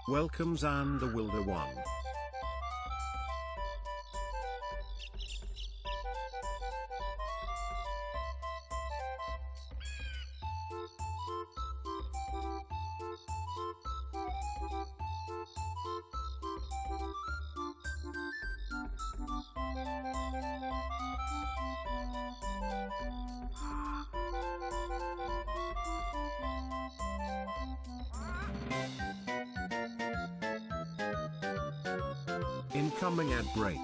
Welcome Xander Wilde 1. Incoming ad break.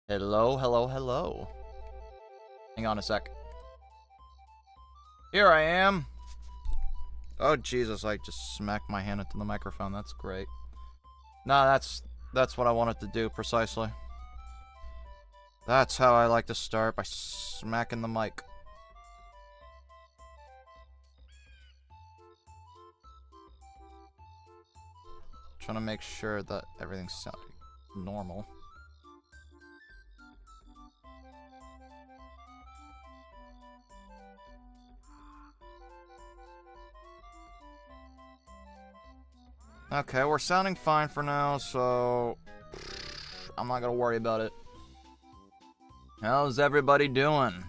Hello, hello, hello. Hang on a sec. Here I am. Oh, Jesus, I just smacked my hand into the microphone. That's great. Nah, that's what I wanted to do, precisely. That's how I like to start, by smacking the mic. Trying to make sure that everything's sounding normal. Okay, we're sounding fine for now, so I'm not gonna worry about it. How's everybody doing?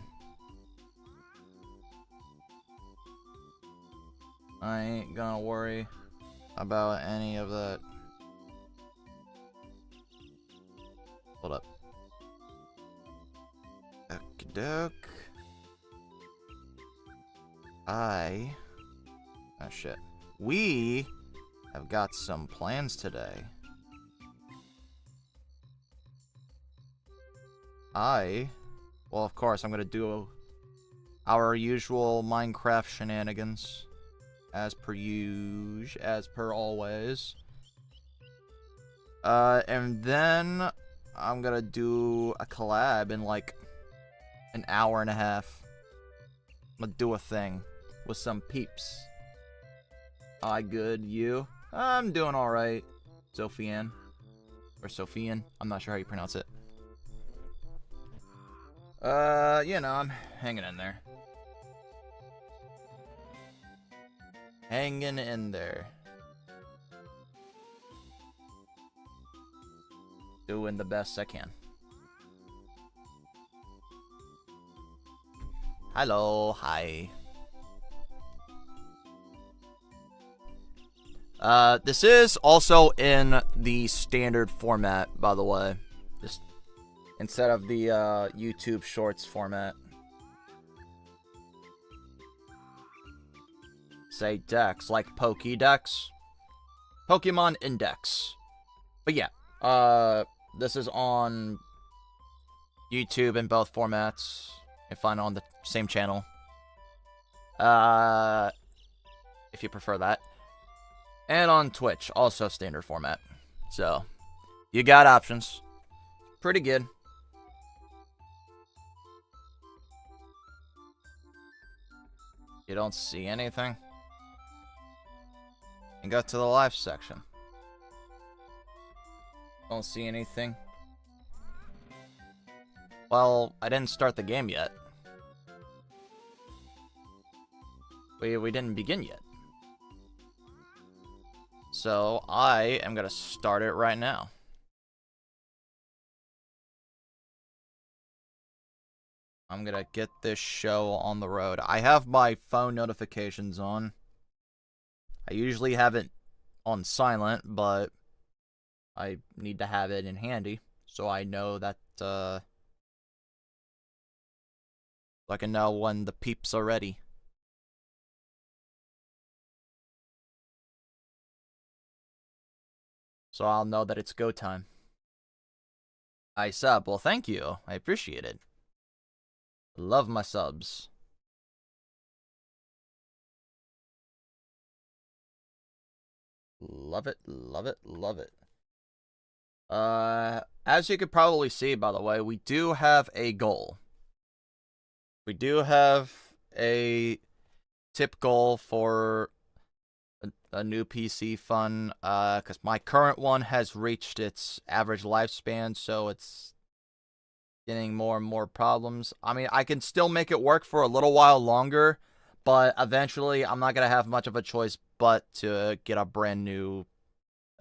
I ain't gonna worry about any of that. Hold up. Okie doke. Oh shit. We have got some plans today. Well, of course, I'm gonna do our usual Minecraft shenanigans. As per always. And then I'm gonna do a collab in like an hour and a half. I'm gonna do a thing with some peeps. Good, you? I'm doing alright. Sophian. Or Sophian. I'm not sure how you pronounce it. You know, I'm hanging in there. Hanging in there. Doing the best I can. Hello, hi. This is also in the standard format, by the way. Just instead of the YouTube Shorts format. Say Dex, like Pokédex. Pokemon Index. But yeah, this is on YouTube in both formats. You can find it on the same channel. If you prefer that. And on Twitch, also standard format. So, you got options. Pretty good. You don't see anything? And go to the live section. Don't see anything? Well, I didn't start the game yet. We didn't begin yet. So, I am gonna start it right now. I'm gonna get this show on the road. I have my phone notifications on. I usually have it on silent, but I need to have it in handy, so I know that, so I can know when the peeps are ready. So I'll know that it's go time. I sub. Well, thank you. I appreciate it. Love my subs. Love it, love it, love it. As you could probably see, by the way, we do have a goal. We do have a tip goal for a new PC fun, because my current one has reached its average lifespan, so it's getting more and more problems. I mean, I can still make it work for a little while longer, but eventually I'm not going to have much of a choice but to get a brand new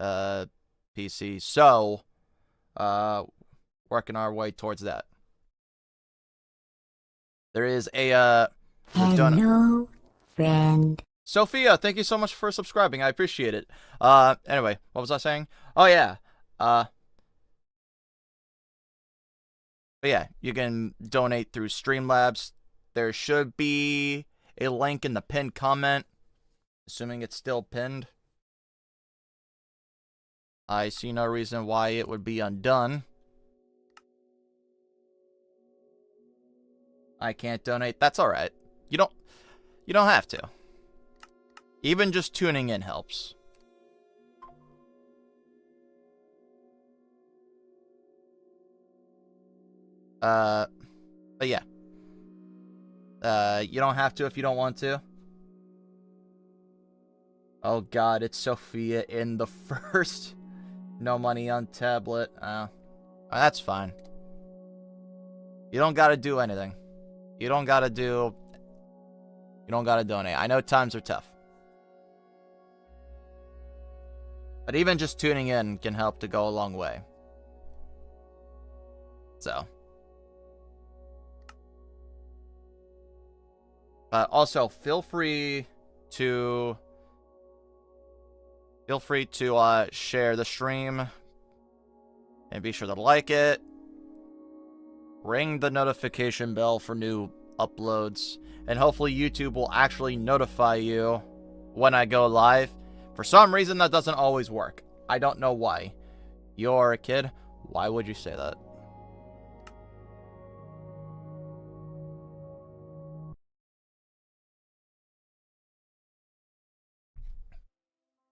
PC. So, working our way towards that. There is a, Hello, friend. Sophia, thank you so much for subscribing. I appreciate it. Anyway, what was I saying? Oh, yeah. But yeah, you can donate through Streamlabs. There should be a link in the pinned comment, assuming it's still pinned. I see no reason why it would be undone. I can't donate. That's alright. You don't have to. Even just tuning in helps. But yeah. You don't have to if you don't want to. Oh god, it's Sophia in the first. No money on tablet. That's fine. You don't gotta do anything. You don't gotta donate. I know times are tough. But even just tuning in can help to go a long way. So. Also, feel free to share the stream. And be sure to like it. Ring the notification bell for new uploads. And hopefully YouTube will actually notify you when I go live. For some reason, that doesn't always work. I don't know why. You're a kid? Why would you say that?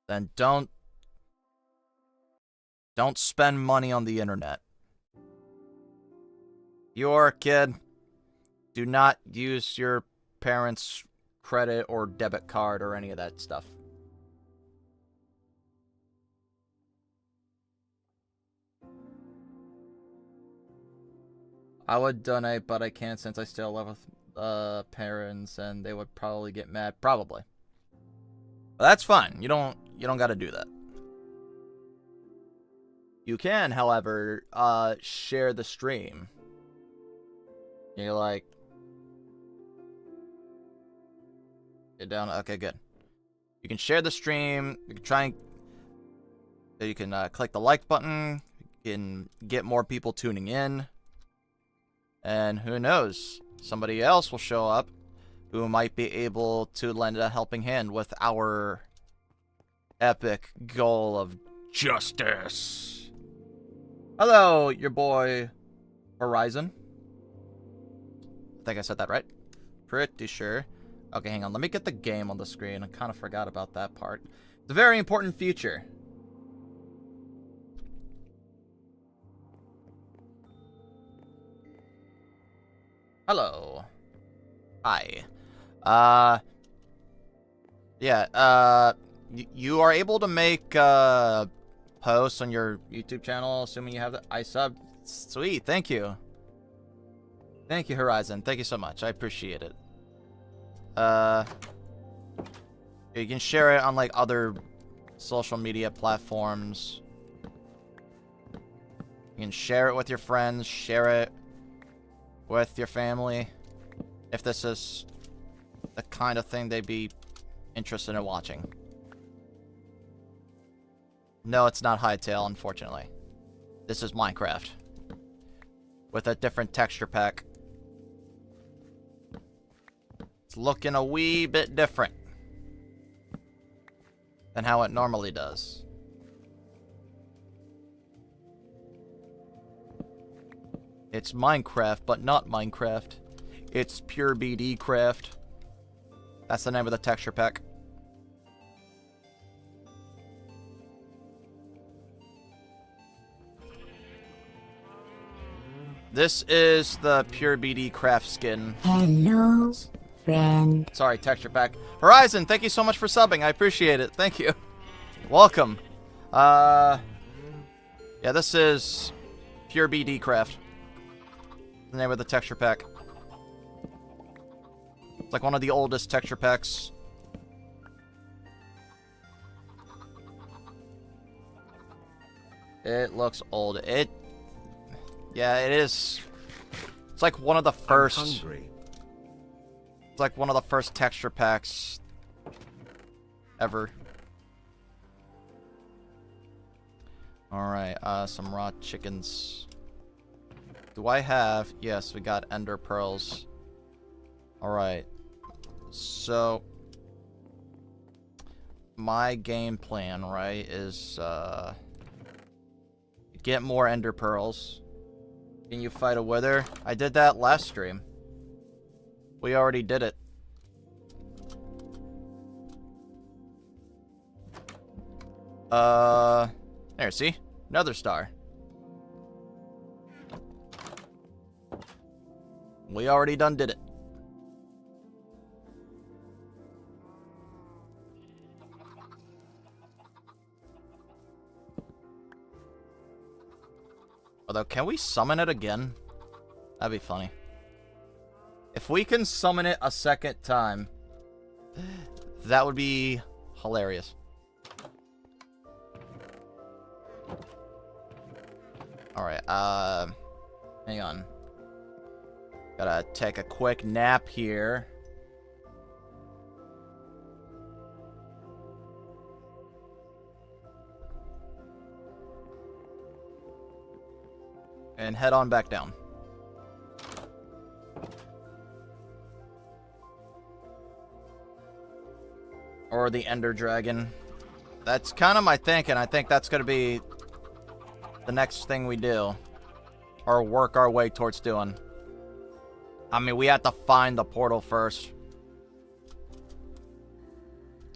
Then don't spend money on the internet. You're a kid. Do not use your parents' credit or debit card or any of that stuff. I would donate, but I can't since I still live with parents, and they would probably get mad. Probably. But that's fine. You don't got to do that. You can, however, share the stream. You're like, get down. Okay, good. You can share the stream. You can click the like button. You can get more people tuning in. And who knows? Somebody else will show up who might be able to lend a helping hand with our epic goal of justice. Hello, your boy Horizon. I think I said that right. Pretty sure. Okay, hang on. Let me get the game on the screen. I kind of forgot about that part. It's a very important feature. Hello. Hi. Yeah, you are able to make, posts on your YouTube channel, assuming you have the iSub. Sweet, thank you. Thank you, Horizon. Thank you so much. I appreciate it. You can share it on, like, other social media platforms. You can share it with your friends, share it with your family, if this is the kind of thing they'd be interested in watching. No, it's not Hightail, unfortunately. This is Minecraft. With a different texture pack. It's looking a wee bit different than how it normally does. It's Minecraft, but not Minecraft. It's Pure BD Craft. That's the name of the texture pack. This is the Pure BD Craft skin. Hello, friend. Sorry, texture pack. Horizon, thank you so much for subbing. I appreciate it. Thank you. Welcome. Yeah, this is Pure BD Craft. The name of the texture pack. It's like one of the oldest texture packs. It looks old. Yeah, it is. It's like one of the first. I'm hungry. It's like one of the first texture packs ever. Alright, some raw chickens. Do I have... Yes, we got ender pearls. Alright. So... my game plan, right, is, get more ender pearls. Can you fight a wither? I did that last stream. We already did it. There, see? Another star. We already done did it. Although, can we summon it again? That'd be funny. If we can summon it a second time, that would be hilarious. Alright, hang on. Gotta take a quick nap here. And head on back down. Or the Ender Dragon. That's kind of my thinking. I think that's gonna be the next thing we do. Or work our way towards doing. I mean, we have to find the portal first.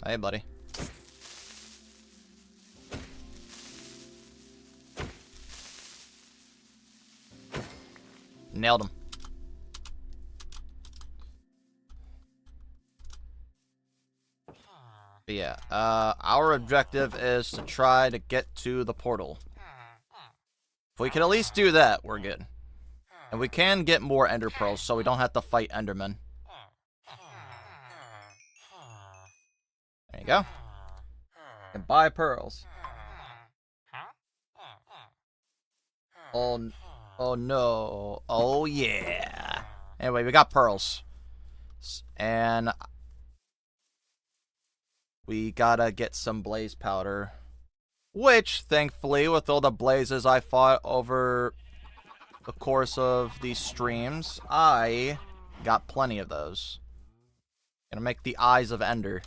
Hey, buddy. Nailed him. But yeah, our objective is to try to get to the portal. If we can at least do that, we're good. And we can get more Ender Pearls, so we don't have to fight Endermen. There you go. And buy pearls. Oh, oh no. Oh yeah. Anyway, we got pearls. And we gotta get some blaze powder. Which, thankfully, with all the blazes I fought over the course of these streams, I got plenty of those. Gonna make the eyes of Ender.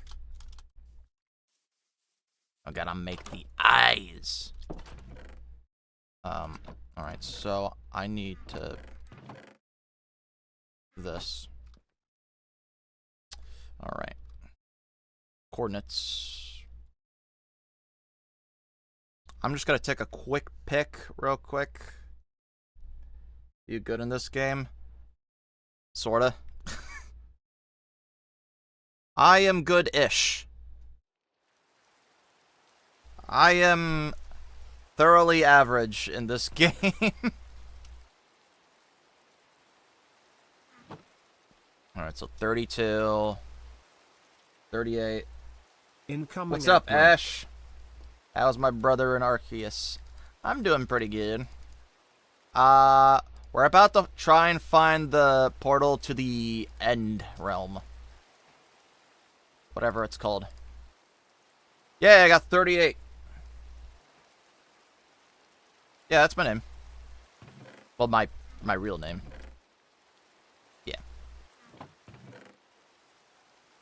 I gotta make the eyes. Alright, so I need to... this. Alright. Coordinates. I'm just gonna take a quick pick, real quick. You good in this game? Sorta. I am good-ish. I am thoroughly average in this game. Alright, so 32. 38. Incoming. What's up, Ash? How's my brother in Arceus? I'm doing pretty good. We're about to try and find the portal to the End Realm. Whatever it's called. Yeah, I got 38. Yeah, that's my name. Well, my real name. Yeah.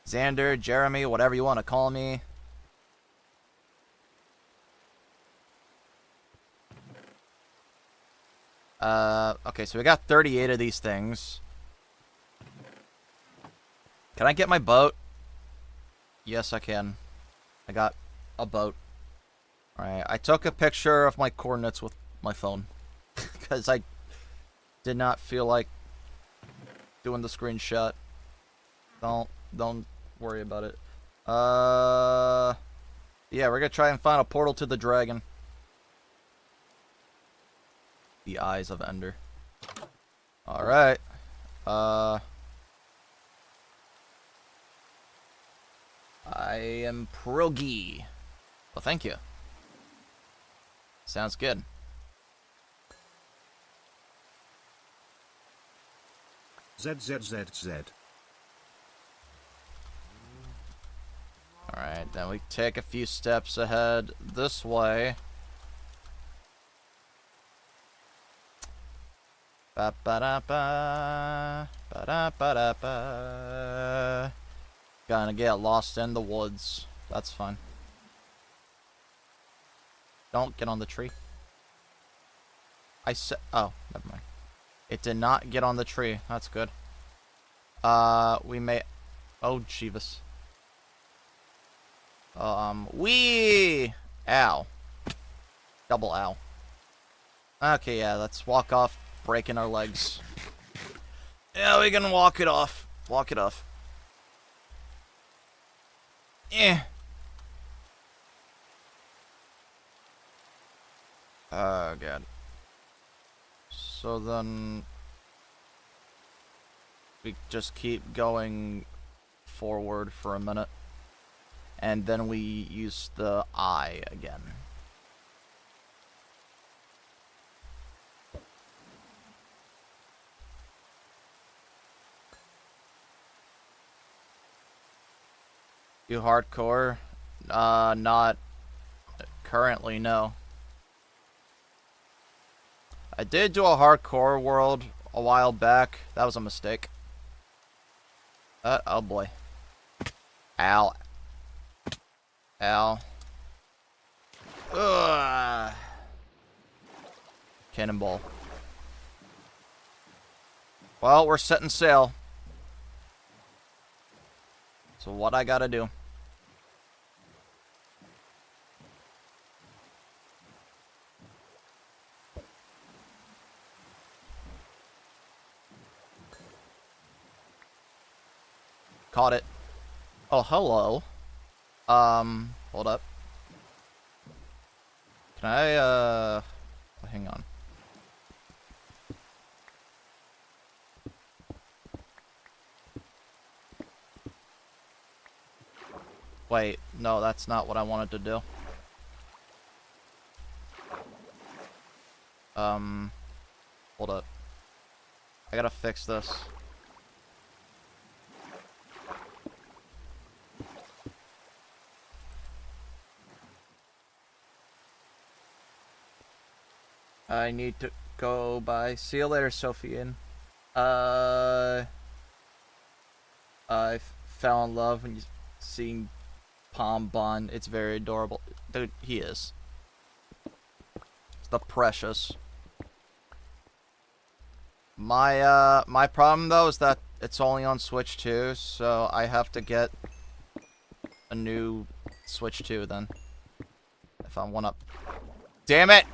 Xander, Jeremy, whatever you want to call me. Okay, so we got 38 of these things. Can I get my boat? Yes, I can. I got a boat. Alright, I took a picture of my coordinates with my phone. Because I did not feel like doing the screenshot. Don't worry about it. Yeah, we're gonna try and find a portal to the dragon. The eyes of Ender. Alright. I am proggy. Well, thank you. Sounds good. ZZZZ. Alright, then we take a few steps ahead this way. Ba ba da ba ba da ba da ba. Gonna get lost in the woods. That's fine. Don't get on the tree. I said, oh, never mind. It did not get on the tree. That's good. We may... Oh, Jeeves. We... Ow. Double ow. Okay, yeah, let's walk off, breaking our legs. Yeah, we can walk it off. Walk it off. Yeah. Oh, God. So then... we just keep going forward for a minute. And then we use the eye again. You hardcore? Not currently, no. I did do a hardcore world a while back. That was a mistake. Oh boy. Ow. Ow. Ugh. Cannonball. Well, we're setting sail. So what I gotta do? Caught it. Oh, hello. Hold up. Can I, hang on. Wait, no, that's not what I wanted to do. Hold up. I gotta fix this. I need to go bye. See you later, Sophian. I fell in love when you seeing Palm Bun. It's very adorable. Dude, he is. It's the precious. My problem though is that it's only on Switch 2, so I have to get a new Switch 2 then. If I want to... Damn it!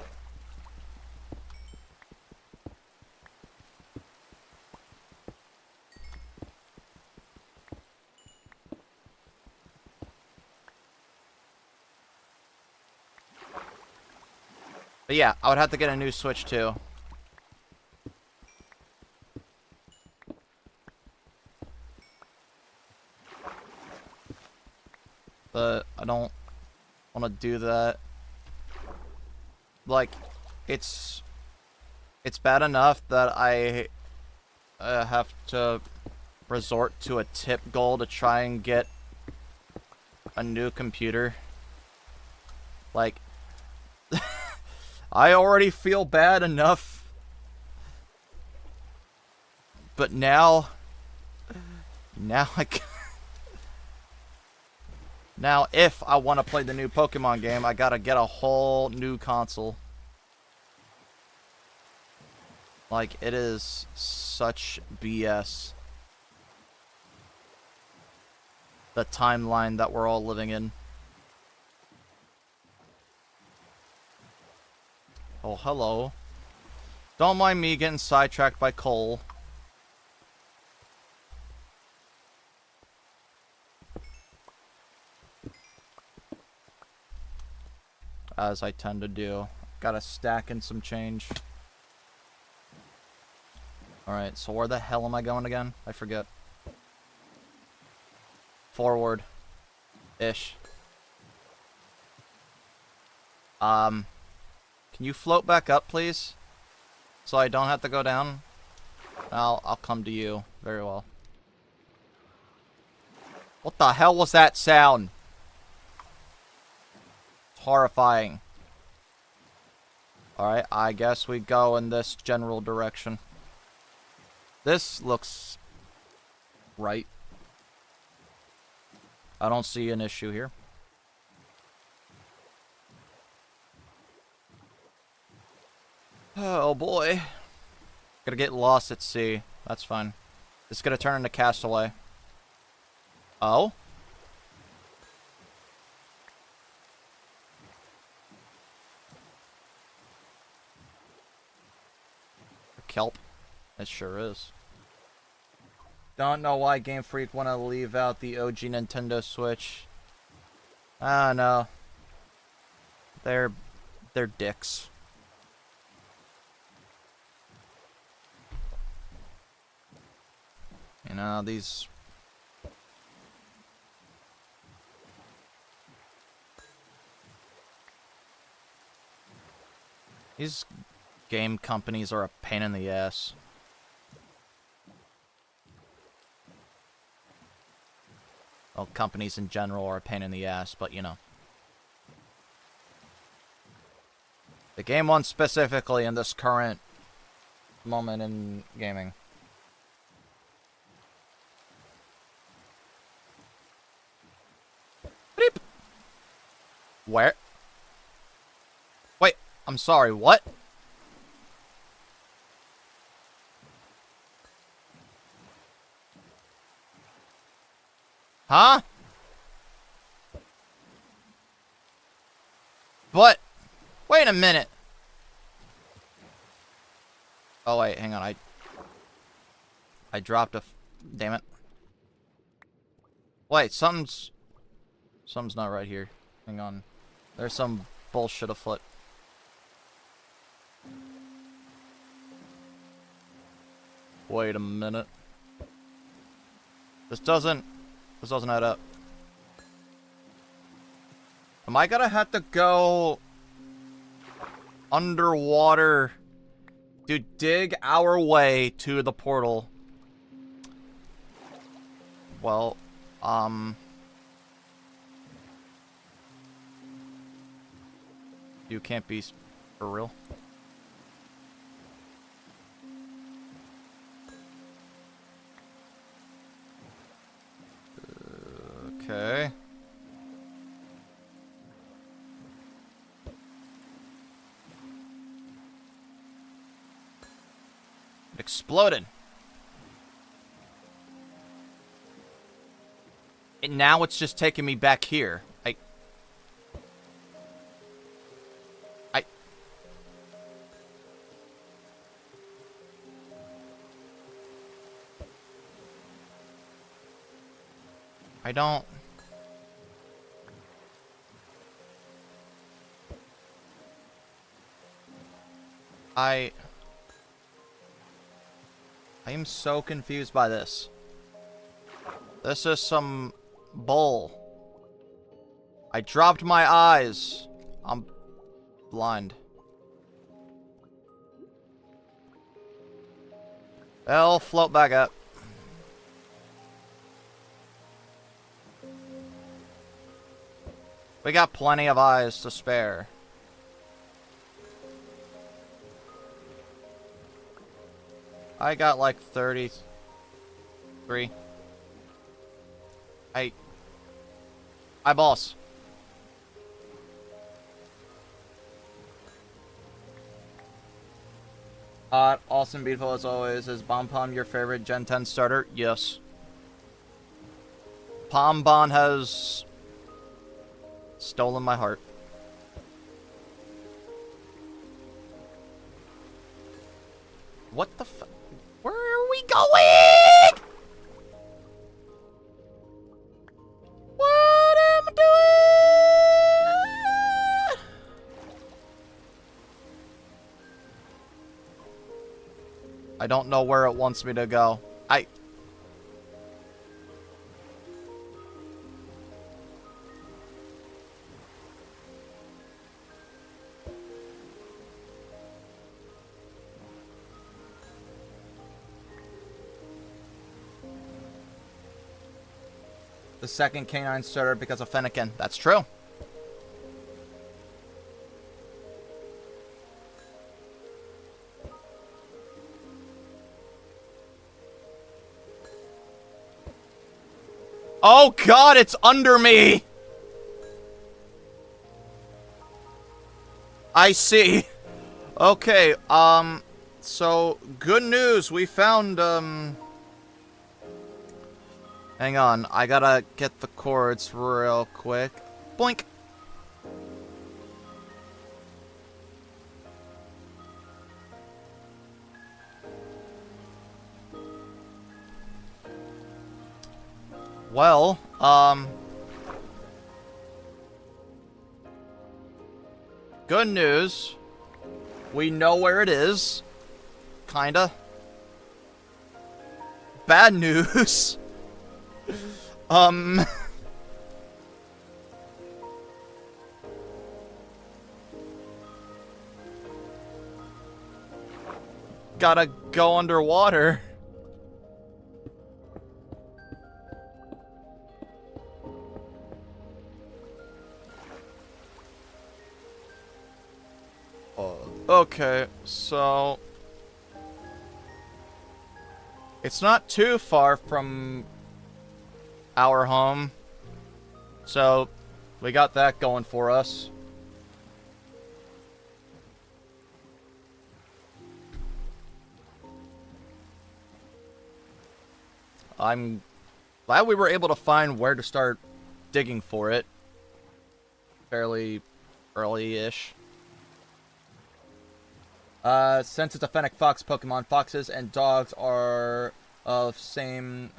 But yeah, I would have to get a new Switch too. But I don't want to do that. Like, it's bad enough that I have to resort to a tip goal to try and get a new computer. Like, I already feel bad enough. But now I now if I want to play the new Pokemon game, I gotta get a whole new console. Like, it is such BS. The timeline that we're all living in. Oh, hello. Don't mind me getting sidetracked by coal. As I tend to do. Gotta stack in some change. Alright, so where the hell am I going again? I forget. Forward. Ish. Can you float back up, please? So I don't have to go down? I'll come to you. Very well. What the hell was that sound? It's horrifying. Alright, I guess we go in this general direction. This looks right. I don't see an issue here. Oh boy. Gotta get lost at sea. That's fine. It's gonna turn into Castaway. Oh? Kelp. It sure is. Don't know why Game Freak want to leave out the OG Nintendo Switch. Ah, no. They're dicks. You know, these... These game companies are a pain in the ass. Well, companies in general are a pain in the ass, but you know. The game one specifically in this current moment in gaming. Beep. Where? Wait, I'm sorry, what? Huh? But, wait a minute. Oh wait, hang on, I dropped a, damn it. Wait, something's not right here. Hang on. There's some bullshit afoot. Wait a minute. This doesn't add up. Am I gonna have to go underwater to dig our way to the portal? Well, you can't be for real. Okay. It exploded. And now it's just taking me back here. I don't... I am so confused by this. This is some bull. I dropped my eyes. I'm blind. They'll float back up. We got plenty of eyes to spare. I got like 33. Eyeballs. Awesome, beautiful as always. Is Bon Pom your favorite Gen 10 starter? Yes. Pom Bon has stolen my heart. What the f- Where are we going? What am I doing? I don't know where it wants me to go. The second canine starter because of Fennekin. That's true. Oh god, it's under me! I see. Okay, so, good news. We found, Hang on, I gotta get the cords real quick. Boink! Well, good news. We know where it is. Kinda. Bad news. Gotta go underwater. Okay, so it's not too far from our home, so we got that going for us. I'm glad we were able to find where to start digging for it fairly early-ish. Since it's a fennec fox Pokemon, foxes and dogs are of same,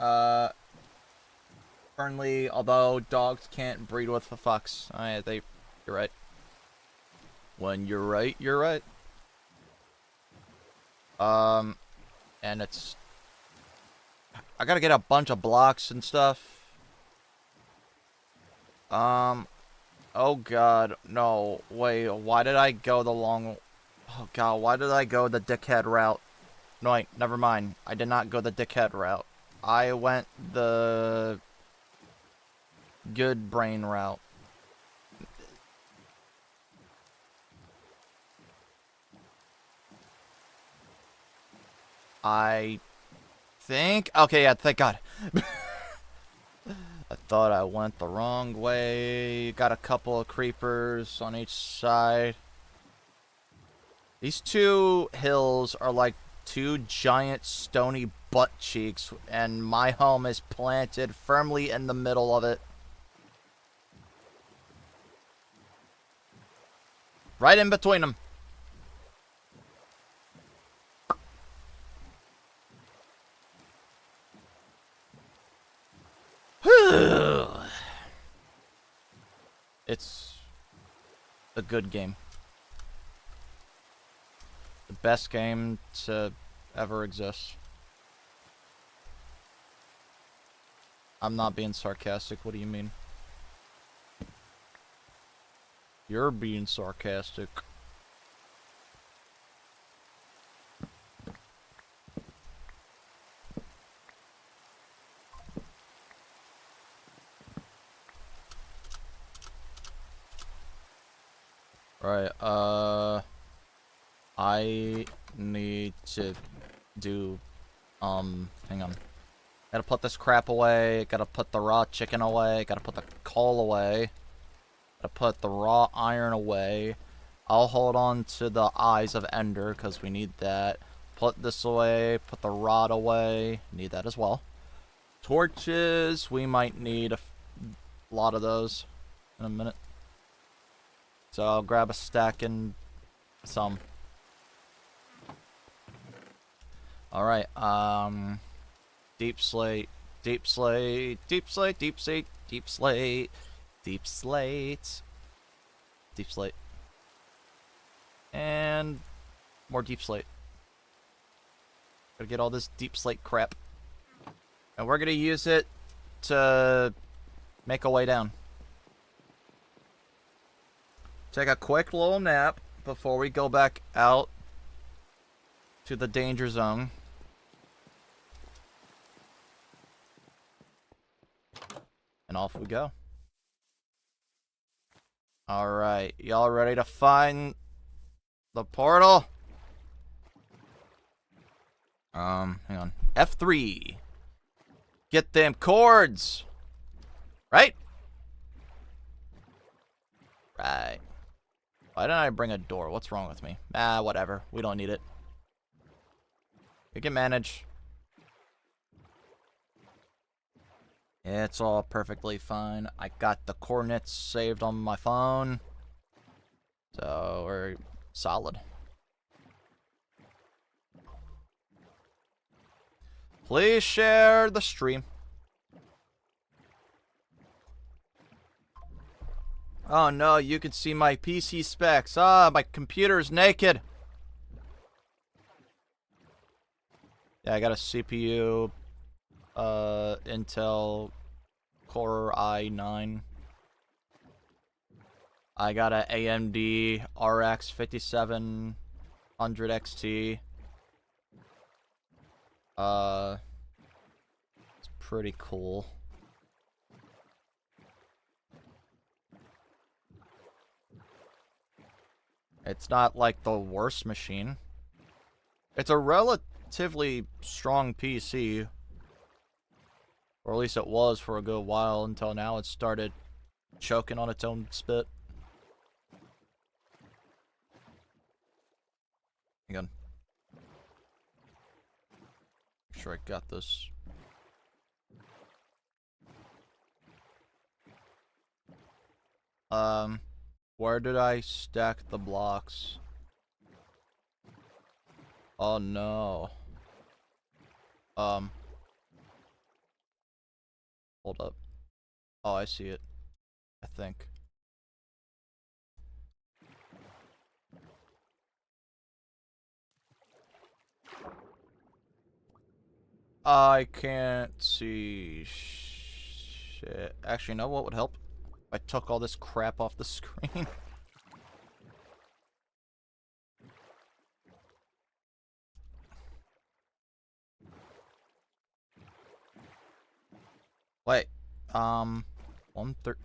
friendly, although dogs can't breed with a fox. You're right. When you're right, you're right. And it's... I gotta get a bunch of blocks and stuff. Oh god, no, wait, why did I go the long... Oh god, why did I go the dickhead route? No, wait, never mind. I did not go the dickhead route. I went the... good brain route. I think... Okay, yeah, thank god. I thought I went the wrong way. Got a couple of creepers on each side. These two hills are like two giant stony butt cheeks, and my home is planted firmly in the middle of it. Right in between them. It's a good game. The best game to ever exist. I'm not being sarcastic. What do you mean? You're being sarcastic. Right, I need to do, hang on. Gotta put this crap away, gotta put the raw chicken away, gotta put the coal away, gotta put the raw iron away. I'll hold on to the eyes of Ender, because we need that. Put this away, put the rod away, need that as well. Torches, we might need a lot of those in a minute. So I'll grab a stack and some. Alright, deep slate, deep slate, deep slate, deep slate, deep slate, deep slate, deep slate. And more deep slate. Gotta get all this deep slate crap. And we're gonna use it to make a way down. Take a quick little nap before we go back out to the danger zone. And off we go. Alright, y'all ready to find the portal? Hang on. F3. Get them cords! Right? Right. Why didn't I bring a door? What's wrong with me? Ah, whatever. We don't need it. We can manage. It's all perfectly fine. I got the coordinates saved on my phone. So, we're solid. Please share the stream. Oh no, you can see my PC specs. Ah, my computer's naked. Yeah, I got a CPU, Intel Core i9. I got a AMD RX 5700 XT. It's pretty cool. It's not like the worst machine. It's a relatively strong PC. Or at least it was for a good while until now it started choking on its own spit. Hang on. Make sure I got this. Where did I stack the blocks? Oh no. Hold up. Oh, I see it. I think. I can't see shit. Actually, no, what would help? I took all this crap off the screen. Wait, 1/3.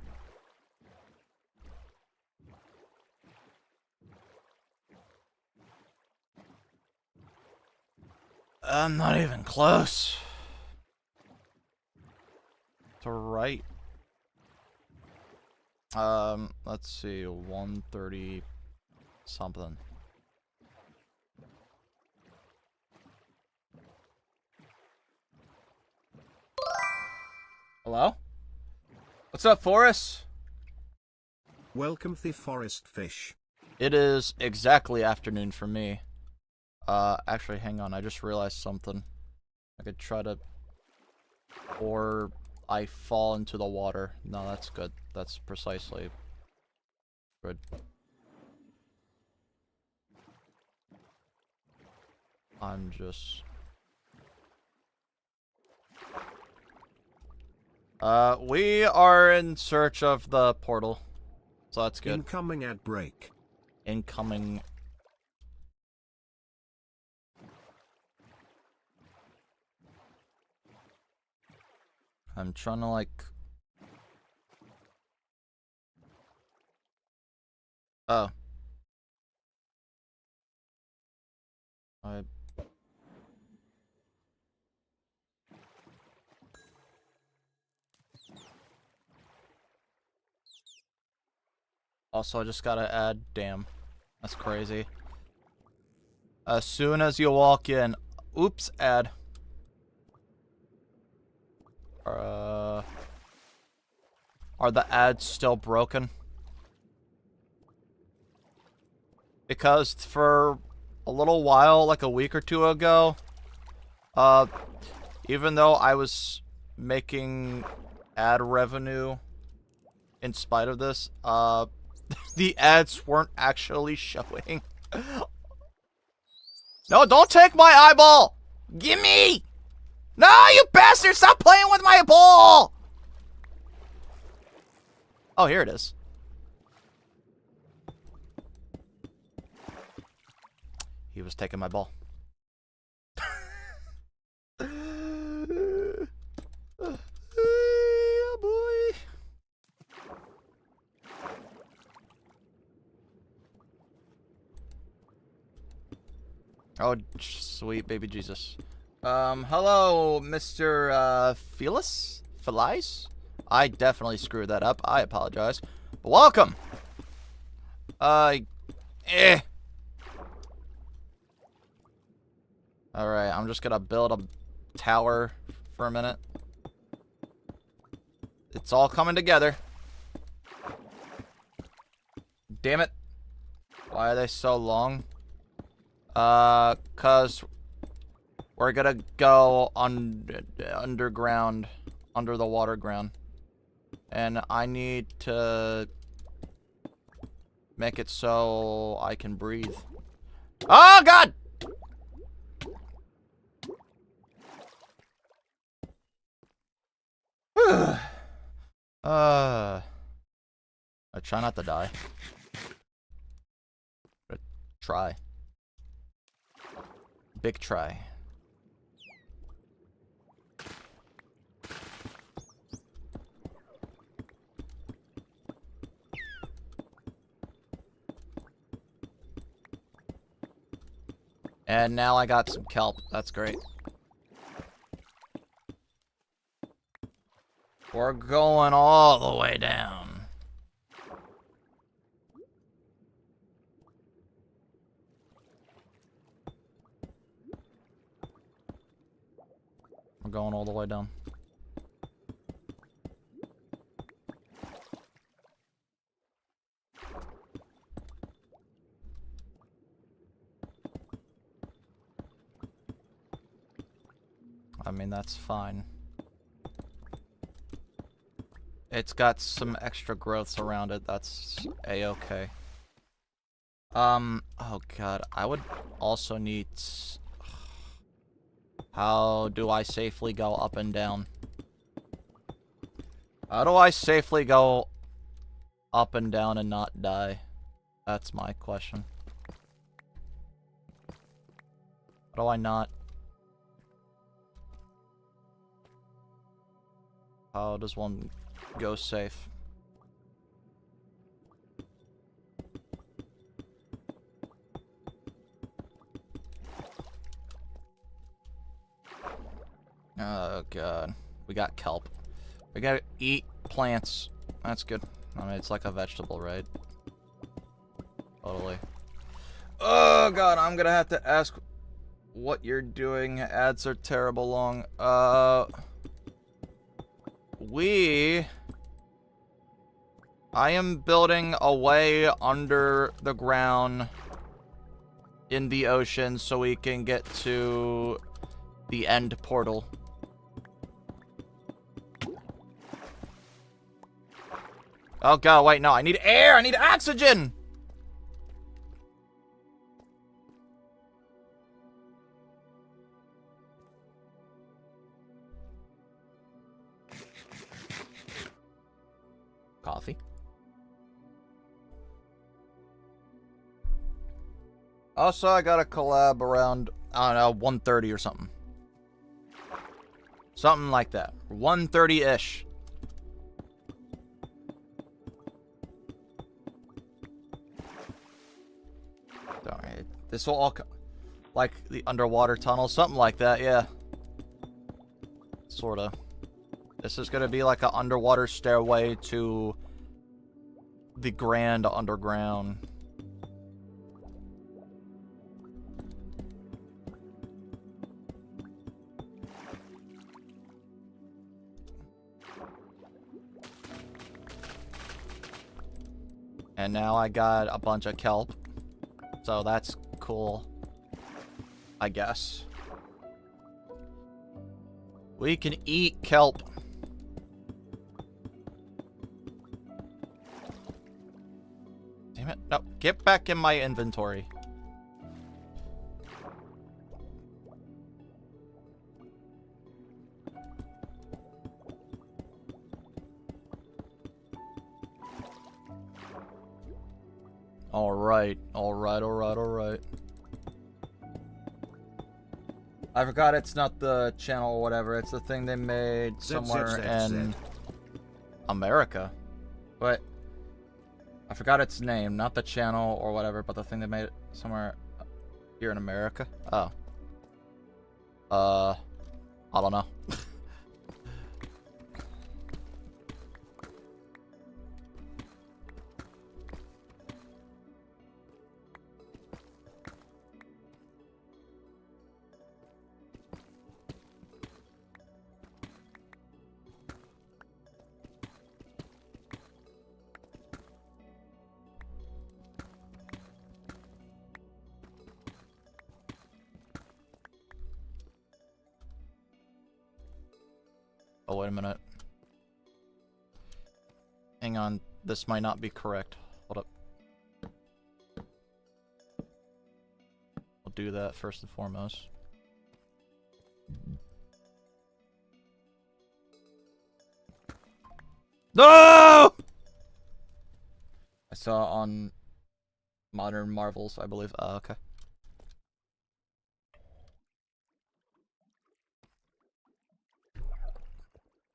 I'm not even close to right. Let's see, 130 something. Hello? What's up, Forrest? Welcome the forest fish. It is exactly afternoon for me. Actually, hang on, I just realized something. I could try to... Or I fall into the water. No, that's good. That's precisely good. I'm just... we are in search of the portal. So that's good. Incoming ad break. Incoming... I'm trying to, like... Oh. Also, I just gotta add... Damn. That's crazy. As soon as you walk in... Oops, add. Are the ads still broken? Because for a little while, like a week or two ago, even though I was making ad revenue in spite of this, the ads weren't actually showing. No, don't take my eyeball! Gimme! No, you bastard! Stop playing with my ball! Oh, here it is. He was taking my ball. Oh, boy. Oh, sweet baby Jesus. Hello, Mr. Phyllis? Phyllis? I definitely screwed that up. I apologize. Welcome! Alright, I'm just gonna build a tower for a minute. It's all coming together. Damn it. Why are they so long? 'Cause we're gonna go underground, under the water ground. And I need to make it so I can breathe. Oh, God! I try not to die. But try. Big try. And now I got some kelp. That's great. We're going all the way down. We're going all the way down. I mean, that's fine. It's got some extra growths around it. That's a-okay. Oh god, I would also need... How do I safely go up and down? How do I safely go up and down and not die? That's my question. How do I not? How does one go safe? Oh god. We got kelp. We gotta eat plants. That's good. I mean, it's like a vegetable, right? Totally. Oh god, I'm gonna have to ask what you're doing. Ads are terrible long. I am building a way under the ground in the ocean so we can get to the end portal. Oh god, wait, no, I need air! I need oxygen! Coffee. Also, I got a collab around, I don't know, 1:30 or something. Something like that. 1:30-ish. Alright, this will all like the underwater tunnel, something like that, yeah. Sorta. This is gonna be like an underwater stairway to the grand underground. And now I got a bunch of kelp. So that's cool, I guess. We can eat kelp. Damn it. No, get back in my inventory. Alright, alright, alright, alright. I forgot it's not the channel or whatever. It's the thing they made somewhere in America. But I forgot its name. Not the channel or whatever, but the thing they made it somewhere here in America. Oh. I don't know. Oh, wait a minute. Hang on. This might not be correct. Hold up. We'll do that first and foremost. No! I saw on Modern Marvels, I believe. Okay.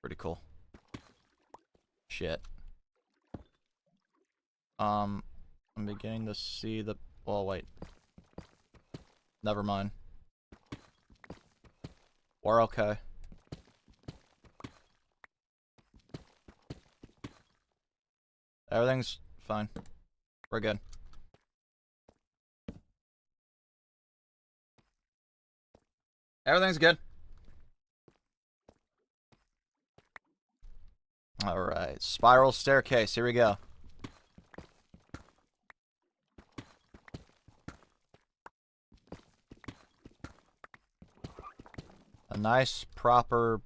Pretty cool. Shit. I'm beginning to see the... Well, wait. Never mind. We're okay. Everything's fine. We're good. Everything's good. Alright, spiral staircase, here we go. A nice, proper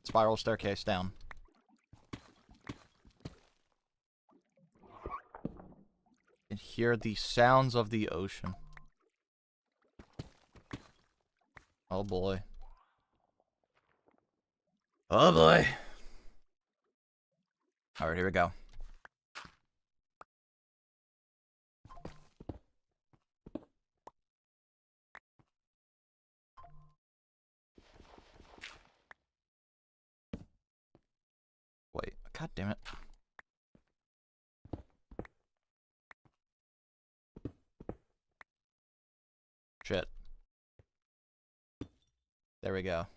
spiral staircase down. You can hear the sounds of the ocean. Oh boy. Oh boy. Alright, here we go. Wait, god damn it. Shit. There we go.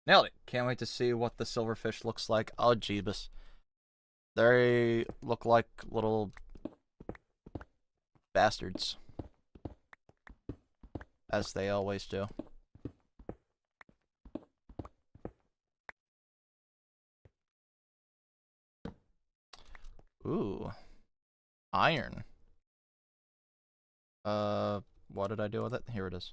Nailed it. Can't wait to see what the silverfish looks like. Oh, jeebus. They look like little bastards. As they always do. Ooh. Iron. What did I do with it? Here it is.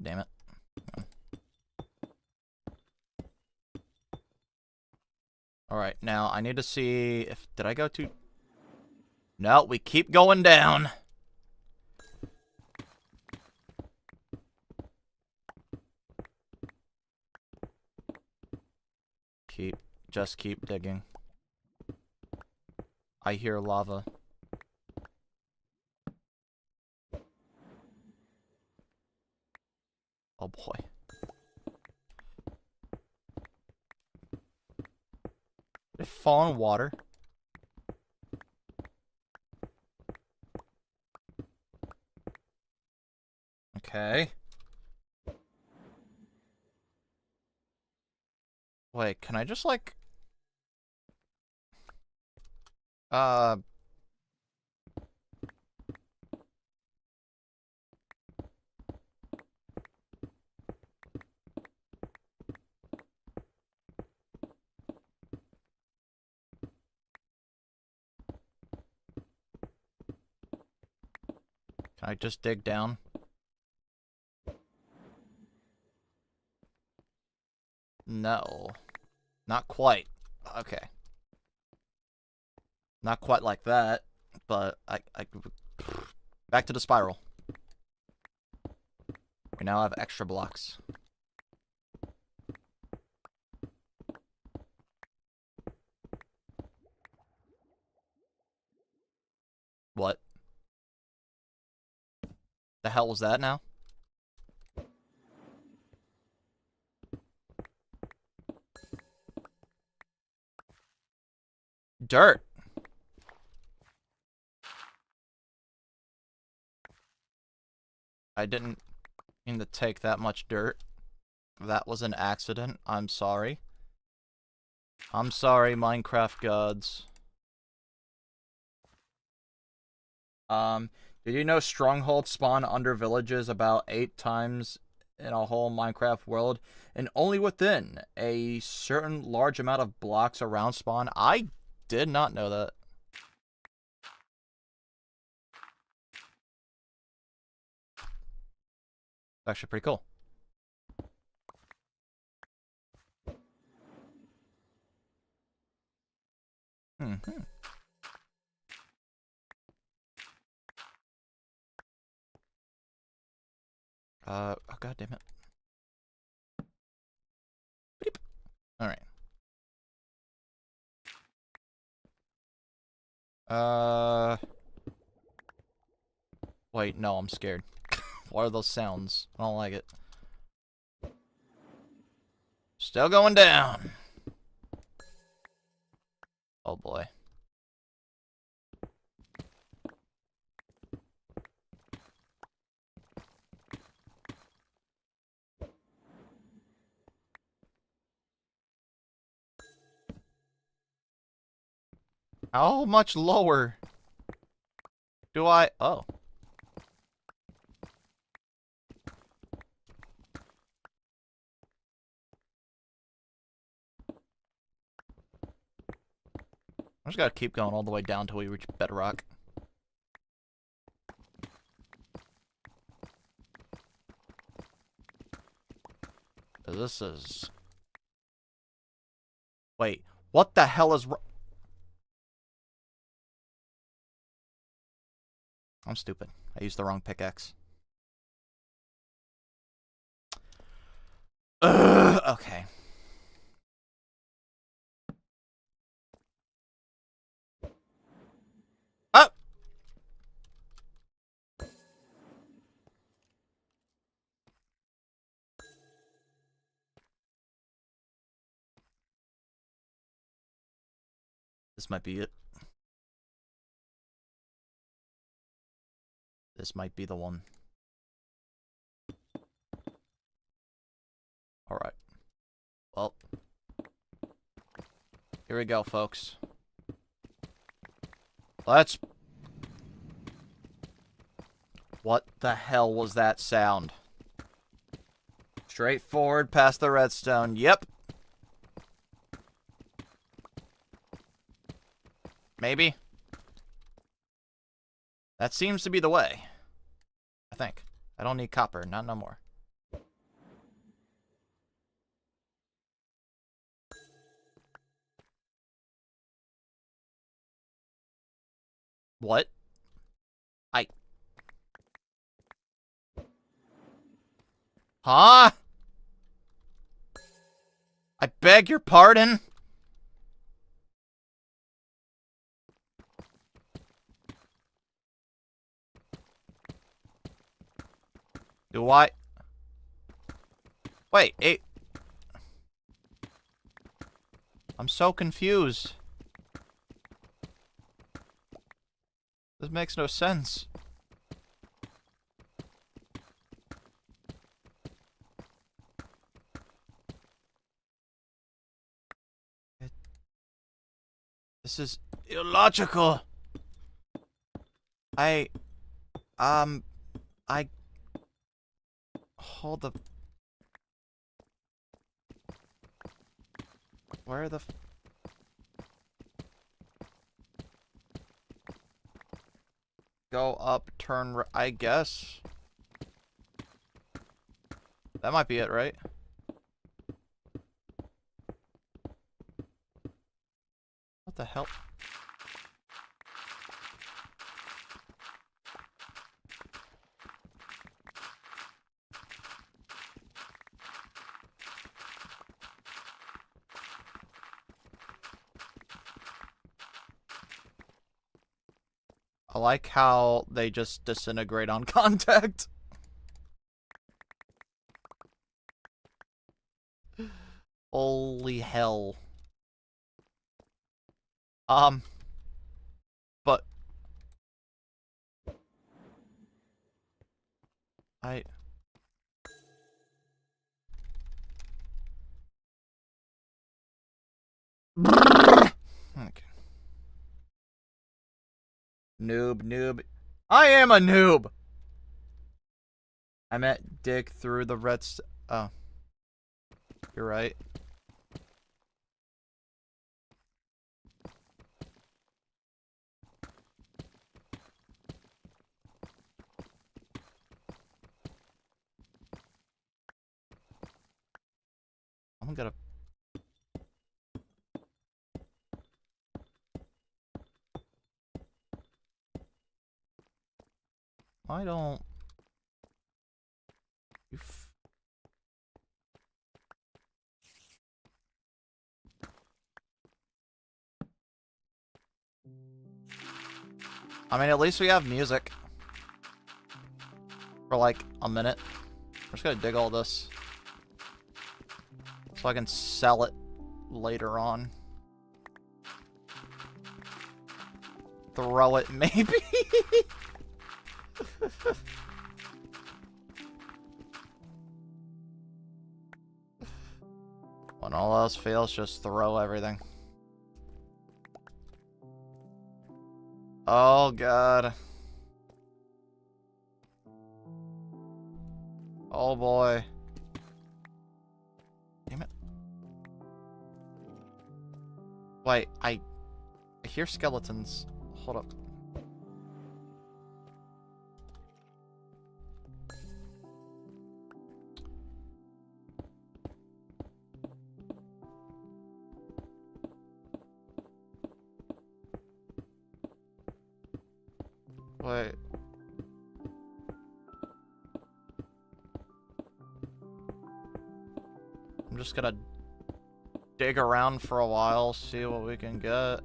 Damn it. Alright, now I need to see if... Did I go to... No, we keep going down. Just keep digging. I hear lava. Oh boy. Did it fall in water? Okay. Wait, can I just like... Can I just dig down? No. Not quite. Okay. Not quite like that, but I back to the spiral. We now have extra blocks. What? The hell was that now? Dirt. I didn't mean to take that much dirt. That was an accident. I'm sorry. I'm sorry, Minecraft gods. Did you know strongholds spawn under villages about 8 times in a whole Minecraft world? And only within a certain large amount of blocks around spawn? I did not know that. Actually pretty cool. Mm-hmm. Oh god damn it. Beep. All right. Wait, no, I'm scared. What are those sounds? I don't like it. Still going down. Oh boy. How much lower do I... Oh. I just gotta keep going all the way down till we reach bedrock. This is... Wait, what the hell is... I'm stupid. I used the wrong pickaxe. Okay. Oh! This might be it. This might be the one. Alright. Well. Here we go, folks. Let's... What the hell was that sound? Straight forward past the redstone. Yep. Maybe. That seems to be the way. I think. I don't need copper. Not no more. What? Huh? I beg your pardon? Do I... Wait, I'm so confused. This makes no sense. This is illogical. Hold the... Where the... Go up, turn right, I guess. That might be it, right? What the hell? I like how they just disintegrate on contact. Holy hell. But okay. Noob. I am a noob! I meant dig through the oh. You're right. I'm gonna... I don't... You I mean, at least we have music. For like a minute. I'm just gonna dig all this. So I can sell it later on. Throw it, maybe? When all else fails, just throw everything. Oh, God. Oh, boy. Damn it. Wait, I hear skeletons. Hold up. Wait. I'm just gonna dig around for a while, see what we can get.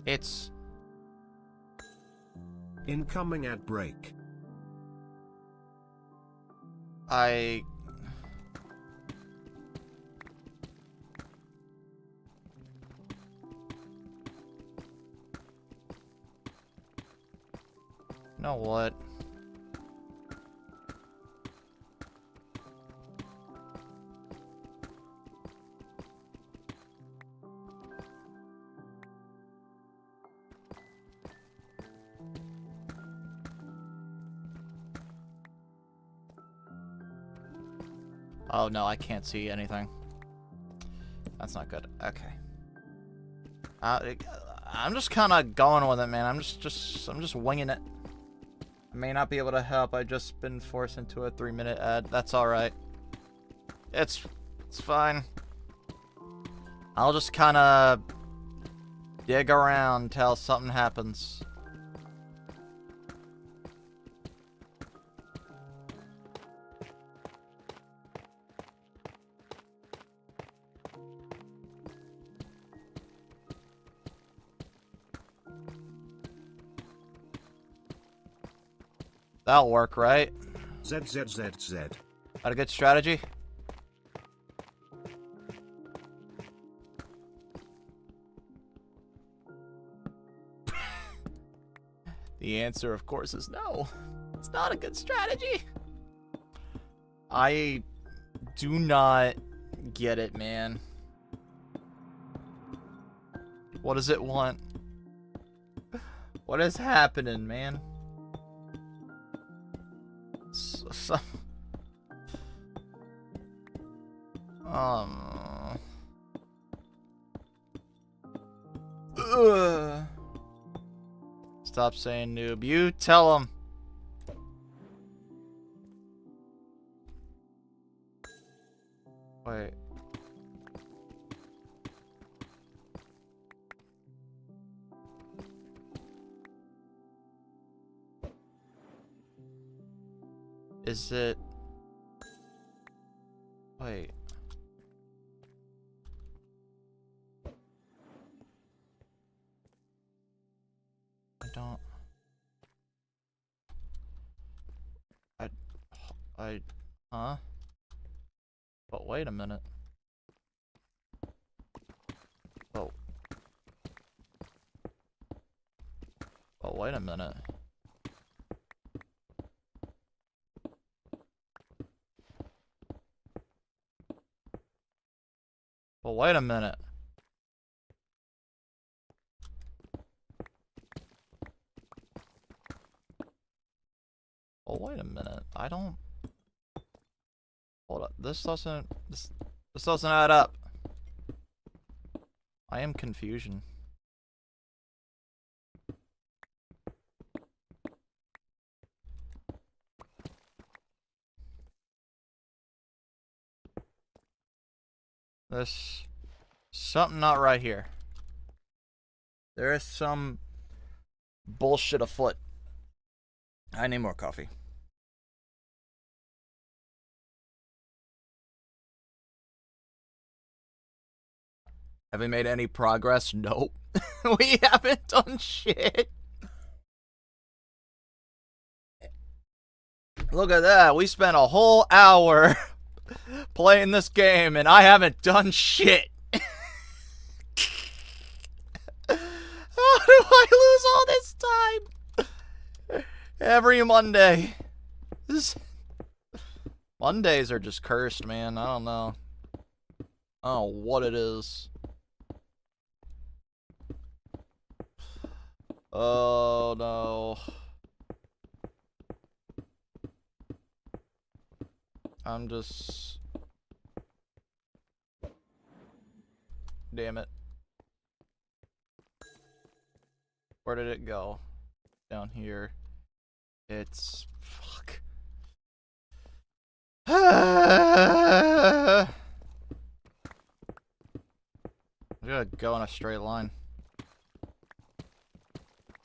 It's... Incoming ad break. I... You know what? Oh no, I can't see anything. That's not good. Okay. I'm just kind of going with it, man. I'm just winging it. I may not be able to help. I just been forced into a 3-minute ad. That's all right. It's fine. I'll just kind of dig around till something happens. That'll work, right? ZZZZ. That a good strategy? The answer, of course, is no. It's not a good strategy. I do not get it, man. What does it want? What is happening, man? Stop saying noob. You tell him. Wait. Is it... Wait. I don't... Huh? But wait a minute. Oh. But wait a minute. Well, wait a minute. Well, wait a minute. I don't... Hold up. This doesn't add up. I am confusion. There's something not right here. There is some bullshit afoot. I need more coffee. Have we made any progress? Nope. We haven't done shit. Look at that. We spent a whole hour playing this game and I haven't done shit. How do I lose all this time? Every Monday. Mondays are just cursed, man. I don't know. I don't know what it is. Oh no. I'm just... Damn it. Where did it go? Down here. It's... Fuck. I gotta go in a straight line.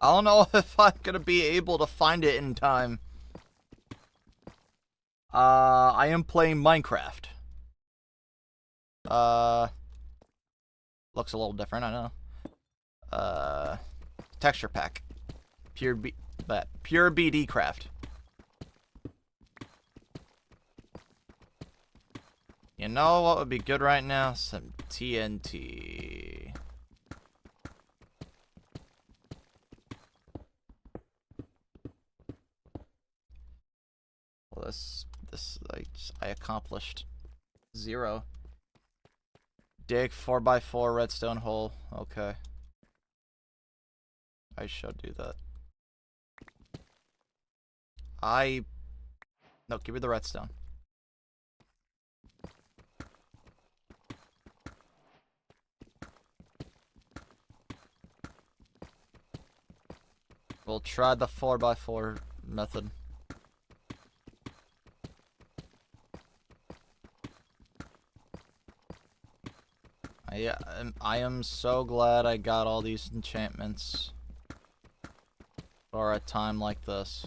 I don't know if I'm gonna be able to find it in time. I am playing Minecraft. Looks a little different, I know. Texture pack. Pure BD craft. You know what would be good right now? Some TNT. Well, I accomplished 0. Dig 4x4 redstone hole. Okay. I shall do that. No, give me the redstone. We'll try the 4x4 method. I am so glad I got all these enchantments for a time like this.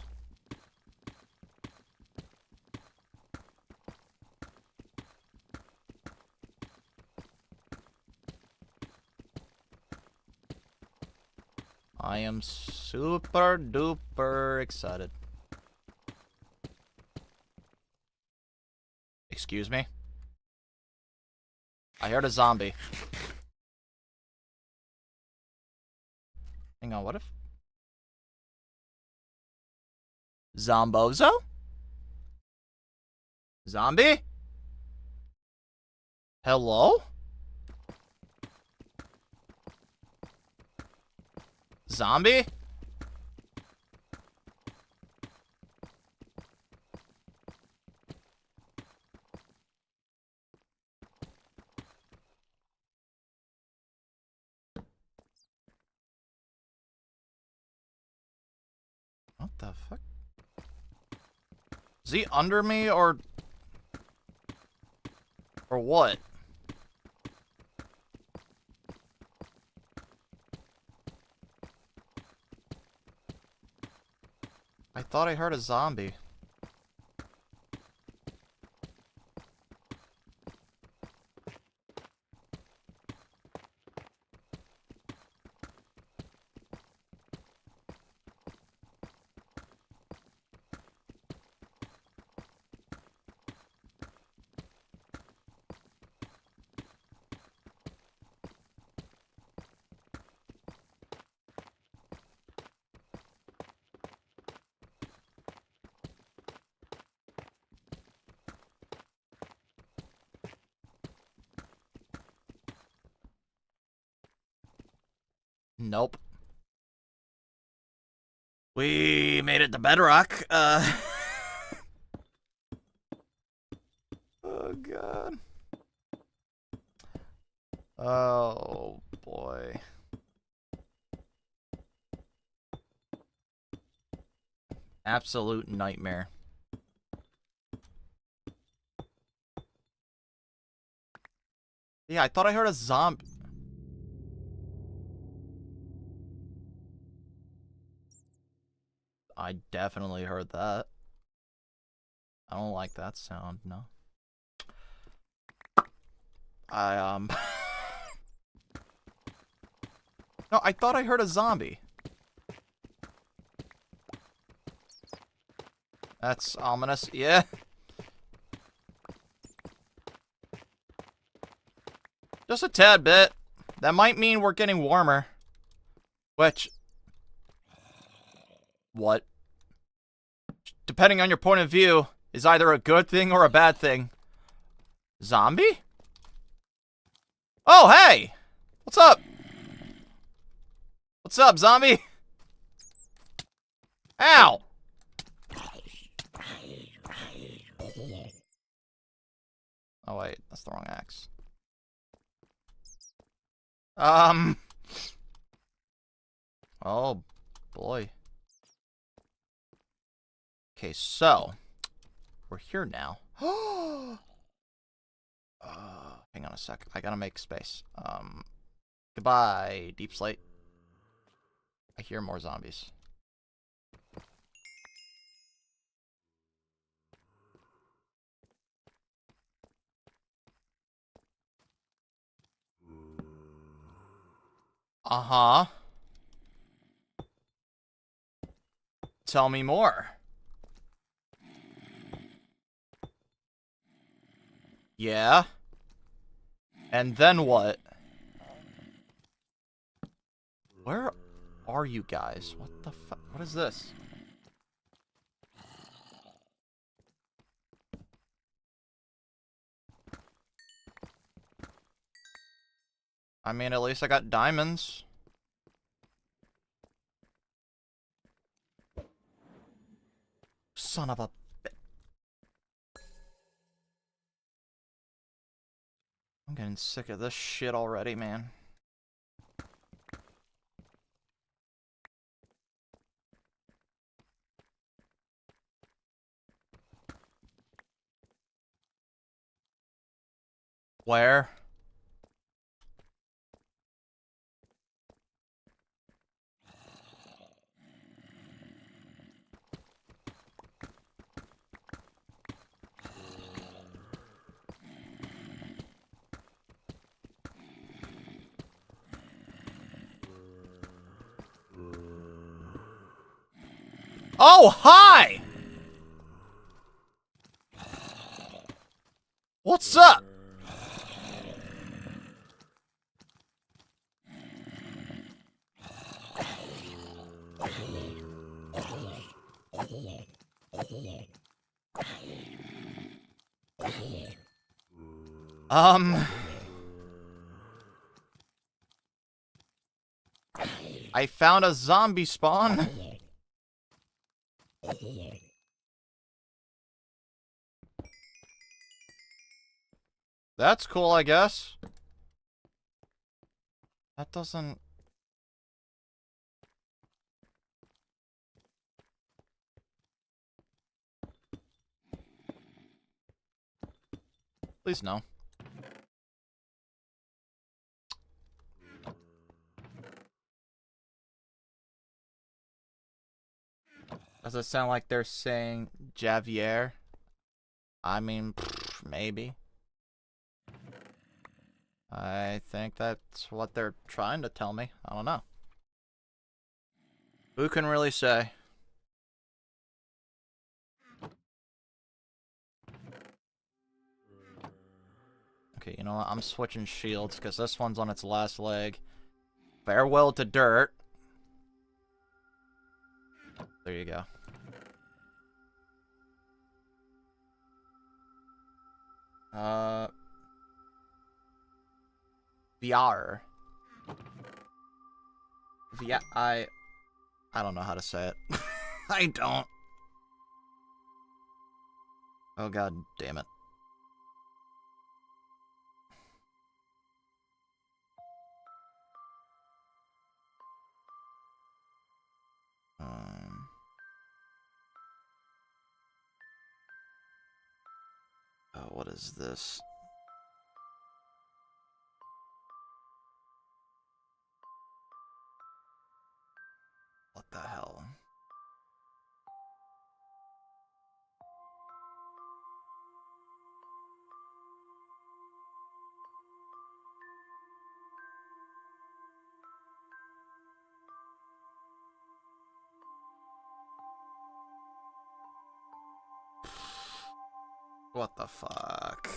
I am super duper excited. Excuse me? I heard a zombie. Hang on, what if... Zombozo? Zombie? Hello? Zombie? What the fuck? Is he under me or what? I thought I heard a zombie. Nope. We made it to bedrock. Oh god. Oh boy. Absolute nightmare. Yeah, I thought I heard a zombie. I definitely heard that. I don't like that sound, no. No, I thought I heard a zombie. That's ominous. Yeah. Just a tad bit. That might mean we're getting warmer. Which... What? Depending on your point of view, is either a good thing or a bad thing. Zombie? Oh, hey! What's up? What's up, zombie? Ow! Oh, wait. That's the wrong axe. Oh, boy. Okay, so. We're here now. Hang on a sec. I gotta make space. Goodbye, Deep Slate. I hear more zombies. Uh-huh. Tell me more. Yeah? And then what? Where are you guys? What the fuck? What is this? I mean, at least I got diamonds. Son of a... I'm getting sick of this shit already, man. Where? Oh, hi! What's up? I found a zombie spawn. That's cool, I guess. That doesn't... Please no. Does it sound like they're saying Javier? I mean, maybe. I think that's what they're trying to tell me. I don't know. Who can really say? Okay, you know what? I'm switching shields because this one's on its last leg. Farewell to dirt. There you go. VR. I don't know how to say it. I don't. Oh god damn it. Oh, what is this? What the fuck?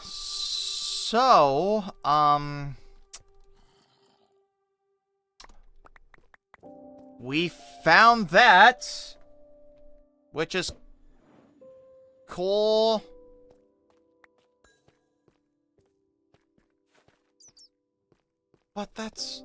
So, we found that, which is cool. But that's...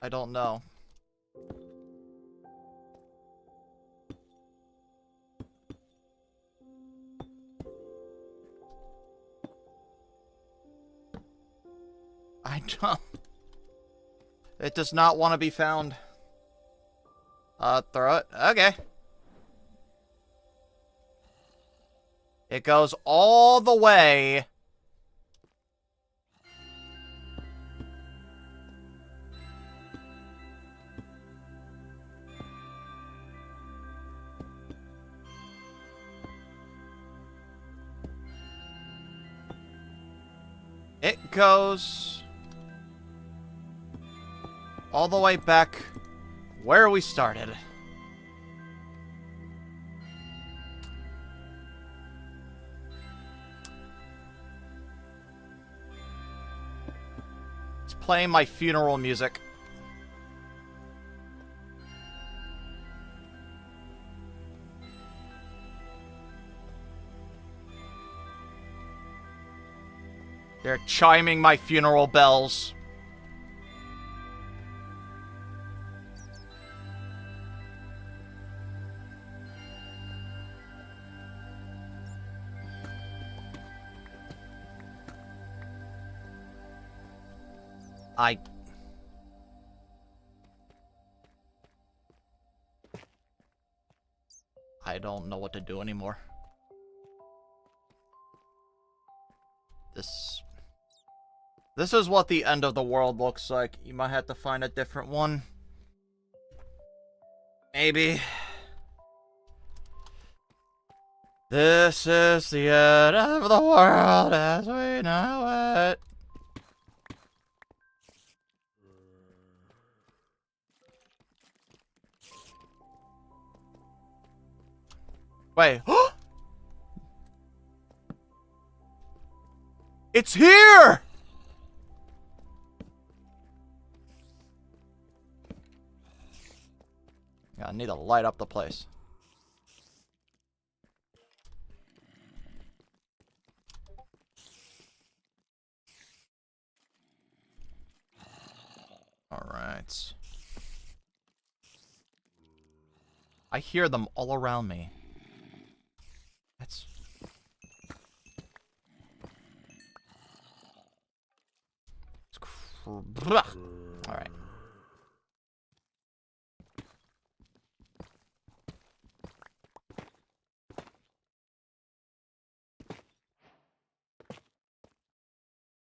I don't know. I don't. It does not want to be found. Throw it. Okay. It goes all the way. It goes all the way back where we started. It's playing my funeral music. They're chiming my funeral bells. I don't know what to do anymore. This is what the end of the world looks like. You might have to find a different one. Maybe. This is the end of the world as we know it. Wait. It's here! I need to light up the place. Alright. I hear them all around me. That's... Alright.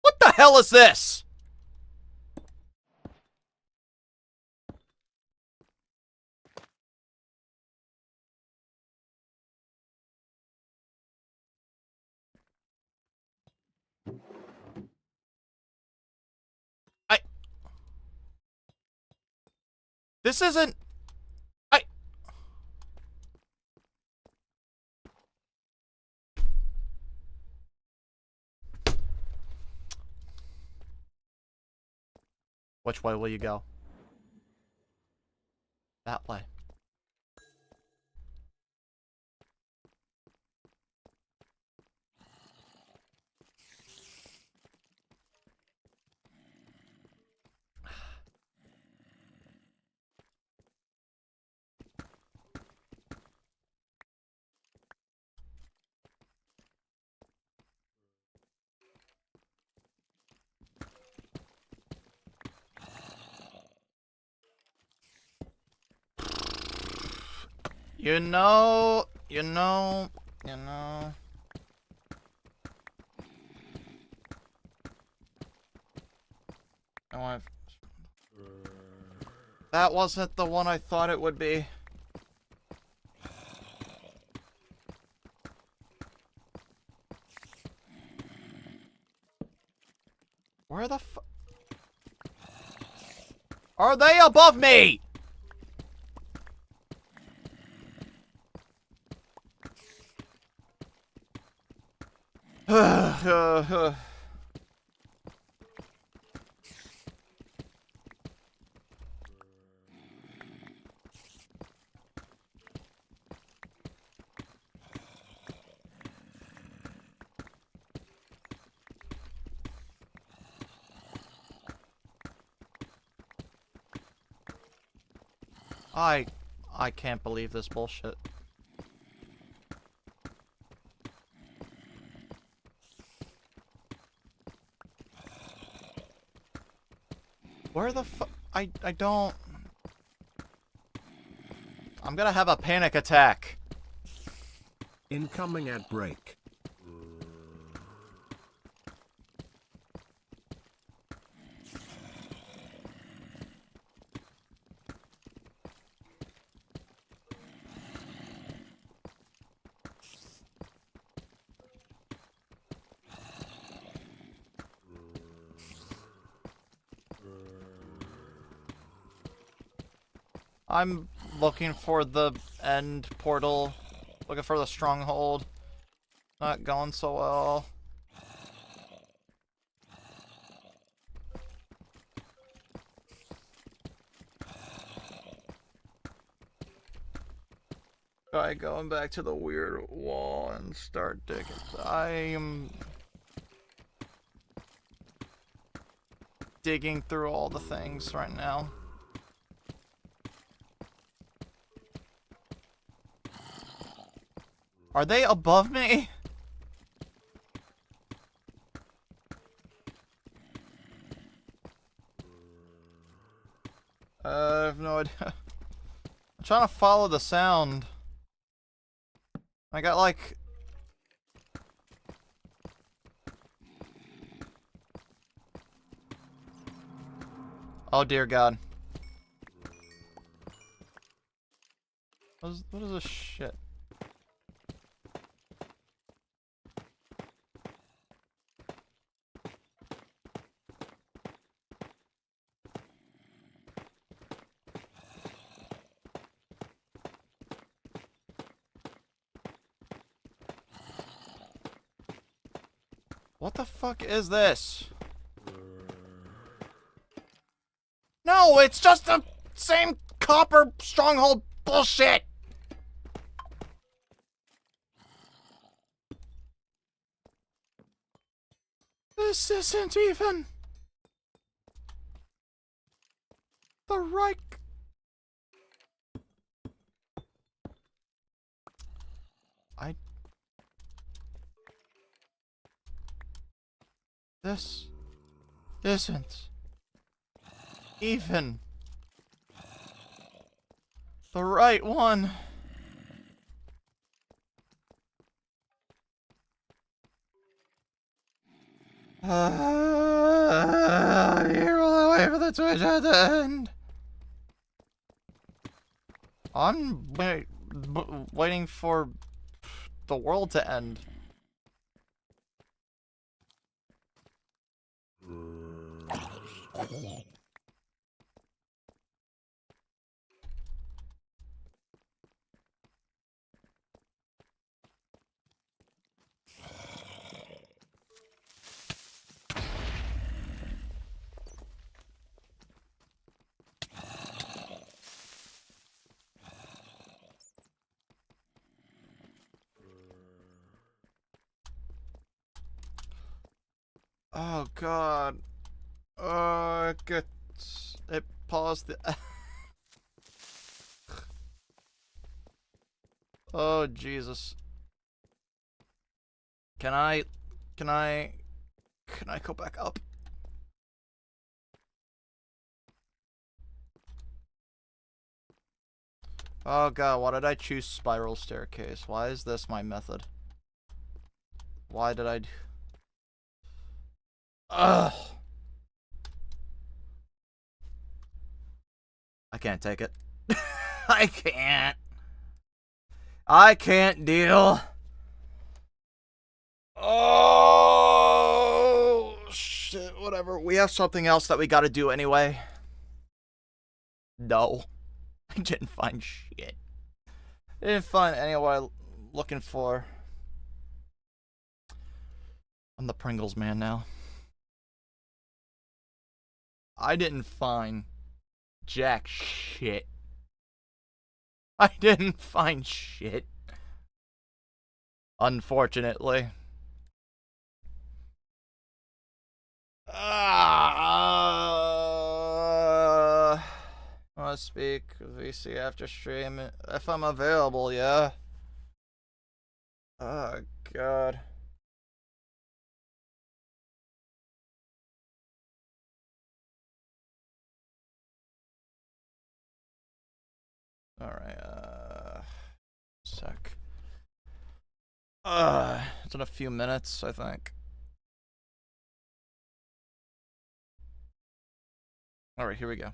What the hell is this? This isn't... Which way will you go? That way. You know... I want. That wasn't the one I thought it would be. Where the fu- Are they above me? I can't believe this bullshit. Where the fu- I don't... I'm gonna have a panic attack. Incoming at break. I'm looking for the end portal. Looking for the stronghold. Not going so well. Alright, going back to the weird wall and start digging. I am digging through all the things right now. Are they above me? I have no idea. I'm trying to follow the sound. I got like... Oh dear God. What is this shit? What the fuck is this? No, it's just the same copper stronghold bullshit! This isn't even the right... This isn't even the right one. Here all the way for the Twitch at the end. I'm waiting for the world to end. Oh God. It paused the... Oh Jesus. Can I go back up? Oh God, why did I choose spiral staircase? Why is this my method? Why did I do... Ugh. I can't take it. I can't. I can't deal. Oh, shit, whatever. We have something else that we gotta do anyway. No. I didn't find shit. I didn't find anywhere I'm looking for. I'm the Pringles man now. I didn't find jack shit. I didn't find shit. Unfortunately. I want to speak VC after stream if I'm available, yeah. Oh, God. Alright, sec. It's in a few minutes, I think. Alright, here we go.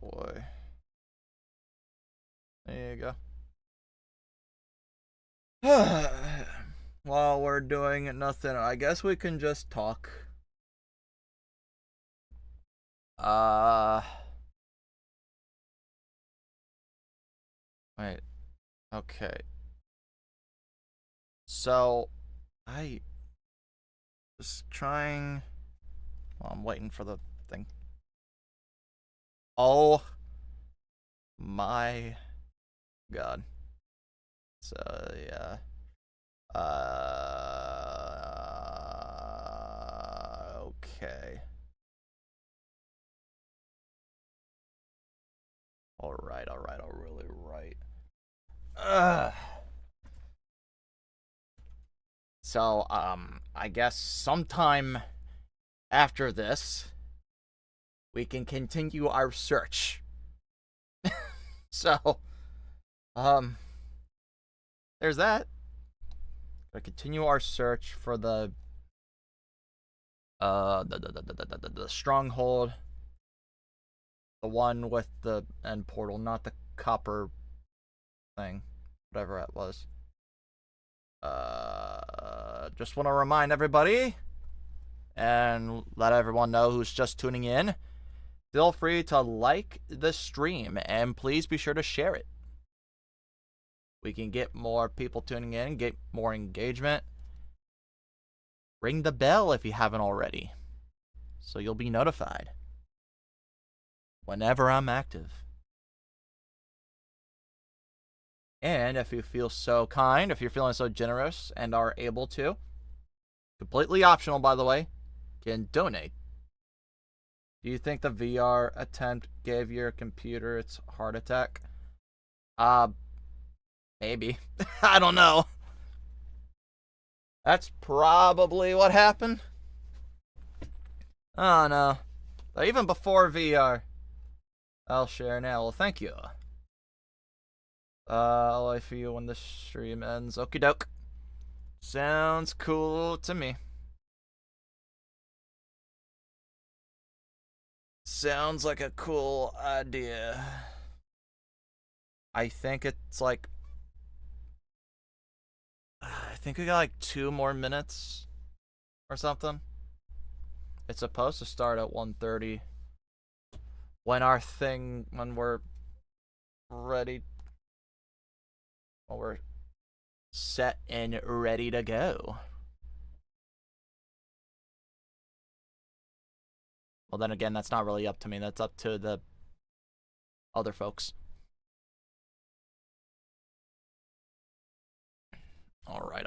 Boy. There you go. While we're doing nothing, I guess we can just talk. Wait. Okay. So, I was trying... Well, I'm waiting for the thing. Oh my God. So, yeah. Okay. Alright, I'll really write. So, I guess sometime after this, we can continue our search. So, there's that. Gonna continue our search for the stronghold. The one with the end portal, not the copper thing. Whatever that was. Just want to remind everybody and let everyone know who's just tuning in. Feel free to like the stream and please be sure to share it. We can get more people tuning in, get more engagement. Ring the bell if you haven't already, so you'll be notified whenever I'm active. And if you feel so kind, if you're feeling so generous and are able to, completely optional by the way, can donate. Do you think the VR attempt gave your computer its heart attack? Maybe. I don't know. That's probably what happened. Oh no. Even before VR. I'll share now. Well, thank you. I'll wait for you when the stream ends. Okie doke. Sounds cool to me. Sounds like a cool idea. I think it's like... I think we got like 2 more minutes or something. It's supposed to start at 1:30. When we're ready. When we're set and ready to go. Well, then again, that's not really up to me. That's up to the other folks. Alright.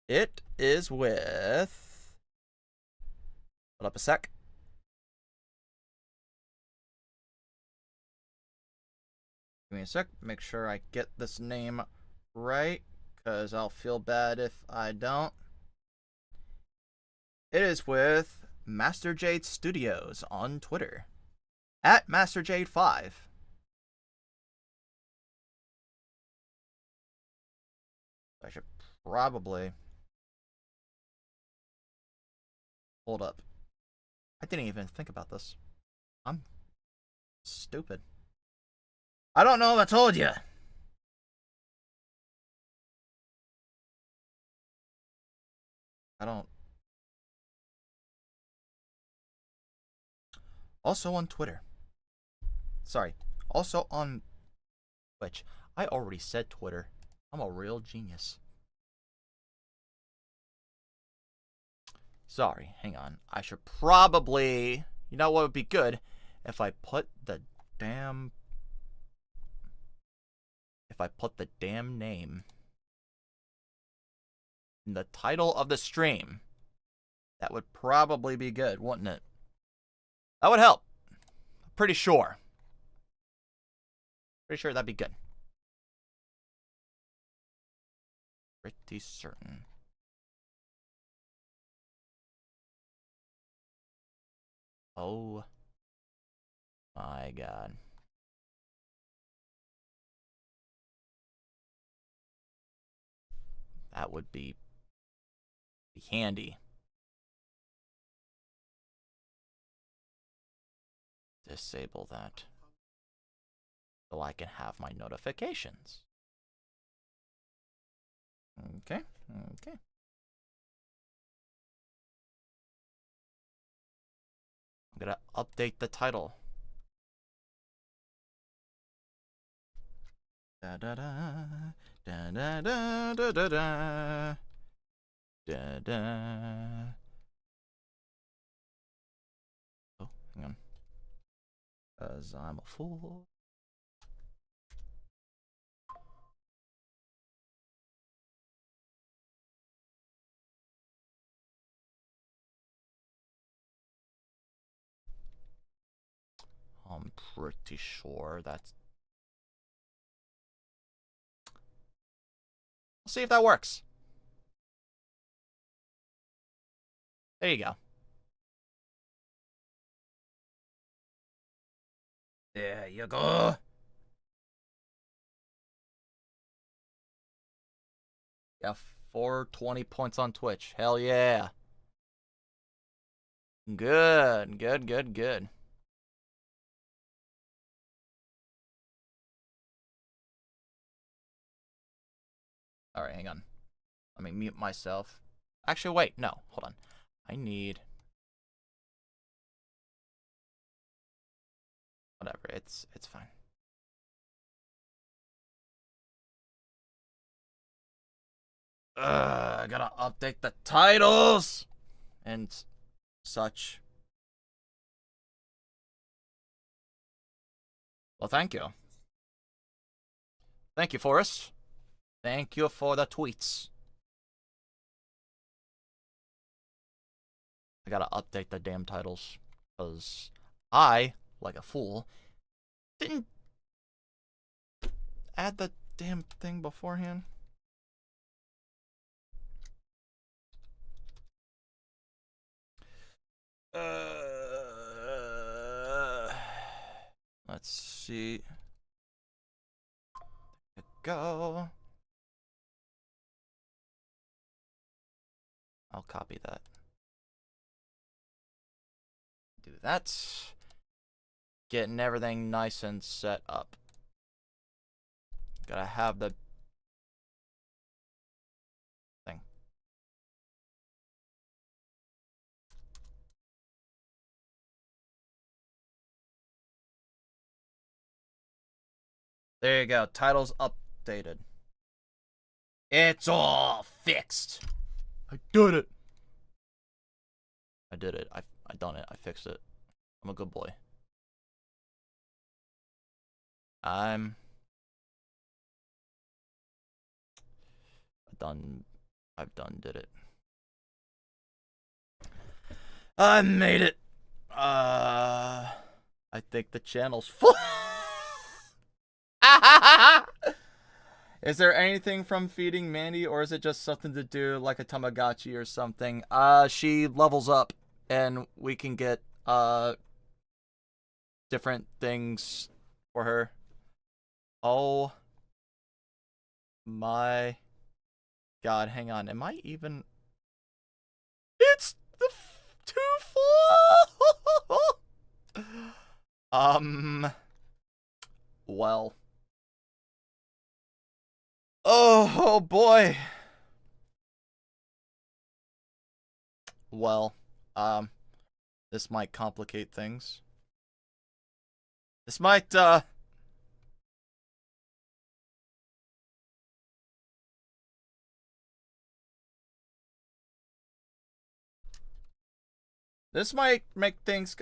It is with... Hold up a sec. Give me a sec. Make sure I get this name right, because I'll feel bad if I don't. It is with Master Jade Studios on Twitter. At MasterJade5. I should probably... Hold up. I didn't even think about this. I'm stupid. I don't know if I told you. I don't... Also on Twitter. Sorry. Also on Twitch. I already said Twitter. I'm a real genius. Sorry, hang on. I should probably... You know what would be good? If I put the damn... If I put the damn name in the title of the stream. That would probably be good, wouldn't it? That would help. Pretty sure. Pretty sure that'd be good. Pretty certain. Oh my god. That would be handy. Disable that so I can have my notifications. Okay, okay. I'm gonna update the title. Da da da da da da da da da da da. Oh, hang on. 'Cause I'm a fool. I'm pretty sure that's... We'll see if that works. There you go. There you go. Yeah, 420 points on Twitch. Hell yeah. Good, good, good, good. Alright, hang on. Let me mute myself. Actually, wait, no, hold on. I need... Whatever, it's fine. I gotta update the titles and such. Well, thank you. Thank you, Forrest. Thank you for the tweets. I gotta update the damn titles because I, like a fool, didn't add the damn thing beforehand. Let's see. There we go. I'll copy that. Do that. Getting everything nice and set up. Gotta have the thing. There you go. Title's updated. It's all fixed. I did it. I did it. I done it. I fixed it. I'm a good boy. I've did it. I made it. I think the channel's full. Is there anything from feeding Mandy, or is it just something to do like a Tamagotchi or something? She levels up, and we can get different things for her. Oh my God, hang on. Am I even... It's the too full! Well. Oh boy. Well, this might complicate things. This might, this might make things...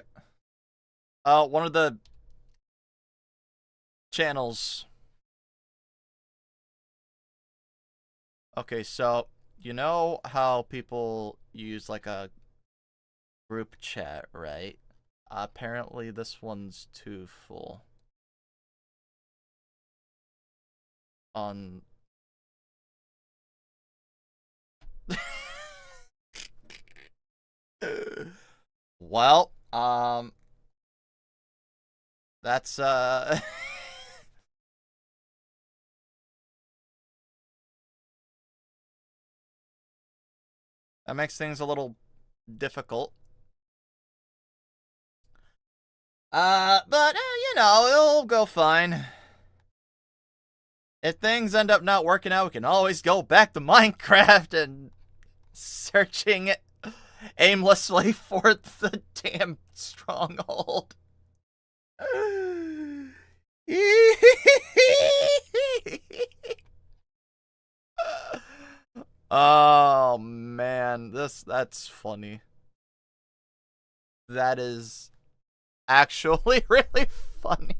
one of the channels... Okay, so, you know how people use, like, a group chat, right? Apparently this one's too full. On... Well, that's, that makes things a little difficult. But, you know, it'll go fine. If things end up not working out, we can always go back to Minecraft and searching aimlessly for the damn stronghold. Oh man, that's funny. That is actually really funny.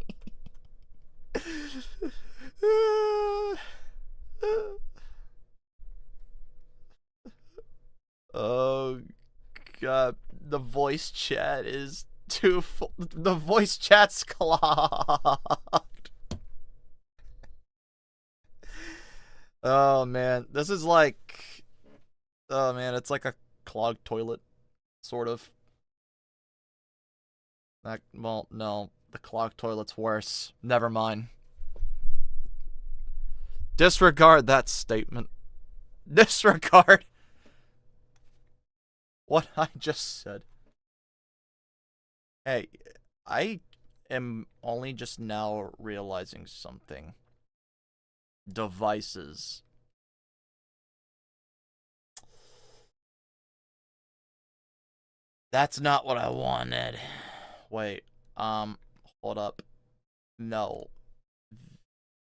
Oh god, the voice chat is too full. The voice chat's clogged. Oh man, this is like... Oh man, it's like a clogged toilet, sort of. Well, no, the clogged toilet's worse. Never mind. Disregard that statement. Disregard what I just said. Hey, I am only just now realizing something. Devices. That's not what I wanted. Wait, hold up. No.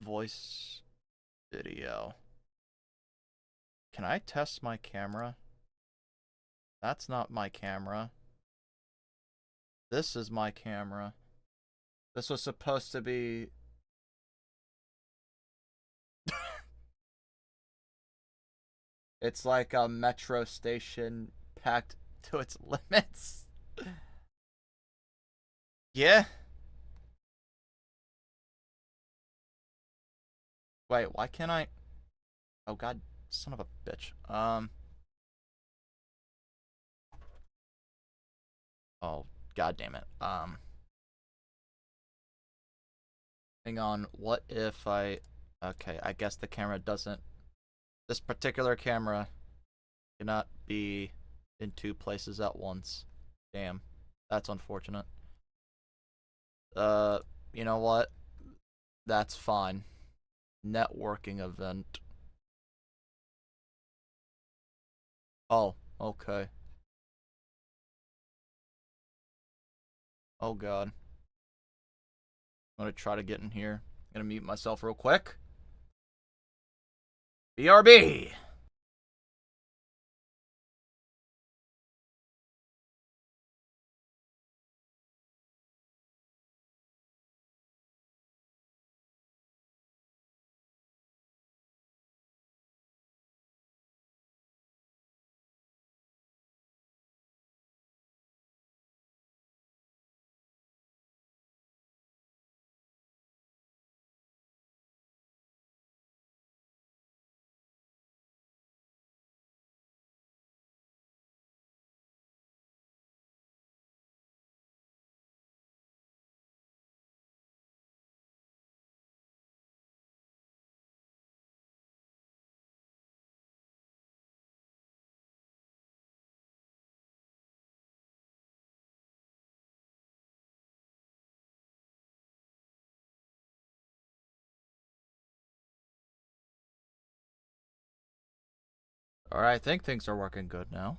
Voice video. Can I test my camera? That's not my camera. This is my camera. This was supposed to be... It's like a metro station packed to its limits. Yeah? Wait, why can't I... Oh god, son of a bitch. Oh, god damn it. Hang on, what if I... Okay, I guess the camera doesn't... This particular camera cannot be in two places at once. Damn, that's unfortunate. You know what? That's fine. Networking event. Oh, okay. Oh god. I'm gonna try to get in here. I'm gonna mute myself real quick. BRB! Alright, I think things are working good now.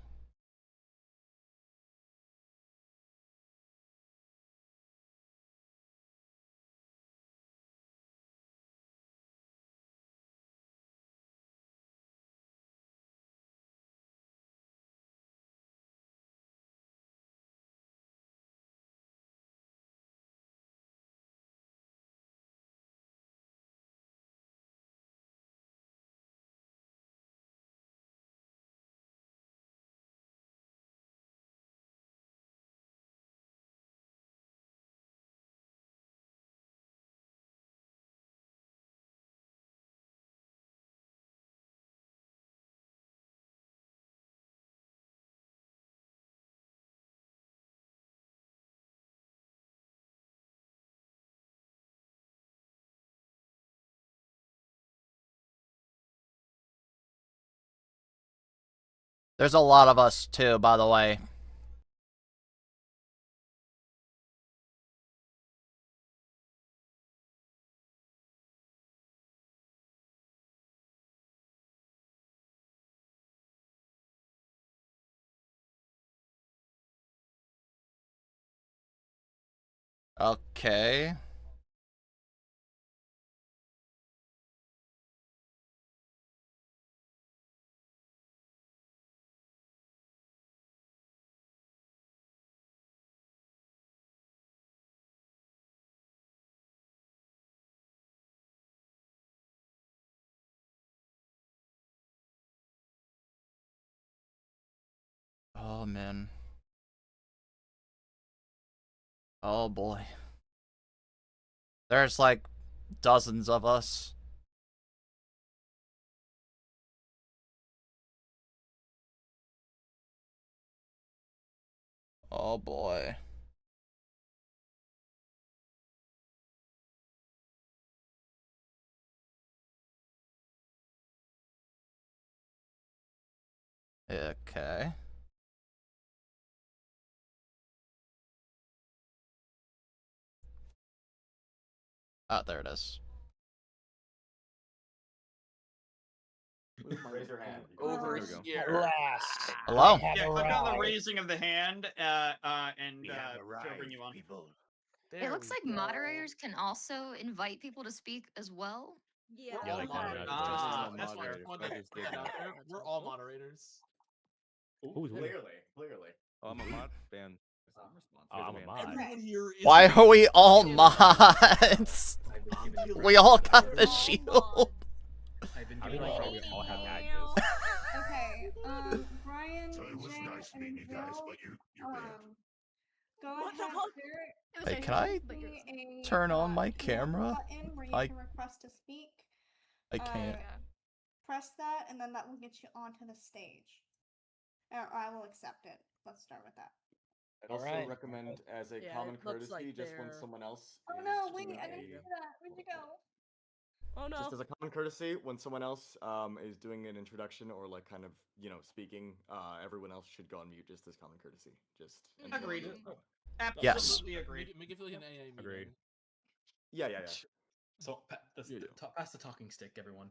There's a lot of us too, by the way. Okay. Oh, man. Oh, boy. There's like dozens of us. Oh, boy. Okay. Ah, there it is. Raise your hand. Over There we go. here. Blast. Hello? Yeah, click on the Right. raising of the hand, and she'll bring you on. It looks like moderators can also invite people to speak as well. Yeah, Yeah, they all can, moderators. Just not That's fair. moderators. Well, I just did that. We're all moderators. Who's Clearly. Oh, I'm a mod? Ban. I'm a mod. Everyone here is. Why are we all mods? We all got the All shield. I mean, like, we all have badges. Okay, Brian, So it was Jay, nice meeting you guys, Bill, but you banned. go What the ahead, fuck? there Hey, can I should be a, turn on my hand camera? button where you I- can request to speak. I can't. Press that, and then that will get you onto the stage. Or I will accept it. Let's start with that. I'd also Alright. recommend as a Yeah, common it looks courtesy, like just when they're- someone else Oh is no, wait, doing I didn't a- do that. Where'd you go? Oh no. Just as a common courtesy, when someone else is doing an introduction or like kind of, speaking, everyone else should go on mute just as common courtesy. Just Agreed. Yes. Absolutely agreed. Make it feel like an AA meeting. Agreed. Yeah. So You do. pass the talking stick, everyone.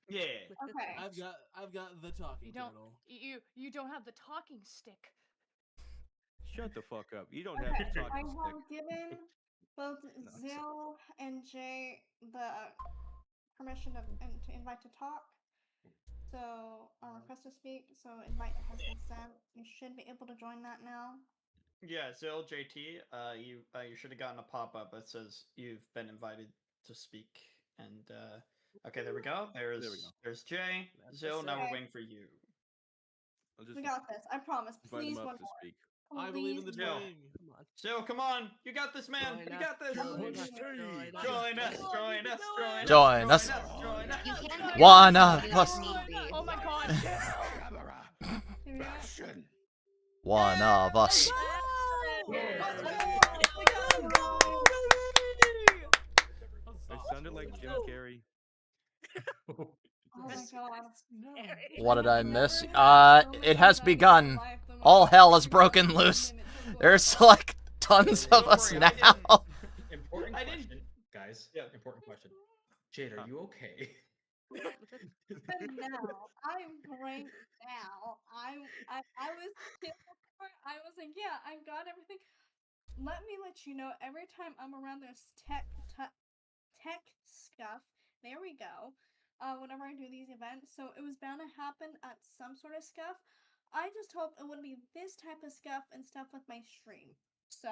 Yeah. Okay. I've got the talking You don't. turtle. You don't have the talking stick. Shut the fuck up. You don't Okay, have to talk I to have given both it's Zill and Jay the permission to invite to talk. So request to speak. So invite has been sent. You should be able to join that now. Yeah, Zil JT, you should have gotten a pop up that says you've been invited to speak. And okay, there we go. There's Jay. Zil, now we're Okay. waiting for you. We got this. I promise. Please, one more. I believe in the Please, Jill. dream. Come on. Zil, come on, you got this, man. Join You us, got this. join us. Join us. Join us. Join us. You can put One your of if us. need be. Oh my god. Here we go. One of us. It sounded like Jim Carrey. Oh my god. What did I miss? It has begun. All hell has broken loose. There's like tons of us now. Important I didn't- question, guys. Yeah. Important question. Jade, are you okay? And now I'm great now. I was chill before. I was like, yeah, I got everything. Let me let you know. Every time I'm around this tech stuff, there we go. Whenever I do these events, so it was bound to happen at some sort of stuff. I just hope it would be this type of stuff and stuff with my stream. So,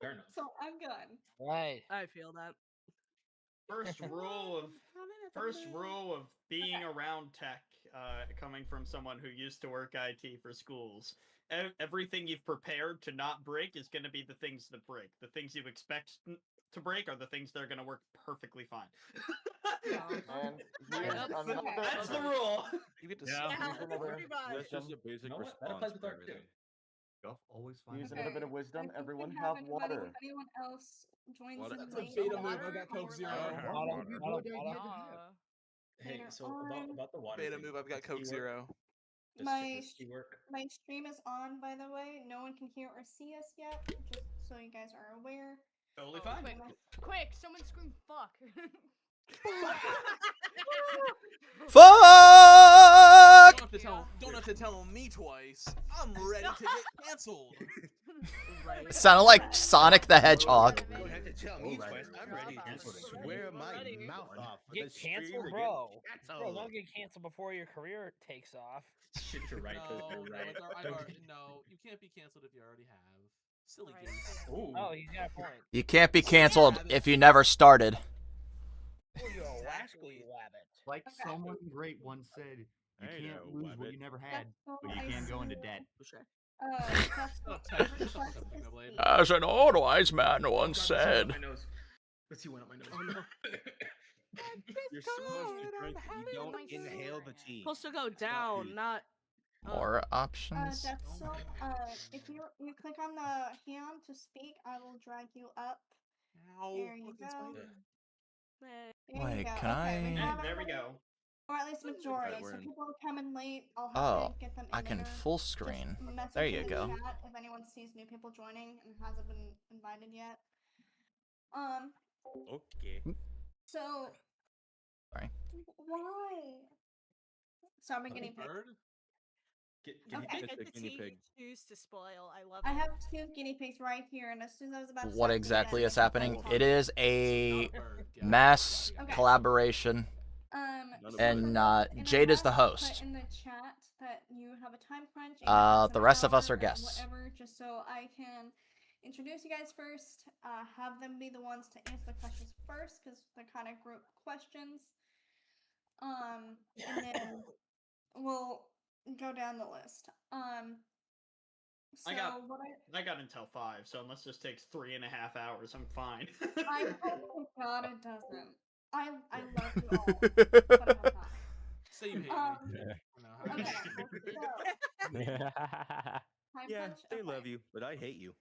Fair enough. so I'm good. Right. I feel that. First rule of being around tech, coming from someone who used to work IT for schools. Everything you've prepared to not break is going to be the things that break. The things you expect to break are the things that are going to work perfectly fine. And here's another. That's the rule. You get to Yeah. Pretty much. That's just a basic You know what? That response applies with for art, too. everything. Guff always finds Use it. another bit of I wisdom. think Everyone we have anybody, water. If anyone else joins Water. in That's a late, beta I'll move. I water, got Coke I'll Zero. Hey, Later so on. about the water Beta thing, move. I've got does Coke tea work? Zero. Does tea work? My stream is on, by the way. No one can hear or see us yet, just so you guys are aware. Totally fine. Quick, someone scream fuck. Fuck! Don't have to tell me twice. I'm ready to get canceled. Right. Sounded like Sonic the Hedgehog. You don't have to tell me twice. I'm ready to swear my mouth off. Get canceled, bro. Bro, don't get canceled before your career takes off. Shit, you're right. No, you can't be canceled if you already have. Silly Right. goose. Ooh. Oh, he's got a point. You can't be canceled if you never started. Oh, you rascally rabbit. Like Okay. someone great once said, you Hey, can't no, lose what Wabbit. you never had, So but you I can go into see, debt. That's Oh, what Ted, the shut the fuck request up, is Technoblade. eight. As an old wise man Oh, once God, that's said. my nose. Let's see one up my nose. Oh, no. You're supposed to drink it. You don't my inhale the God. tea. Supposed to go down, not More options. That's so, if you click on the hand to speak, I will drag you up. There you go. There you Wait, go. can Okay, we I- have There we everybody, go. or at least majority. we're So in. people who come in late, I'll have Oh, to get them in I can later. full Just screen. message There in you the go. chat if anyone sees new people joining and hasn't been invited yet. Okay. So. Sorry. Why? So I'm a guinea pig. Okay. Just a guinea pig. Choose to spoil. I love I it. have 2 guinea pigs right here, and as soon as I was about to What start exactly the is event, happening? I It is a mass Okay. collaboration. And Jade is the host. Put in the chat that you have a time crunch. and you have The an rest of us hour are or guests. Whatever, just so I can introduce you guys first. Have them be the ones to answer the questions first, because they're kind of group questions. And then we'll go down the list. So I got until 5, so unless this takes 3.5 hours, I'm fine. I hope to God it doesn't. I love you all, but I have not. Say you hate me. Okay, so time Yeah, crunch. they Okay. love you, but I hate you.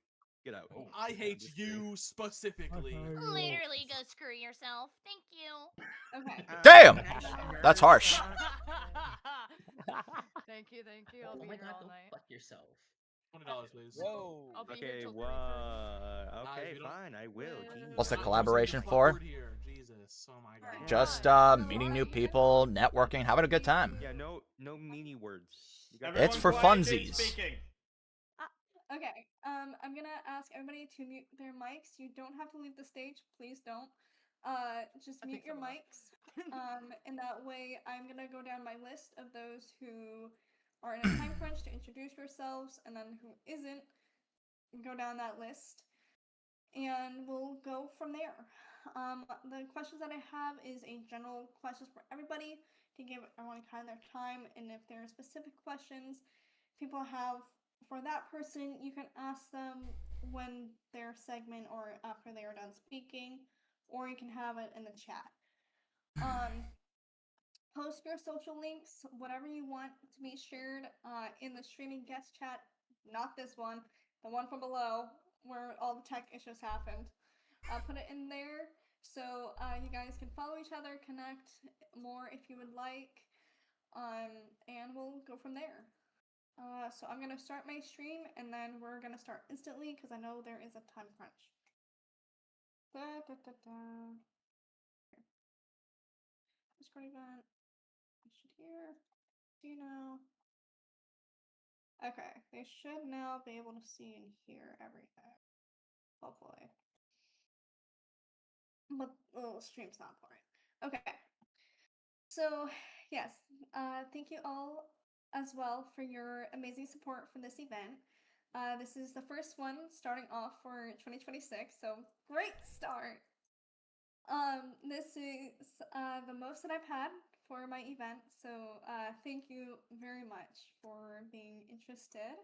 Get out. I hate you specifically. Literally go screw yourself. Thank you. Okay. Damn! That's harsh. Thank you. I'll be my here God, all don't night. fuck yourself. $20, please. Whoa. I'll be here Okay, till what? 3:30. Okay, Guys, we don't- fine, I will. Jeez. What's the I'm collaboration using the for? fuck word here. Jesus, oh my God. Just meeting new people, networking, having a good time. Yeah, no meanie words. You got Everyone It's for quiet, Jade funsies. speaking. Okay. I'm gonna ask everybody to mute their mics. You don't have to leave the stage. Please don't. Just mute your mics. And that way, I'm gonna go down my list of those who are in a time crunch to introduce yourselves, and then who isn't, go down that list, and we'll go from there. The questions that I have is a general questions for everybody to give everyone kind of their time, and if there are specific questions people have for that person, you can ask them when their segment or after they are done speaking, or you can have it in the chat. Post your social links, whatever you want to be shared in the streaming guest chat, not this one, the one from below where all the tech issues happened. Put it in there so you guys can follow each other, connect more if you would like, and we'll go from there. So I'm gonna start my stream, and then we're gonna start instantly because I know there is a time crunch. Discord event. I should hear. Do you know? Okay, they should now be able to see and hear everything. Hopefully. But the little stream's not boring. Okay. So, yes, thank you all as well for your amazing support for this event. This is the first one starting off for 2026, so great start. This is the most that I've had for my event, so thank you very much for being interested.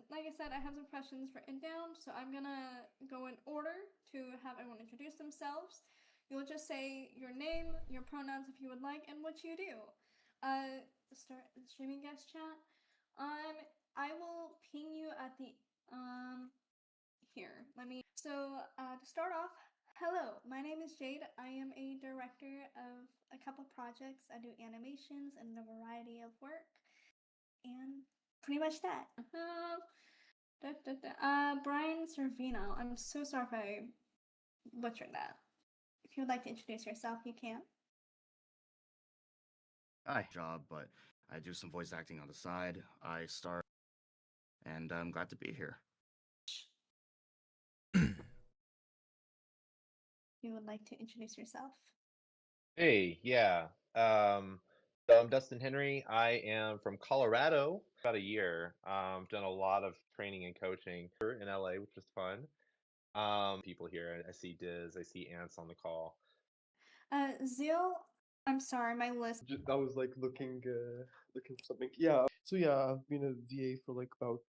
Like I said, I have some questions written down, so I'm gonna go in order to have everyone introduce themselves. You'll just say your name, your pronouns if you would like, and what you do. Start the streaming guest chat. I will ping you at the here. To start off, hello, my name is Jade. I am a director of a couple projects. I do animations and a variety of work, and pretty much that. Brian Servino. I'm so sorry if I butchered that. If you would like to introduce yourself, you can. Hi, job, but I do some voice acting on the side. I start, and I'm glad to be here. You would like to introduce yourself? Hey, yeah. So I'm Dustin Henry. I am from Colorado. About a year. Done a lot of training and coaching here in LA, which was fun. People here. I see Diz. I see Ants on the call. Zeal. I'm sorry, my list. I was like looking for something. Yeah. So yeah, I've been a VA for like about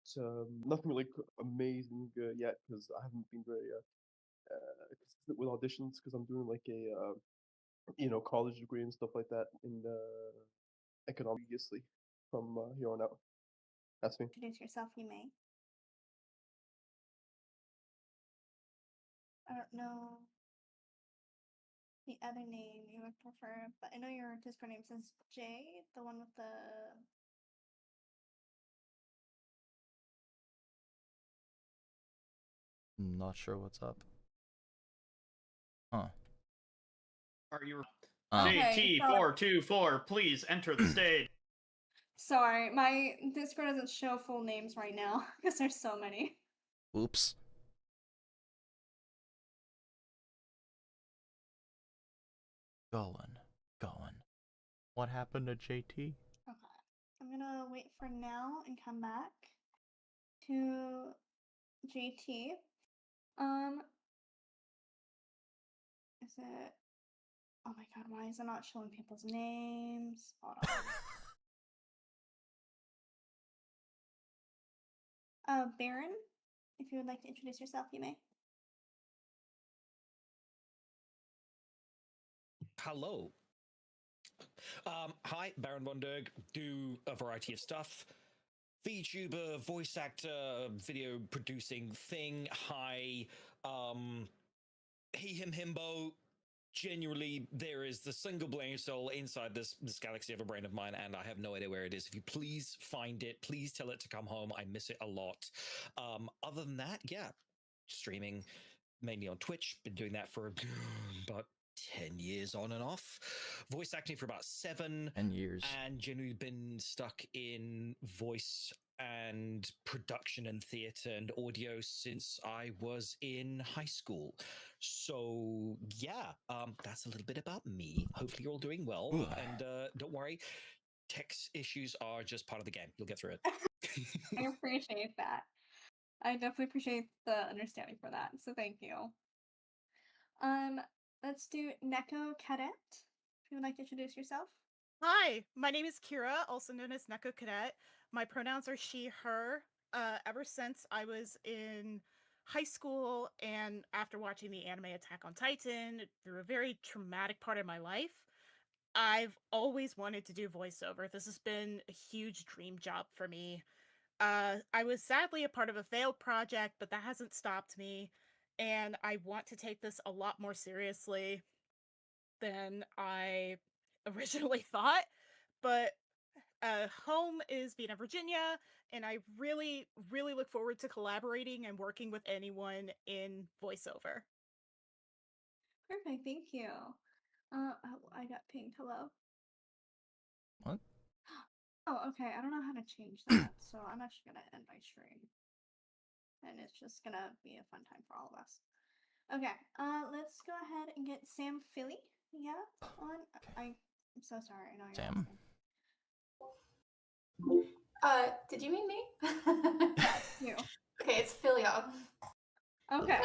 nothing like amazing yet because I haven't been very consistent with auditions because I'm doing like a college degree and stuff like that in economics previously from here on out. That's me. Introduce yourself, you may. I don't know the other name you would prefer, but I know your Discord name says Jay, the one with the. Not sure what's up. Huh. Are you Okay, JT424, please enter the stage. Sorry, my Discord doesn't show full names right now because there's so many. Oops. Going. What happened to JT? Okay. I'm gonna wait for now and come back to JT. Is it? Oh my god, why is it not showing people's names? Hold on. Baron, if you would like to introduce yourself, you may. Hello. Hi, Baron Von Derg. Do a variety of stuff. VTuber, voice actor, video producing thing. Hi. He, him, himbo. Genuinely, there is the single blame soul inside this galaxy of a brain of mine, and I have no idea where it is. If you please find it, please tell it to come home. I miss it a lot. Other than that, yeah, streaming mainly on Twitch. Been doing that for about 10 years on and off. Voice acting for about 7. 10 years. And genuinely been stuck in voice and production and theater and audio since I was in high school. So yeah, that's a little bit about me. Hopefully you're all doing well. And don't worry, tech issues are just part of the game. You'll get through it. I appreciate that. I definitely appreciate the understanding for that. So thank you. Let's do Neko Cadet. If you would like to introduce yourself. Hi, my name is Kira, also known as Neko Cadet. My pronouns are she, her. Ever since I was in high school and after watching the anime Attack on Titan through a very traumatic part of my life, I've always wanted to do voiceover. This has been a huge dream job for me. I was sadly a part of a failed project, but that hasn't stopped me. And I want to take this a lot more seriously than I originally thought. But home is Vienna, Virginia, and I really, really look forward to collaborating and working with anyone in voiceover. Perfect, thank you. Oh, I got pinged. Hello. What? Oh, okay. I don't know how to change that, so I'm actually gonna end my stream, and it's just gonna be a fun time for all of us. Okay. Let's go ahead and get Sam Philly. Yeah. On. I'm so sorry. I know you're Sam. Did you mean me? Yeah, you. Okay, it's Philia. Okay.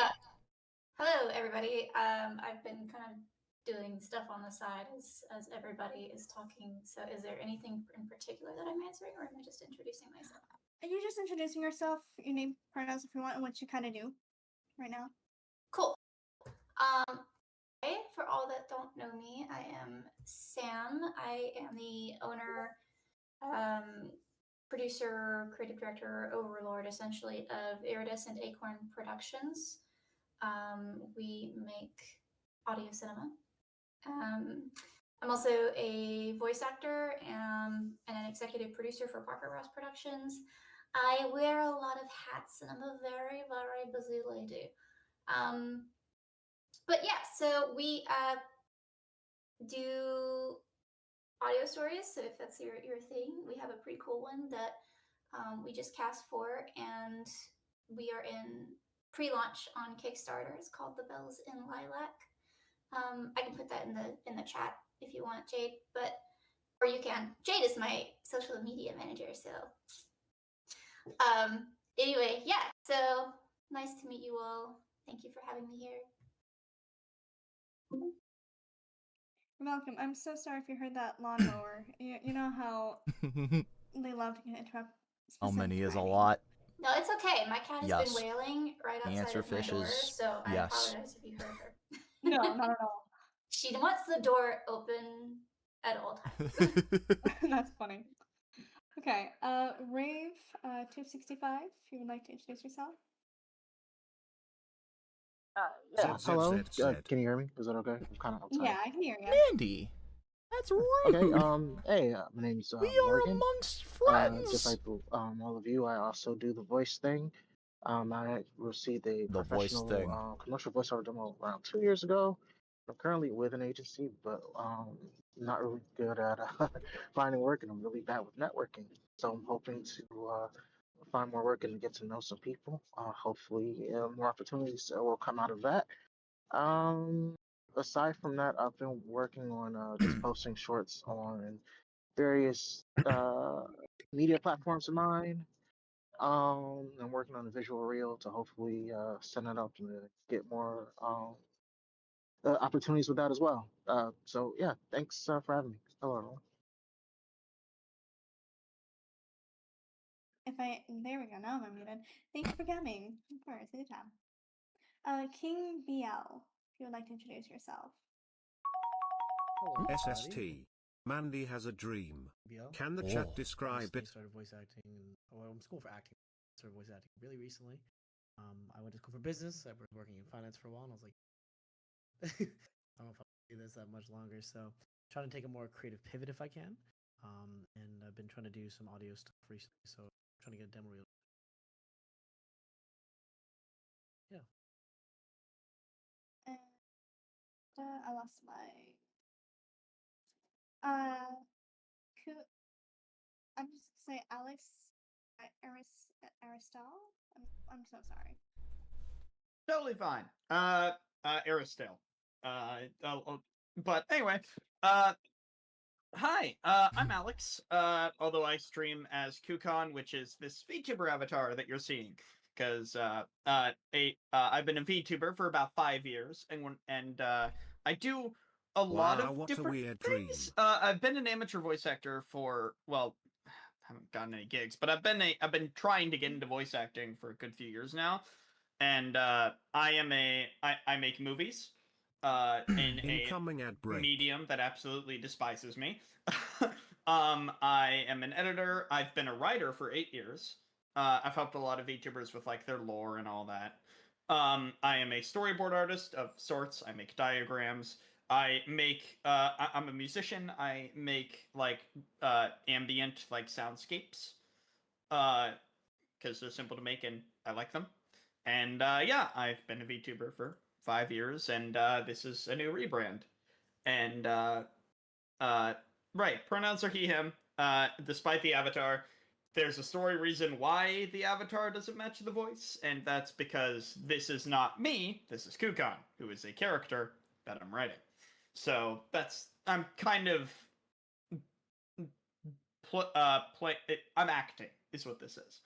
Hello, everybody. I've been kind of doing stuff on the side as everybody is talking. So, is there anything in particular that I'm answering, or am I just introducing myself? Are you just introducing yourself, your name, pronouns if you want, and what you kind of do right now? Cool. For all that don't know me, I am Sam. I am the owner, producer, creative director, overlord, essentially, of Iridescent Acorn Productions. We make audio cinema. I'm also a voice actor and an executive producer for Parker Ross Productions. I wear a lot of hats and I'm a very, very busy lady. But yeah, so we do audio stories. So if that's your thing, we have a pretty cool one that we just cast for, and we are in pre-launch on Kickstarter. It's called The Bells in Lilac. I can put that in the chat if you want, Jade, or you can. Jade is my social media manager, so anyway, yeah. So nice to meet you all. Thank you for having me here. You're welcome. I'm so sorry if you heard that lawnmower. You know how they love to interrupt. How many is a timing. lot? No, it's okay. My cat has Yes. been wailing right The outside answer, of my fish, door, is so I yes. apologize if you heard her. No, not at all. She wants the door open at all times. That's funny. Okay, Rave 265, if you would like to introduce yourself. Yeah, Z, hello. Z, Z, Z. Can you hear me? Is that okay? I'm kind of outside. Yeah, I can hear you. Mandy, that's rude. Okay. Hey, my name's we Morgan. are amongst friends. Just like all of you, I also do the voice thing. I received a The voice professional thing. commercial voiceover demo around 2 years ago. I'm currently with an agency, but not really good at finding work, and I'm really bad with networking. So I'm hoping to find more work and get to know some people. Hopefully, more opportunities will come out of that. Aside from that, I've been working on just posting shorts on various media platforms of mine. I'm working on a visual reel to hopefully send it up and get more opportunities with that as well. So yeah, thanks for having me. Hello, everyone. There we go, now I'm unmuted. Thank you for coming. Of course, anytime. King BL, if you would like to introduce yourself. SST. Mandy has a dream. Can the chat describe I it? started voice acting, well, I'm school for acting. Started voice acting really recently. I went to school for business. I was working in finance for a while, and I was like, I don't know if I'll do this that much longer. So, trying to take a more creative pivot if I can. And I've been trying to do some audio stuff recently. So, trying to get a demo reel. Yeah. And I lost my. I'm just gonna say Alex Aristal. I'm so sorry. Totally fine. Aristel. But anyway, hi, I'm Alex. Although I stream as Kukon, which is this VTuber avatar that you're seeing, because I've been a VTuber for about 5 years, and I do a lot Wow, of what a different weird things. dream. I've been an amateur voice actor for, well, haven't gotten any gigs, but I've been trying to get into voice acting for a good few years now, and I make movies in Incoming ad a break. medium that absolutely despises me. I am an editor. I've been a writer for 8 years. I've helped a lot of VTubers with like their lore and all that. I am a storyboard artist of sorts. I make diagrams. I'm a musician. I make like ambient like soundscapes because they're simple to make and I like them. And yeah, I've been a VTuber for 5 years, and this is a new rebrand. And right, pronouns are he, him. Despite the avatar, there's a story reason why the avatar doesn't match the voice, and that's because this is not me. This is Kukan, who is a character that I'm writing. So I'm kind of I'm acting is what this is.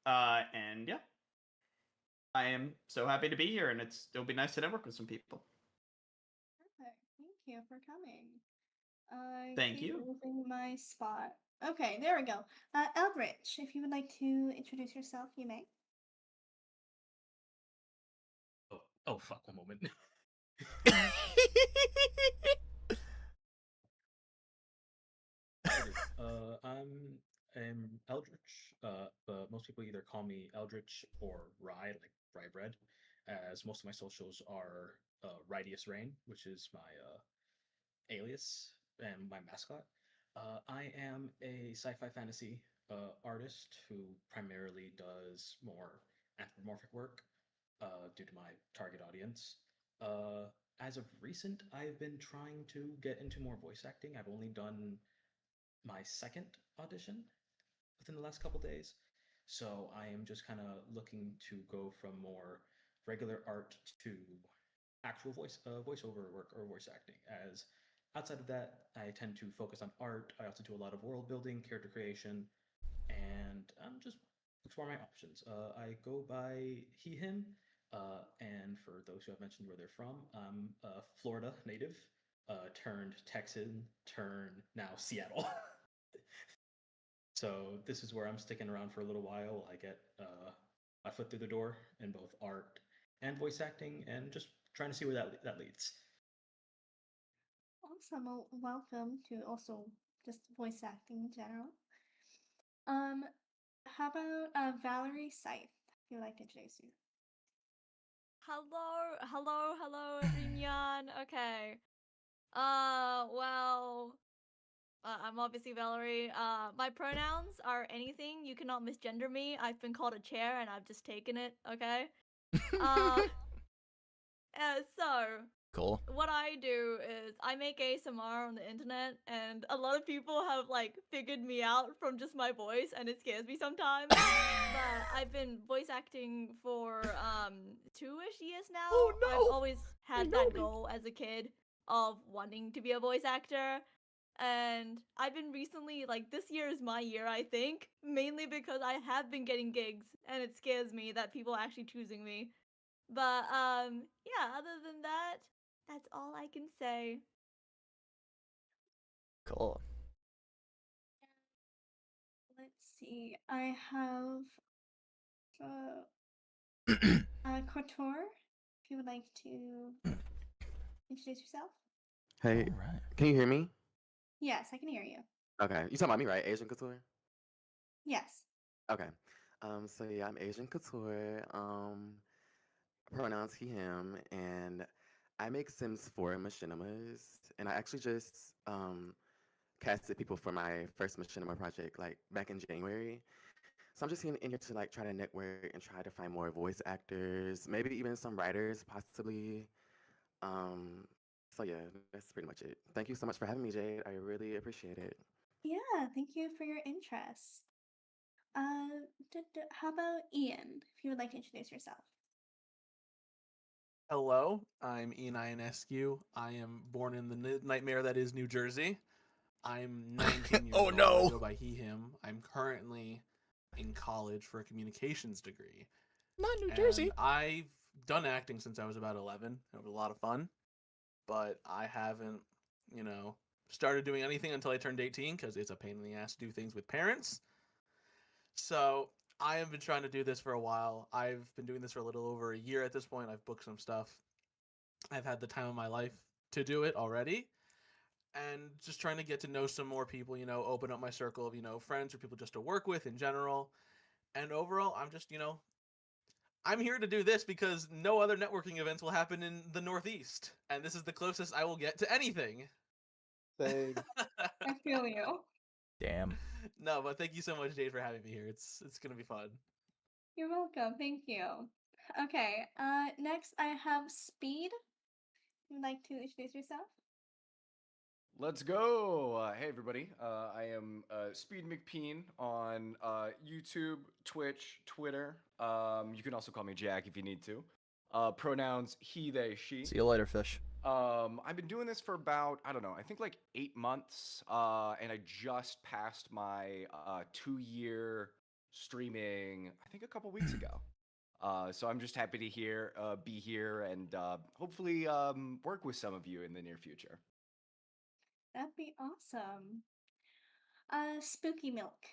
And yeah, I am so happy to be here, and it'll be nice to network with some people. Perfect. Thank you for coming. Thank keep you. Moving my spot. Okay, there we go. Eldritch, if you would like to introduce yourself, you may. Oh fuck! One moment. I'm Eldritch, but most people either call me Eldritch or Rye, like rye bread, as most of my socials are Ridius Rain, which is my alias and my mascot. I am a sci-fi fantasy artist who primarily does more anthropomorphic work due to my target audience. As of recent, I've been trying to get into more voice acting. I've only done my second audition within the last couple days. So I am just kind of looking to go from more regular art to actual voiceover work or voice acting. As outside of that, I tend to focus on art. I also do a lot of world building, character creation, and I'm just explore my options. I go by he, him, and for those who have mentioned where they're from, I'm a Florida native, turned Texan, turned now Seattle. So this is where I'm sticking around for a little while. I get my foot through the door in both art and voice acting, and just trying to see where that leads. Awesome. Well, welcome to also just voice acting in general. How about Valerie Scythe? If you would like to introduce you. Hello, everyone. Okay. Well, I'm obviously Valerie. My pronouns are anything. You cannot misgender me. I've been called a chair and I've just taken it, okay? So Cool. what I do is I make ASMR on the internet, and a lot of people have like figured me out from just my voice, and it scares me sometimes. But I've been voice acting for 2-ish years now. Oh, no! I've always had that goal as a kid of wanting to be a voice actor. And I've been recently, like, this year is my year, I think, mainly because I have been getting gigs, and it scares me that people are actually choosing me. But yeah, other than that, that's all I can say. Cool. Let's see. I have Couture. If you would like to introduce yourself. Hey, Alright. can you hear me? Yes, I can hear you. Okay, you talking about me, right? Asian Couture? Yes. Okay. So yeah, I'm Asian Couture. Pronouns he, him, and I make Sims for machinimas, and I actually just casted people for my first machinima project like back in January. So I'm just in here to like try to network and try to find more voice actors, maybe even some writers, possibly. So yeah, that's pretty much it. Thank you so much for having me, Jade. I really appreciate it. Yeah, thank you for your interest. How about Ian? If you would like to introduce yourself. Hello, I'm Ian Ionescu. I am born in the nightmare that is New Jersey. I'm 19 years Oh, old. no. I go by he, him. I'm currently in college for a communications degree. Not New Jersey. And I've done acting since I was about 11. It was a lot of fun. But I haven't, started doing anything until I turned 18 because it's a pain in the ass to do things with parents. So I have been trying to do this for a while. I've been doing this for a little over a year at this point. I've booked some stuff. I've had the time of my life to do it already. And just trying to get to know some more people, open up my circle of, friends or people just to work with in general. And overall, I'm just, I'm here to do this because no other networking events will happen in the Northeast. And this is the closest I will get to anything. Same. I feel you. Damn. No, but thank you so much, Jade, for having me here. It's gonna be fun. You're welcome. Thank you. Okay. Next I have Speed. Would you like to introduce yourself? Let's go! Hey everybody, I am Speed McPeen on YouTube, Twitch, Twitter. You can also call me Jack if you need to. Pronouns he, they, she. See you later, fish. I've been doing this for about, I don't know, I think like 8 months, and I just passed my 2-year streaming, I think a couple weeks ago. So I'm just happy to be here, and hopefully work with some of you in the near future. That'd be awesome. Spooky Milk.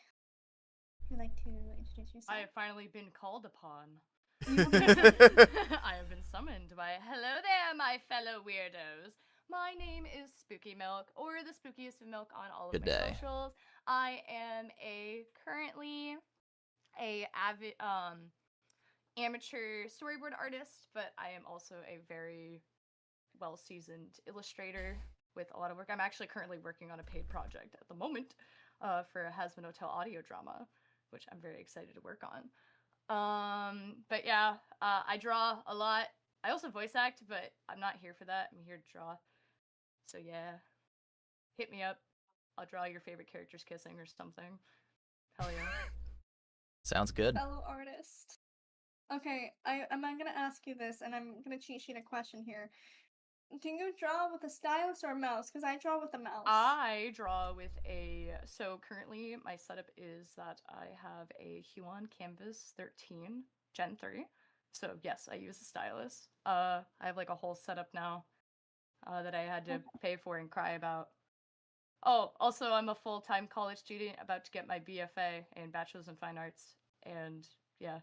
Would you like to introduce yourself? I have finally been called upon. You have I have been summoned by hello there, my fellow weirdos. My name is Spooky Milk, or the spookiest of milk on all of Good my day. socials. I am currently a avid amateur storyboard artist, but I am also a very well-seasoned illustrator with a lot of work. I'm actually currently working on a paid project at the moment for a Hasman Hotel audio drama, which I'm very excited to work on. But yeah, I draw a lot. I also voice act, but I'm not here for that. I'm here to draw. So yeah, hit me up. I'll draw your favorite characters kissing or something. Hell yeah. Sounds good. Fellow artist. Okay, I'm gonna ask you this, and I'm gonna cheat sheet a question here. Do you draw with a stylus or a mouse? Because I draw with a mouse. I draw with so currently my setup is that I have a Huon Canvas 13 Gen 3. So yes, I use a stylus. I have like a whole setup now that I had to pay for and cry about. Oh, also I'm a full-time college student about to get my BFA in Bachelor's in Fine Arts. And yeah.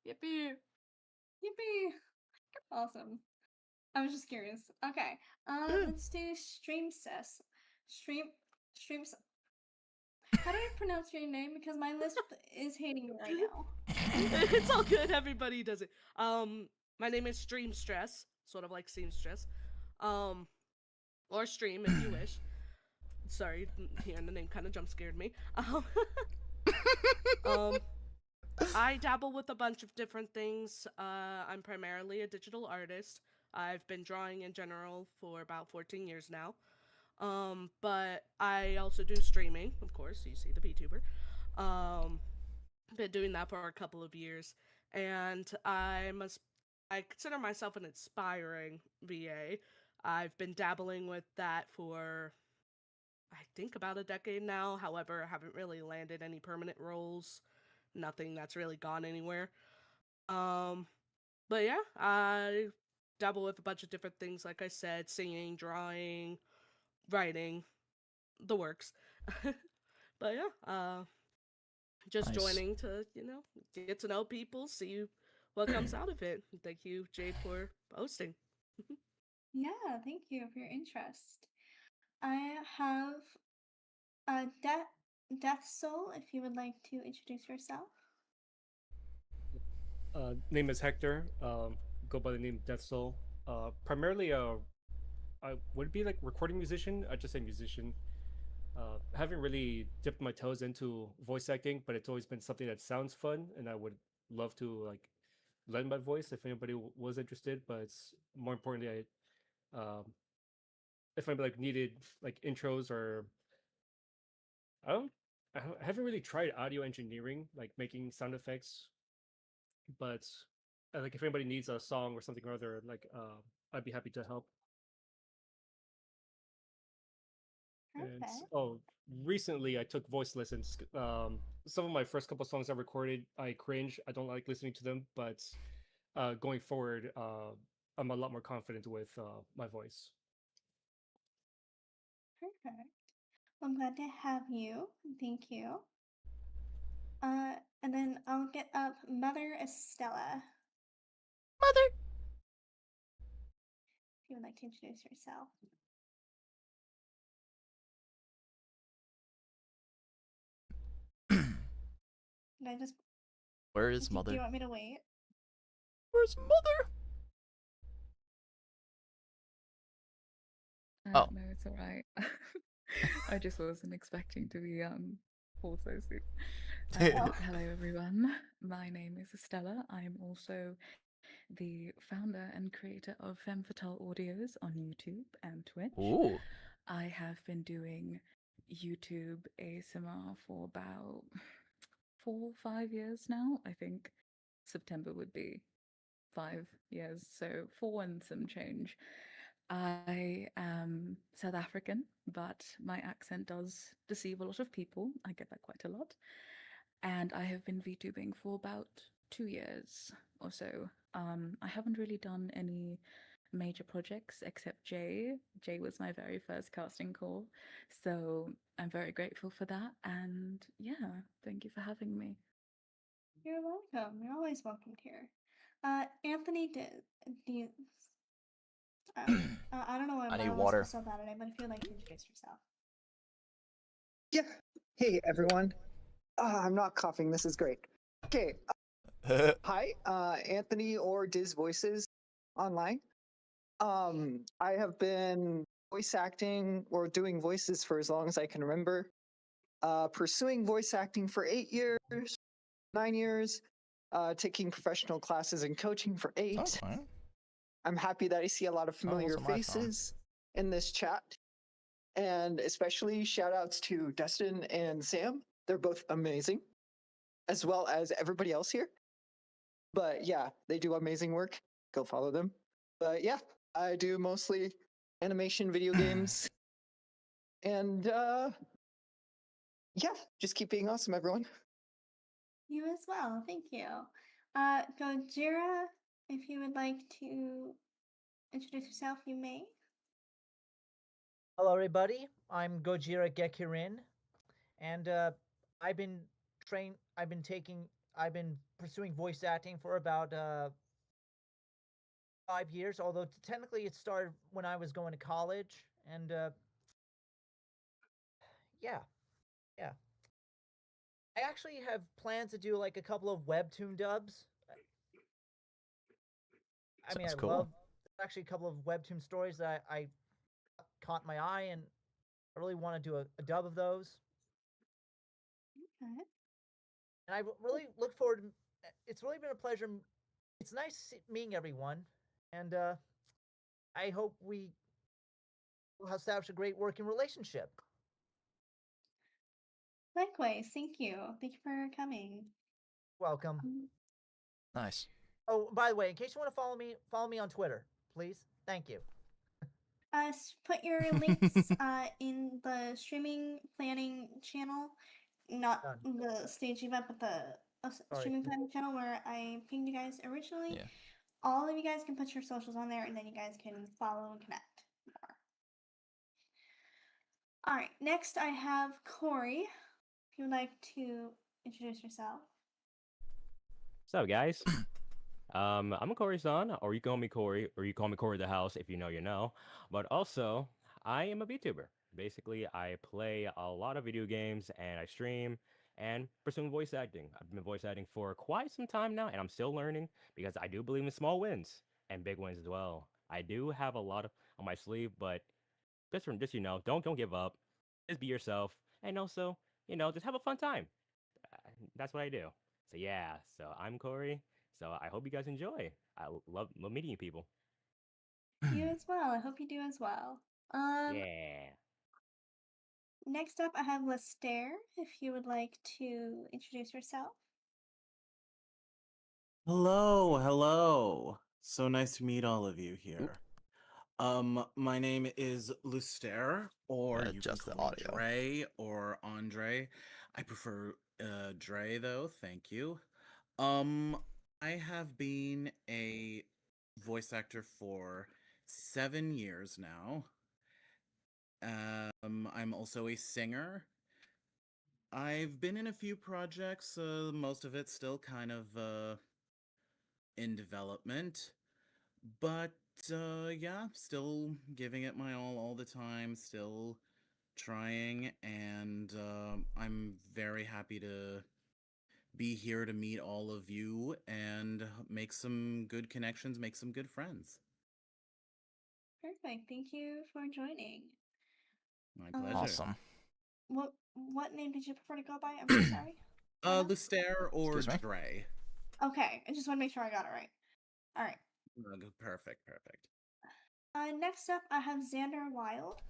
Yippee! Yippee! Awesome. I was just curious. Okay, let's do streams. How do I pronounce your name? Because my lisp is hating me right now. It's all good. Everybody does it. My name is Stream Stress, sort of like seamstress, or stream if you wish. Sorry, hearing the name kind of jump scared me. I dabble with a bunch of different things. I'm primarily a digital artist. I've been drawing in general for about 14 years now. But I also do streaming, of course, you see the VTuber. Been doing that for a couple of years, and I consider myself an aspiring VA. I've been dabbling with that for, I think, about a decade now. However, I haven't really landed any permanent roles. Nothing that's really gone anywhere. But yeah, I dabble with a bunch of different things, like I said, singing, drawing, writing, the works. But yeah, just Nice. joining to, get to know people, see what comes out of it. Thank you, Jade, for hosting. Yeah, thank you for your interest. I have Death Soul, if you would like to introduce yourself. Name is Hector. Go by the name Death Soul. Primarily, I would be like recording musician. I just say musician. Haven't really dipped my toes into voice acting, but it's always been something that sounds fun, and I would love to like lend my voice if anybody was interested. But it's more importantly, if I like needed like intros or I haven't really tried audio engineering, like making sound effects, but like if anybody needs a song or something or other, like I'd be happy to help. And recently I took voice lessons. Some of my first couple songs I recorded, I cringe. I don't like listening to them, but going forward, I'm a lot more confident with my voice. Perfect. Well, I'm glad to have you. Thank you. And then I'll get up Mother Estella. Mother! If you would like to introduce yourself. Did I just... Where is Do Mother? you want me to wait? Where's Mother? Oh. No, it's all right. I just wasn't expecting to be pulled so soon. Hello everyone. My name is Estella. I'm also the founder and creator of Femme Fatale Audios on YouTube and Twitch. Ooh. I have been doing YouTube ASMR for about 4 or 5 years now. I think September would be 5 years, so 4 and some change. I am South African, but my accent does deceive a lot of people. I get that quite a lot. And I have been VTubing for about 2 years or so. I haven't really done any major projects except Jay. Jay was my very first casting call. So I'm very grateful for that. And yeah, thank you for having me. You're welcome. You're always welcome here. Anthony Diaz. I don't know why I need my water. was so bad today, but if you'd like to introduce yourself. Yeah. Hey, everyone. I'm not coughing. This is great. Okay. Hi, Anthony or Diz Voices online. I have been voice acting or doing voices for as long as I can remember. Pursuing voice acting for 8 years, 9 years, taking professional classes and coaching for 8. Okay. I'm happy that I see a lot of familiar also my phone. faces in this chat. And especially shout outs to Dustin and Sam. They're both amazing, as well as everybody else here. But yeah, they do amazing work. Go follow them. But yeah, I do mostly animation, video games, and yeah, just keep being awesome, everyone. You as well. Thank you. Gojira, if you would like to introduce yourself, you may. Hello, everybody. I'm Gojira Gekirin, and I've been pursuing voice acting for about 5 years. Although technically it started when I was going to college, and yeah. I actually have plans to do like a couple of webtoon dubs. I mean, Sounds I cool. love actually a couple of webtoon stories that I caught my eye, and I really want to do a dub of those. Okay. And I really look forward to. It's really been a pleasure. It's nice meeting everyone, and I hope we will establish a great working relationship. Likewise. Thank you. Thank you for coming. Welcome. Nice. Oh, by the way, in case you want to follow me on Twitter, please. Thank you. Put your links in the streaming planning channel, not the stage event, but the streaming planning channel where I pinged you guys originally. Yeah. All of you guys can put your socials on there, and then you guys can follow and connect more. All right, next I have Corey. If you would like to introduce yourself. What's up, guys? I'm Corey-san, or you call me Corey, or you call me Corey the House if you know, you know. But also, I am a VTuber. Basically, I play a lot of video games, and I stream, and pursue voice acting. I've been voice acting for quite some time now, and I'm still learning, because I do believe in small wins, and big wins as well. I do have a lot on my sleeve, but just you know, don't give up. Just be yourself, and also, you know, just have a fun time. That's what I do. So yeah, so I'm Corey. So I hope you guys enjoy. I love meeting you people. You as well. I hope you do as well. Yeah. Next up, I have Lester. If you would like to introduce yourself. Hello. So nice to meet all of you here. My name is Luster, or you can Adjust the call me audio. Dre or Andre. I prefer Dre though. Thank you. I have been a voice actor for 7 years now. I'm also a singer. I've been in a few projects, most of it still kind of in development. But yeah, still giving it my all the time, still trying, and I'm very happy to be here to meet all of you and make some good connections, make some good friends. Perfect. Thank you for joining. My pleasure. Awesome. What name did you prefer to go by? I'm so sorry. Luster or Excuse me? Dre. Okay, I just want to make sure I got it right. All right. Perfect, perfect. Next up, I have Xander Wilde.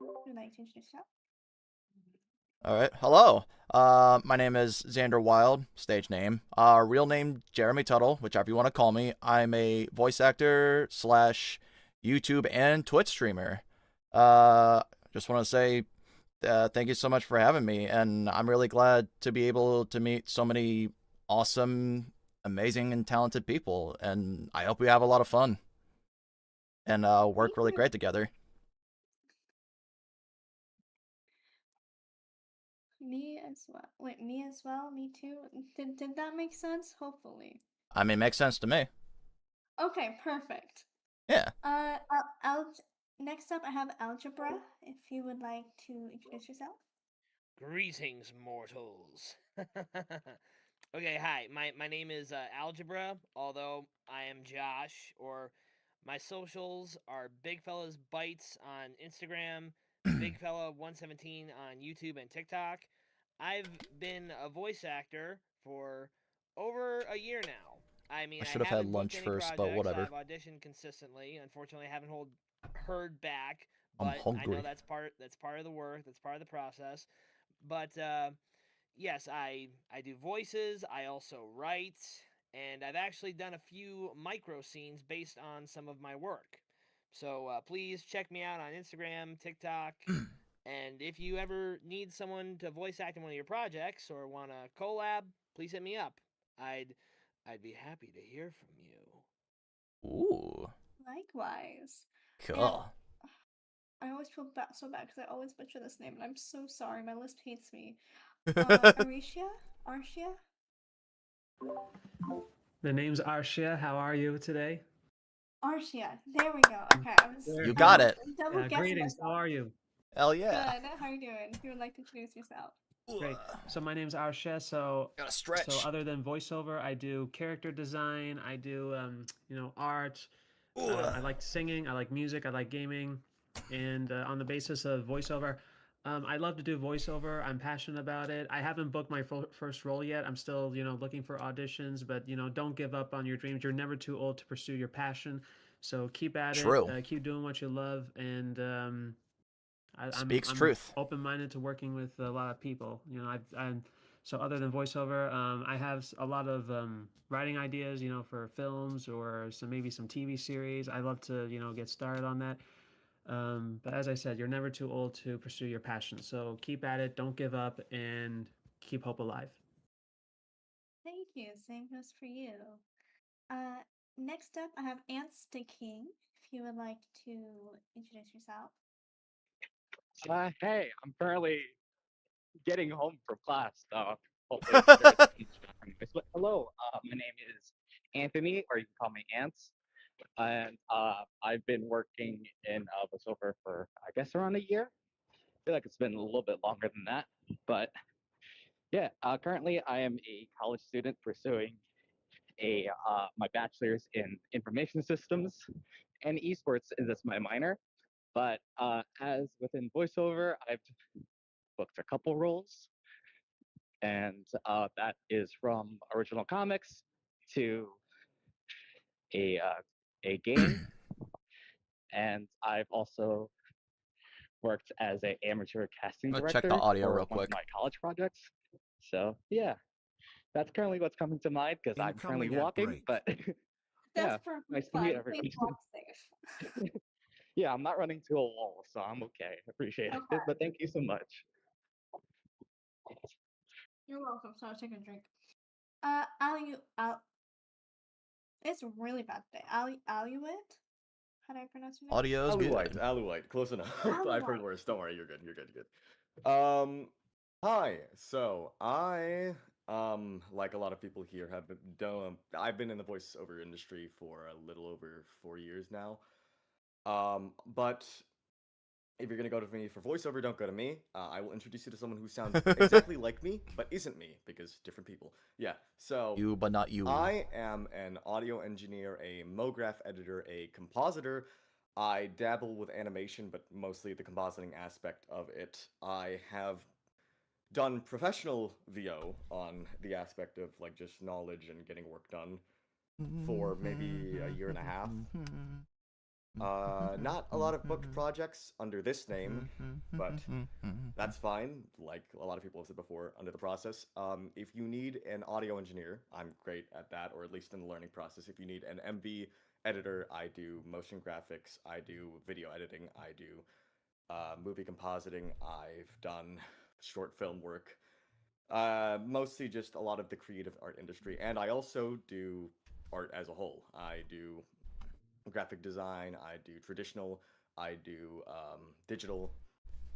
Would you like to introduce yourself? All right. Hello. My name is Xander Wilde, stage name. Real name Jeremy Tuttle, whichever you want to call me. I'm a voice actor / YouTube and Twitch streamer. Just want to say thank you so much for having me, and I'm really glad to be able to meet so many awesome, amazing, and talented people. And I hope we have a lot of fun and work really great together. Me as well. Wait, me as well? Me too? Did that make sense? Hopefully. I mean, it makes sense to me. Okay, perfect. Yeah. Next up, I have Algebra. If you would like to introduce yourself. Greetings, mortals. Okay, hi. My name is Algebra, although I am Josh, or my socials are Big Fella's Bites on Instagram, Big Fella 117 on YouTube and TikTok. I've been a voice actor for over a year now. I mean, I should have had haven't booked lunch any first, but projects. whatever. I've auditioned consistently. Unfortunately, I haven't heard back, I'm but I hungry. know that's part of the work. That's part of the process. But yes, I do voices. I also write, and I've actually done a few micro scenes based on some of my work. So please check me out on Instagram, TikTok, and if you ever need someone to voice act in one of your projects or want to collab, please hit me up. I'd be happy to hear from you. Ooh. Likewise. Cool. And I always feel so bad because I always butcher this name, and I'm so sorry. My list hates me. Arshia? The name's Arshia. How are you today? Arshia. There we go. Okay, I was. You got it. Double guessing Greetings. How myself. are you? Hell yeah. Good. How are you doing? If you would like to introduce yourself. Great. So my name's Arshia. So gotta stretch. So other than voiceover, I do character design. I do art. I like singing. I like music. I like gaming. And on the basis of voiceover, I love to do voiceover. I'm passionate about it. I haven't booked my first role yet. I'm still, looking for auditions. But don't give up on your dreams. You're never too old to pursue your passion. So keep at True. it. Keep doing what you love, and I'm truth. open-minded to working with a lot of people. So other than voiceover, I have a lot of writing ideas, for films or maybe some TV series. I love to, get started on that. But as I said, you're never too old to pursue your passion. So keep at it, don't give up, and keep hope alive. Thank you. Same goes for you. Next up, I have Ants the King. If you would like to introduce yourself. Hey, I'm currently getting home from class, so hopefully there's some background noise. But hello, my name is Anthony, or you can call me Ants, and I've been working in voiceover for I guess around a year. I feel like it's been a little bit longer than that, but yeah. Currently, I am a college student pursuing my bachelor's in information systems, and esports is just my minor. But as within voiceover, I've booked a couple roles, and that is from original comics to a game, and I've also worked as an amateur casting I'm gonna director check the audio for real one of quick. my college projects. So yeah, that's currently what's coming to mind because I'm currently Incoming ad walking. break. But yeah, That's perfect. nice to meet everyone. Please walk safe. Yeah, I'm not running to a wall, so I'm okay. Appreciate it. But thank you so much. You're welcome. So I'll take a drink. It's a really bad day. Aluit? How do I pronounce your name? Audio's good. Aluite, close enough. I've heard Aluite. worse. Don't worry, you're good. You're good. You're good. Hi. So I, like a lot of people here, have done. I've been in the voiceover industry for a little over 4 years now. But if you're gonna go to me for voiceover, don't go to me. I will introduce you to someone who sounds exactly like me, but isn't me, because different people. Yeah, so... You, but not you. I am an audio engineer, a MoGraph editor, a compositor. I dabble with animation, but mostly the compositing aspect of it. I have done professional VO on the aspect of, like, just knowledge and getting work done. for maybe a year and a half. Not a lot of booked projects under this name, but that's fine. Like a lot of people have said before, under the process. If you need an audio engineer, I'm great at that, or at least in the learning process. If you need an MV editor, I do motion graphics, I do video editing, I do movie compositing, I've done short film work. Mostly just a lot of the creative art industry, and I also do art as a whole. I do graphic design, I do traditional, I do digital,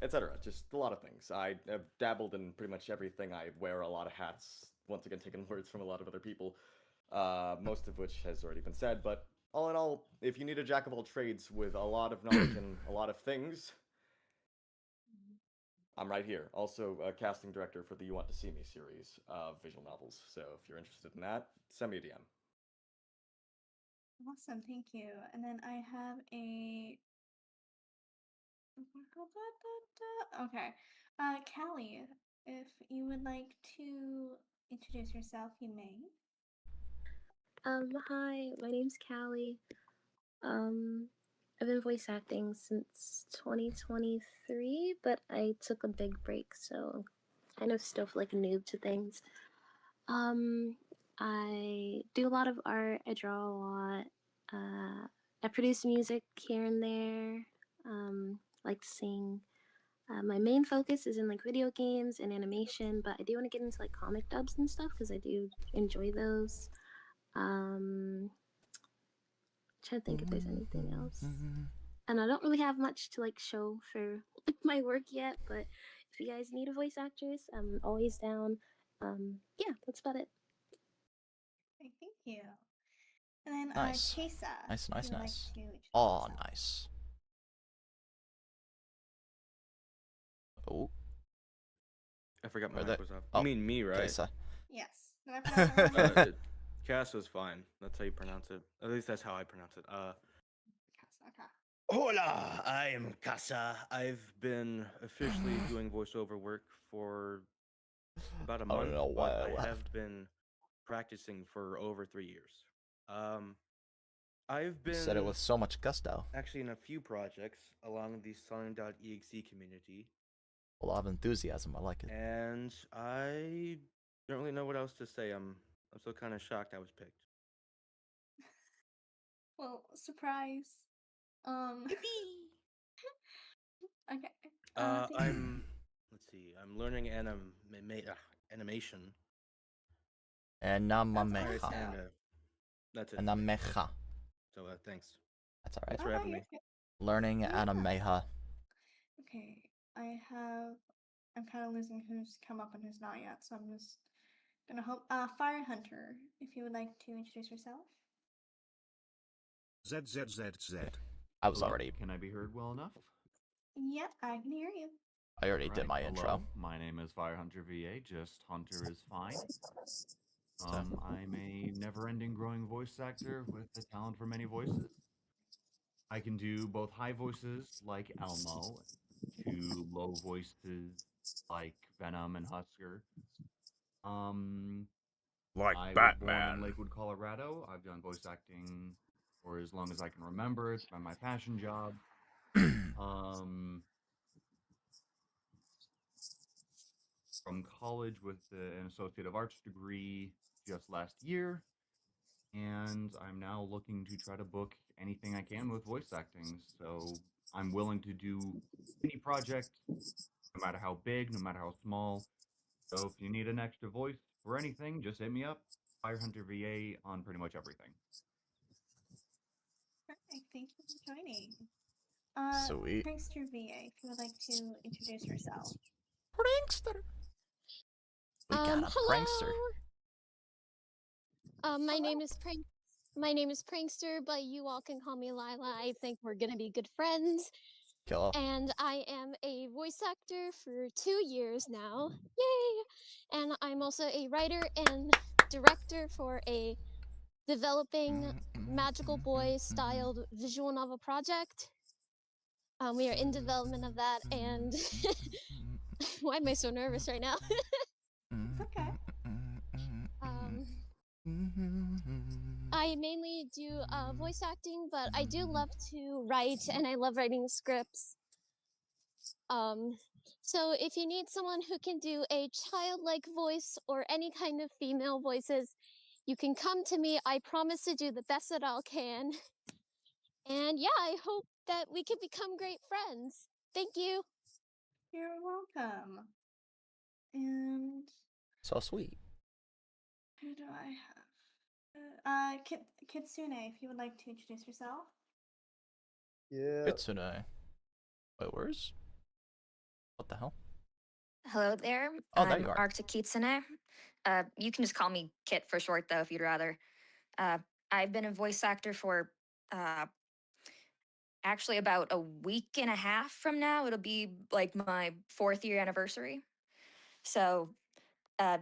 etc. Just a lot of things. I have dabbled in pretty much everything. I wear a lot of hats, once again taking words from a lot of other people, most of which has already been said, but all in all, if you need a jack of all trades with a lot of knowledge in a lot of things, I'm right here. Also a casting director for the You Want to See Me series of visual novels, so if you're interested in that, send me a DM. Awesome, thank you. And then I have a. Okay. Callie, if you would like to introduce yourself, you may. Hi, my name's Callie. I've been voice acting since 2023, but I took a big break, so kind of still feel like a noob to things. I do a lot of art, I draw a lot, I produce music here and there, like to sing. My main focus is in like video games and animation, but I do want to get into like comic dubs and stuff because I do enjoy those. Trying to think if there's anything else. And I don't really have much to like show for like, my work yet, but if you guys need a voice actress, I'm always down. Yeah, that's about it. Okay, thank you. And then Nice. Kesa. Nice, if nice, you would nice. Like to introduce Oh, yourself. nice. Oh. I forgot my Or mic the- was off. oh, You mean me, right? Kesa. Yes. Did I pronounce that right? Cass was fine. That's how you pronounce it. At least that's how I pronounce it. Okay. Hola, I am Casa. I've been officially doing voiceover work for about a I month, don't know why I but I laughed. have been practicing for over 3 years. I've been Said it with so much gusto. actually in a few projects along the Sonic.exe community, A lot of enthusiasm. I like it. and I don't really know what else to say. I'm still kind of shocked I was picked. Well, surprise. Okay. thank you. Let's see. I'm learning animation. Anamameha. And that's it. Anameha. So thanks. That's alright. Thanks for having me. Learning Animeha. Okay. I'm kind of losing who's come up and who's not yet, so I'm just gonna hope. Fire Hunter, if you would like to introduce yourself. ZZZZ. I was Hello, already. Can I be heard well enough? Yep, I can hear you. I already did my Hello, intro. My name is Fire Hunter VA. Just Hunter is fine. So. I'm a never-ending growing voice actor with the talent for many voices. I can do both high voices like Elmo to low voices like Venom and Husker. Like I was born Batman. in Lakewood, Colorado. I've done voice acting for as long as I can remember. It's been my passion job. From college with an Associate of Arts degree just last year, and I'm now looking to try to book anything I can with voice acting. So I'm willing to do any project, no matter how big, no matter how small. So if you need an extra voice for anything, just hit me up. Firehunter VA on pretty much everything. Perfect. Thank you for joining. Sweet. Prankster VA, if you would like to introduce yourself. Prankster. We got a prankster. My name is Prankster, but you all can call me Lila. I think we're gonna be good friends. Kill. And I am a voice actor for 2 years now. Yay! And I'm also a writer and director for a developing Magical Boy styled visual novel project. We are in development of that, and why am I so nervous right now? It's okay. I mainly do voice acting, but I do love to write, and I love writing scripts. So if you need someone who can do a childlike voice or any kind of female voices, you can come to me. I promise to do the best that I can. And yeah, I hope that we can become great friends. Thank you. You're welcome. And So sweet. who do I have? Kitsune, if you would like to introduce yourself. Yeah. Kitsune. Wait, where's? What the hell? Hello there. Oh, there I'm you are. Arctic Kitsune. You can just call me Kit for short, though, if you'd rather. I've been a voice actor for actually about a week and a half from now. It'll be like my 4th year anniversary. So,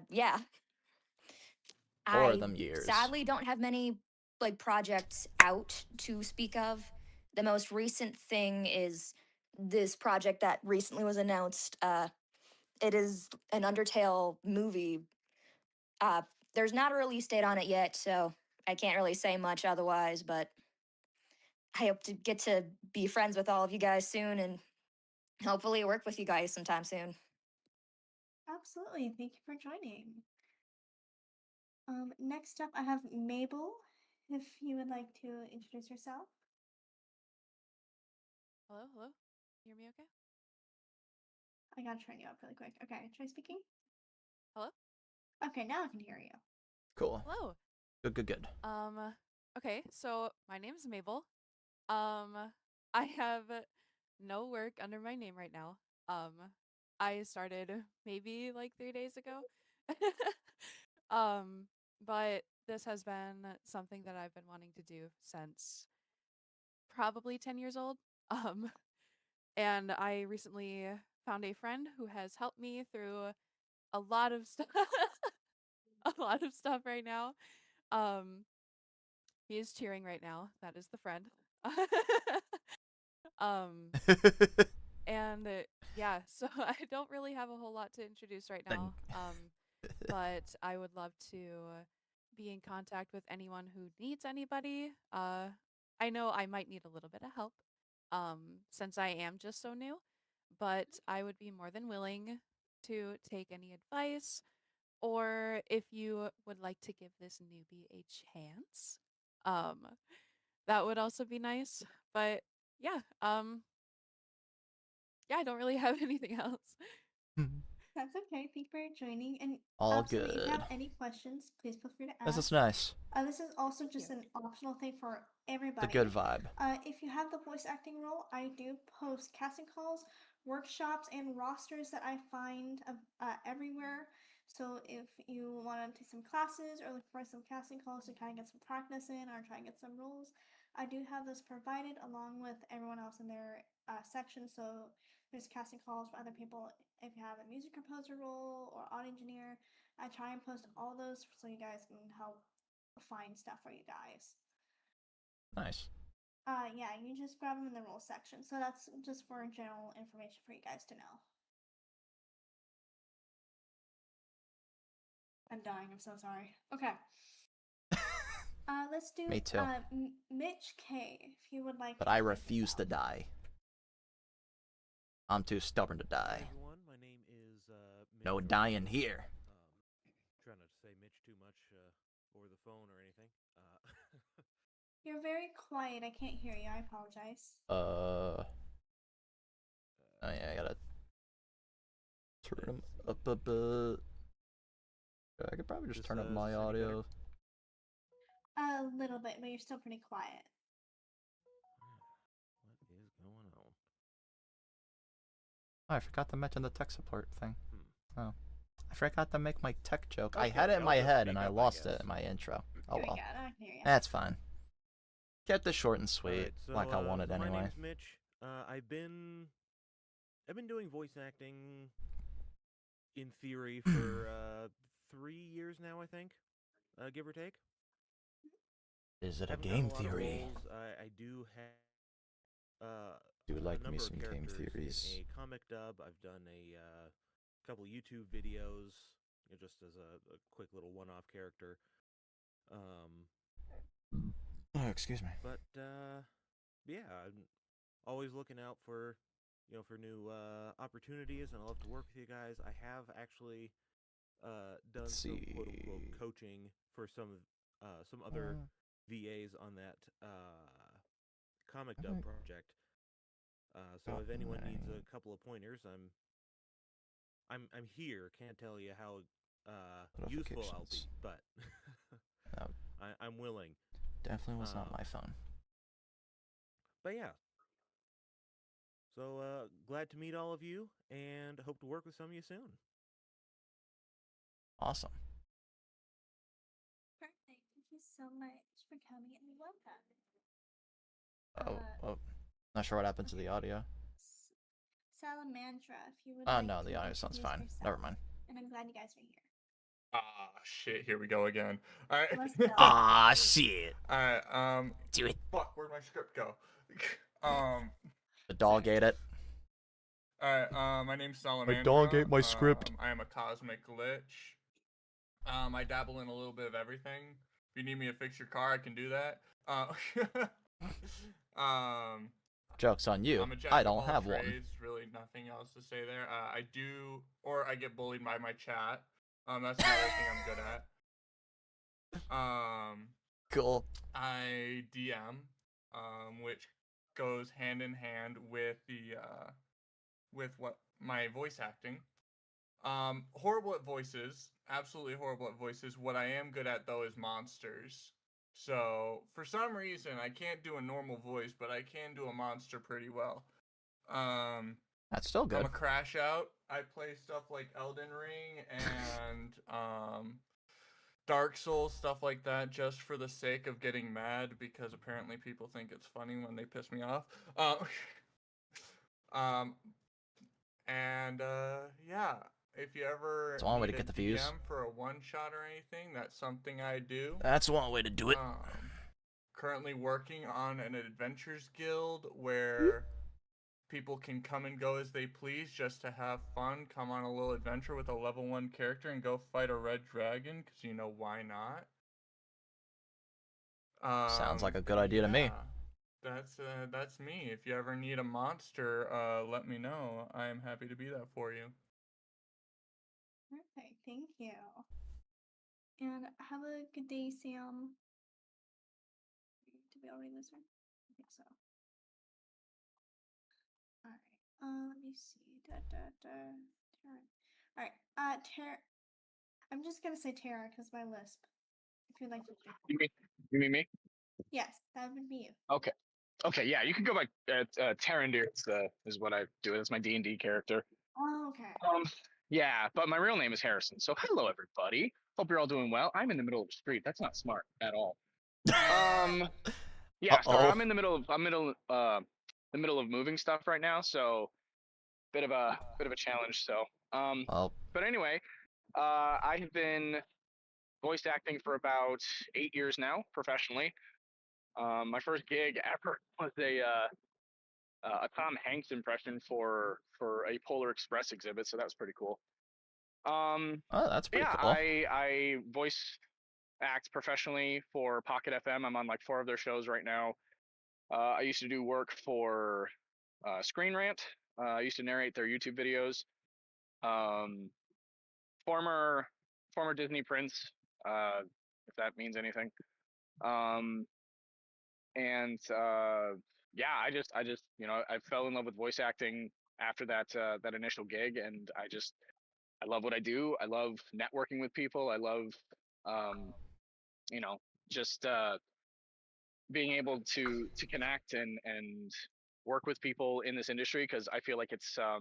yeah. 4 of I them years. sadly don't have many like projects out to speak of. The most recent thing is this project that recently was announced. It is an Undertale movie. There's not a release date on it yet, so I can't really say much otherwise, but I hope to get to be friends with all of you guys soon and hopefully work with you guys sometime soon. Absolutely. Thank you for joining. Next up, I have Mabel. If you would like to introduce yourself. Hello, hello. Hear me okay? I gotta turn you up really quick. Okay, try speaking. Hello? Okay, now I can hear you. Cool. Hello. Good. Okay, so my name is Mabel. I have no work under my name right now. I started maybe like 3 days ago. But this has been something that I've been wanting to do since probably 10 years old. Um, and I recently found a friend who has helped me through a lot of stuff, a lot of stuff right now. Um, he is cheering right now. That is the friend. Um, and yeah, so I don't really have a whole lot to introduce right now. But I would love to be in contact with anyone who needs anybody. I know I might need a little bit of help, since I am just so new, but I would be more than willing to take any advice, or if you would like to give this newbie a chance, um, that would also be nice. But yeah, yeah, I don't really have anything else. That's okay. Thank you for joining. And All absolutely, if you have good. any questions, please feel free to This ask. is nice. This is also just an optional thing for everybody. The good vibe. If you have the voice acting role, I do post casting calls, workshops, and rosters that I find everywhere. So if you want to take some classes or look for some casting calls to kind of get some practice in or try and get some roles, I do have those provided along with everyone else in their section. So there's casting calls for other people. If you have a music composer role or audio engineer, I try and post all those so you guys can help find stuff for you guys. Nice. Yeah, you just grab them in the role section. So that's just for general information for you guys to know. I'm dying. I'm so sorry. Okay. Let's do Me too. Mitch K. If you would like. But I refuse to die. I'm too stubborn to die. Hi everyone, my name is Mitch. No dying here. Try not to say Mitch too much over the phone or anything. You're very quiet. I can't hear you. I apologize. Oh yeah, I gotta turn him up a bit. I could probably just turn up my audio. A little bit, but you're still pretty quiet. What is going on? Oh, I forgot to mention the tech support thing. Oh. I forgot to make my tech joke. I Okay, had it in I'll my just head speak and I up, I lost it guess. in my intro. Oh Here we well. go. I can hear you. That's fine. Kept this short and sweet, Alright, so, like I wanted my anyway. name's Mitch. I've been doing voice acting in theory for 3 years now, I think, give or take. Is it a Haven't game done a lot of theory? roles. I do have Do like a me number some of game characters theories. in a comic dub. I've done a couple YouTube videos, just as a quick little one-off character. Oh, excuse me. But yeah, I'm always looking out for for new opportunities, and I love to work with you guys. I have actually done Let's some quote see. unquote coaching for some other VAs on that comic dub project. So if anyone needs a couple of pointers, I'm here. Can't tell you how useful I'll be, but I'm willing. Definitely was not my phone. But yeah. So glad to meet all of you, and hope to work with some of you soon. Awesome. Perfect. Thank you so much for coming and welcome. Oh, not sure what happened to the audio. Salamandra, if you would Oh like no, to the audio sounds introduce fine. yourself. Never mind. And I'm glad you guys are here. Ah, shit, here we go again. Alright. Ah, shit. Alright, do it. Fuck, where'd my script go? The dog ate it. Alright, my name's Salamandra. My dog ate my script. I am a cosmic glitch. I dabble in a little bit of everything. If you need me to fix your car, I can do that. Joke's on you. I'm a jack I of don't all have one. trades, really nothing else to say there. I get bullied by my chat. That's another thing I'm good at. Cool. I DM, which goes hand in hand with what my voice acting. Horrible at voices, absolutely horrible at voices. What I am good at though is monsters. So for some reason I can't do a normal voice, but I can do a monster pretty well. That's still good. I'm a crash out. I play stuff like Elden Ring and Dark Souls, stuff like that, just for the sake of getting mad, because apparently people think it's funny when they piss me off. Yeah, if you ever That's one way to need get a the views. DM for a one shot or anything, that's something I do. That's one way to do it. Currently working on an adventures guild where people can come and go as they please just to have fun, come on a little adventure with a level 1 character and go fight a red dragon, because you know, why not? Sounds like a good idea to me. That's me. If you ever need a monster, let me know. I am happy to be that for you. Perfect. Thank you. And have a good day, Sam. Did we already lose her? I think so. Alright. Let me see. Tara. Alright. Tara. I'm just gonna say Tara because my lisp. If you'd like to. You mean me? Yes, that would be you. Okay. Okay, yeah, you can go by Tarandir is what I do. That's my D&D character. Oh, okay. Yeah, but my real name is Harrison. So hello, everybody. Hope you're all doing well. I'm in the middle of the street. That's not smart at all. Yeah, sorry, I'm in the middle of moving stuff right now, so bit of a challenge. So, but anyway, I have been voice acting for about 8 years now, professionally. My first gig ever was a Tom Hanks impression for a Polar Express exhibit, so that was pretty cool. Oh, that's pretty cool. I voice act professionally for Pocket FM. I'm on like 4 of their shows right now. I used to do work for Screen Rant. I used to narrate their YouTube videos. Former Disney prince, if that means anything. Yeah, I just I fell in love with voice acting after that initial gig, and I love what I do. I love networking with people. I love just being able to connect and work with people in this industry, because I feel like it's a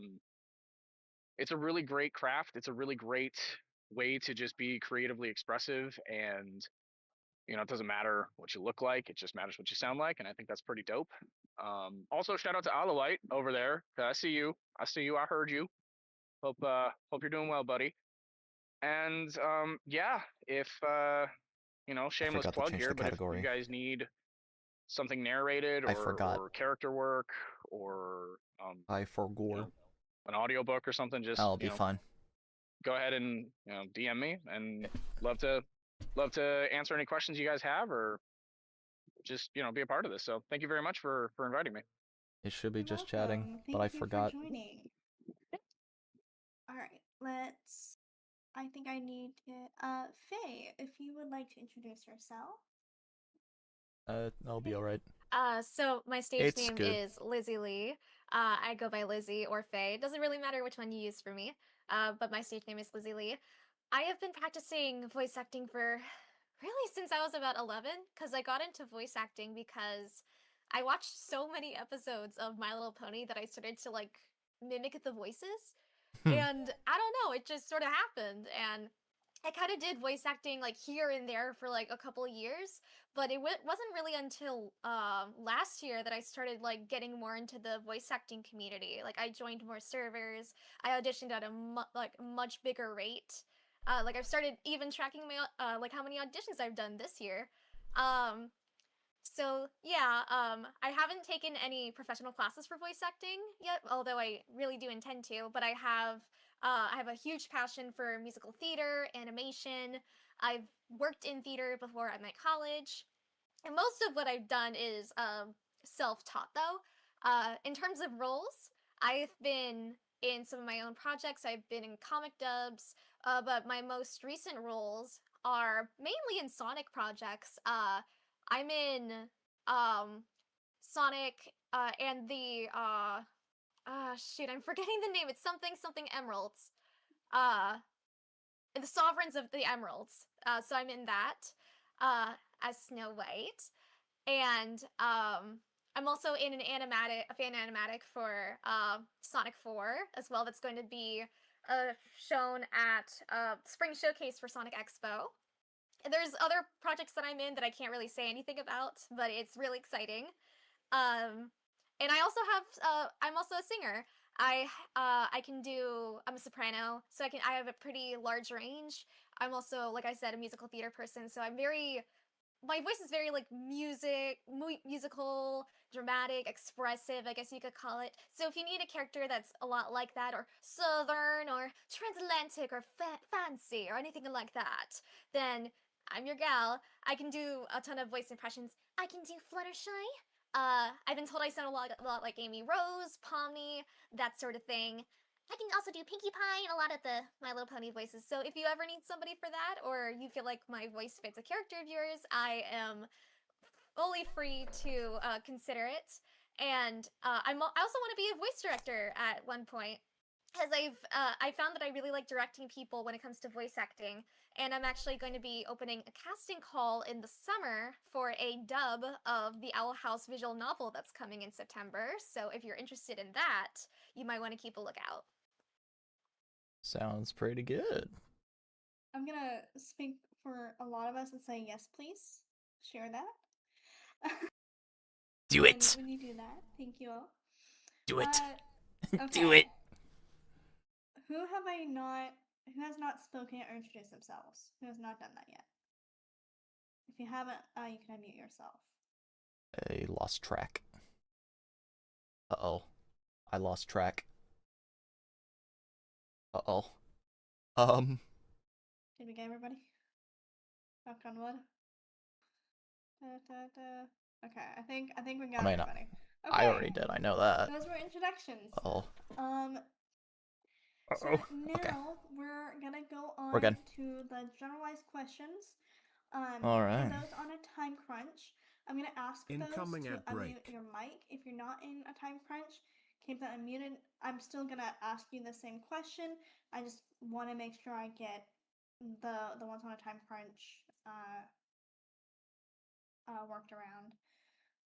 really great craft. It's a really great way to just be creatively expressive, and it doesn't matter what you look like, it just matters what you sound like, and I think that's pretty dope. Also, shout out to Alawite over there. I see you. I heard you. Hope you're doing well, buddy. And yeah, if shameless plug here, but if you guys need something narrated or character work or I forgot. An audiobook or something, just That'll be fun. Go ahead and DM me, and love to answer any questions you guys have, or just be a part of this. So thank you very much for inviting me. It should be just chatting, but I forgot. Thank you for joining. All right, let's. I think I need to. Faye, if you would like to introduce yourself. I'll be alright. So my stage It's name good. is Lizzie Lee. I go by Lizzie or Faye. It doesn't really matter which one you use for me. But my stage name is Lizzie Lee. I have been practicing voice acting for really since I was about 11, because I got into voice acting because I watched so many episodes of My Little Pony that I started to like mimic the voices. And I don't know, it just sort of happened. And I kind of did voice acting like here and there for like a couple of years, but it wasn't really until last year that I started like getting more into the voice acting community. Like I joined more servers, I auditioned at a much bigger rate. Like I've started even tracking my like how many auditions I've done this year. So yeah, I haven't taken any professional classes for voice acting yet, although I really do intend to. But I have a huge passion for musical theater, animation. I've worked in theater before at my college, and most of what I've done is self-taught. Though, in terms of roles, I've been in some of my own projects. I've been in comic dubs, but my most recent roles are mainly in Sonic projects. I'm in Sonic and the shoot, I'm forgetting the name. It's something Emeralds. The Sovereigns of the Emeralds. So I'm in that as Snow White, and I'm also in a fan animatic for Sonic 4 as well. That's going to be shown at Spring Showcase for Sonic Expo. There's other projects that I'm in that I can't really say anything about, but it's really exciting. And I also have I'm also a singer. I'm a soprano, so I have a pretty large range. I'm also, like I said, a musical theater person, so my voice is very like musical, dramatic, expressive, I guess you could call it. So if you need a character that's a lot like that, or southern, or transatlantic, or fancy, or anything like that, then I'm your gal. I can do a ton of voice impressions. I can do Fluttershy. I've been told I sound a lot like Amy Rose, Pomni, that sort of thing. I can also do Pinkie Pie and a lot of the My Little Pony voices. So if you ever need somebody for that, or you feel like my voice fits a character of yours, I am fully free to consider it. And I also want to be a voice director at one point, because I found that I really like directing people when it comes to voice acting, and I'm actually going to be opening a casting call in the summer for a dub of the Owl House visual novel that's coming in September. So if you're interested in that, you might want to keep a lookout. Sounds pretty good. I'm gonna speak for a lot of us and say yes, please. Share that. Do it. When you do that, thank you all. Do it. Okay. Do it. Who has not spoken or introduced themselves? Who has not done that yet? If you haven't, you can unmute yourself. I lost track. Uh-oh. I lost track. Uh-oh. Did we get everybody? Knock on wood. Okay, I think we got everybody. Okay. I already did. I know that. Those were introductions. Oh. So now we're gonna go on We're good. to the generalized questions. All right. For those on a time crunch, I'm gonna ask Incoming those to ad break. unmute your mic. If you're not in a time crunch, keep that unmuted. I'm still gonna ask you the same question. I just want to make sure I get the ones on a time crunch worked around.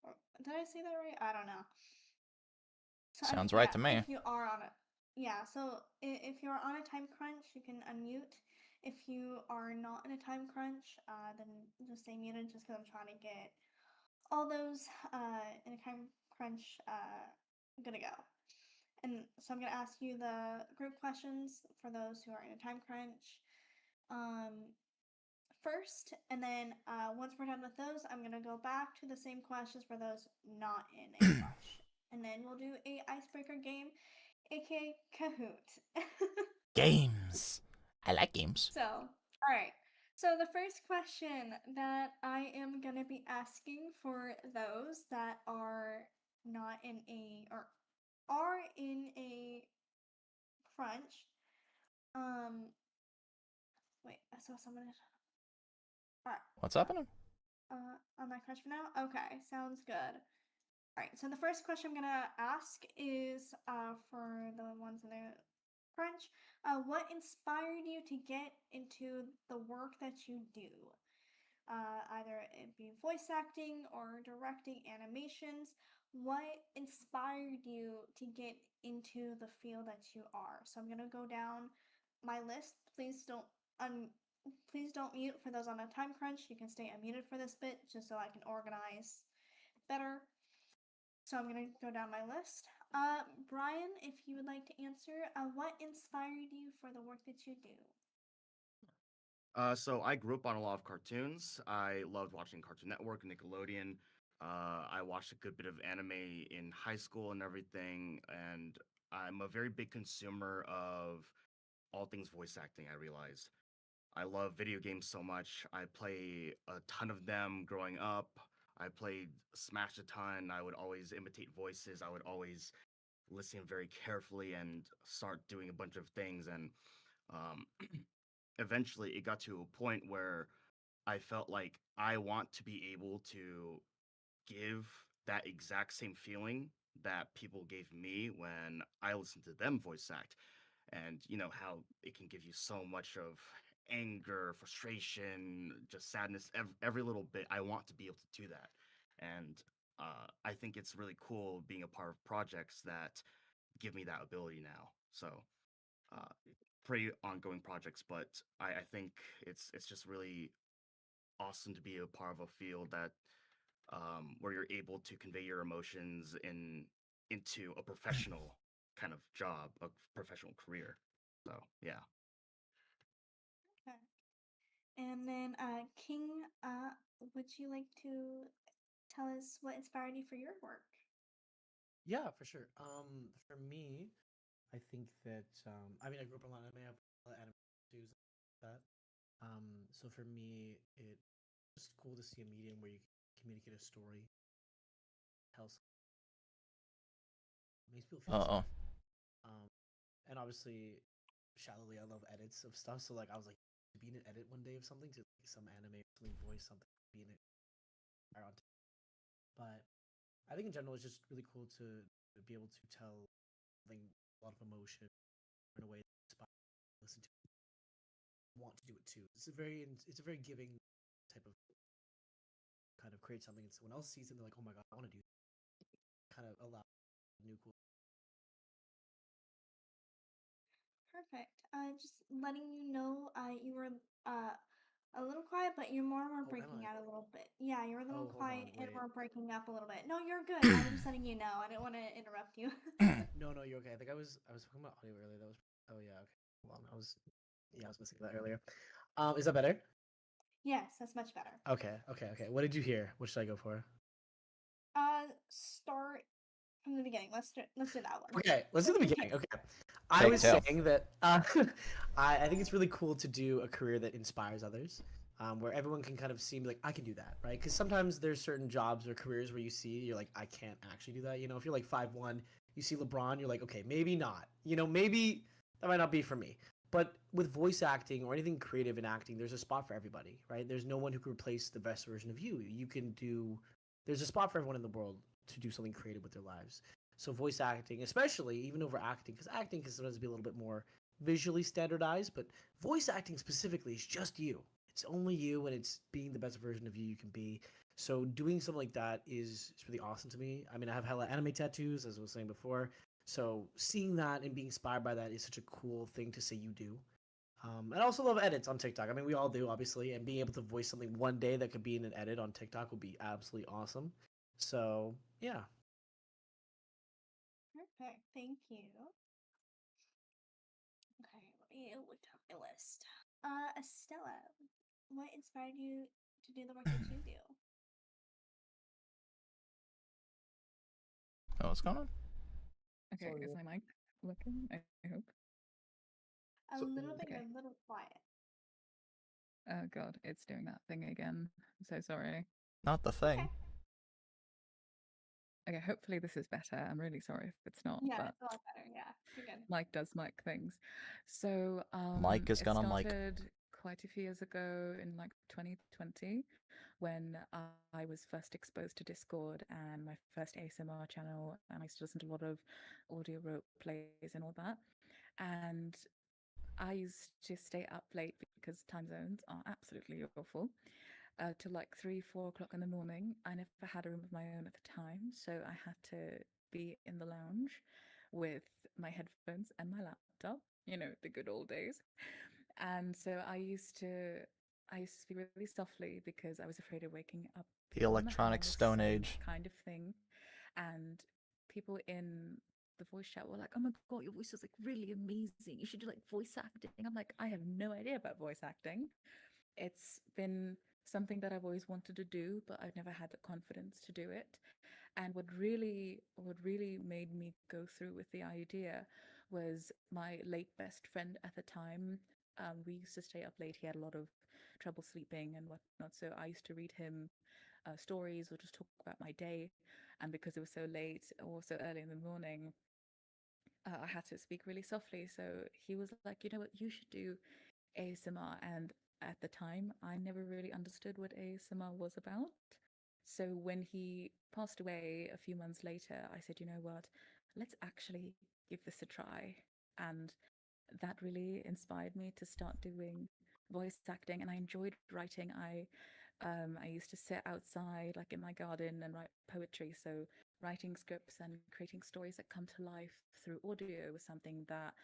Or, did I say that right? I don't know. So Sounds right to me. If you are on it, yeah. So if you're on a time crunch, you can unmute. If you are not in a time crunch, then just stay muted. Just because I'm trying to get all those in a time crunch gonna go. And so I'm gonna ask you the group questions for those who are in a time crunch first, and then once we're done with those, I'm gonna go back to the same questions for those not in a rush, and then we'll do a icebreaker game, aka Kahoot. Games. I like games. So, all right. So the first question that I am gonna be asking for those that are not in a or are in a crunch. Wait, I saw someone. Alright. What's happening? On that crunch for now? Okay, sounds good. Alright, so the first question I'm gonna ask is for the ones in the crunch. What inspired you to get into the work that you do? Either it be voice acting or directing animations. What inspired you to get into the field that you are? So I'm gonna go down my list. Please don't mute for those on a time crunch. You can stay unmuted for this bit just so I can organize better. So I'm gonna go down my list. Brian, if you would like to answer, what inspired you for the work that you do? So I grew up on a lot of cartoons. I loved watching Cartoon Network, Nickelodeon. I watched a good bit of anime in high school and everything, and I'm a very big consumer of all things voice acting, I realized. I love video games so much. I play a ton of them growing up. I played Smash a ton. I would always imitate voices. I would always listen very carefully and start doing a bunch of things. And um, eventually, it got to a point where I felt like I want to be able to give that exact same feeling that people gave me when I listened to them voice act. And you know how it can give you so much of anger, frustration, just sadness, every little bit. I want to be able to do that. And I think it's really cool being a part of projects that give me that ability now. So uh, pretty ongoing projects, but I think it's just really awesome to be a part of a field that where you're able to convey your emotions into a professional kind of job, a professional career. So yeah. Okay. And then, King, would you like to tell us what inspired you for your work? Yeah, for sure. For me, I think that I mean I grew up on a lot of anime. I have a lot of anime tattoos like that. So for me, it's just cool to see a medium where you can communicate a story, tell makes people feel Uh-oh. something. And obviously, shallowly, I love edits of stuff. So like, I was like, to be in an edit one day of something, to like, some anime, something voice, something, be in it. But I think in general, it's just really cool to be able to tell something, a lot of emotion in a way that inspires listen to, want to do it too. It's a very giving type of kind of create something, and someone else sees it, and they're like, oh my god, I want to do that. Kind of allow new cool. Perfect. Just letting you know, you were a little quiet, but you were Oh, am breaking I? out a little bit. Yeah, you're a little Oh, hold quiet on, and wait. we're breaking up a little bit. No, you're good. I'm just letting you know. I didn't want to interrupt you. No, you're okay. I think I was talking about audio earlier. That was yeah, okay. Hold on. I was missing that earlier. Is that better? Yes, that's much better. Okay. What did you hear? What should I go for? Start from the beginning. Let's do that one. Okay, let's do the beginning. Okay. I Take was two. saying that I think it's really cool to do a career that inspires others, where everyone can kind of see me like, I can do that, right? Because sometimes there's certain jobs or careers where you see, you're like, I can't actually do that. You know, if you're like 5'1", you see LeBron, you're like, okay, maybe not. You know, maybe that might not be for me. But with voice acting or anything creative in acting, there's a spot for everybody, right? There's no one who can replace the best version of you. There's a spot for everyone in the world to do something creative with their lives. So voice acting, especially even over acting, because acting can sometimes be a little bit more visually standardized, but voice acting specifically is just you. It's only you, and it's being the best version of you can be. So doing something like that is really awesome to me. I mean, I have hella anime tattoos, as I was saying before. So seeing that and being inspired by that is such a cool thing to say you do. And I also love edits on TikTok. I mean, we all do, obviously, and being able to voice something one day that could be in an edit on TikTok would be absolutely awesome. So yeah. Perfect. Thank you. Okay, let me look down my list. Estella, what inspired you to do the work that you do? Oh, what's going on? Okay, Sorry, is what? my mic working? I hope. A little bit, Okay. you're a little quiet. Oh god, it's doing that thing again. I'm so sorry. Not the thing. Okay, hopefully this is better. I'm really sorry if it's not, Yeah, but it's a lot better. Yeah, you're good. Mike does Mike things. So Mike is it gonna Mike. started quite a few years ago in like 2020 when I was first exposed to Discord and my first ASMR channel, and I used to listen to a lot of audio rope plays and all that. And I used to stay up late because time zones are absolutely awful. Till like 3, 4 o'clock in the morning. I never had a room of my own at the time, so I had to be in the lounge with my headphones and my laptop. You know, the good old days. And so I used to speak really softly because I was afraid of waking up The people in the electronic house Stone and Age. that kind of thing. And people in the voice chat were like, "Oh my god, your voice is like really amazing. You should do like voice acting." I'm like, I have no idea about voice acting. It's been something that I've always wanted to do, but I've never had the confidence to do it. And what really made me go through with the idea was my late best friend at the time. We used to stay up late. He had a lot of trouble sleeping and whatnot. So I used to read him stories or just talk about my day. And because it was so late or so early in the morning, I had to speak really softly. So he was like, you know what, you should do ASMR. And at the time, I never really understood what ASMR was about. So when he passed away a few months later, I said, you know what, let's actually give this a try. And that really inspired me to start doing voice acting. And I enjoyed writing. I used to sit outside, like in my garden, and write poetry. So writing scripts and creating stories that come to life through audio was something that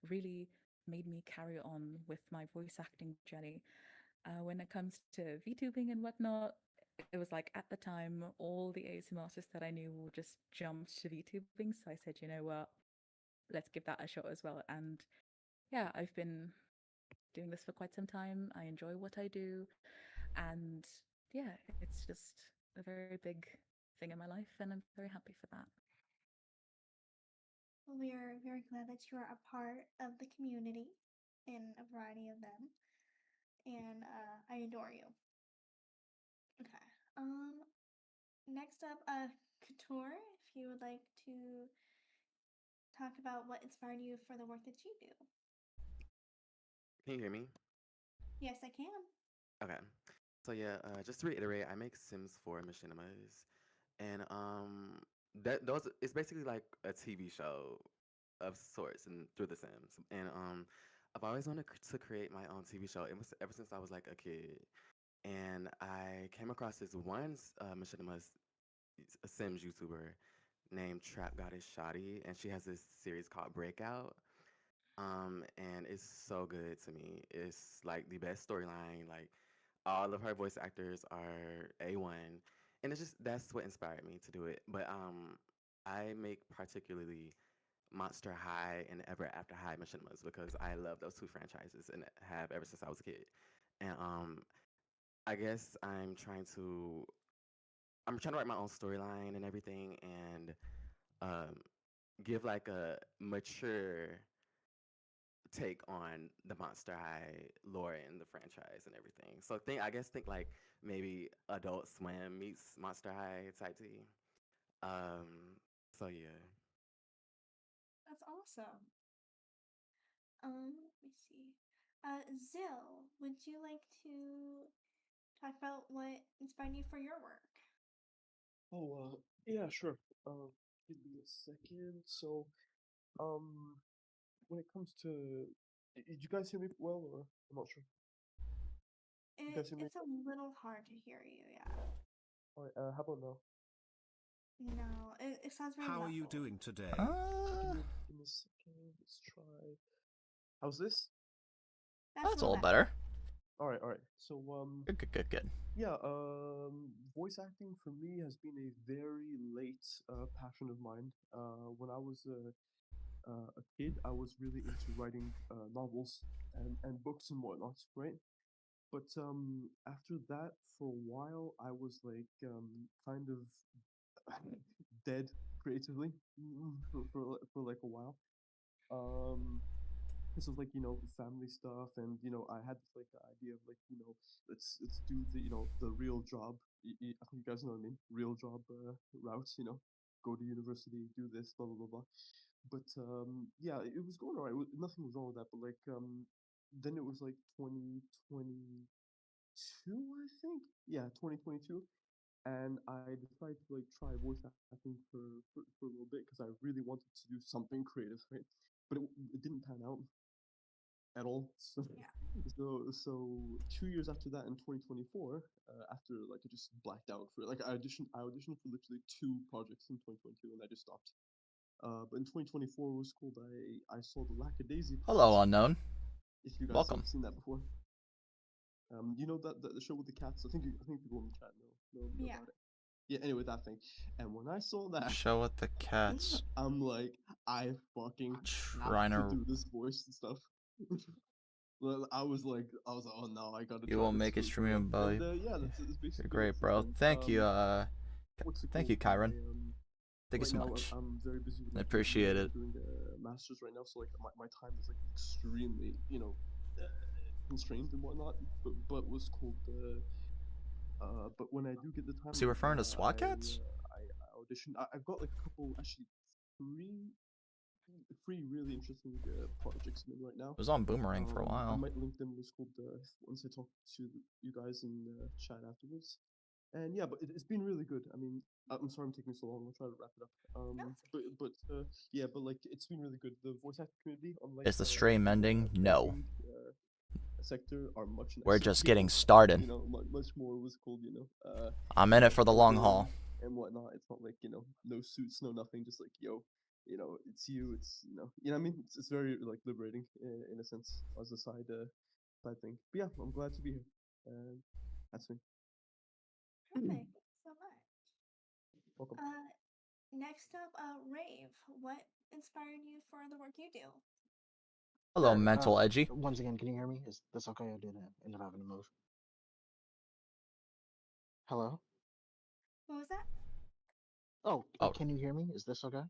really made me carry on with my voice acting journey. When it comes to VTubing and whatnot, it was like at the time, all the ASMR artists that I knew all just jumped to VTubing. So I said, you know what, let's give that a shot as well. And yeah, I've been doing this for quite some time. I enjoy what I do. And yeah, it's just a very big thing in my life. And I'm very happy for that. Well, we are very glad that you are a part of the community in a variety of them, and I adore you. Okay. Next up, Couture, if you would like to talk about what inspired you for the work that you do. Can you hear me? Yes, I can. Okay. So yeah, just to reiterate, I make Sims 4 machinimas, and that those it's basically like a TV show of sorts, and through the Sims. And I've always wanted to create my own TV show. It was ever since I was like a kid, and I came across this one machinima Sims YouTuber named Trap Goddess Shoddy, and she has this series called Breakout. And it's so good to me. It's like the best storyline. Like all of her voice actors are A1, and it's just that's what inspired me to do it. But I make particularly Monster High and Ever After High machinimas because I love those two franchises and have ever since I was a kid. And I guess I'm trying to write my own storyline and everything, and um, give like a mature take on the Monster High lore and the franchise and everything. So think like maybe Adult Swim meets Monster High type T. So yeah. That's awesome. Let me see. Zill, would you like to talk about what inspired you for your work? Oh, yeah, sure. Give me a second. So, um, when it comes to, did you guys hear me well, or I'm not sure. You guys hear me? It's a little hard to hear you, yeah. All right. How about now? No, it sounds very How are you muffled. doing today? Give me a second. Let's try. How's this? That's a little better. All right, all right. So, Good. yeah, voice acting for me has been a very late passion of mine. When I was a kid, I was really into writing novels and books and whatnot, right? But after that, for a while, I was like kind of dead creatively for like a while. Um, because of like family stuff, and I had this like idea of like let's do the real job. I think you guys know what I mean, real job route. Go to university, do this, blah blah blah blah. But yeah, it was going alright. Nothing was wrong with that. But like then it was like 2022, I think. Yeah, 2022, and I decided to like try voice acting for a little bit because I really wanted to do something creative, right? But it didn't pan out at all. So, so 2 years after that, in 2024, after like I just blacked out for like I auditioned for literally 2 projects in 2022, and I just stopped. But in 2024 was cool. I saw the Lackadaisy Hello, project. unknown. If you guys Welcome. have seen that before. You know that the show with the cats. I think people in the chat know about it. Yeah. Anyway, that thing. And when I saw that Show with the cats. I'm like, I fucking Trying have to to. do this voice and stuff. Well, I was like, oh no, I gotta You try will this make it for real. streaming, buddy. And yeah, that's basically You're great, it since bro. then. Thank you. What's it Thank called? you, Kyron. Thank you Right so now, much. I'm very busy with I my PhD. appreciate it. I'm doing a master's right now, so like my time is like extremely, constrained and whatnot. But what's called but when I do get the time, Is he referring to SWAT cats? I audition. I've got like a couple, actually, three really interesting projects I'm in right now. It was on Boomerang for a I while. might link them. It's called once I talk to you guys in the chat afterwards. And yeah, but it's been really good. I mean, I'm sorry I'm taking so long. I'll try to wrap it up. Yeah, but like it's been really good. The voice acting community, unlike Is the stream ending? No. gaming, sector, are much nicer We're just people, getting started. much more was called, I'm in it for the long haul. and whatnot. It's not like no suits, no nothing, just like it's you, it's what I mean. It's very like liberating in a sense as a side thing. But yeah, I'm glad to be here. That's me. Perfect. Thanks so much. Welcome. Next up, Rave. What inspired you for the work you do? Hello, Sure, mental edgy. Once again, can you hear me? Is this okay? I didn't end up having to move. Hello? What was that? Oh, can you hear me? Is this okay?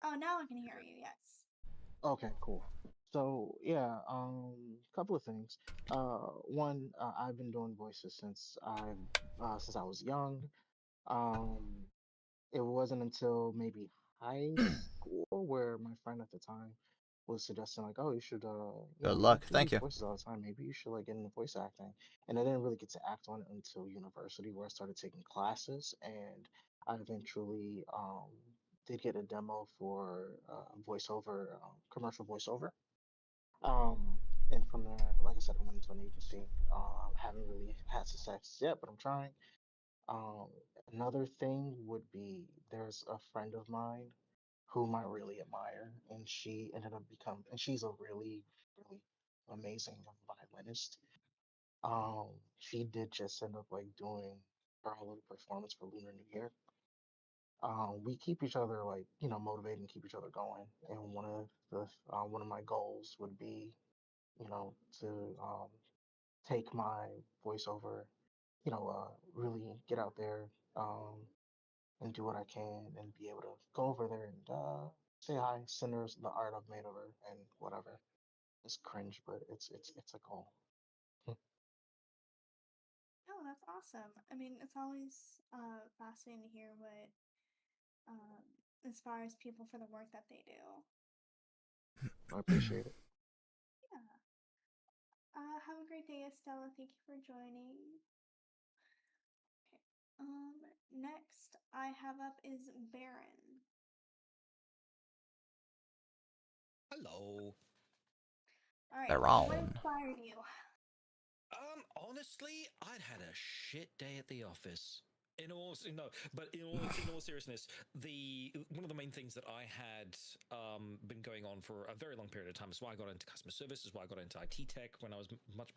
Oh, now I can hear you. Yes. Okay, cool. So yeah, couple of things. One, I've been doing voices since I was young. Um, it wasn't until maybe high school where my friend at the time was suggesting like, oh, you should Good you luck. do Thank these you. voices all the time. Maybe you should like get into voice acting. And I didn't really get to act on it until university, where I started taking classes, and I eventually did get a demo for voiceover, commercial voiceover. And from there, like I said, I went into an agency. Haven't really had success yet, but I'm trying. Um, Another thing would be there's a friend of mine whom I really admire, and she's a really, really amazing violinist. She did just end up like doing her own little performance for Lunar New Year. We keep each other like motivated and keep each other going. And one of my goals would be, to take my voiceover, really get out there, and do what I can and be able to go over there and say hi, send her the art I've made of her and whatever. It's cringe, but it's a goal. Oh, that's awesome. I mean, it's always fascinating to hear what inspires people for the work that they do. I appreciate it. Yeah. Have a great day, Estella. Thank you for joining. Okay. Next I have up is Baron. Hello. All right. Baron. What inspired you? Honestly, I'd had a shit day at the office. In all seriousness, one of the main things that I had been going on for a very long period of time is why I got into customer service, is why I got into IT tech when I was much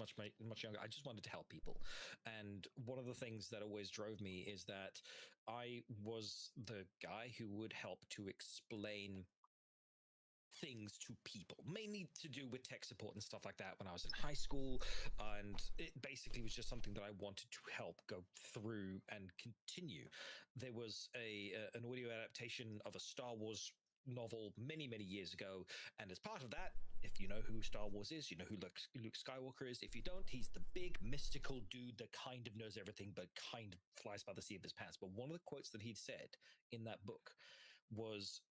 younger. I just wanted to help people, and one of the things that always drove me is that I was the guy who would help to explain things to people, mainly to do with tech support and stuff like that when I was in high school, and it basically was just something that I wanted to help go through and continue. There was an audio adaptation of a Star Wars novel many years ago, and as part of that, If you know who Star Wars is, you know who Luke Skywalker is. If you don't, he's the big mystical dude that kind of knows everything, but kind of flies by the seat of his pants. But one of the quotes that he'd said in that book was,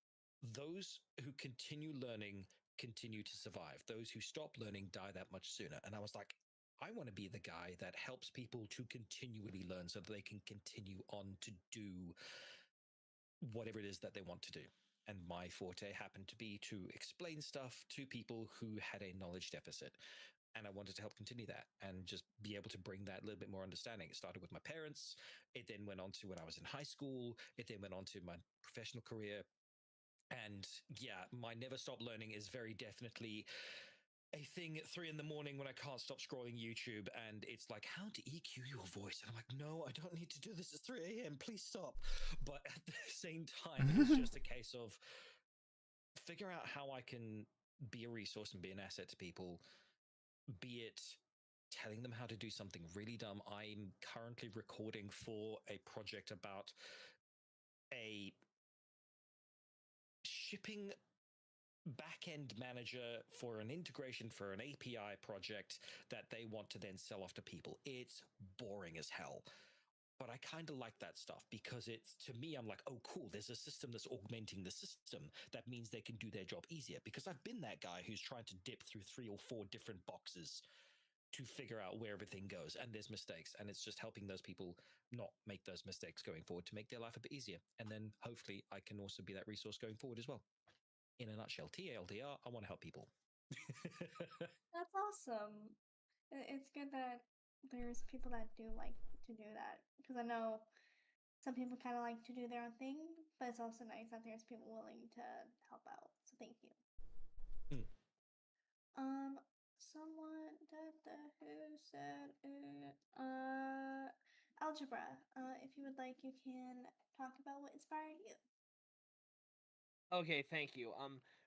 "Those who continue learning continue to survive. Those who stop learning die that much sooner." And I was like, I want to be the guy that helps people to continually learn so that they can continue on to do whatever it is that they want to do. And my forte happened to be to explain stuff to people who had a knowledge deficit. And I wanted to help continue that and just be able to bring that little bit more understanding. It started with my parents. It then went on to when I was in high school. It then went on to my professional career. And yeah, my never stop learning is very definitely a thing at 3 a.m. when I can't stop scrolling YouTube, and it's like, how to EQ your voice? And I'm like, no, I don't need to do this at 3 a.m. Please stop. But at the same time, it's just a case of figure out how I can be a resource and be an asset to people, be it telling them how to do something really dumb. I'm currently recording for a project about a shipping back-end manager for an integration for an API project that they want to then sell off to people. It's boring as hell. But I kind of like that stuff because it's, to me, I'm like, oh, cool, there's a system that's augmenting the system. That means they can do their job easier, because I've been that guy who's trying to dip through 3 or 4 different boxes to figure out where everything goes, and there's mistakes, and it's just helping those people not make those mistakes going forward to make their life a bit easier. And then hopefully I can also be that resource going forward as well. In a nutshell, TLDR, I want to help people. That's awesome. It's good that there's people that do like to do that, because I know some people kind of like to do their own thing, but it's also nice that there's people willing to help out. So thank you. Someone who said it. Algebra. If you would like, you can talk about what inspired you. Okay, thank you.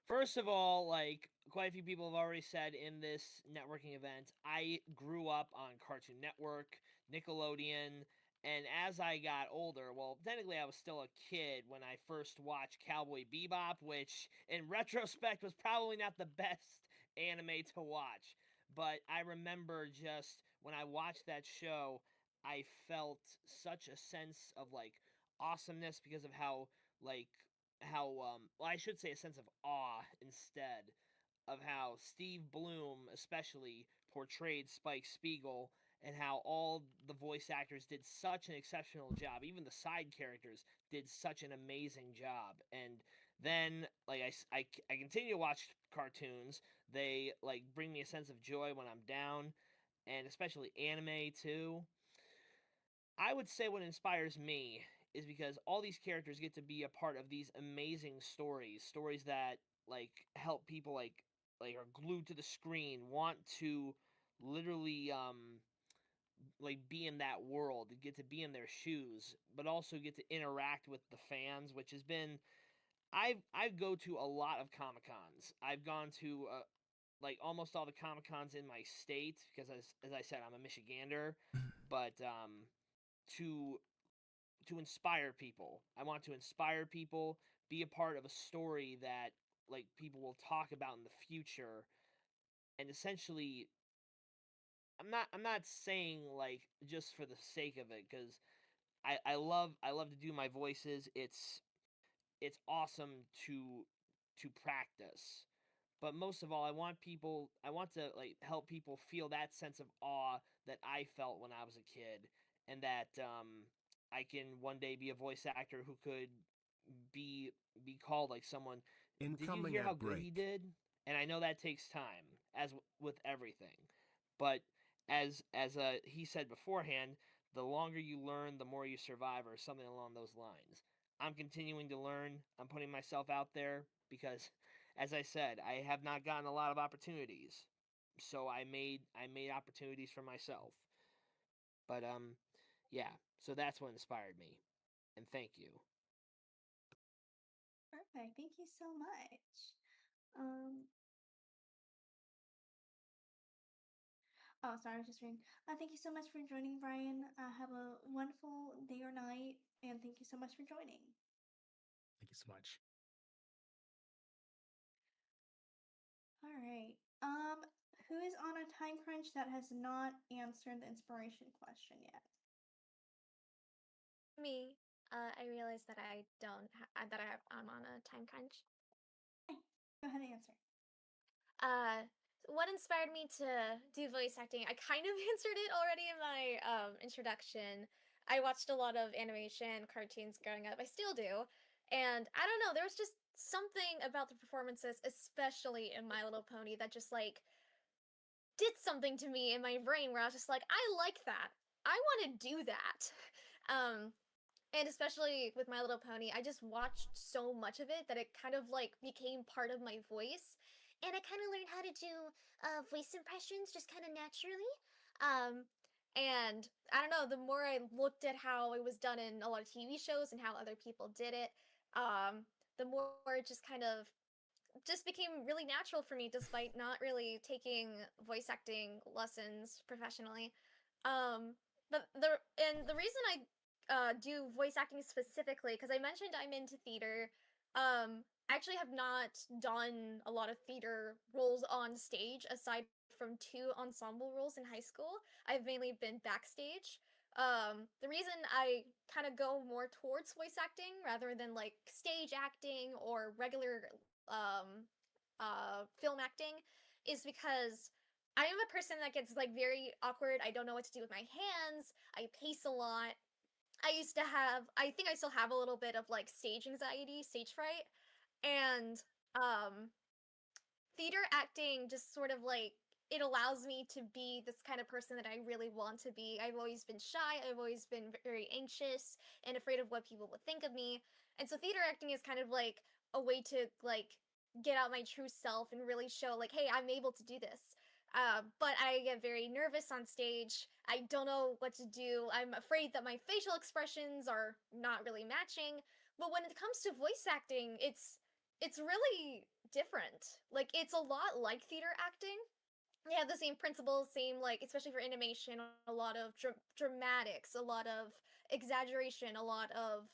First of all, like quite a few people have already said in this networking event, I grew up on Cartoon Network, Nickelodeon, and as I got older, well, technically I was still a kid when I first watched Cowboy Bebop, which in retrospect was probably not the best anime to watch. But I remember just when I watched that show, I felt such a sense of like awesomeness because of how like well, I should say a sense of awe instead, of how Steve Bloom especially portrayed Spike Spiegel, and how all the voice actors did such an exceptional job. Even the side characters did such an amazing job. And then like I continue to watch cartoons. They like bring me a sense of joy when I'm down, and especially anime too. I would say what inspires me is because all these characters get to be a part of these amazing stories that like help people like are glued to the screen, want to literally like be in that world, get to be in their shoes, but also get to interact with the fans, which has been I go to a lot of Comic Cons. I've gone to like almost all the Comic Cons in my state because as I said, I'm a Michigander, but to inspire people. I want to inspire people, be a part of a story that like people will talk about in the future. And essentially I'm not saying like just for the sake of it, cuz I love to do my voices. It's awesome to practice. But most of all, I want to like help people feel that sense of awe that I felt when I was a kid, and that I can one day be a voice actor who could be called like someone. Did you Incoming hear how ad good he break. did? And I know that takes time, as with everything. But as he said beforehand, the longer you learn, the more you survive, or something along those lines. I'm continuing to learn. I'm putting myself out there because, as I said, I have not gotten a lot of opportunities. So I made opportunities for myself. But yeah, so that's what inspired me. And thank you. Perfect. Thank you so much. Um, oh, sorry, I was just reading. Thank you so much for joining, Brian. Have a wonderful day or night, and thank you so much for joining. Thank you so much. All All right. Who is on a time crunch that has not answered the inspiration question yet? Me. I realized that I don't. I'm on a time crunch. Go ahead and answer. What inspired me to do voice acting? I kind of answered it already in my introduction. I watched a lot of animation, cartoons growing up. I still do. And I don't know, there was just something about the performances, especially in My Little Pony, that just like did something to me in my brain where I was just like, I like that. I want to do that. And especially with My Little Pony, I just watched so much of it that it kind of like became part of my voice. And I kind of learned how to do voice impressions just kind of naturally. And I don't know, the more I looked at how it was done in a lot of TV shows and how other people did it, the more it just kind of just became really natural for me despite not really taking voice acting lessons professionally. Um, the reason I do voice acting specifically, because I mentioned I'm into theater. I actually have not done a lot of theater roles on stage aside from 2 ensemble roles in high school. I've mainly been backstage. The reason I kind of go more towards voice acting rather than like stage acting or regular film acting is because I am a person that gets like very awkward. I don't know what to do with my hands. I pace a lot. I think I still have a little bit of like stage anxiety, stage fright. And um theater acting just sort of like it allows me to be this kind of person that I really want to be. I've always been shy. I've always been very anxious and afraid of what people would think of me. And so theater acting is kind of like a way to like get out my true self and really show like, hey, I'm able to do this. But I get very nervous on stage. I don't know what to do. I'm afraid that my facial expressions are not really matching. But when it comes to voice acting, it's really different. Like it's a lot like theater acting. They have the same principles, same like especially for animation, a lot of dramatics, a lot of exaggeration, a lot of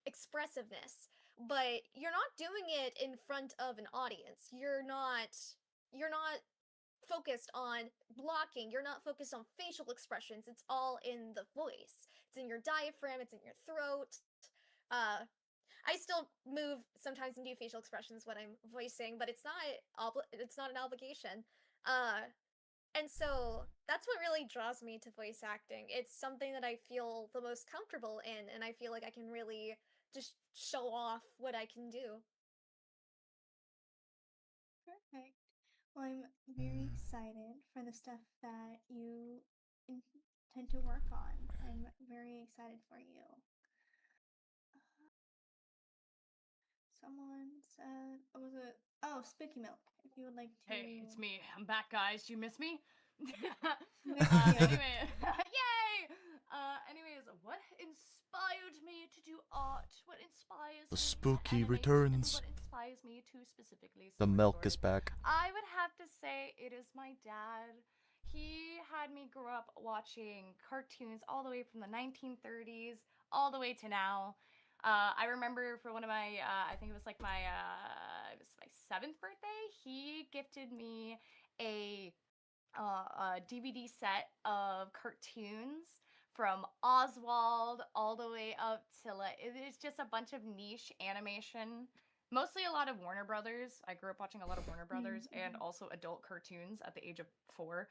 expressiveness. But you're not doing it in front of an audience. You're not focused on blocking. You're not focused on facial expressions. It's all in the voice. It's in your diaphragm, it's in your throat. I still move sometimes and do facial expressions when I'm voicing, but it's not an obligation. And so that's what really draws me to voice acting. It's something that I feel the most comfortable in, and I feel like I can really just show off what I can do. Perfect. Well, I'm very excited for the stuff that you intend to work on. I'm very excited for you. Someone said, what was it? Oh, Spooky Milk. If you would like to. Hey, it's me. I'm back, guys. Do you miss me? Missed you. Anyway, yay! Anyways, what inspired me to do art? What inspires The me to spooky animate? returns. And what inspires me to specifically The milk storyboard? is back. I would have to say it is my dad. He had me grow up watching cartoons all the way from the 1930s all the way to now. I remember for one of my, I think it was like it was my 7th birthday. He gifted me a DVD set of cartoons from Oswald all the way up to like it's just a bunch of niche animation. Mostly a lot of Warner Brothers. I grew up watching a lot of Warner Brothers and also adult cartoons at the age of 4.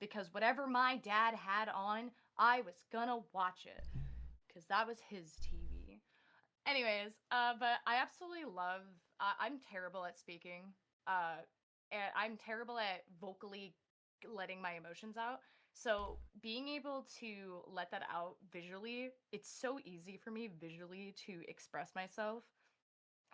Because whatever my dad had on, I was gonna watch it. Because that was his TV. Anyways, but I absolutely love. I'm terrible at speaking. And I'm terrible at vocally letting my emotions out. So being able to let that out visually, it's so easy for me visually to express myself.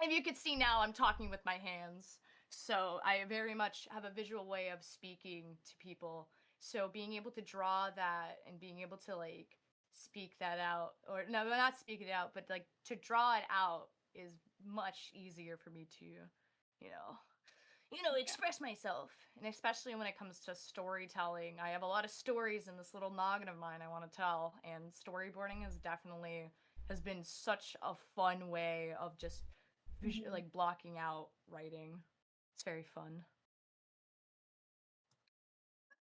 And you can see now I'm talking with my hands. So I very much have a visual way of speaking to people. So being able to draw that and being able to like speak that out, or no, not speak it out, but like to draw it out is much easier for me to, you know, express myself. And especially when it comes to storytelling, I have a lot of stories in this little noggin of mine I want to tell, and storyboarding has been such a fun way of just like blocking out writing. It's very fun.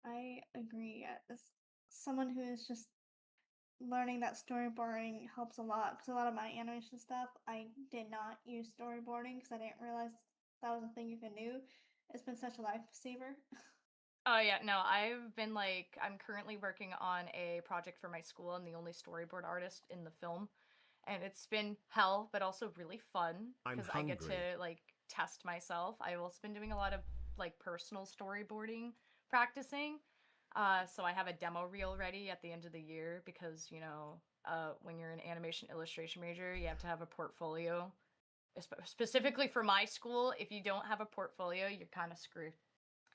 I agree. As someone who is just learning that storyboarding helps a lot because a lot of my animation stuff I did not use storyboarding because I didn't realize that was a thing you can do. It's been such a lifesaver. Oh yeah, no, I've been like I'm currently working on a project for my school. I'm the only storyboard artist in the film. And it's been hell, but also really fun I'm because I get hungry. to like test myself. I've also been doing a lot of like personal storyboarding practicing. So I have a demo reel ready at the end of the year because, you know, when you're an animation illustration major, you have to have a portfolio. Specifically for my school, if you don't have a portfolio, you're kind of screwed.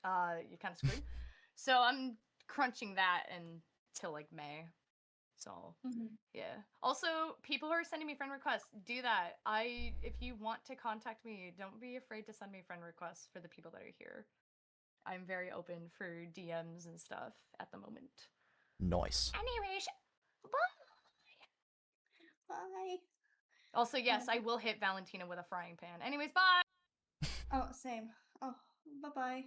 You're kind of screwed. So I'm crunching that until like May. So yeah. Also, people who are sending me friend requests, do that. If you want to contact me, don't be afraid to send me friend requests for the people that are here. I'm very open for DMs and stuff at the moment. Nice. Anyway, Bye. Bye. Also, yes, I will hit Valentina with a frying pan. Anyways, bye. Oh, same. Oh, bye bye.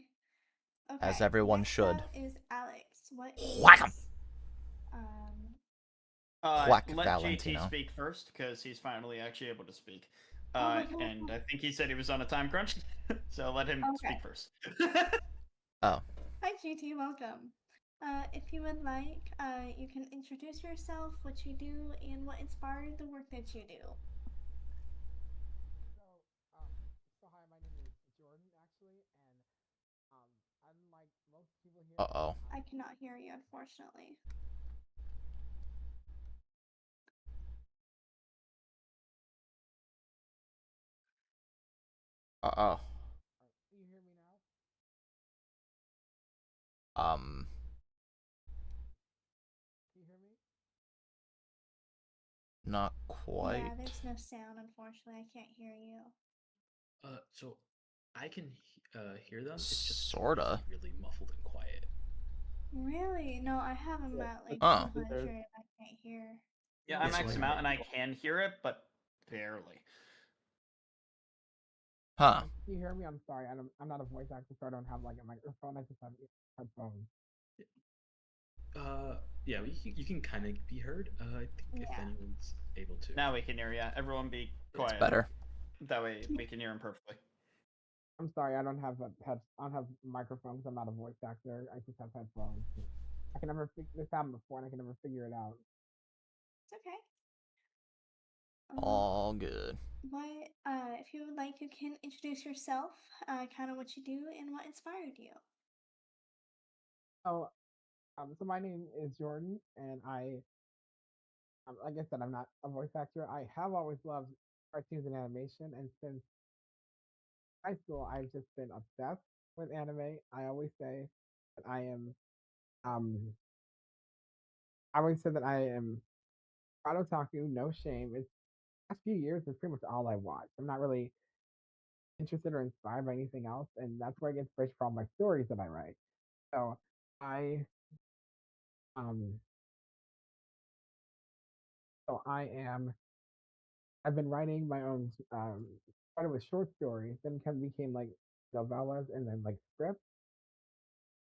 Okay. As everyone next should. up is Alex. What is Whack 'em. Whack Let Valentino. JT speak first because he's finally actually able to speak. Oh my God. And I think he said he was on a time crunch, so let him Okay. speak first. Oh. Hi GT, welcome. If you would like, you can introduce yourself, what you do, and what inspired the work that you do. So hi, my name is Jordan actually, and unlike most people here, Uh-oh. I cannot hear you, unfortunately. Uh-oh. Can you hear me now? Can you hear me? Not quite. Yeah, there's no sound, unfortunately. I can't hear you. So I can hear them. It's just Sorta. really muffled and quiet. Really? No, I have them at like Oh. 200. I can't hear. Yeah, I Yes, maxed we him hear out and I you. can hear it, but barely. Huh. Can you hear me? I'm sorry. I'm not a voice actor, so I don't have like a microphone. I just have headphones. Yeah, you can kind of be heard. I think if anyone's able to. Now we can hear you. Everyone be quiet. better. That way we can hear him perfectly. I'm sorry. I don't have I don't have microphones. I'm not a voice actor. I just have headphones. I can never figure this happened before, and I can never figure it out. It's okay. All good. What, if you would like, you can introduce yourself, kind of what you do, and what inspired you. So, so my name is Jordan, and like I said, I'm not a voice actor. I have always loved cartoons and animation, and since high school, I've just been obsessed with anime. I always say that um, I always say that I am proud otaku, no shame. It's last few years is pretty much all I watch. I'm not really interested or inspired by anything else, and that's where I get inspiration from my stories that I write. So I um so I am I've been writing my own started with short stories, then kind of became like novellas and then like scripts.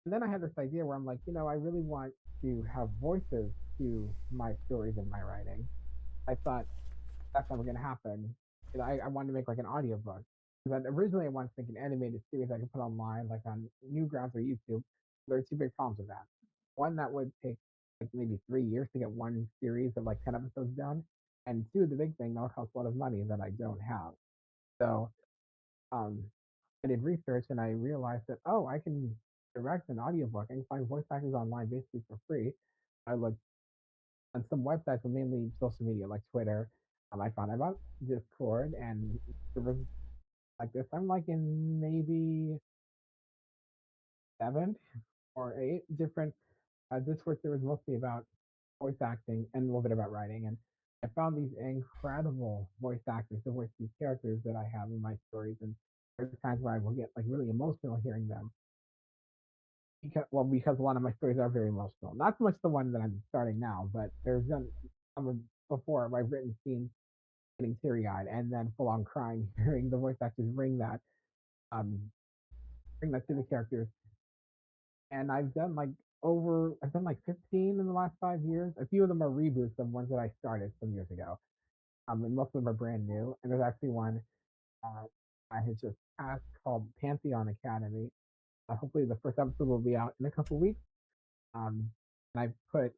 And then I had this idea where I'm like, I really want to have voices to my stories and my writing. I thought that's never gonna happen. I wanted to make like an audiobook. Because originally I wanted to make an animated series I could put online, like on Newgrounds or YouTube. There are two big problems with that. One, that would take like maybe 3 years to get one series of like 10 episodes done. And two, the big thing, that'll cost a lot of money that I don't have. So um I did research and I realized that, oh, I can direct an audiobook. I can find voice actors online basically for free. I looked on some websites, but mainly social media like Twitter. I found out about Discord and servers like this. I'm like in maybe 7 or 8 different Discord servers, mostly about voice acting and a little bit about writing. And I found these incredible voice actors to voice these characters that I have in my stories. And there's times where I will get like really emotional hearing them. Because a lot of my stories are very emotional. Not so much the one that I'm starting now, but there's been some before where I've written scenes getting teary eyed and then full on crying hearing the voice actors bring that um bring that to the characters. And I've done like 15 in the last 5 years. A few of them are reboots of ones that I started some years ago. And most of them are brand new. And there's actually one I had just asked called Pantheon Academy. Hopefully, the first episode will be out in a couple weeks. And I put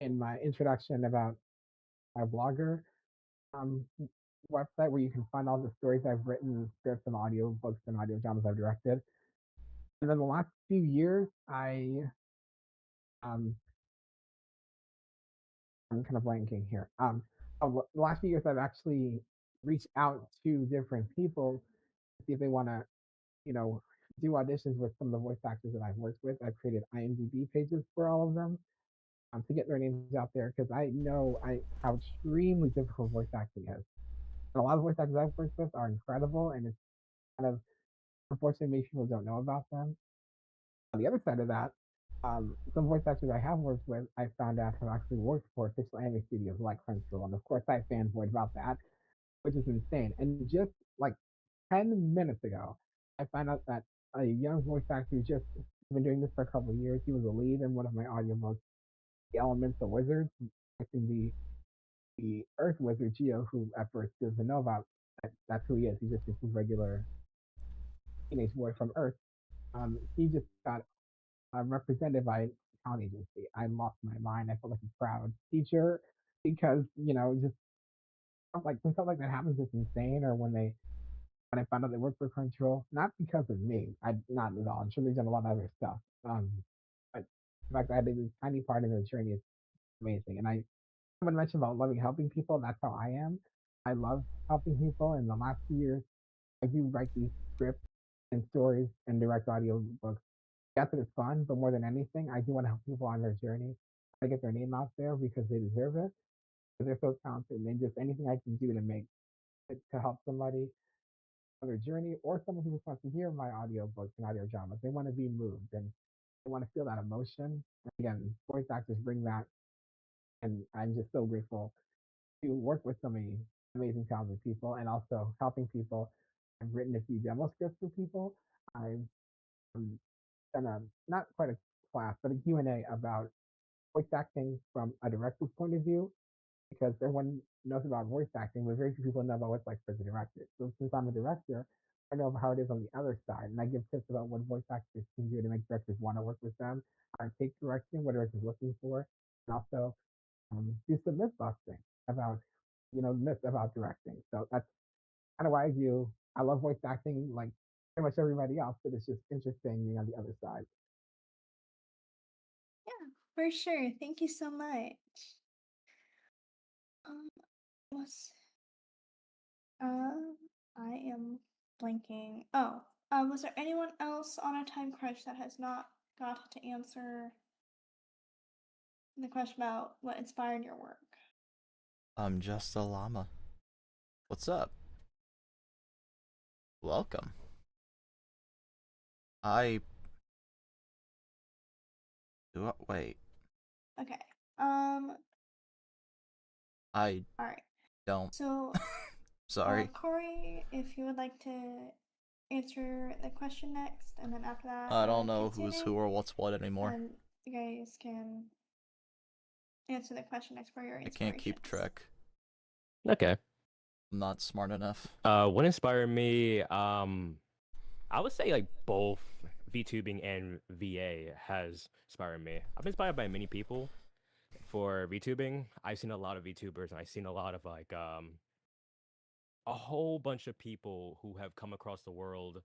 in my introduction about my blogger um, website where you can find all the stories I've written, scripts and audio books and audio dramas I've directed. And then the last few years, um, I'm kind of blanking here. The last few years, I've actually reached out to different people to see if they want to, you know, do auditions with some of the voice actors that I've worked with. I've created IMDb pages for all of them to get their names out there because I know how extremely difficult voice acting is. And a lot of voice actors I've worked with are incredible, and it's kind of unfortunately most people don't know about them. On the other side of that, some voice actors I have worked with, I found out have actually worked for official anime studios like Crunchyroll, and of course I fanboyed about that, which is insane. And just like 10 minutes ago, I found out that a young voice actor who just been doing this for a couple of years, he was a lead in one of my audiobooks, The Elements of Wizards, voicing the Earth Wizard Geo, who at first doesn't know about that's who he is. He's just this regular teenage boy from Earth. He just got represented by an account agency. I lost my mind. I felt like a proud teacher because just stuff like that happens. It's insane. Or when I found out they worked for Crunchyroll, not because of me. I not at all. I'm sure they've done a lot of other stuff. But the fact that I did this tiny part of their journey is amazing. And someone mentioned about loving helping people. That's how I am. I love helping people. In the last few years, I do write these scripts and stories and direct audio books. Yes, it's fun, but more than anything, I do want to help people on their journey. I get their name out there because they deserve it. Because they're so talented, and just anything I can do to make it to help somebody on their journey, or someone who just wants to hear my audio books and audio dramas. They want to be moved and they want to feel that emotion. And again, voice actors bring that, and I'm just so grateful to work with so many amazing, talented people, and also helping people. I've written a few demo scripts for people. I've done not quite a class, but a Q&A about voice acting from a director's point of view, because everyone knows about voice acting, but very few people know about what's like for the director. So since I'm a director, I know how it is on the other side, and I give tips about what voice actors can do to make directors want to work with them, how to take direction, what directors looking for, and also do some myth busting about myths about directing. So that's kind of why I love voice acting like pretty much everybody else, but it's just interesting being on the other side. Yeah, for sure. Thank you so much. Um, was I am blanking. Oh, was there anyone else on a time crunch that has not got to answer the question about what inspired your work? I'm just a llama. What's up? Welcome. Wait. Okay. I All right. don't. So, Sorry. Corey, if you would like to answer the question next, and then after that, I don't know who's who or what's what anymore. and you guys can answer the question next for your I inspiration. can't keep track. Okay. I'm not smart enough. What inspired me? I would say like both VTubing and VA has inspired me. I've been inspired by many people for VTubing. I've seen a lot of VTubers, and I've seen a lot of a whole bunch of people who have come across the world,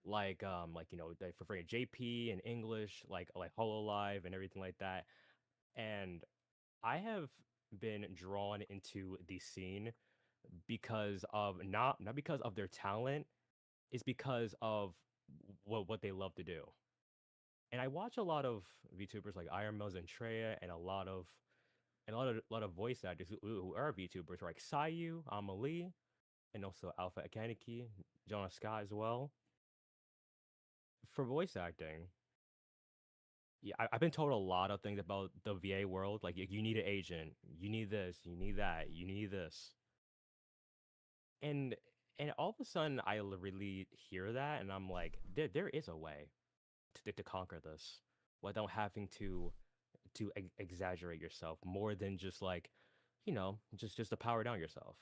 like they for JP and English, like HoloLive and everything like that. And I have been drawn into the scene because of not because of their talent, it's because of what they love to do. And I watch a lot of VTubers like Iron Mills and Treya, and a lot of voice actors who are VTubers, like Sayu, Amelie, and also Alpha Akaniki, Jonah Scott as well. For voice acting, yeah, I've been told a lot of things about the VA world. Like, you need an agent, you need this, you need that, you need this. And And all of a sudden, really hear that, and I'm like, there is a way to conquer this without having to exaggerate yourself more than just like, just to power down yourself.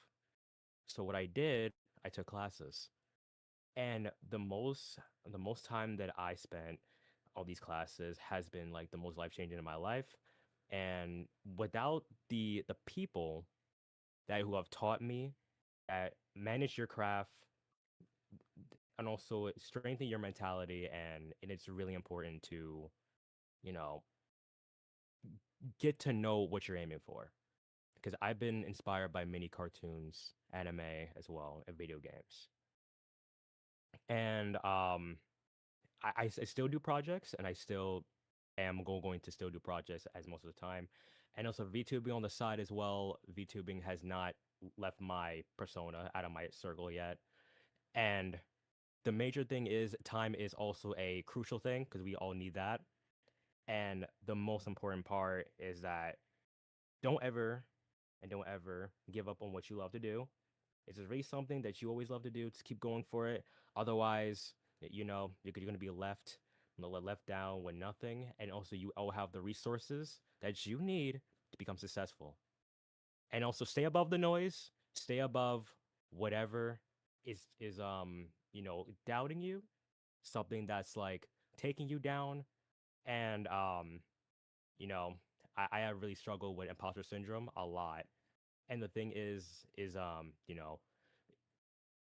So what I did, I took classes, and the most time that I spent on these classes has been like the most life changing in my life. And without the people who have taught me that manage your craft and also strengthen your mentality, and it's really important to, you know, get to know what you're aiming for. Because I've been inspired by many cartoons, anime as well, and video games. And I still do projects, and I still am going to still do projects as most of the time. And also VTubing on the side as well. VTubing has not left my persona out of my circle yet. And the major thing is time is also a crucial thing because we all need that. And the most important part is that don't ever give up on what you love to do. It's really something that you always love to do. Just keep going for it. Otherwise, you're going to be left down with nothing. And also, you all have the resources that you need to become successful. And also, stay above the noise. Stay above whatever is doubting you. Something that's like taking you down. And you know, I have really struggled with imposter syndrome a lot. And the thing is,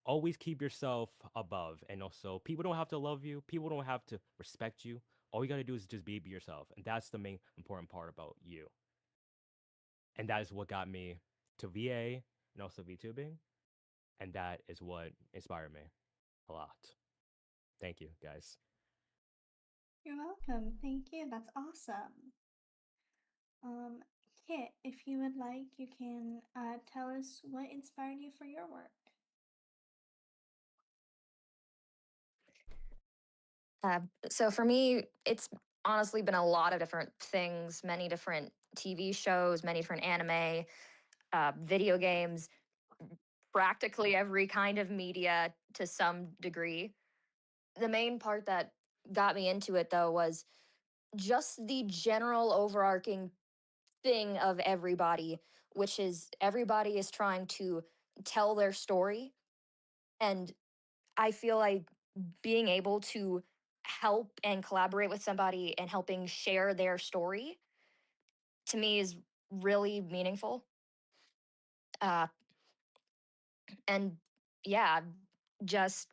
always keep yourself above. And also, people don't have to love you. People don't have to respect you. All you got to do is just be yourself. And that's the main important part about you. And that is what got me to VA and also VTubing. And that is what inspired me a lot. Thank you, guys. You're welcome. Thank you. That's awesome. Kit, if you would like, you can tell us what inspired you for your work. So for me, it's honestly been a lot of different things, many different TV shows, many different anime, video games, practically every kind of media to some degree. The main part that got me into it, though, was just the general overarching thing of everybody, which is everybody is trying to tell their story. And I feel like being able to help and collaborate with somebody and helping share their story to me is really meaningful. Uh, and yeah, just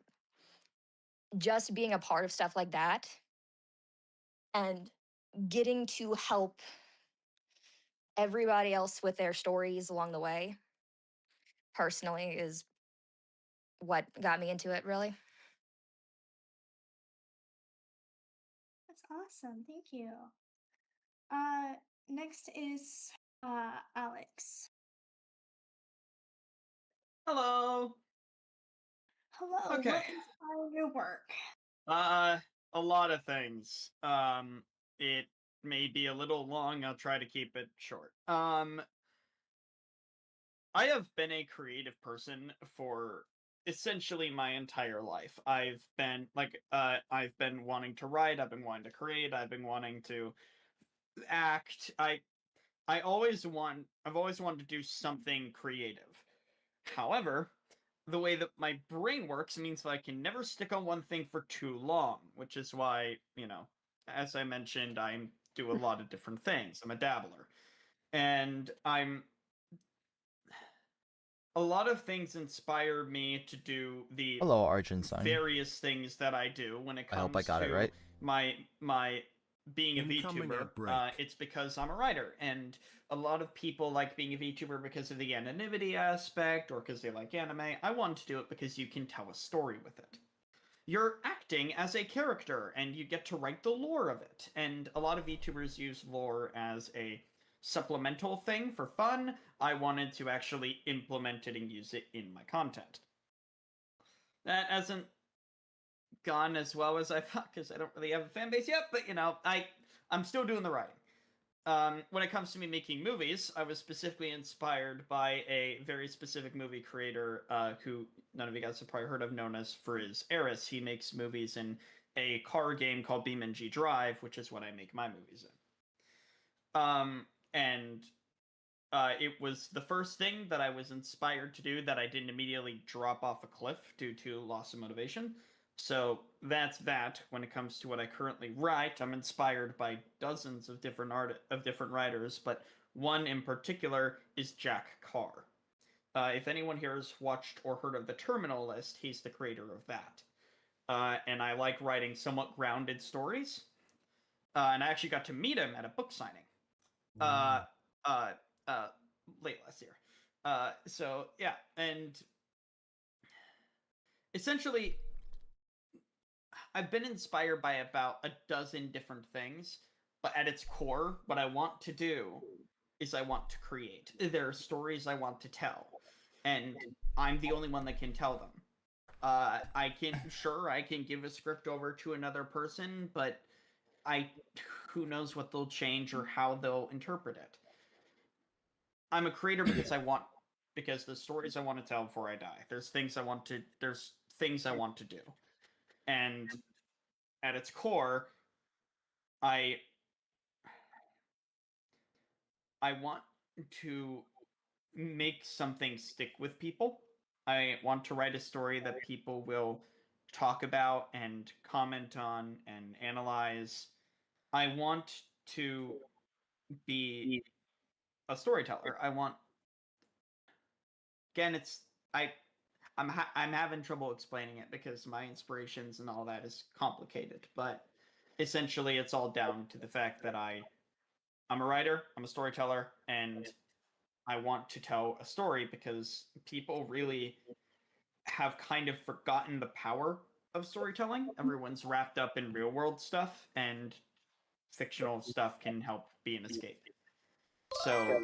being a part of stuff like that and getting to help everybody else with their stories along the way personally is what got me into it, really. That's awesome. Thank you. Next is Alex. Hello. Hello. Okay. What inspired your work? A lot of things. It may be a little long. I'll try to keep it short. I have been a creative person for essentially my entire life. I've been wanting to write, I've been wanting to create, I've been wanting to act. I've always wanted to do something creative. However, the way that my brain works means that I can never stick on one thing for too long, which is why, as I mentioned, I do a lot of different things. I'm a dabbler. And a lot of things inspire me to do the Hello, Arjun Sign. various things that I do when it I hope comes I got it to right. my being a Incoming VTuber. ad break. It's because I'm a writer, and a lot of people like being a VTuber because of the anonymity aspect or because they like anime. I want to do it because you can tell a story with it. You're acting as a character, and you get to write the lore of it. And a lot of VTubers use lore as a supplemental thing for fun. I wanted to actually implement it and use it in my content. That hasn't gone as well as I thought because I don't really have a fan base yet, but I'm still doing the writing. when it comes to me making movies, I was specifically inspired by a very specific movie creator who none of you guys have probably heard of, known as Frizz Eris. He makes movies in a car game called BeamNG Drive, which is what I make my movies in. And it was the first thing that I was inspired to do that I didn't immediately drop off a cliff due to loss of motivation. So that's that. When it comes to what I currently write, I'm inspired by dozens of different writers, but one in particular is Jack Carr. If anyone here has watched or heard of The Terminal List, he's the creator of that. And I like writing somewhat grounded stories. And I actually got to meet him at a book signing late last year. So yeah, and essentially I've been inspired by about a dozen different things, but at its core, what I want to do is I want to create. There are stories I want to tell, and I'm the only one that can tell them. I can give a script over to another person, but who knows what they'll change or how they'll interpret it. I'm a creator because the stories I want to tell before I die. There's things I want to do. And at its core, I want to make something stick with people. I want to write a story that people will talk about and comment on and analyze. I want to be a storyteller. I'm having trouble explaining it because my inspirations and all that is complicated, but essentially it's all down to the fact that I'm a writer, I'm a storyteller, and I want to tell a story because people really have kind of forgotten the power of storytelling. Everyone's wrapped up in real world stuff, and fictional stuff can help be an escape. So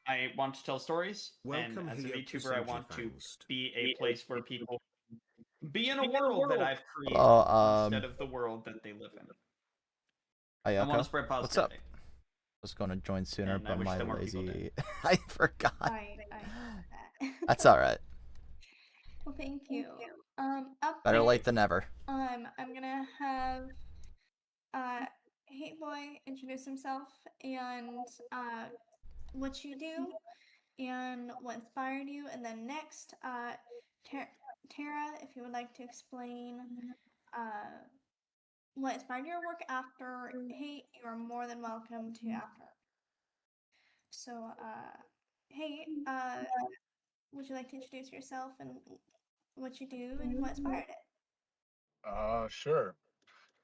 I want to tell stories, and as a VTuber, I want to be a place where people be in a world that I've created instead of the world that they live in. I want to spread What's up? positivity. I was going to join sooner, And I but wish my that more people did. lazy... I forgot. I That's alright. Well, thank you. Up Better late next, than never. I'm gonna have Hate Boy introduce himself and what you do and what inspired you, and then next, Tara, if you would like to explain what inspired your work after Hate, you are more than welcome to after. So, Hate, would you like to introduce yourself and what you do and what inspired it? Sure.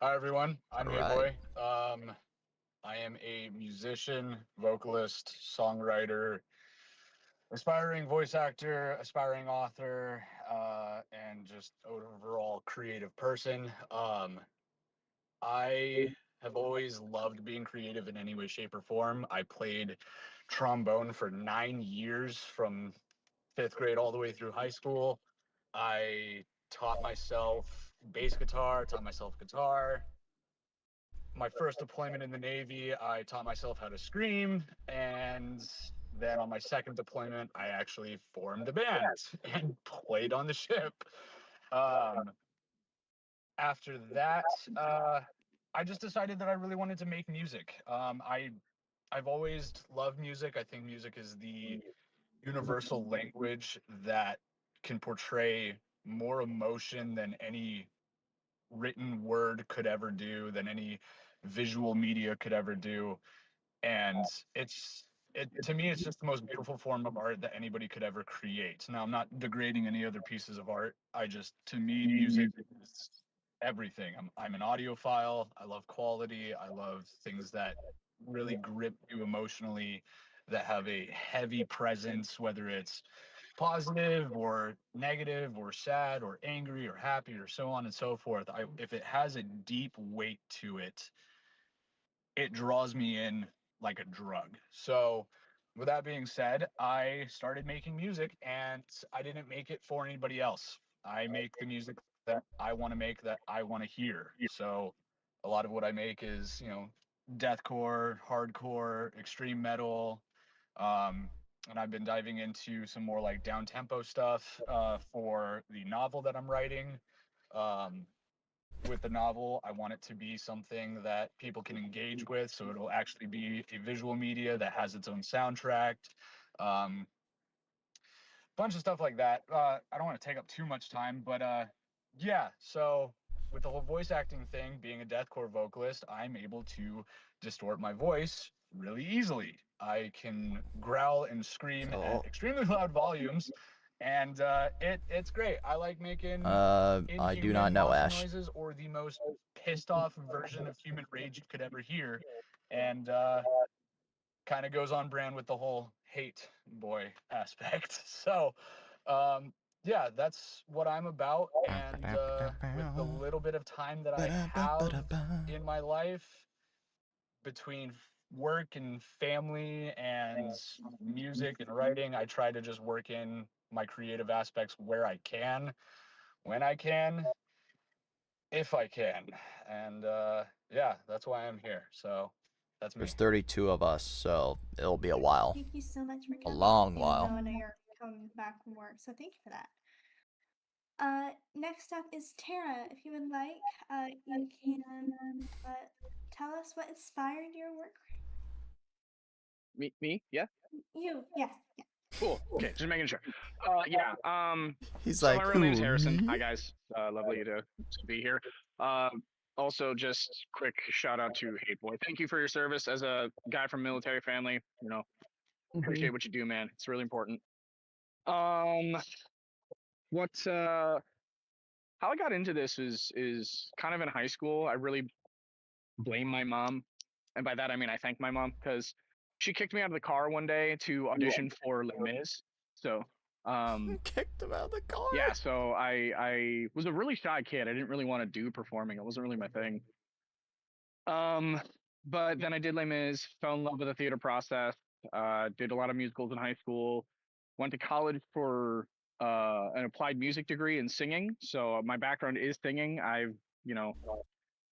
Hi everyone. I'm Hey Alright. Boy. I am a musician, vocalist, songwriter, aspiring voice actor, aspiring author, and just overall creative person. I have always loved being creative in any way, shape, or form. I played trombone for 9 years from 5th grade all the way through high school. I taught myself bass guitar, taught myself guitar. My first deployment in the Navy, I taught myself how to scream. And then on my second deployment, I actually formed a band and played on the ship. After that, I just decided that I really wanted to make music. I've always loved music. I think music is the universal language that can portray more emotion than any written word could ever do, than any visual media could ever do. And to me, it's just the most beautiful form of art that anybody could ever create. Now, I'm not degrading any other pieces of art. To me, music is everything. I'm an audiophile. I love quality. I love things that really grip you emotionally, that have a heavy presence, whether it's positive or negative or sad or angry or happy or so on and so forth. If it has a deep weight to it, it draws me in like a drug. So, with that being said, I started making music, and I didn't make it for anybody else. I make the music that I want to make, that I want to hear. So, a lot of what I make is, deathcore, hardcore, extreme metal, and I've been diving into some more like down tempo stuff for the novel that I'm writing. Um, with the novel, I want it to be something that people can engage with, so it'll actually be a visual media that has its own soundtrack. Um, Bunch of stuff like that. I don't want to take up too much time, but yeah. So with the whole voice acting thing, being a deathcore vocalist, I'm able to distort my voice really easily. I can growl and scream at extremely loud volumes, and it's great. I like making I do not inhuman know, monster Ash. noises or the most pissed off version of human rage you could ever hear, and kind of goes on brand with the whole hate boy aspect. So, yeah, that's what I'm about. And with the little bit of time that I have in my life between work and family and music and writing, I try to just work in my creative aspects where I can, when I can, if I can. And yeah, that's why I'm here. So that's me. There's 32 of us, so it'll be a while. Thank you so much for A coming. long Even while. though I know you're coming back from work, so thank you for that. Next up is Tara. If you would like, you can tell us what inspired your work. Me? Yeah. You, yes. Yeah. Cool. Okay, just making sure. Yeah. He's so like, my real name's who, Harrison. me? Hi guys. Lovely to be here. Also, just quick shout out to Hate Boy. Thank you for your service as a guy from military family. You know, appreciate what you do, man. It's really important. What how I got into this is kind of in high school. I really blame my mom, and by that I mean I thank my mom because she kicked me out of the car one day to audition for Les Mis. So kicked him out of the car. Yeah, so I was a really shy kid. I didn't really want to do performing. It wasn't really my thing. But then I did Les Mis, fell in love with the theater process, did a lot of musicals in high school, went to college for an applied music degree in singing. So my background is singing. I've, you know,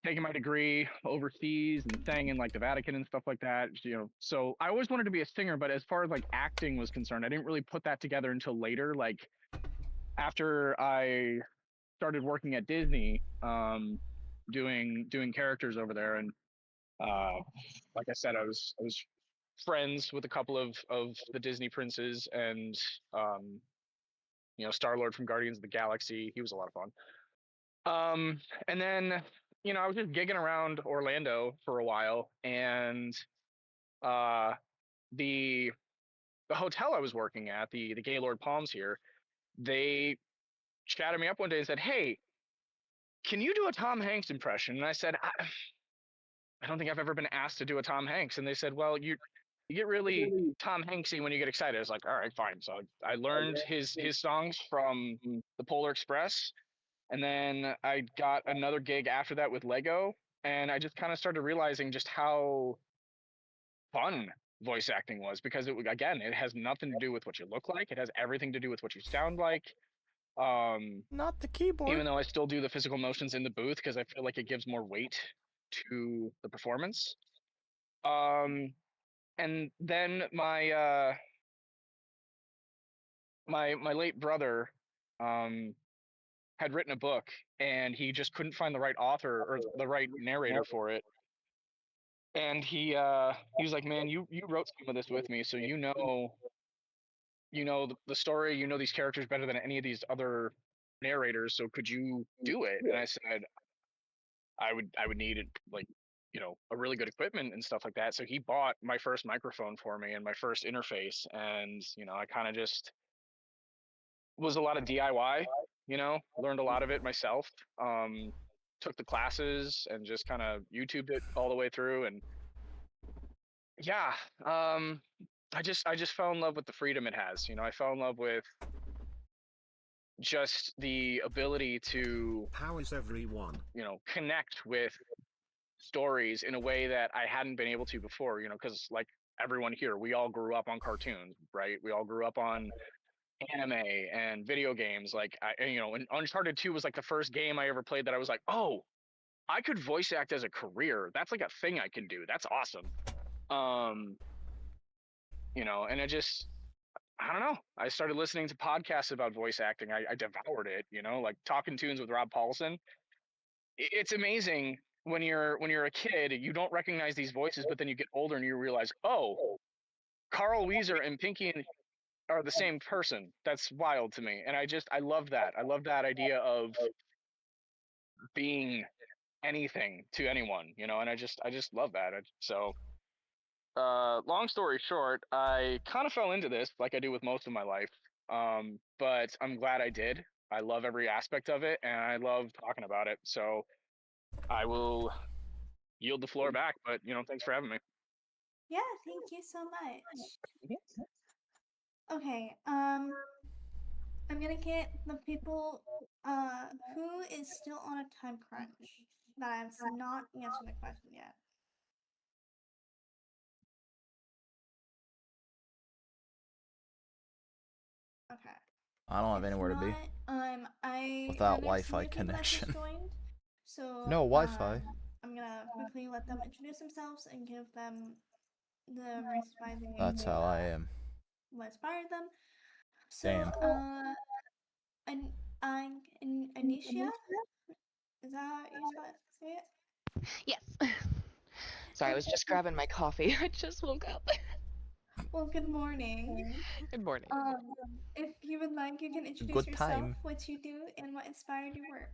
taken my degree overseas and sang in like the Vatican and stuff like that. You know, so I always wanted to be a singer, but as far as like acting was concerned, I didn't really put that together until later. Like after I started working at Disney, doing characters over there, and like I said, I was friends with a couple of the Disney princes, and you know, Star-Lord from Guardians of the Galaxy. He was a lot of fun. And then, you know, I was just gigging around Orlando for a while, and the hotel I was working at, the Gaylord Palms here, they chatted me up one day and said, "Hey, can you do a Tom Hanks impression?" And I said, I don't think I've ever been asked to do a Tom Hanks. And they said, "Well, you get really Tom Hanksy when you get excited." I was like, "All right, fine." So I learned his songs from the Polar Express, and then I got another gig after that with Lego, and I just kind of started realizing just how fun voice acting was, because it has nothing to do with what you look like. It has everything to do with what you sound like. Not the keyboard. Even though I still do the physical motions in the booth because I feel like it gives more weight to the performance. And then my my late brother had written a book, and he just couldn't find the right author or the right narrator for it. And he was like, "Man, you wrote some of this with me, so you know the story, you know these characters better than any of these other narrators, so could you do it?" And I said I would need like, you know, a really good equipment and stuff like that. So he bought my first microphone for me and my first interface, and you know, I kind of just was a lot of DIY, you know, learned a lot of it myself. Took the classes and just kind of YouTubed it all the way through, and yeah, I just fell in love with the freedom it has. You know, I fell in love with just the ability to, how is everyone, you know, connect with stories in a way that I hadn't been able to before, you know, because like everyone here, we all grew up on cartoons, right? We all grew up on anime and video games. Like, you know, and Uncharted 2 was like the first game I ever played that I was like, oh, I could voice act as a career. That's like a thing I can do. That's awesome. You know, and I don't know. I started listening to podcasts about voice acting. I devoured it, you know, like Talking Tunes with Rob Paulson. It's amazing when you're a kid, you don't recognize these voices, but then you get older and you realize, oh, Carl Weezer and Pinky are the same person. That's wild to me. And I love that. I love that idea of being anything to anyone, you know, and I just love that. So long story short, I kind of fell into this like I do with most of my life. But I'm glad I did. I love every aspect of it and I love talking about it. So I will yield the floor back, but you know, thanks for having me. Yeah, thank you so much. Okay, I'm gonna get the people who is still on a time crunch that has not answered the question yet. Okay. I don't have anywhere to be I without there's some Wi-Fi new people that just connection. joined, so No Wi-Fi. I'm gonna quickly let them introduce themselves and give them the reason why they That's how I am. what inspired them. So Damn. Anisha, is that how you say it? Yes. Sorry, I was just grabbing my coffee. I just woke up. Well, good morning. Good morning. If you would like, you can introduce Good yourself, time. what you do, and what inspired your work.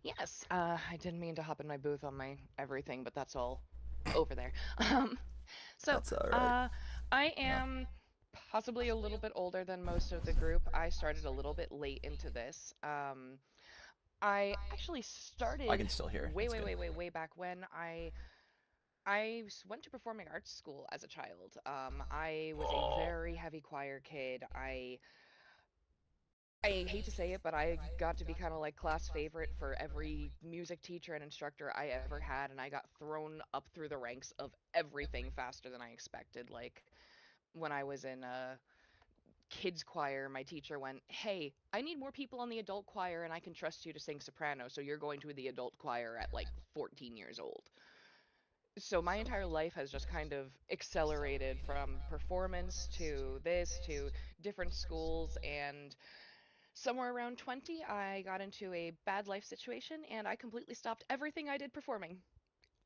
Yes, I didn't mean to hop in my booth on my everything, but that's all over there. So, That's all right. I am possibly a little bit older than most of the group. I started a little bit late into this. I actually started I can still hear. way, It's way, good. way, way, way back when went to performing arts school as a child. I was a very heavy choir kid. I hate to say it, but I got to be kind of like class favorite for every music teacher and instructor I ever had, and I got thrown up through the ranks of everything faster than I expected. Like when I was in kids choir, my teacher went, "Hey, I need more people on the adult choir, and I can trust you to sing soprano, so you're going to the adult choir at like 14 years old." So my entire life has just kind of accelerated from performance to this to different schools, and somewhere around 20 I got into a bad life situation and I completely stopped everything I did performing.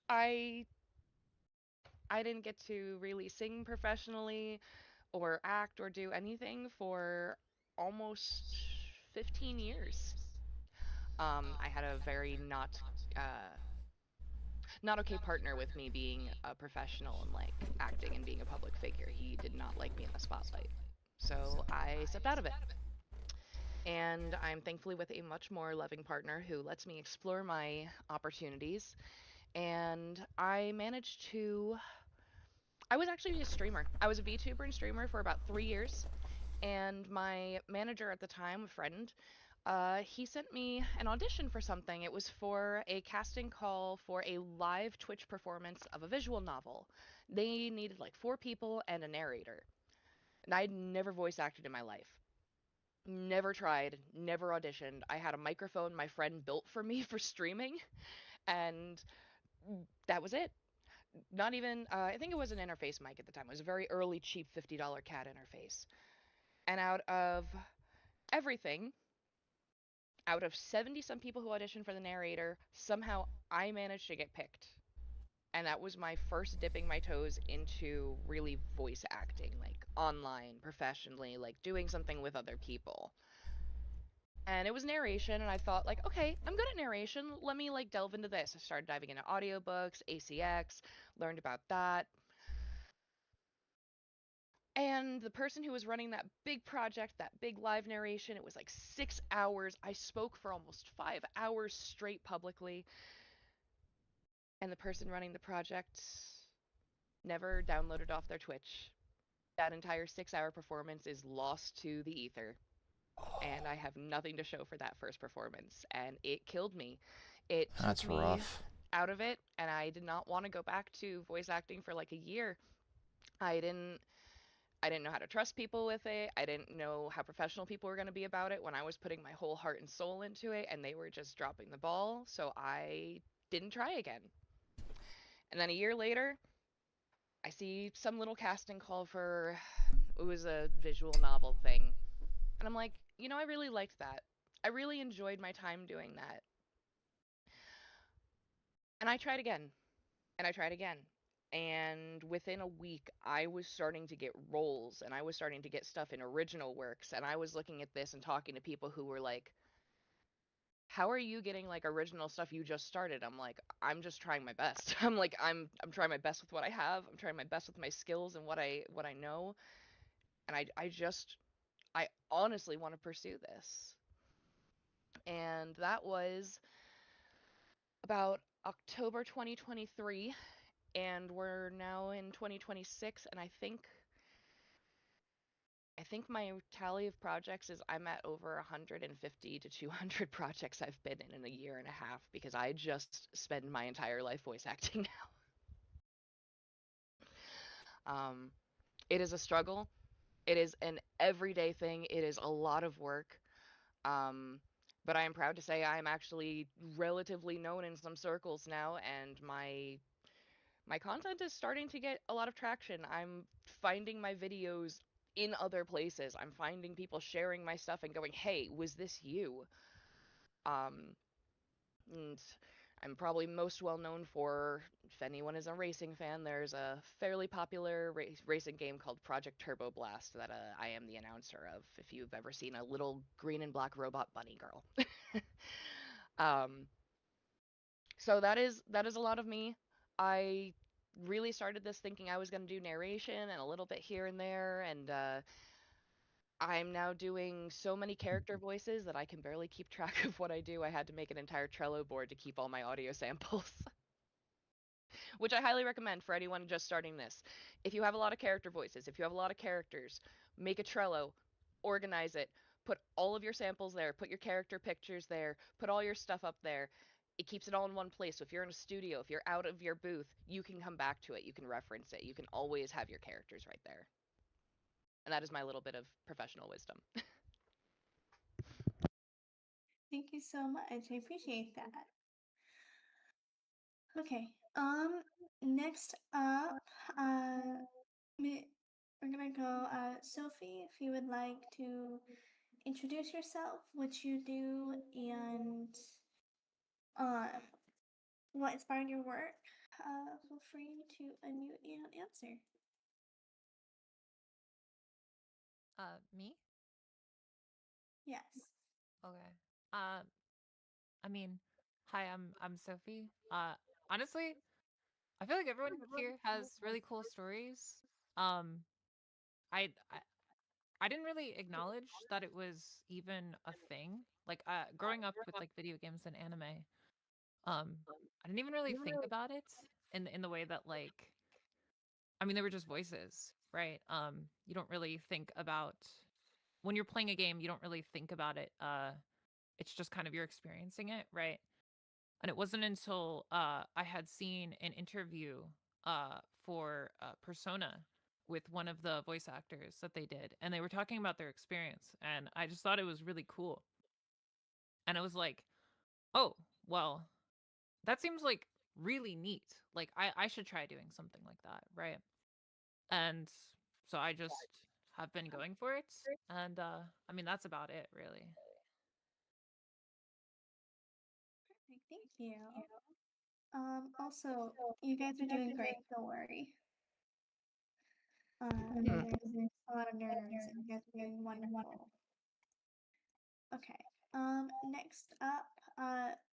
I I didn't get to really sing professionally or act or do anything for almost 15 years. I had a very not okay partner with me being a professional and like acting and being a public figure. He did not like me in the spotlight. So I stepped out of it. And I'm thankfully with a much more loving partner who lets me explore my opportunities. And I managed to. I was actually a streamer. I was a VTuber and streamer for about 3 years. And my manager at the time, a friend, he sent me an audition for something. It was for a casting call for a live Twitch performance of a visual novel. They needed like 4 people and a narrator. And I'd never voice acted in my life. Never tried, never auditioned. I had a microphone my friend built for me for streaming, and that was it. Not even, I think it was an interface mic at the time. It was a very early, cheap $50 CAD interface. And out of everything, out of 70 some people who auditioned for the narrator, somehow I managed to get picked. And that was my first dipping my toes into really voice acting, like online, professionally, like doing something with other people. And it was narration, and I thought like, okay, I'm good at narration. Let me like delve into this. I started diving into audiobooks, ACX, learned about that. And the person who was running that big project, that big live narration, it was like 6 hours. I spoke for almost 5 hours straight publicly. And the person running the project never downloaded off their Twitch. That entire 6-hour performance is lost to the ether. And I have nothing to show for that first performance. And it killed me. It took That's me rough. out of it, and I did not want to go back to voice acting for like a year. I didn't know how to trust people with it. I didn't know how professional people were going to be about it when I was putting my whole heart and soul into it and they were just dropping the ball. So I didn't try again. And then a year later, I see some little casting call for, it was a visual novel thing. And I'm like, you know, I really liked that. I really enjoyed my time doing that. And I tried again. And I tried again. And within a week, I was starting to get roles and I was starting to get stuff in original works. And I was looking at this and talking to people who were like, how are you getting like original stuff you just started? I'm like, I'm just trying my best. I'm like, I'm trying my best with what I have. I'm trying my best with my skills and what I know. And I honestly want to pursue this. And that was about October 2023, and we're now in 2026, and I think my tally of projects is I'm at over 150 to 200 projects I've been in a year and a half, because I just spend my entire life voice acting now. It is a struggle. It is an everyday thing. It is a lot of work. But I am proud to say I am actually relatively known in some circles now, and my content is starting to get a lot of traction. I'm finding my videos in other places. I'm finding people sharing my stuff and going, "Hey, was this you?" And I'm probably most well known for, if anyone is a racing fan, there's a fairly popular racing game called Project Turbo Blast that I am the announcer of, if you've ever seen a little green and black robot bunny girl. So that is a lot of me. I really started this thinking I was going to do narration and a little bit here and there, and I'm now doing so many character voices that I can barely keep track of what I do. I had to make an entire Trello board to keep all my audio samples. Which I highly recommend for anyone just starting this. If you have a lot of character voices, if you have a lot of characters, make a Trello, organize it, put all of your samples there, put your character pictures there, put all your stuff up there. It keeps it all in one place. So if you're in a studio, if you're out of your booth, you can come back to it. You can reference it. You can always have your characters right there. And that is my little bit of professional wisdom. Thank you so much. I appreciate that. Okay. Next up, we're gonna go. Sophie, if you would like to introduce yourself, what you do, and what inspired your work, feel free to unmute and answer. Me? Yes. Okay. I mean, hi, I'm Sophie. Honestly, I feel like everyone here has really cool stories. Um, I I, I didn't really acknowledge that it was even a thing. Like, growing up with like video games and anime, I didn't even really think about it in the way that, like, I mean, they were just voices, right? You don't really think about when you're playing a game, you don't really think about it. It's just kind of you're experiencing it, right? And it wasn't until I had seen an interview for Persona with one of the voice actors that they did, and they were talking about their experience, and I just thought it was really cool. And it was like, oh, well, that seems like really neat. Like, I should try doing something like that, right? And so I just have been going for it, and I mean, that's about it, really. Perfect. Thank you. Also, you guys are doing great. Don't worry. There's a lot of nerves, and you guys are doing wonderful. Okay. Next up,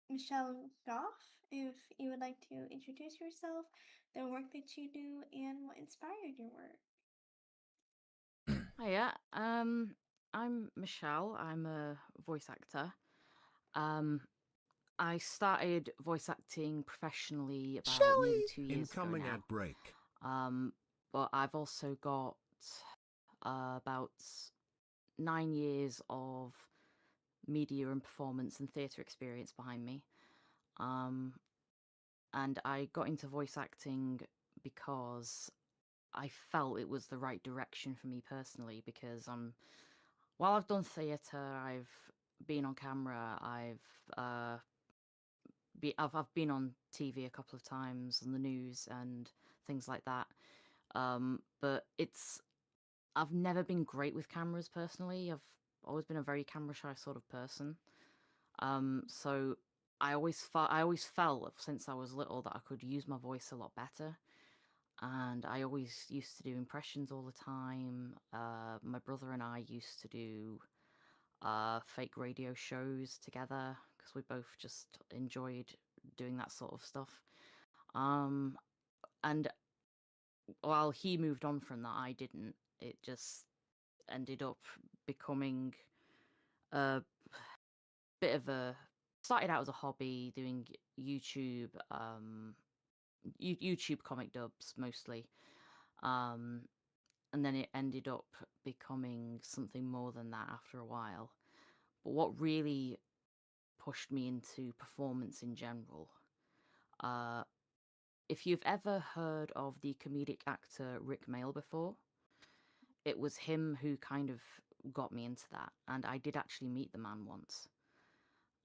Michelle Goff, if you would like to introduce yourself, the work that you do, and what inspired your work. Hiya, I'm Michelle. I'm a voice actor. I started voice acting professionally about nearly 2 years ago Incoming now. ad break. But I've also got about 9 years of media and performance and theatre experience behind me. And I got into voice acting because I felt it was the right direction for me personally, because while I've done theatre, I've been on camera, I've I've been on TV a couple of times on the news and things like that. But I've never been great with cameras personally. I've always been a very camera shy sort of person. So I always felt since I was little that I could use my voice a lot better. And I always used to do impressions all the time. My brother and I used to do fake radio shows together because we both just enjoyed doing that sort of stuff. And while he moved on from that, I didn't. It just ended up becoming a bit of a started out as a hobby doing YouTube YouTube comic dubs mostly. And then it ended up becoming something more than that after a while. But what really pushed me into performance in general, if you've ever heard of the comedic actor Rick Mail before, it was him who kind of got me into that. And I did actually meet the man once.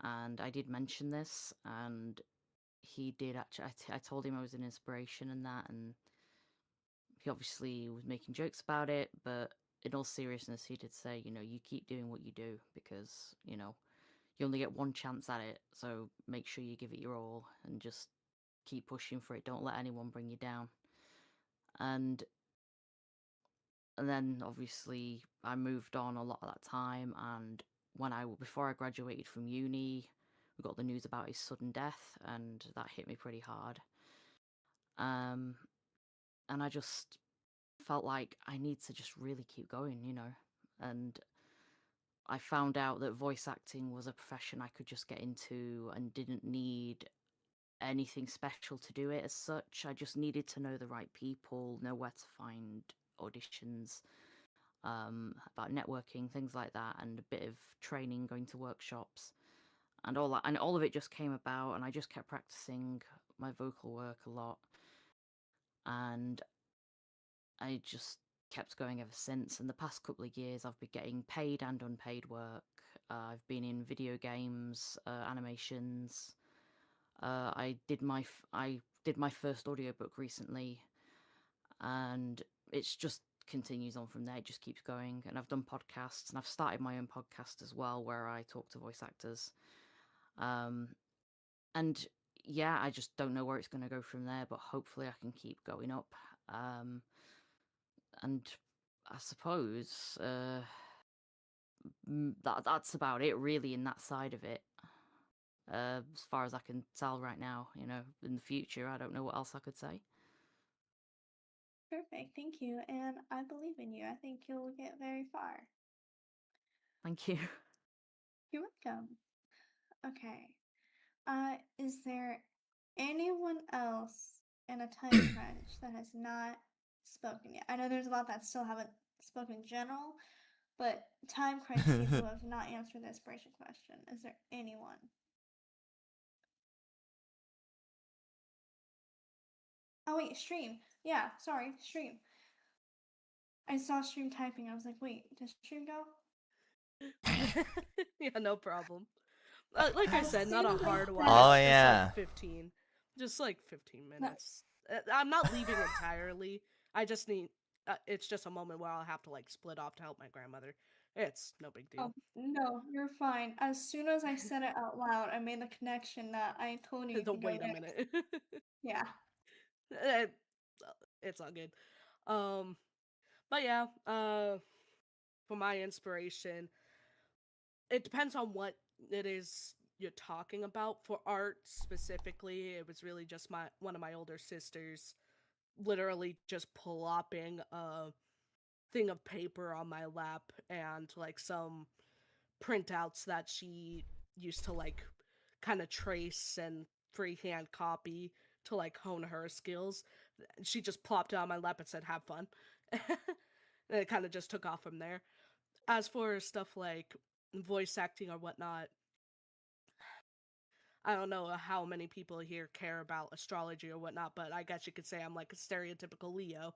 And I did mention this, and he did actually. I told him I was an inspiration and that, and he obviously was making jokes about it, but in all seriousness, he did say, you keep doing what you do because, you only get one chance at it, so make sure you give it your all and just keep pushing for it. Don't let anyone bring you down. And then obviously I moved on a lot at that time, and before I graduated from uni, we got the news about his sudden death, and that hit me pretty hard. And I just felt like I need to just really keep going, and I found out that voice acting was a profession I could just get into and didn't need anything special to do it as such. I just needed to know the right people, know where to find auditions, about networking, things like that, and a bit of training, going to workshops, and all that. And all of it just came about, and I just kept practicing my vocal work a lot, and I just kept going ever since. And the past couple of years, I've been getting paid and unpaid work. I've been in video games, animations. I did my first audiobook recently, and it's just continues on from there. It just keeps going. And I've done podcasts, and I've started my own podcast as well, where I talk to voice actors. And yeah, I just don't know where it's going to go from there, but hopefully I can keep going up. And I suppose that's about it, really, in that side of it. As far as I can tell right now, in the future, I don't know what else I could say. Perfect. Thank you. And I believe in you. I think you'll get very far. Thank you. You're welcome. Okay. Is there anyone else in a time crunch that has not spoken yet? I know there's a lot that still haven't spoken in general, but time crunch people who have not answered the inspiration question. Is there anyone? Oh wait, stream. Yeah, sorry, stream. I saw stream typing. I was like, wait, does stream go? Yeah, no problem. Like I said, not a hard one. Oh, It's yeah. like 15. Just like 15 minutes. I'm not leaving entirely. I just need. It's just a moment where I'll have to like split off to help my grandmother. It's no big deal. Oh, no, you're fine. As soon as I said it out loud, I made the connection that I told you. The wait a minute. Yeah. It's all good. But yeah, for my inspiration, it depends on what it is you're talking about. For art specifically, it was really just one of my older sisters literally just plopping a thing of paper on my lap and like some printouts that she used to like kind of trace and freehand copy to like hone her skills. She just plopped it on my lap and said, "Have fun." And it kind of just took off from there. As for stuff like voice acting or whatnot, I don't know how many people here care about astrology or whatnot, but I guess you could say I'm like a stereotypical Leo.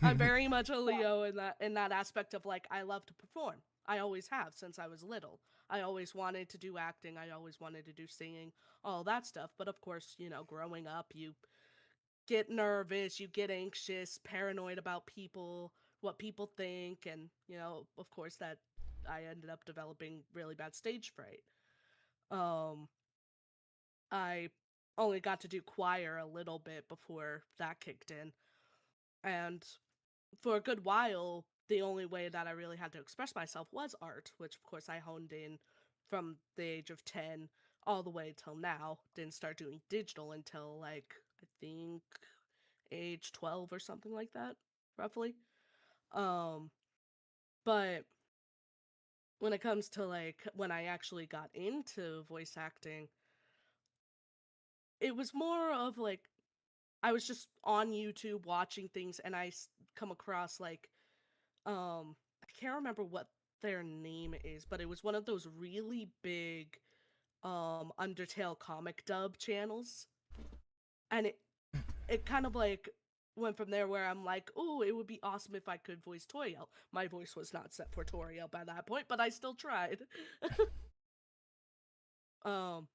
I'm very much a Leo in that aspect of like I love to perform. I always have since I was little. I always wanted to do acting. I always wanted to do singing, all that stuff. But of course, growing up, you get nervous, you get anxious, paranoid about people, what people think, and of course that I ended up developing really bad stage fright. Um I only got to do choir a little bit before that kicked in. And for a good while, the only way that I really had to express myself was art, which of course I honed in from the age of 10 all the way till now. Didn't start doing digital until like I think age 12 or something like that, roughly. Um but when it comes to like when I actually got into voice acting, it was more of like I was just on YouTube watching things and come across like I can't remember what their name is, but it was one of those really big Undertale comic dub channels. And it kind of like went from there where I'm like, "Oh, it would be awesome if I could voice Toriel." My voice was not set for Toriel by that point, but I still tried. um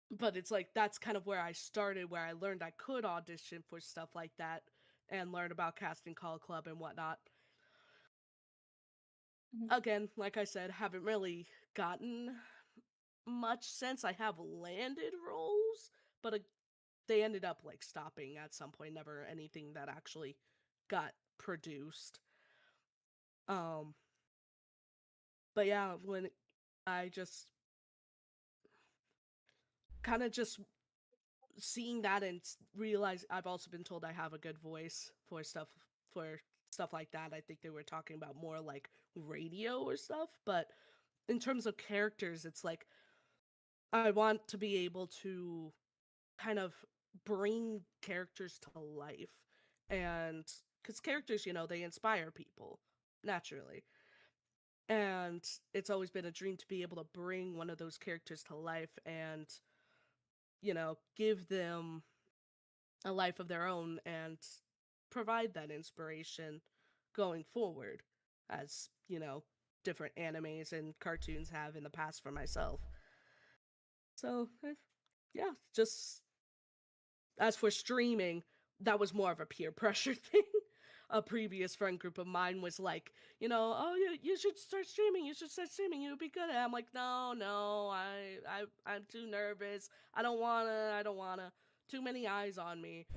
but it's like that's kind of where I started, where I learned I could audition for stuff like that and learn about casting call club and whatnot. Again, like I said, haven't really gotten much since. I have landed roles, but they ended up like stopping at some point, never anything that actually got produced. Um but yeah, when I just kind of just seeing that and realize I've also been told I have a good voice for stuff like that. I think they were talking about more like radio or stuff, but in terms of characters, it's like I want to be able to kind of bring characters to life, and because characters, they inspire people naturally, and it's always been a dream to be able to bring one of those characters to life and give them a life of their own and provide that inspiration going forward, as different animes and cartoons have in the past for myself. So yeah, just as for streaming, that was more of a peer pressure thing. A previous friend group of mine was like, "Oh, you should start streaming. You should start streaming. You would be good at it." I'm like, no, I'm too nervous. I don't wanna. Too many eyes on me,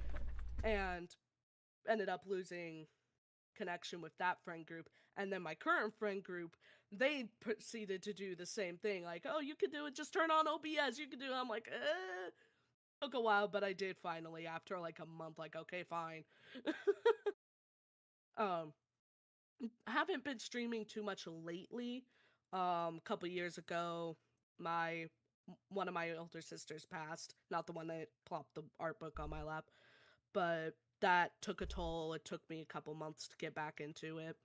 and ended up losing connection with that friend group. And then my current friend group, they proceeded to do the same thing. Like, "Oh, you could do it. Just turn on OBS. You could do it." I'm like, Took a while, but I did finally after like a month. Like, okay, fine. um, haven't been streaming too much lately. A couple years ago, my one of my older sisters passed. Not the one that plopped the art book on my lap, but that took a toll. It took me a couple months to get back into it.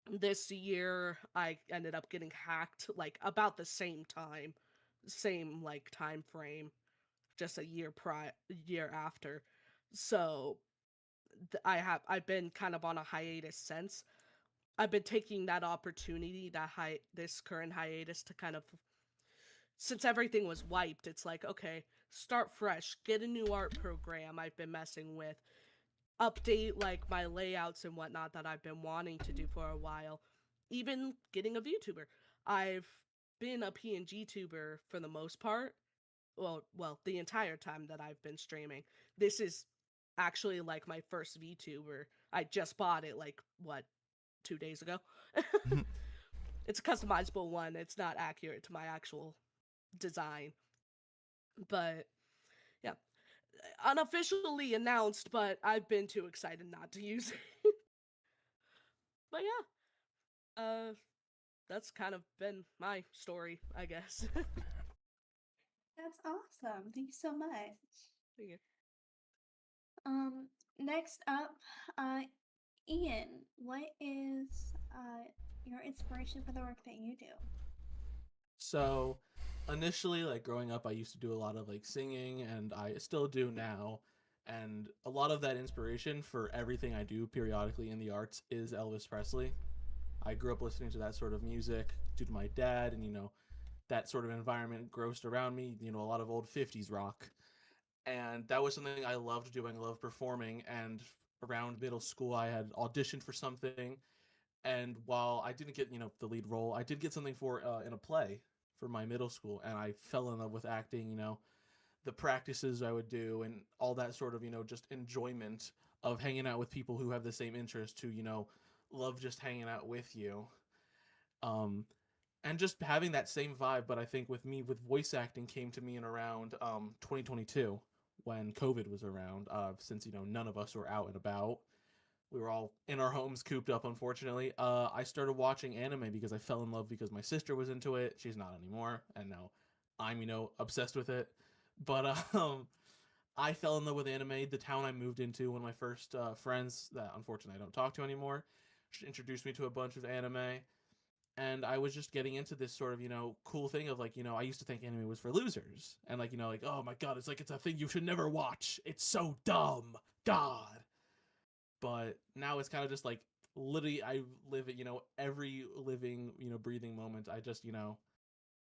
This year I ended up getting hacked like about the same time, same like time frame, just a year after. So I've been kind of on a hiatus since. I've been taking that opportunity, this current hiatus, to kind of, since everything was wiped, it's like, okay, start fresh, get a new art program I've been messing with, update like my layouts and whatnot that I've been wanting to do for a while, even getting a VTuber. I've been a PNG tuber for the most part. Well, the entire time that I've been streaming. This is actually like my first VTuber. I just bought it like 2 days ago. It's a customizable one. It's not accurate to my actual design. But yeah, unofficially announced, but I've been too excited not to use it. But yeah, that's kind of been my story, I guess. That's awesome. Thank you so much. Thank you. Next up, Ian, what is your inspiration for the work that you do? So initially, like growing up, I used to do a lot of like singing, and I still do now. And a lot of that inspiration for everything I do periodically in the arts is Elvis Presley. I grew up listening to that sort of music due to my dad, and that sort of environment grossed around me. A lot of old 50s rock, and that was something I loved doing. I loved performing, and around middle school, I had auditioned for something, and while I didn't get the lead role, I did get something for in a play for my middle school, and I fell in love with acting. The practices I would do and all that sort of just enjoyment of hanging out with people who have the same interest, who love just hanging out with you, and just having that same vibe. But I think with voice acting came to me in around 2022 when COVID was around, since none of us were out and about. We were all in our homes, cooped up, unfortunately. I started watching anime because I fell in love because my sister was into it. She's not anymore, and now I'm, obsessed with it. But I fell in love with anime. The town I moved into, one of my first friends that unfortunately I don't talk to anymore, introduced me to a bunch of anime. And I was just getting into this sort of, cool thing of I used to think anime was for losers. And oh my God, it's a thing you should never watch. It's so dumb. God. But now it's kind of just literally I live it, every living, breathing moment. I just,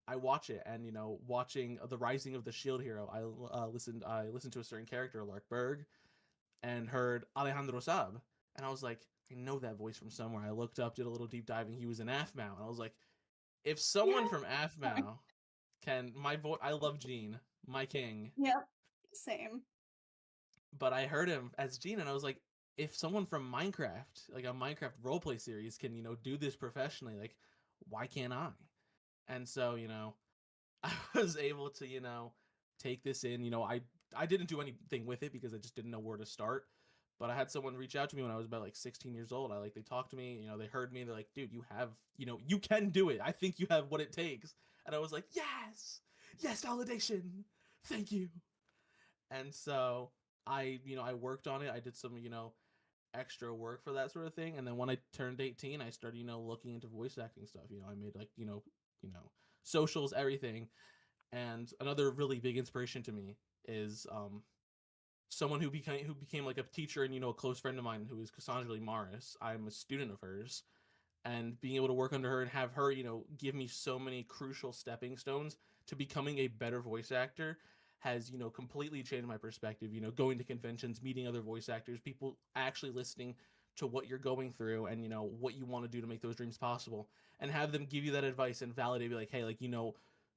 I watch it, and watching the Rising of the Shield Hero, I listened to a certain character, Lark Berg, and heard Alejandro Saab, and I was like, I know that voice from somewhere. I looked up, did a little deep diving. He was in AFMAO, and I was like, if someone from AFMAO can, I love Gene, my king. Yep, same. But I heard him as Gene, and I was like, if someone from Minecraft, like a Minecraft roleplay series, can do this professionally, why can't I? And so I was able to take this in. I didn't do anything with it because I just didn't know where to start. But I had someone reach out to me when I was about 16 years old. They talked to me, they heard me, they're like, dude, you have, you can do it. I think you have what it takes. And I was like, yes, validation, thank you. And so I worked on it. I did some, extra work for that sort of thing. And then when I turned 18, I started, looking into voice acting stuff. I made socials, everything. And another really big inspiration to me is someone who became like a teacher and a close friend of mine, who is Cassandra Lee Morris. I'm a student of hers, and being able to work under her and have her give me so many crucial stepping stones to becoming a better voice actor has completely changed my perspective. Going to conventions, meeting other voice actors, people actually listening to what you're going through and what you want to do to make those dreams possible, and have them give you that advice and validate, be like, hey,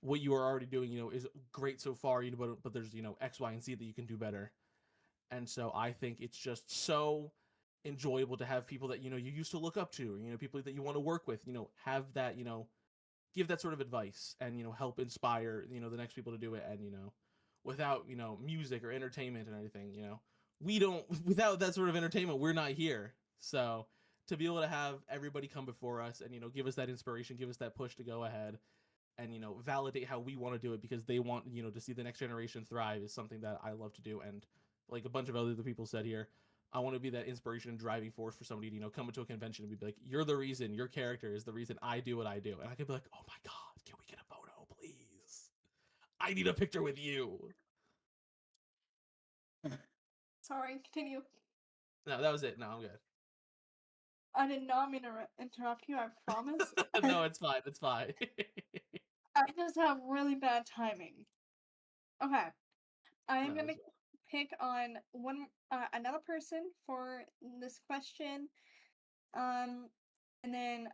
what you are already doing is great so far, but there's X, Y, and Z that you can do better. And so I think it's just so enjoyable to have people that you used to look up to, or people that you want to work with, have that, give that sort of advice and help inspire the next people to do it. And without music or entertainment and everything, we don't, without that sort of entertainment, we're not here. So to be able to have everybody come before us and give us that inspiration, give us that push to go ahead and validate how we want to do it, because they want to see the next generation thrive, is something that I love to do. And like a bunch of other people said here, I want to be that inspiration and driving force for somebody to come into a convention and be like, you're the reason, your character is the reason I do what I do. And I could be like, oh my God, can we get a photo, please? I need a picture with you. Sorry, continue. No, that was it. No, I'm good. I did not mean to interrupt you, I promise. No, it's fine. It's fine. I just have really bad timing. Okay. I'm gonna pick on another person for this question. And then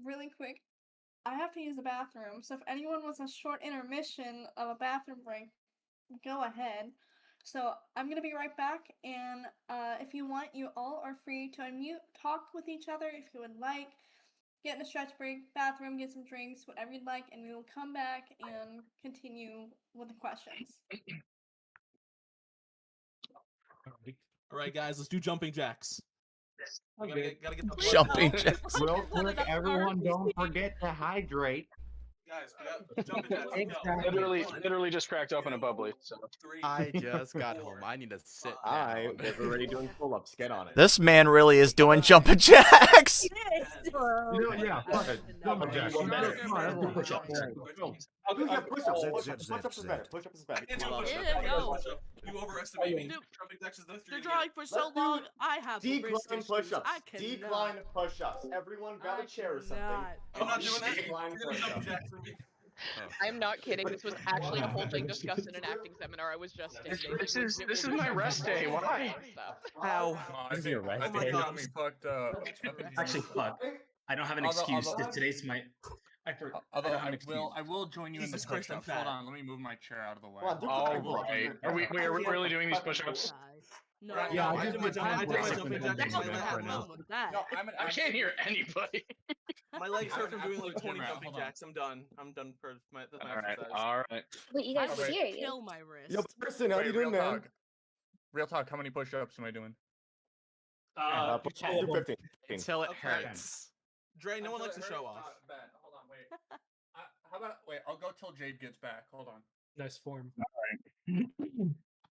really quick, I have to use the bathroom. So if anyone wants a short intermission of a bathroom break, go ahead. So I'm gonna be right back, and if you want, you all are free to unmute, talk with each other if you would like, get in a stretch break, bathroom, get some drinks, whatever you'd like, and we will come back and continue with the questions. All right, guys, let's do jumping jacks. Okay. Gotta get the Jumping jacks. Real quick, everyone, don't forget to hydrate. Guys, jumping jacks. Literally just cracked open a bubbly. So I just got home. I need to sit down. I was already doing pull-ups. Get on it. This man really is doing jumping jacks. Yeah, fuck it. Jumping jacks. Come on, let's do push-ups. Push-ups is better. Push-ups is better. You overestimate me. Dude, Jumping jacks is nothing. They're drawing for so long. I have wrist Decline issues. push-ups. I cannot. Decline push-ups. Everyone grab a chair or something. I'm not doing that. Decline You're gonna jump push-ups. jack for me. I'm not kidding. This was actually a whole thing discussed in an acting seminar. I was just This is my rest day. Why? How? This is your rest day. got me fucked up. Actually, fuck. I don't have an excuse. Today's my. Although I I will join you in the Jesus Christ, I'm push-ups. Hold fat. on, let me move my chair out of the way. All right. Are we really doing these push-ups? No, Yeah, I did my jumping jack. I can't hear anybody. My legs hurt from doing Absolute like 20 gym rat, jumping hold on. jacks. I'm done. I'm done for my Alright, exercise. alright. Wait, you I guys would serious? kill my wrist. Yo, person, how you doing, real man? talk. Real talk, how many push-ups am I doing? Do 15. Until it Okay. hurts. Dre, no one likes to show off. Hold on, wait. How about, I'll go till Jade gets back. Hold on. Nice form.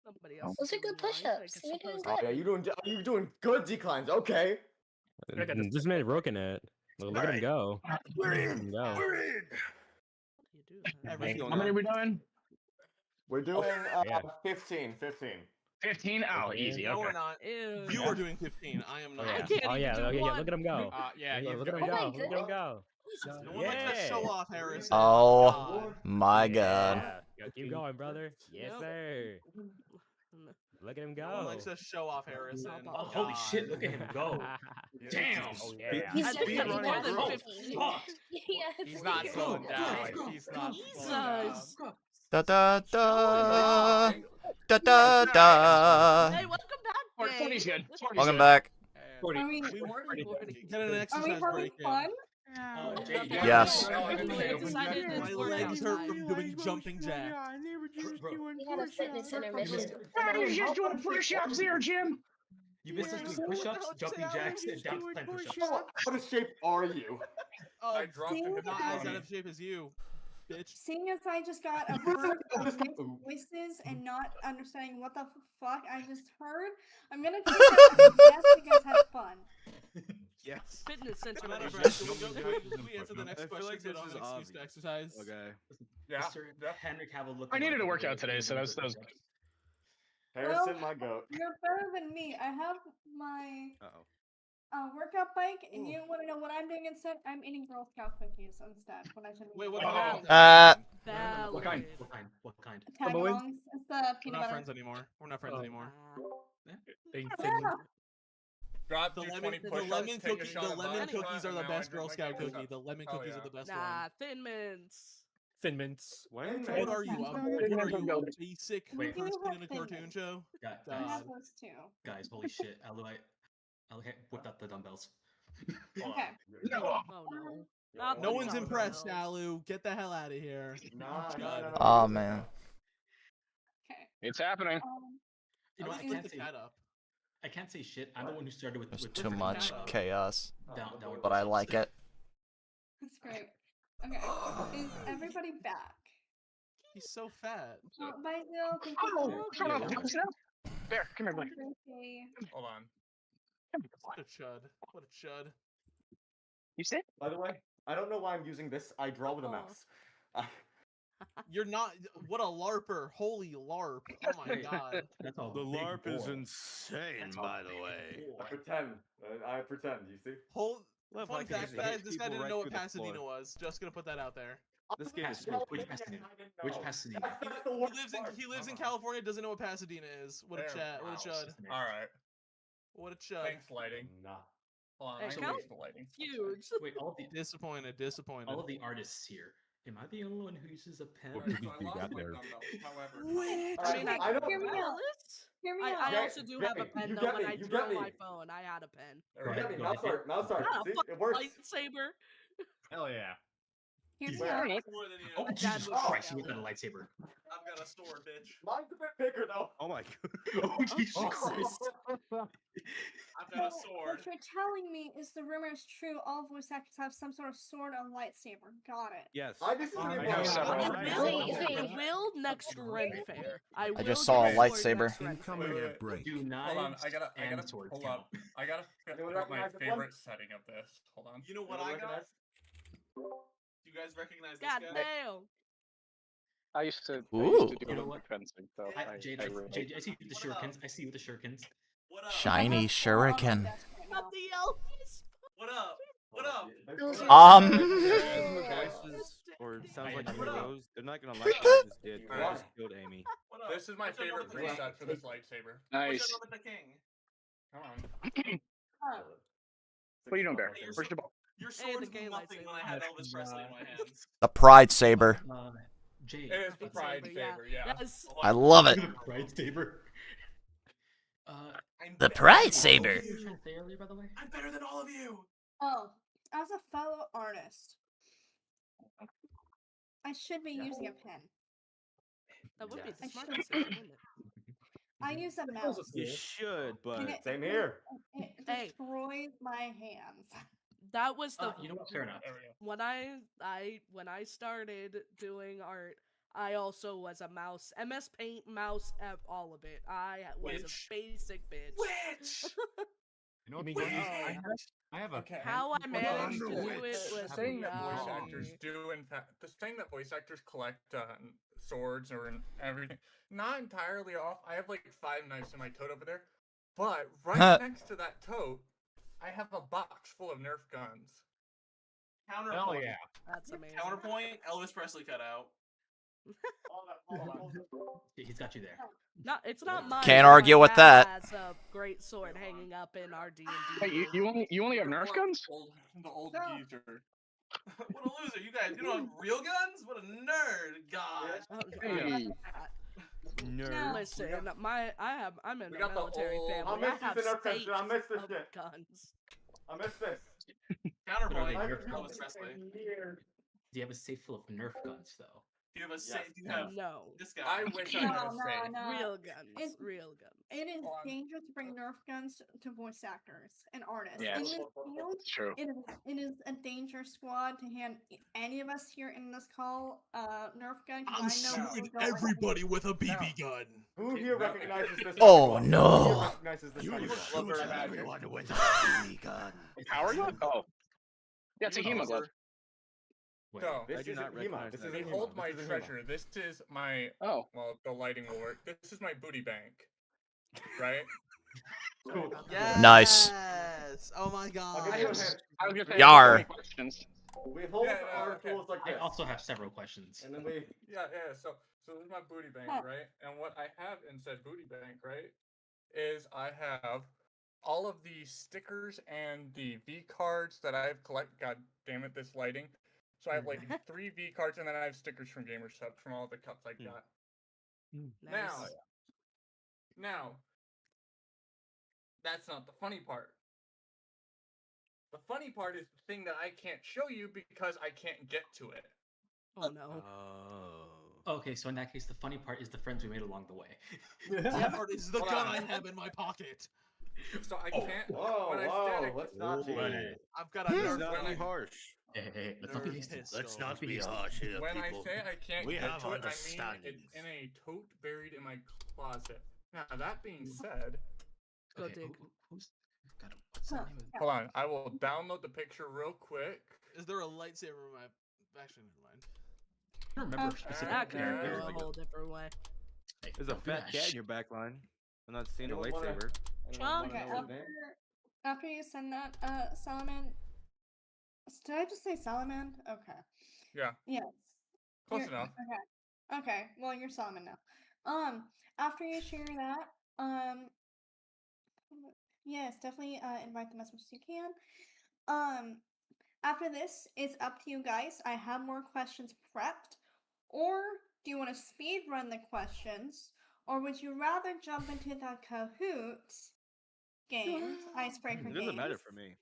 Somebody else. Those are good push-ups. You're doing Oh good. yeah, you doing good declines. Okay. This man broken it. Look at him go. Look at him go. How many are we doing? We're doing Yeah. 15. 15? Oh, easy. No, Okay. we're not. Ew. You are doing 15. I am Oh not. yeah. I can't Oh yeah. even do Okay, yeah. one. Look at him go. Yeah, Look at him Oh my go. Look at him goodness. go. No one likes to show off, Harris. Oh my god. Yeah. Yo, keep going, brother. Yes, Yep. sir. Look at him No one go. likes to show off, Harrison. Oh, holy shit! Look at him go. Damn. Oh yeah. He's I think Speed that's running more than growth. 15. Yes. He's not slowing down. He's not slowing down. Jesus. Da da da. Da da da. Hey, welcome back. 20's good. 20's Welcome good. back. Are we, Get an are we exercise having break in. fun? Yes. We decided My it's legs hurt workout from time. doing jumping jacks. We had a fitness intermission. You're just doing push-ups there, Jim. You missed us doing push-ups, jumping jacks, and down plank push-ups. What shape are you? I dropped into not the as out of shape as you, bitch. Seeing as I just got a bunch of mixed voices and not understanding what the fuck I just heard, I'm gonna take that as yes, you guys had fun. Yes. Fitness center. Can we answer the next I feel question like so we this don't is have an excuse to obvious. exercise? Okay. Yeah. Mr. Henry Cavill looked. I needed a workout today, so that was good. Harrison, my goat. You're better than me. I have my workout bike, and you want to know what I'm doing instead? I'm eating Girl Scout cookies instead. When I should be Wait, what eating kind? Valid. What kind? What kind? What kind? Tagalongs. It's the We're peanut not butter. friends anymore. We're not friends anymore. Drop, The do lemon, 20 the push-ups, lemon take a cookies. shot The of lemon vodka, cookies are and the now I best drink Girl my Scout push-ups. cookie. The lemon Oh, cookies yeah. are the best Nah, one. Thin Mints. Thin Mints. What are you? What are you? A basic We do person have in a Thin cartoon Mints. show? I have those too. Guys, holy shit! I'll whip out the dumbbells. Okay. Oh no. Not No the one's impressed, dumbbells. Alu. Get the hell out of here. Oh man. Okay. It's happening. You know, At I least can't lift the say. cat up. I can't say shit. I'm the one who started with. There's with too different much cat up. chaos. Downward But I push-ups. like it. That's great. Okay. Is everybody back? He's so fat. Bye, Bill. Thank you so much. Shut up. Bear, come here, buddy. Okay. Hold on. What a chud. What a chud. You sit? By the way, I don't know why I'm using this. I draw with a mouse. You're not. What a larper! Holy larp! Oh my god. That's all. The LARP is insane, by the way. I pretend. I pretend. You see? Love Fun how I can fact, just guys, hit this guy people didn't right know what through the Pasadena floor. was. Just gonna put that out there. This game is Which Pasadena? Which Pasadena? He lives in California. Doesn't know what Pasadena is. What a There. chat. What a chud. All right. What a chud. Thanks, lighting. Nah. Hold on, Hey, I Cal- changed the lighting. Huge. Wait, all the Disappointed. all of the artists here. Am I the only one who uses a pen? What movies do you got there? Which? I mean, I don't hear me out. Honest? Hear me I out. also do have a pen You though. get When me, I you drew get me. my phone, I had a pen. You get me. Mouse art. Mouse art. Ah, See? fuck, It works. lightsaber. Hell yeah. Hear me Fair out. enough. More than you. Oh, Dad Jesus was Christ! You yelling. whipped out a lightsaber. I've got a sword, bitch. Mine's a bit bigger though. Oh my god. Oh, Jesus Christ! I've got a sword. What you're telling me is the rumor is true. All voice actors have some sort of sword or lightsaber. Got it. Yes. This is I an know. important- Will next Ren Fair. I just will saw get a sword lightsaber. next Ren Incoming Fair. ad break. Do Hold on, knives I gotta and swords pull count. up. I gotta Anyone put my recognize this one? favorite setting of this. Hold on. You know what Anyone I got? recognize? Do you guys recognize this God guy? damn. I used to Ooh. do a You know little what? fencing, so Jade, I really. Jade, I see you with the shurikens. I see you with the shurikens. Shiny shuriken. Not the Elvis. What up? What up? Listening to voices or it sounds like heroes, they're not gonna like what I just did. 'Cause I just killed Amy. This is my favorite preset for this lightsaber. Nice. With the king. Come on. What are you doing, Bear? Where's your ball? Your swords mean nothing when I had Elvis Presley in my hands. The pride saber. Jade. It is the pride saber, yeah. Yes. I love it. Pride saber. The pride saber. What were you trying to say earlier, by the way? I'm better than all of you. Oh, as a fellow artist, I should be using a pen. That would be I the smart should. decision, wouldn't it? I use a mouse. You should, but And it- Same here. It Hey. destroys my hands. That was the You know what? Fair enough. when I started doing art, I also was a mouse, MS Paint, mouse, all of it. I was Witch. a basic bitch. Witch. You know what? I have a Okay. How I managed to do it The was thing that voice beyond actors me. do, in fact, the thing that voice actors collect swords or everything, not entirely off. I have like 5 knives in my tote over there, but right next to that tote, I have a box full of Nerf guns. Counterpoint. Hell yeah. That's amazing. Counterpoint. Elvis Presley cut out. He's got you there. No, it's not mine. Can't but argue my with dad that. Has a great sword hanging up in our D&D. Wait, you only have Nerf guns? The old geezer. What a loser! You guys, you don't have real guns? What a nerd! Gosh. Hey. No. Listen, I'm in We a got the military old- family. I I missed have these Nerf guns, states I missed this of shit. guns. I missed this. Counterpoint. Nerf guns. Elvis Presley. Do you have a safe full of Nerf guns, though? Do you have a do you have No. this guy? I wish I had a safe. No. Real guns. It's- Real guns. It is dangerous to bring Nerf guns to voice actors and artists. Yeah, In this field, it's true. it is a danger squad to hand any of us here in this call Nerf gun. 'Cause I'm I know shooting people don't like everybody with a BB gun. Who here recognizes this? Oh, type of no. Who here recognizes this? you type of shoot glove? everyone with a BB gun. Power glove? Oh. Yeah, it's a You know, Hema glove. Wait, So, this I do isn't not Hema. recognize This that. isn't Hema. Behold my This isn't treasure. Hema. This is my Oh. well, the lighting will work. This is my booty bank, right? Cool. Yes. Nice. Oh my I'll god. give you a hint. I was gonna say, Yar. so many questions. We hold Yeah, our okay. tools like I this. also have several questions. And then we. Yeah. So this is my booty bank, Huh. right? And what I have in said booty bank, right, is I have all of the stickers and the V cards that I've collected. God damn it, this lighting. So I have like 3 V cards, and then I have stickers from Gamer Subs from all the cups I got. Now, that's not the funny part. The funny part is the thing that I can't show you because I can't get to it. Oh no. Okay, so in that case, the funny part is the friends we made along the way. That part is the Hold gun on. I have in my pocket. So I can't. Whoa, when I whoa, static, let's not cheat. I've got a Let's Nerf not be gun. harsh. Hey, let's not be hasty. Let's not be harsh here, when I people. say I can't We get have to it, I mean understandings. it's in a tote buried in my closet. Now that being said, Go Okay, dig. who's got him? What's the Huh. name of hold on, I will download the picture real quick. Is there a lightsaber in my? Actually, never mind. I don't remember specific That could characters. go a whole different way. Hey, There's a don't be fat that cat in sh- your back line. I'm not seeing a Anyone wanna- lightsaber. anyone wanna Okay, know his name? after you send that, Salaman. Did I just say Salaman? Okay. Yeah, Yes. close You're- enough. Okay. Okay. Well, you're Solomon now. After you share that, yes, definitely invite them as much as you can. After this, it's up to you guys. I have more questions prepped, or do you want to speed run the questions, or would you rather jump into the Kahoot games, icebreaker It games? doesn't matter for me.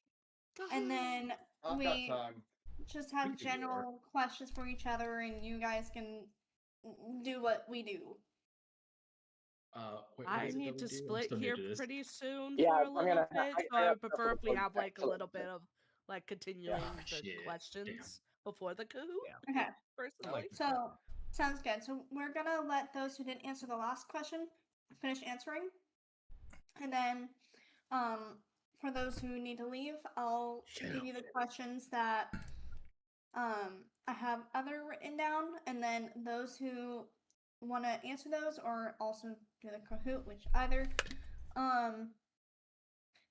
And then I've got we time. just We have can do general questions for each other, and you guys can do what we do. Wait, what I is it need that to we do? I'm split still new here to this. pretty soon Yeah, for a I'm little gonna- bit, so I I have would prefer if we have like a so- little bit of like continuing the shit, questions before the Kahoot. Okay. Personally. So sounds good. So we're gonna let those who didn't answer the last question finish answering, and then for those who need to leave, I'll give you the questions that I have other written down, and then those who want to answer those or also do the Kahoot, which either,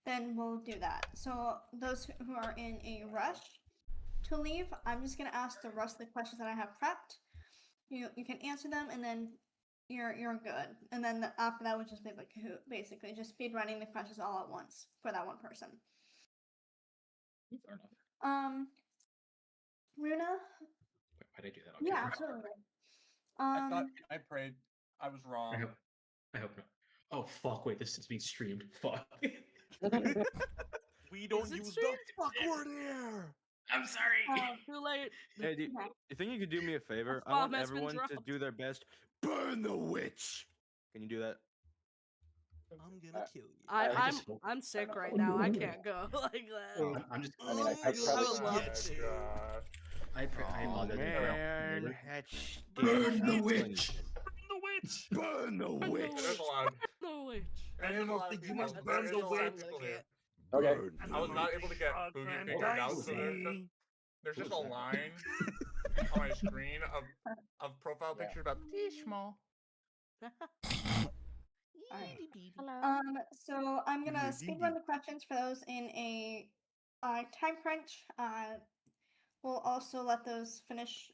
then we'll do that. So those who are in a rush to leave, I'm just gonna ask the rest of the questions that I have prepped. You can answer them, and then you're good. And then after that, we'll just be like Kahoot, basically, just speed running the questions all at once for that one person. Fair enough. Runa. Why did I do that? Yeah, absolutely. I thought I prayed. I was wrong. I hope not. Oh fuck! Wait, this is being streamed. Fuck. We don't use the fuck word here. I'm sorry. Too late. Hey, do you think you could do me a favor? I Bomb want has been everyone to dropped. do their best. Burn the witch. Can you do that? I'm gonna kill you. I'm sick right now. I can't go like that. I'm just. I would love to. I apologize. Man, Burn the witch. The witch. Burn the witch. The witch. Animals think you must burn the witch. Okay. I was not able to get Boogie figured out, so there's just a line on my screen of profile picture about Tishmal. So I'm gonna speed run the questions for those in a time crunch. We'll also let those finish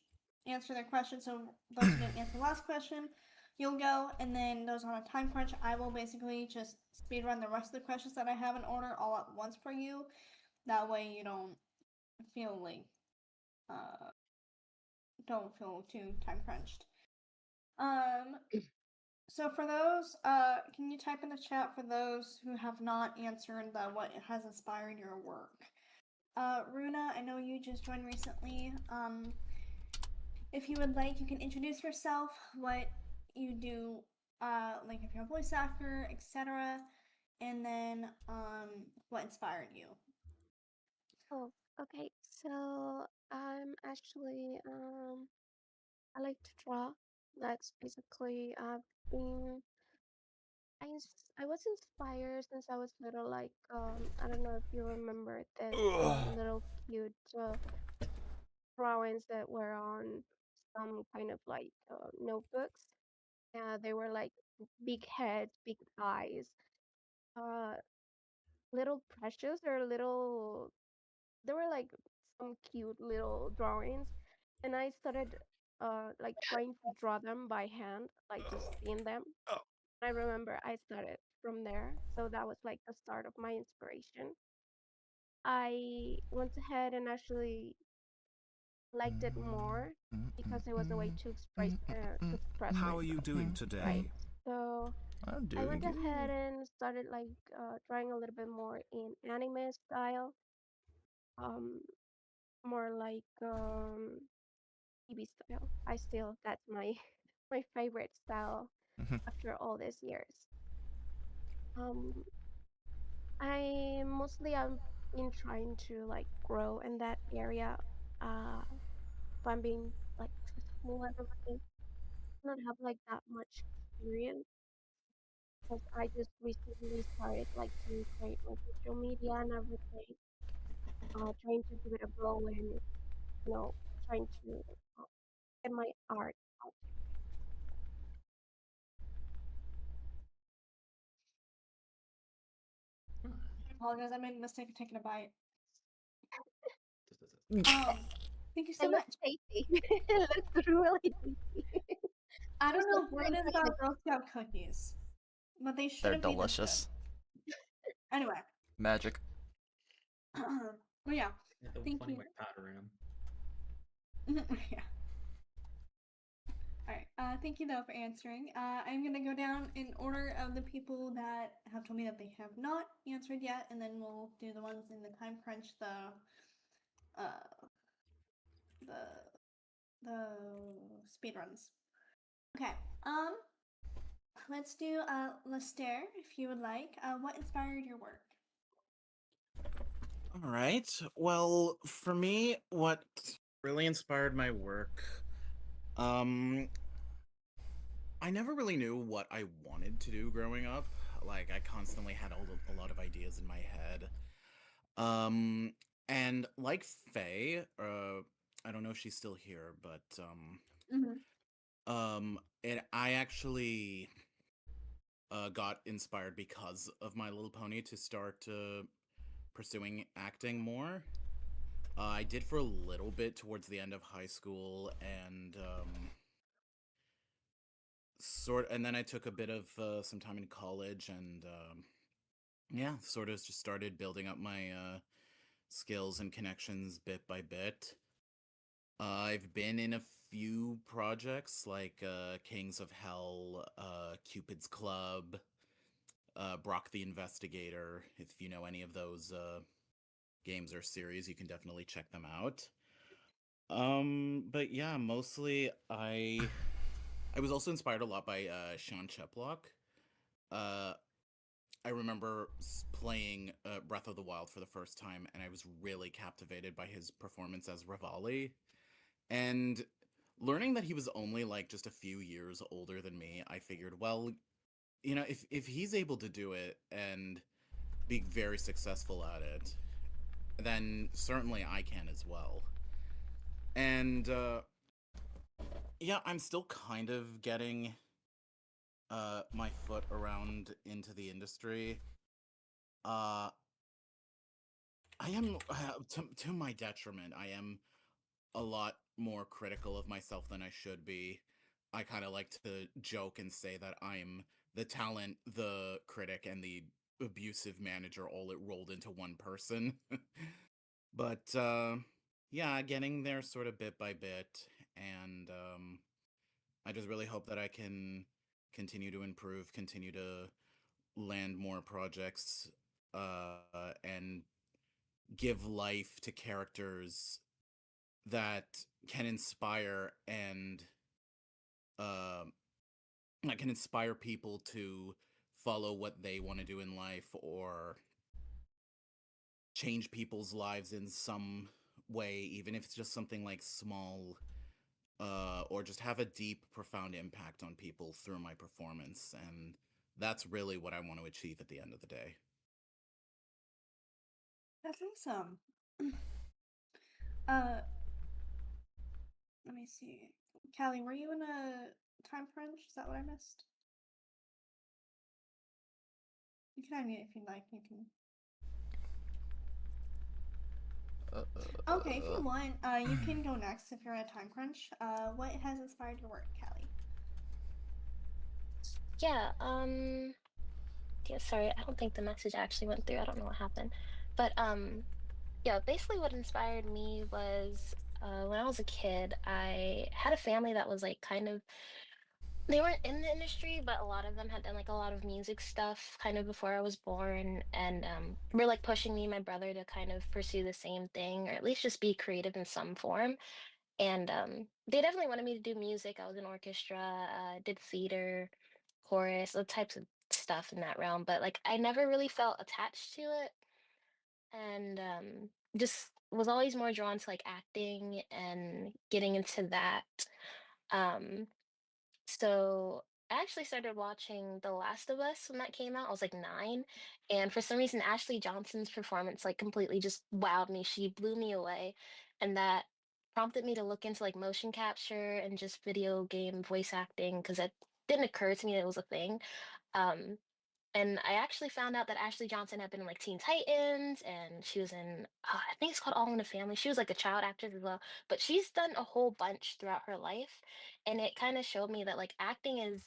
answer their question. So those who didn't answer the last question, you'll go, and then those on a time crunch, I will basically just speed run the rest of the questions that I have in order all at once for you. That way you don't feel like too time crunched. So for those, can you type in the chat for those who have not answered what has inspired your work? Runa, I know you just joined recently. If you would like, you can introduce yourself, what you do, like if you're a voice actor, etc., and then what inspired you. Oh, okay. So I'm actually I like to draw. That's basically been I was inspired since I was little. Like I don't know if you remember this little cute drawings that were on some kind of like notebooks. Yeah, they were like big heads, big eyes, little precious or little. They were like some cute little drawings, and I started like trying to draw them by hand, like just seeing them. I remember I started from there, so that was like the start of my inspiration. I went ahead and actually liked it more because it was a way to express How are you myself, doing today? right? So I'm I went doing ahead and started like drawing a little bit more in anime style, um, more like TV style. That's my my favorite style after all these years. Um, I've been trying to like grow in that area. If I'm being like truthful, I not have like that much experience because I just recently started like to create my social media and everything. Trying to give it a go and trying to get my art out. I apologize, I made the mistake of taking a bite. Thank you so It much. looks tasty. It looks really tasty. I don't know Just what like it is about Girl Scout cookies, but they They're shouldn't be this delicious. good. Anyway, Magic. well, yeah. Thank you. My pat around. Yeah. All right. Thank you though for answering. I'm gonna go down in order of the people that have told me that they have not answered yet, and then we'll do the ones in the time crunch. The speed runs. Okay. Let's do Lester, if you would like. What inspired your work? All right. Well, for me, what really inspired my work, I never really knew what I wanted to do growing up. Like, I constantly had a lot of ideas in my head. And like Faye, I don't know if she's still here, but Mhm. I actually got inspired because of My Little Pony to start pursuing acting more. I did for a little bit towards the end of high school, and and then I took a bit of some time in college, and yeah, sort of just started building up my skills and connections bit by bit. I've been in a few projects like Kings of Hell, Cupid's Club, Brock the Investigator. If you know any of those games or series, you can definitely check them out. But yeah, mostly I was also inspired a lot by Sean Cheplock. I remember playing Breath of the Wild for the first time, and I was really captivated by his performance as Rivali. And learning that he was only like just a few years older than me, I figured, well, you know, if he's able to do it and be very successful at it, then certainly I can as well. And yeah, I'm still kind of getting my foot around into the industry. I am to my detriment. I am a lot more critical of myself than I should be. I kind of like to joke and say that I'm the talent, the critic, and the abusive manager all it rolled into one person. But yeah, getting there sort of bit by bit, and I just really hope that I can continue to improve, continue to land more projects, and give life to characters that can inspire and that can inspire people to follow what they want to do in life or change people's lives in some way, even if it's just something like small, or just have a deep, profound impact on people through my performance. And that's really what I want to achieve at the end of the day. That's awesome. Uh, let me see. Callie, were you in a time crunch? Is that what I missed? You can unmute if you'd like. You can. Okay, if you want, you can go next if you're at a time crunch. What has inspired your work, Callie? Yeah, yeah, sorry, I don't think the message actually went through. I don't know what happened. But yeah, basically what inspired me was when I was a kid, I had a family that was like kind of they weren't in the industry, but a lot of them had done like a lot of music stuff kind of before I was born, and were like pushing me and my brother to kind of pursue the same thing or at least just be creative in some form. And they definitely wanted me to do music. I was in orchestra, did theater, chorus, all types of stuff in that realm, but like I never really felt attached to it, and just was always more drawn to like acting and getting into that. Um, so I actually started watching The Last of Us when that came out. I was like 9, and for some reason Ashley Johnson's performance like completely just wowed me. She blew me away, and that prompted me to look into like motion capture and just video game voice acting because it didn't occur to me that it was a thing. Um, and I actually found out that Ashley Johnson had been in like Teen Titans, and she was in I think it's called All in the Family. She was like a child actress as well, but she's done a whole bunch throughout her life, and it kind of showed me that like acting is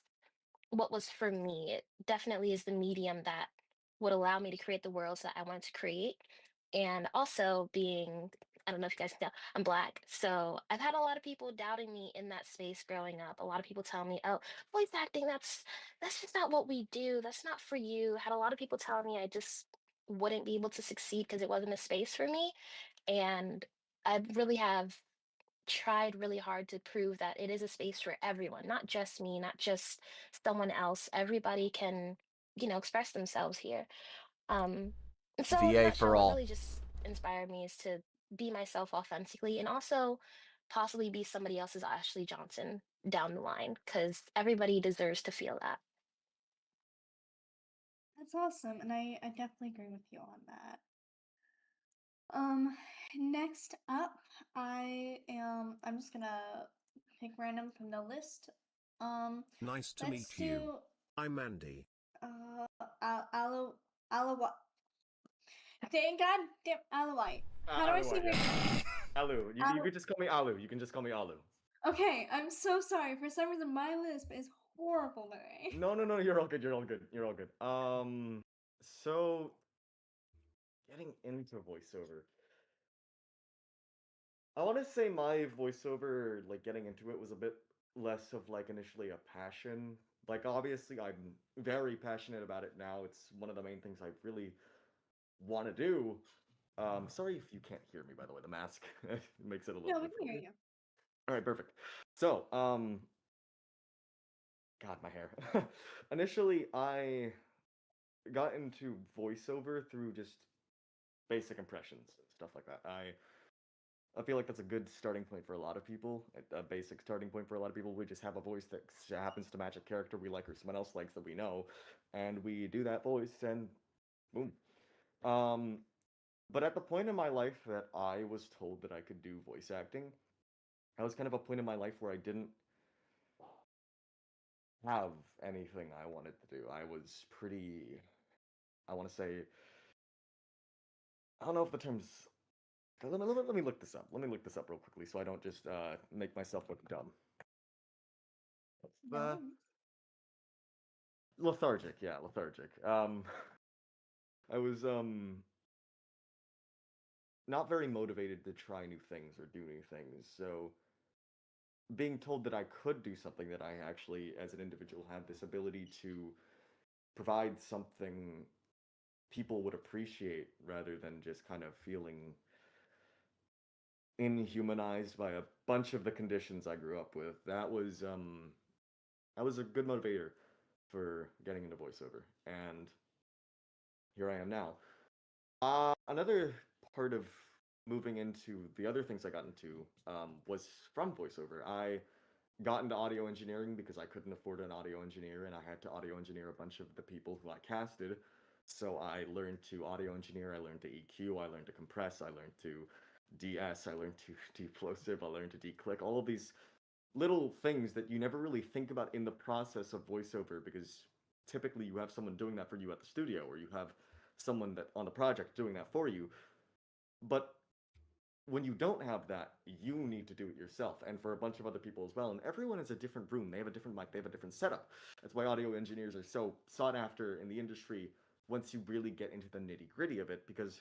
what was for me. It definitely is the medium that would allow me to create the worlds that I wanted to create. And also being, I don't know if you guys can tell, I'm Black. So I've had a lot of people doubting me in that space growing up. A lot of people tell me, oh, voice acting, that's just not what we do. That's not for you. Had a lot of people tell me I just wouldn't be able to succeed because it wasn't a space for me. And I really have tried really hard to prove that it is a space for everyone, not just me, not just someone else. Everybody can, express themselves here. And so in a VA nutshell, for what all. really just inspired me is to be myself authentically and also possibly be somebody else's Ashley Johnson down the line because everybody deserves to feel that. That's awesome, and I definitely agree with you on that. Um, Next up, I'm just gonna pick random from the list. Nice to Let's meet you. do I'm Andy. Aloe. Thank God, damn Aloe. How do I say your name? Alu. You Alu. can just call me Alu. You can just call me Alu. Okay, I'm so sorry. For some reason, my lisp is horrible today. No, you're all good. You're all good. You're all good. So getting into voiceover. I want to say my voiceover, like getting into it, was a bit less of like initially a passion. Like obviously, I'm very passionate about it now. It's one of the main things I really want to do. Sorry if you can't hear me, by the way. The mask makes it a little No, we difficult. can hear you. All right, perfect. So, God, my hair. Initially, I got into voiceover through just basic impressions and stuff like that. I feel like that's a good starting point for a lot of people. A basic starting point for a lot of people. We just have a voice that happens to match a character we like or someone else likes that we know, and we do that voice, and boom. But at the point in my life that I was told that I could do voice acting, I was kind of a point in my life where I didn't have anything I wanted to do. I was pretty, I want to say, I don't know if the term's. Let me look this up. Let me look this up real quickly so I don't just make myself look dumb. Lethargic, yeah, lethargic. I was not very motivated to try new things or do new things. So being told that I could do something, that I actually, as an individual, had this ability to provide something people would appreciate rather than just kind of feeling inhumanized by a bunch of the conditions I grew up with. That was a good motivator for getting into voiceover, and here I am now. Another part of moving into the other things I got into was from voiceover. I got into audio engineering because I couldn't afford an audio engineer, and I had to audio engineer a bunch of the people who I casted. So I learned to audio engineer, I learned to EQ, I learned to compress, I learned to DS, I learned to deplosive, I learned to declick, all of these little things that you never really think about in the process of voiceover, because typically you have someone doing that for you at the studio, or you have someone that on the project doing that for you. But when you don't have that, you need to do it yourself, and for a bunch of other people as well. And everyone is a different room. They have a different mic. They have a different setup. That's why audio engineers are so sought after in the industry once you really get into the nitty gritty of it, because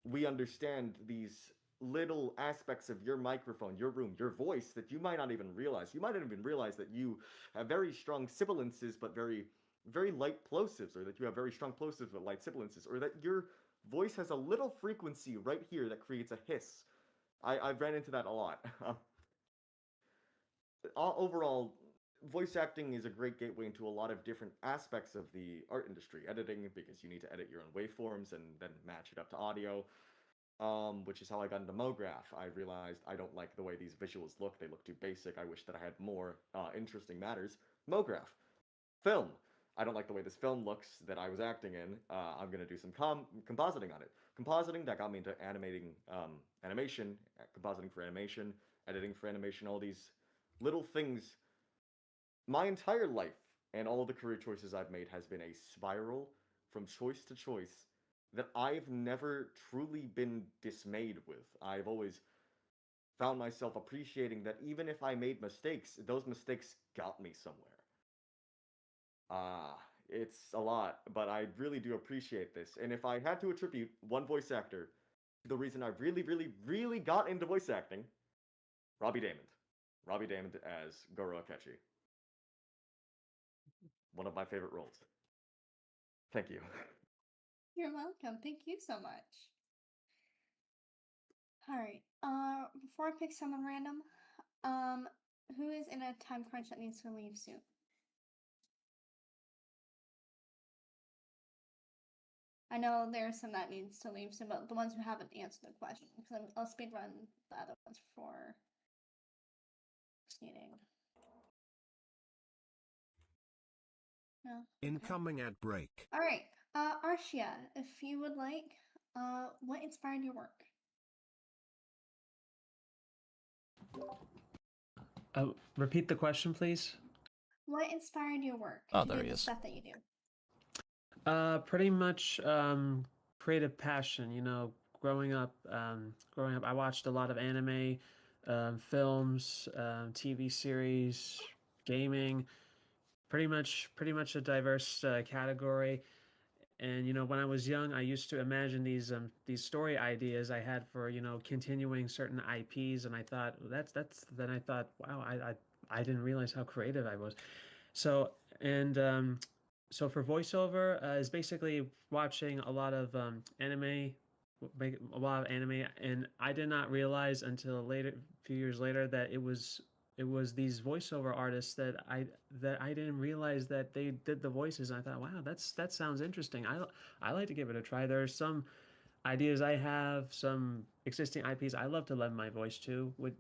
we understand these little aspects of your microphone, your room, your voice that you might not even realize. You might not even realize that you have very strong sibilances, but very, very light plosives, or that you have very strong plosives but light sibilances, or that your voice has a little frequency right here that creates a hiss. I've ran into that a lot. Overall, voice acting is a great gateway into a lot of different aspects of the art industry. Editing, because you need to edit your own waveforms and then match it up to audio. Which is how I got into MoGraph. I realized I don't like the way these visuals look. They look too basic. I wish that I had more interesting matters. MoGraph. Film. I don't like the way this film looks that I was acting in. I'm going to do some compositing on it. Compositing, that got me into animating animation, compositing for animation, editing for animation, all these little things. My entire life and all of the career choices I've made has been a spiral from choice to choice that I've never truly been dismayed with. I've always found myself appreciating that even if I made mistakes, those mistakes got me somewhere. It's a lot, but I really do appreciate this. And if I had to attribute one voice actor to the reason I really, really, really got into voice acting, Robbie Daymond. Robbie Daymond as Goro Akechi. One of my favorite roles. Thank you. You're welcome. Thank you so much. All right. Before I pick someone random, who is in a time crunch that needs to leave soon? I know there's some that needs to leave soon, but the ones who haven't answered the question, because I'll speed run the other ones for proceeding. No. Incoming ad break. All right, Arshia, if you would like, what inspired your work? Repeat the question, please. What inspired your work Oh, to there do he the is. stuff that you do? Pretty much creative passion. You know, growing up, I watched a lot of anime, films, TV series, gaming. Pretty much a diverse category. And you know, when I was young, I used to imagine these story ideas I had for continuing certain IPs, and I thought that's. Then I thought, wow, I didn't realize how creative I was. So and so for voiceover is basically watching a lot of anime, a lot of anime, and I did not realize until later, a few years later, that it was these voiceover artists that I didn't realize that they did the voices. And I thought, wow, that sounds interesting. I like to give it a try. There are some ideas I have, some existing IPs I love to lend my voice to with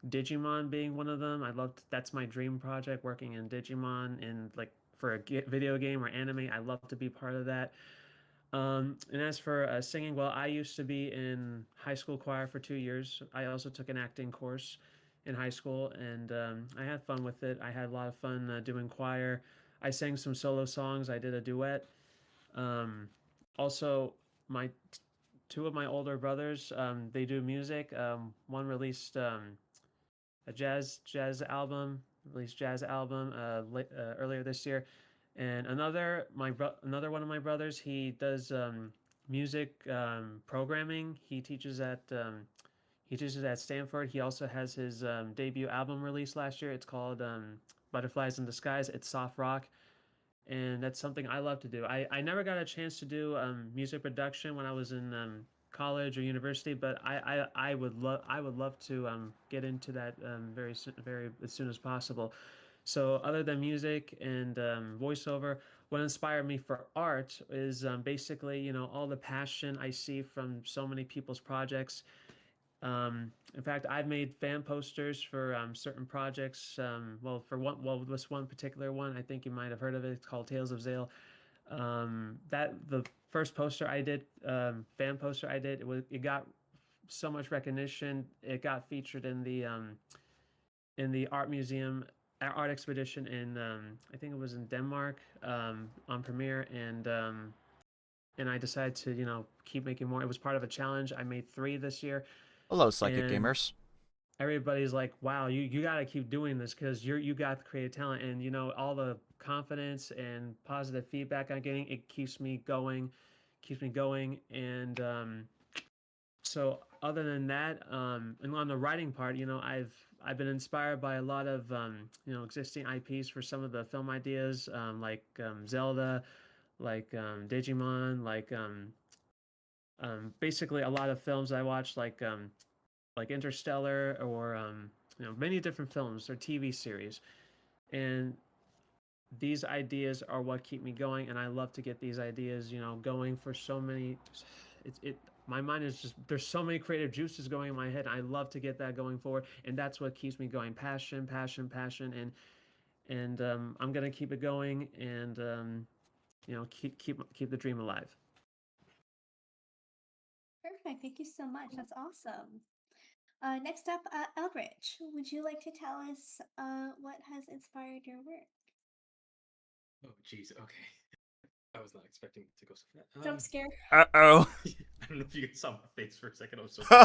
Digimon being one of them. That's my dream project, working in Digimon and like for a video game or anime. I love to be part of that. And as for singing, well, I used to be in high school choir for 2 years. I also took an acting course in high school, and I had fun with it. I had a lot of fun doing choir. I sang some solo songs. I did a duet. Um, Also, my two of my older brothers, they do music. One released a jazz album earlier this year, and another one of my brothers, he does music programming. He teaches at Stanford. He also has his debut album released last year. It's called Butterflies in Disguise. It's soft rock, and that's something I love to do. I never got a chance to do music production when I was in college or university, but I would love to get into that very as soon as possible. So other than music and voiceover, what inspired me for art is basically all the passion I see from so many people's projects. In fact, I've made fan posters for certain projects. This one particular one, I think you might have heard of it. It's called Tales of Zale. That the first poster I did, fan poster I did, it got so much recognition. It got featured in the art museum, art expedition in I think it was in Denmark on Premiere, and I decided to keep making more. It was part of a challenge. I made 3 this year. Hello, Psychic And Gamers. everybody's like, "Wow, you got to keep doing this because you got the creative talent." And all the confidence and positive feedback I'm getting, it keeps me going. And so other than that, and on the writing part, I've been inspired by a lot of existing IPs for some of the film ideas, like Zelda, like Digimon, basically a lot of films I watched, like Interstellar, or many different films or TV series. And these ideas are what keep me going, and I love to get these ideas going for so many. It My mind is just, there's so many creative juices going in my head. I love to get that going forward, and that's what keeps me going. Passion, passion, passion, and I'm gonna keep it going, and keep the dream alive. Perfect. Thank you so much. That's awesome. Next up, Elbridge, would you like to tell us what has inspired your work? Oh, jeez. Okay. I was not expecting to go so fast. Jump scare. Uh-oh. I don't know if you guys saw my face for a second. I was so. Shit.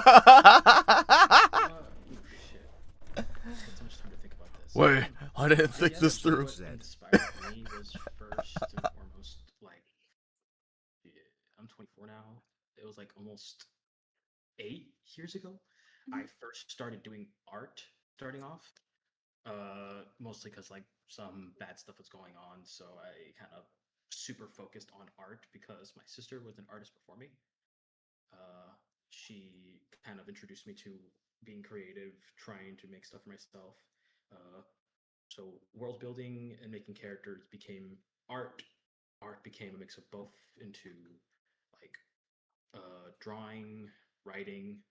I spent so much time to think about this. Wait, I didn't think guess this through. What inspired me was first and foremost, like, I'm 24 now. It was like almost 8 years ago. I first started doing art, starting off. Mostly because like some bad stuff was going on, so I kind of super focused on art because my sister was an artist before me. She kind of introduced me to being creative, trying to make stuff for myself. So world building and making characters became art. Art became a mix of both into like drawing, writing,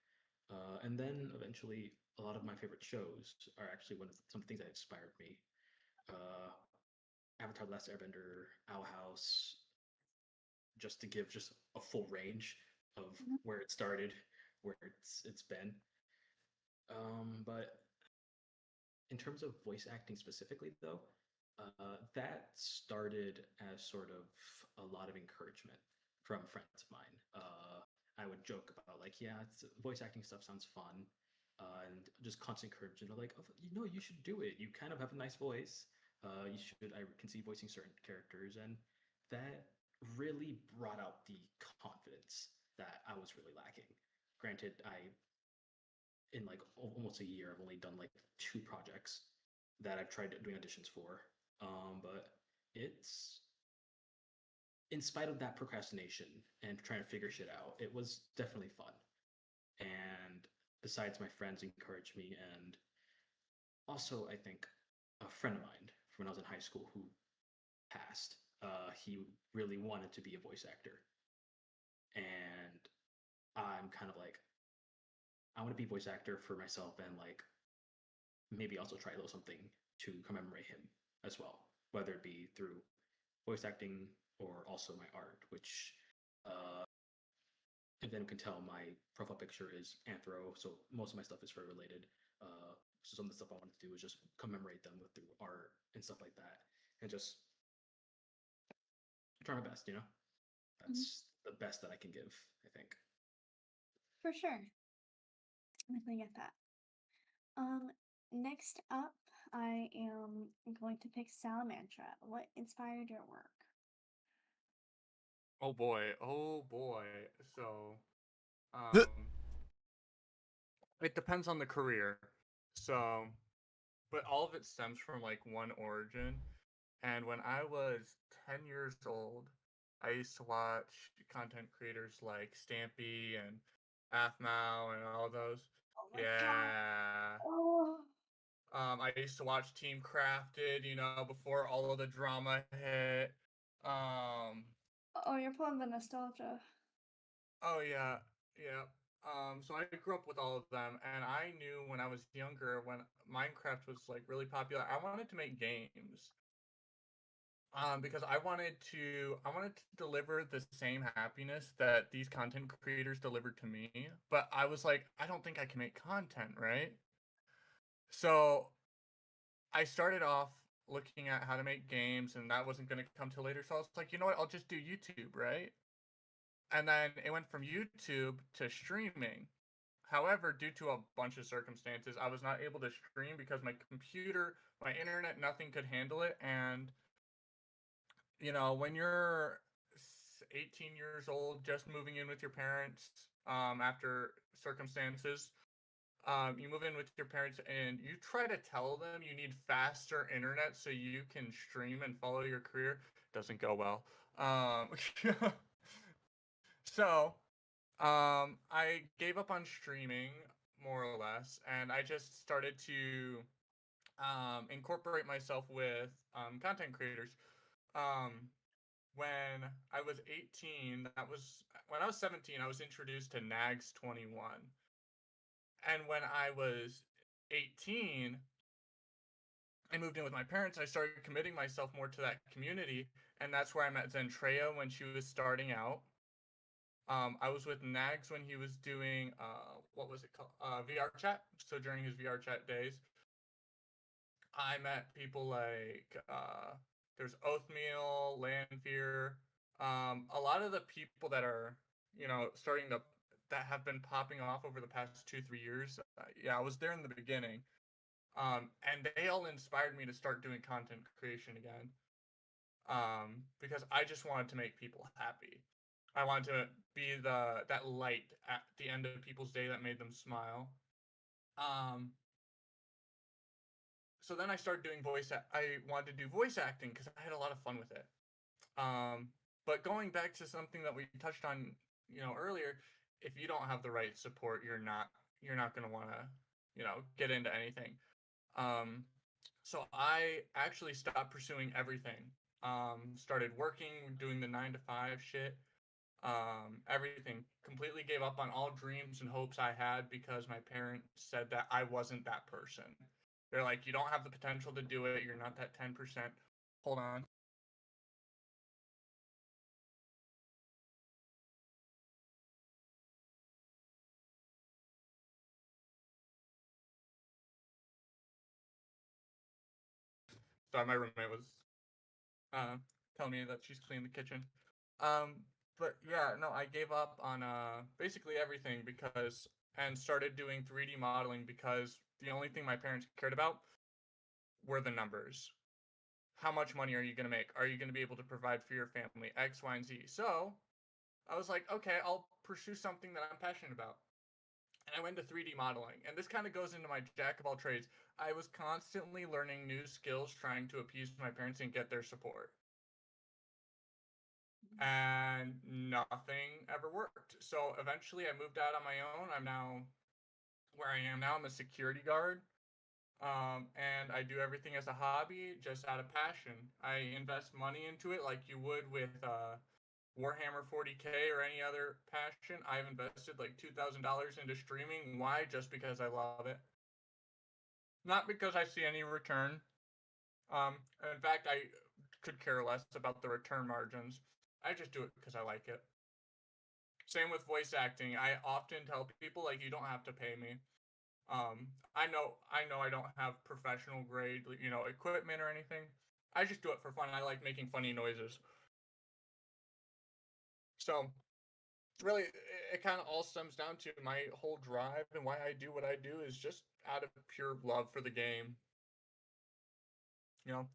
and then eventually a lot of my favorite shows are actually some things that inspired me. Uh, Avatar: The Last Airbender, Owl House, just to give just a full range of where it started, where it's been. But in terms of voice acting specifically, though, that started as sort of a lot of encouragement from friends of mine. I would joke about like, yeah, voice acting stuff sounds fun, and just constant encouragement of like, oh, you should do it. You kind of have a nice voice. You should. I can see voicing certain characters, and that really brought out the confidence that I was really lacking. Granted, in like almost a year, I've only done like 2 projects that I've tried doing auditions for. But it's in spite of that procrastination and trying to figure shit out, it was definitely fun. And besides, my friends encouraged me, and also I think a friend of mine from when I was in high school who passed. He really wanted to be a voice actor, and I'm kind of like, I want to be a voice actor for myself, and like maybe also try a little something to commemorate him as well, whether it be through voice acting or also my art, which if anyone can tell, my profile picture is anthro, so most of my stuff is very related. So some of the stuff I wanted to do is just commemorate them with through art and stuff like that, and just try my best. That's the best that I can give, I think. For sure. I definitely get that. Next up, I am going to pick Salamandra. What inspired your work? Oh boy, oh boy. So, um, it depends on the career. So, but all of it stems from like one origin. And when I was 10 years old, I used to watch content creators like Stampy and Aphmau and all those. Oh my Yeah. God. Oh. I used to watch Team Crafted, before all of the drama hit. Oh, you're pulling the nostalgia. Oh yeah, yeah. So I grew up with all of them, and I knew when I was younger, when Minecraft was like really popular, I wanted to make games. Because I wanted to deliver the same happiness that these content creators delivered to me, but I was like, I don't think I can make content, right? So I started off looking at how to make games, and that wasn't going to come till later. So I was like, you know what? I'll just do YouTube, right? And then it went from YouTube to streaming. However, due to a bunch of circumstances, I was not able to stream because my computer, my internet, nothing could handle it. And, when you're 18 years old, just moving in with your parents after circumstances, you move in with your parents and you try to tell them you need faster internet so you can stream and follow your career. Doesn't go well. So, I gave up on streaming more or less, and I just started to incorporate myself with content creators. Um, when I was 18, when I was 17, I was introduced to Nags 21. And when I was 18, I moved in with my parents. I started committing myself more to that community, and that's where I met Zentrea when she was starting out. I was with Nags when he was doing what was it called? VR chat. So during his VR chat days, I met people like there's Oathmeal, Landfear, a lot of the people that are starting to that have been popping off over the past 2-3 years. Yeah, I was there in the beginning, and they all inspired me to start doing content creation again. Because I just wanted to make people happy. I wanted to be that light at the end of people's day that made them smile. So then I started doing I wanted to do voice acting because I had a lot of fun with it. But going back to something that we touched on, earlier, if you don't have the right support, you're not going to want to, get into anything. So I actually stopped pursuing everything. Started working, doing the 9 to 5 shit. Everything. Completely gave up on all dreams and hopes I had because my parents said that I wasn't that person. They're like, you don't have the potential to do it. You're not that 10%. Hold on. Sorry, my roommate was telling me that she's cleaning the kitchen. But yeah, no, I gave up on basically everything because and started doing 3D modeling because the only thing my parents cared about were the numbers. How much money are you going to make? Are you going to be able to provide for your family? X, Y, and Z. So I was like, okay, I'll pursue something that I'm passionate about. And I went to 3D modeling. And this kind of goes into my jack of all trades. I was constantly learning new skills, trying to appease my parents and get their support. And nothing ever worked. So eventually I moved out on my own. I'm now where I am now. I'm a security guard. And I do everything as a hobby, just out of passion. I invest money into it like you would with Warhammer 40K or any other passion. I've invested like $2,000 into streaming. Why? Just because I love it. Not because I see any return. In fact, I could care less about the return margins. I just do it because I like it. Same with voice acting. I often tell people like you don't have to pay me. I know I don't have professional grade, equipment or anything. I just do it for fun. I like making funny noises. So, really, it kind of all stems down to my whole drive and why I do what I do is just out of pure love for the game. You know,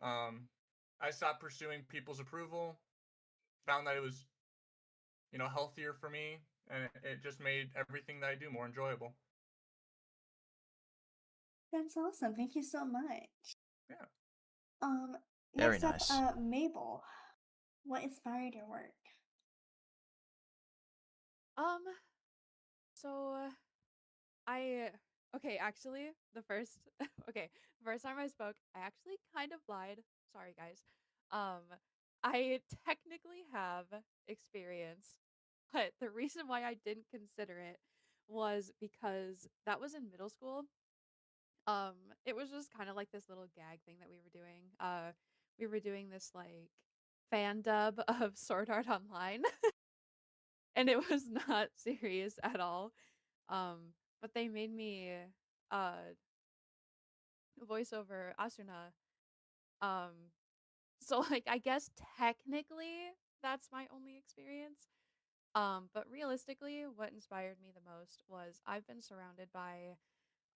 I stopped pursuing people's approval, found that it was, healthier for me, and it just made everything that I do more enjoyable. That's awesome. Thank you so much. Yeah. Very Next nice. up, Mabel. What inspired your work? So I okay, actually, the first first time I spoke, I actually kind of lied. Sorry, guys. Um, I technically have experience, but the reason why I didn't consider it was because that was in middle school. Um, it was just kind of like this little gag thing that we were doing. We were doing this like fan dub of Sword Art Online, and it was not serious at all. But they made me uh voice over Asuna. Um, so like I guess technically that's my only experience. But realistically, what inspired me the most was I've been surrounded by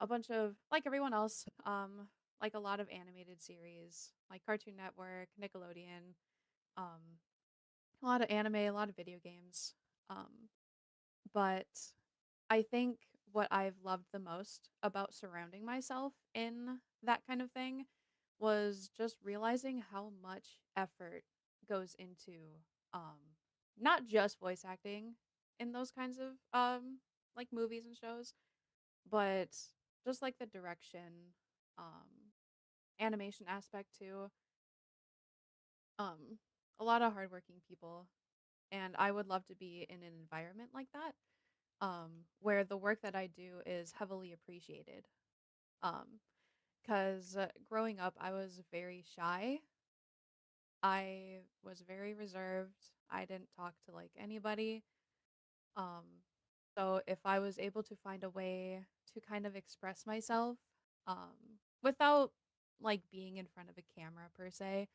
a bunch of like everyone else, like a lot of animated series, like Cartoon Network, Nickelodeon, um, a lot of anime, a lot of video games. But I think what I've loved the most about surrounding myself in that kind of thing was just realizing how much effort goes into um not just voice acting in those kinds of like movies and shows, but just like the direction, um animation aspect too. Um a lot of hardworking people, and I would love to be in an environment like that, where the work that I do is heavily appreciated. Um, because growing up, I was very shy. I was very reserved. I didn't talk to like anybody. Um, so if I was able to find a way to kind of express myself, without like being in front of a camera per se,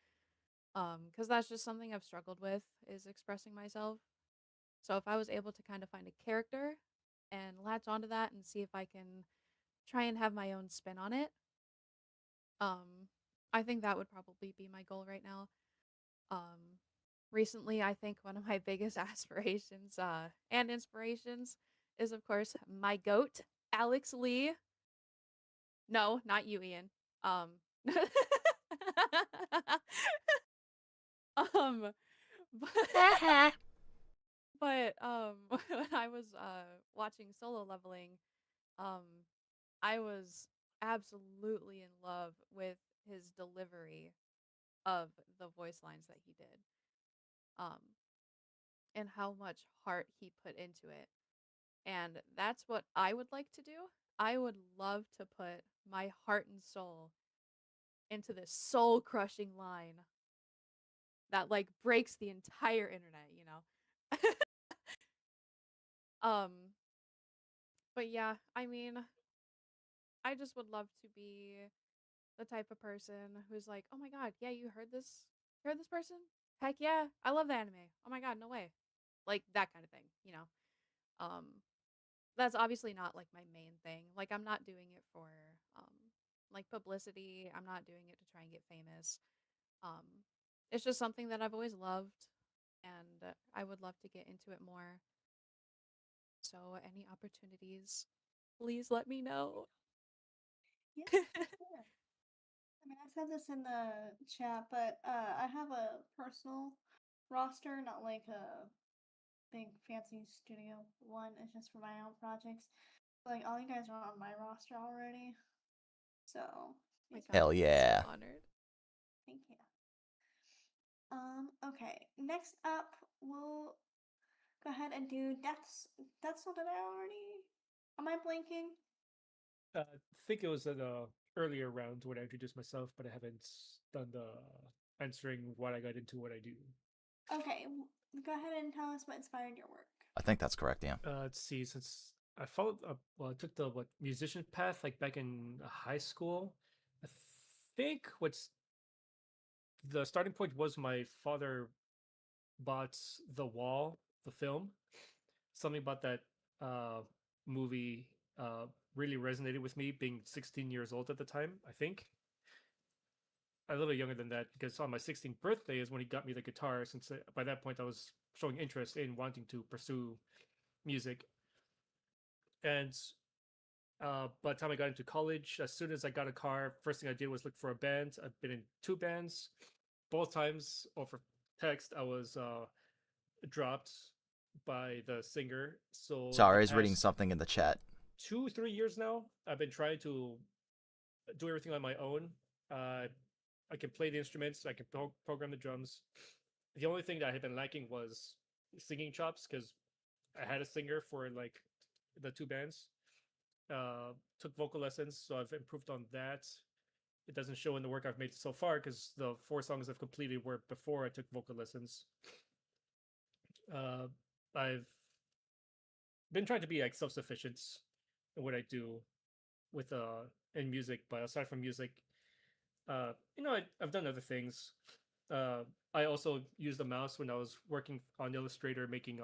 because that's just something I've struggled with is expressing myself. So if I was able to kind of find a character and latch onto that and see if I can try and have my own spin on it, I think that would probably be my goal right now. Um, Recently, I think one of my biggest aspirations and inspirations is, of course, my goat, Alex Lee. No, not you, Ian. Um, um, but, when I was watching Solo Leveling, um, I was absolutely in love with his delivery of the voice lines that he did. Um, and how much heart he put into it. And that's what I would like to do. I would love to put my heart and soul into this soul crushing line that like breaks the entire internet, you know? um but yeah, I mean, I just would love to be the type of person who's like, "Oh my god, yeah, you heard this? You heard this person? Heck yeah, I love the anime. Oh my god, no way." Like that kind of thing, you know. Um that's obviously not like my main thing. Like I'm not doing it for um like publicity. I'm not doing it to try and get famous. Um it's just something that I've always loved and I would love to get into it more. So any opportunities, please let me know. Yeah, sure. I mean, I said this in the chat, but I have a personal roster, not like a big fancy studio one. It's just for my own projects. Like all you guys are on my roster already, so My it's god, Hell I'm yeah. so honored. thank you. Okay. Next up, we'll go ahead and do deaths. Deaths. Did I already? Am I blinking? I think it was an earlier round when I introduced myself, but I haven't done the answering what I got into, what I do. Okay. Go ahead and tell us what inspired your work. I think that's correct, yeah. Let's see, since I followed up, well, I took the musician path like back in high school. I think what's the starting point was my father bought The Wall, the film. Something about that uh, movie really resonated with me, being 16 years old at the time, I think. A little younger than that, because on my 16th birthday is when he got me the guitar, since by that point I was showing interest in wanting to pursue music. And by the time I got into college, as soon as I got a car, first thing I did was look for a band. I've been in 2 bands. Both times over text, I was dropped by the singer. So Sorry, the I was reading past something in the chat. 2-3 years now, I've been trying to do everything on my own. I can play the instruments, I can program the drums. The only thing that I had been lacking was singing chops, because I had a singer for like the 2 bands. Took vocal lessons, so I've improved on that. It doesn't show in the work I've made so far, because the 4 songs I've completed were before I took vocal lessons. I've been trying to be like self-sufficient in what I do with in music, but aside from music, I've done other things. I also used a mouse when I was working on Illustrator making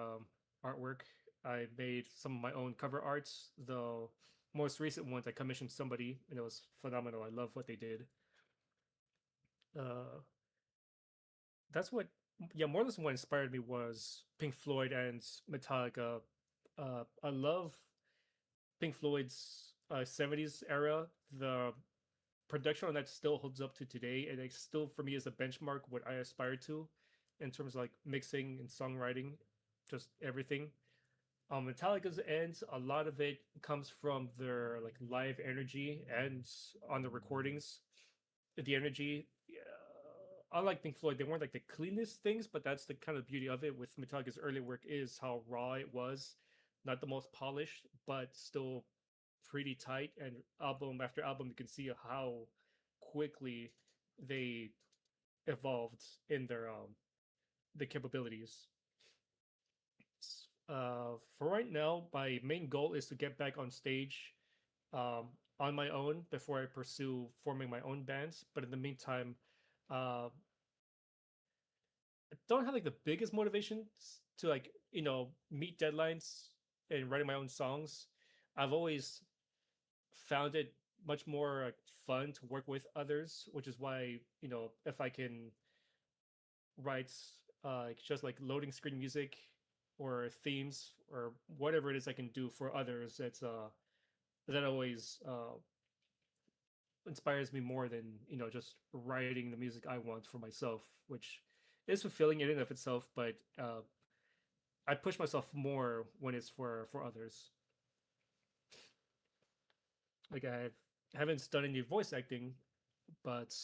artwork. I made some of my own cover arts. The most recent ones I commissioned somebody, and it was phenomenal. I love what they did. That's what, yeah, more or less what inspired me was Pink Floyd and Metallica. I love Pink Floyd's 70s era. The production on that still holds up to today, and it still for me is a benchmark what I aspire to in terms of like mixing and songwriting, just everything. On Metallica's end, a lot of it comes from their like live energy, and on the recordings, the energy. Unlike Pink Floyd, they weren't like the cleanest things, but that's the kind of beauty of it. With Metallica's early work is how raw it was, not the most polished, but still pretty tight. And album after album, you can see how quickly they evolved in their the capabilities. For right now, my main goal is to get back on stage on my own before I pursue forming my own bands. But in the meantime, I don't have like the biggest motivations to like meet deadlines and writing my own songs. I've always found it much more fun to work with others, which is why if I can write just like loading screen music or themes or whatever it is I can do for others, it's that always inspires me more than just writing the music I want for myself, which is fulfilling in and of itself. But I push myself more when it's for others. Like I haven't done any voice acting, but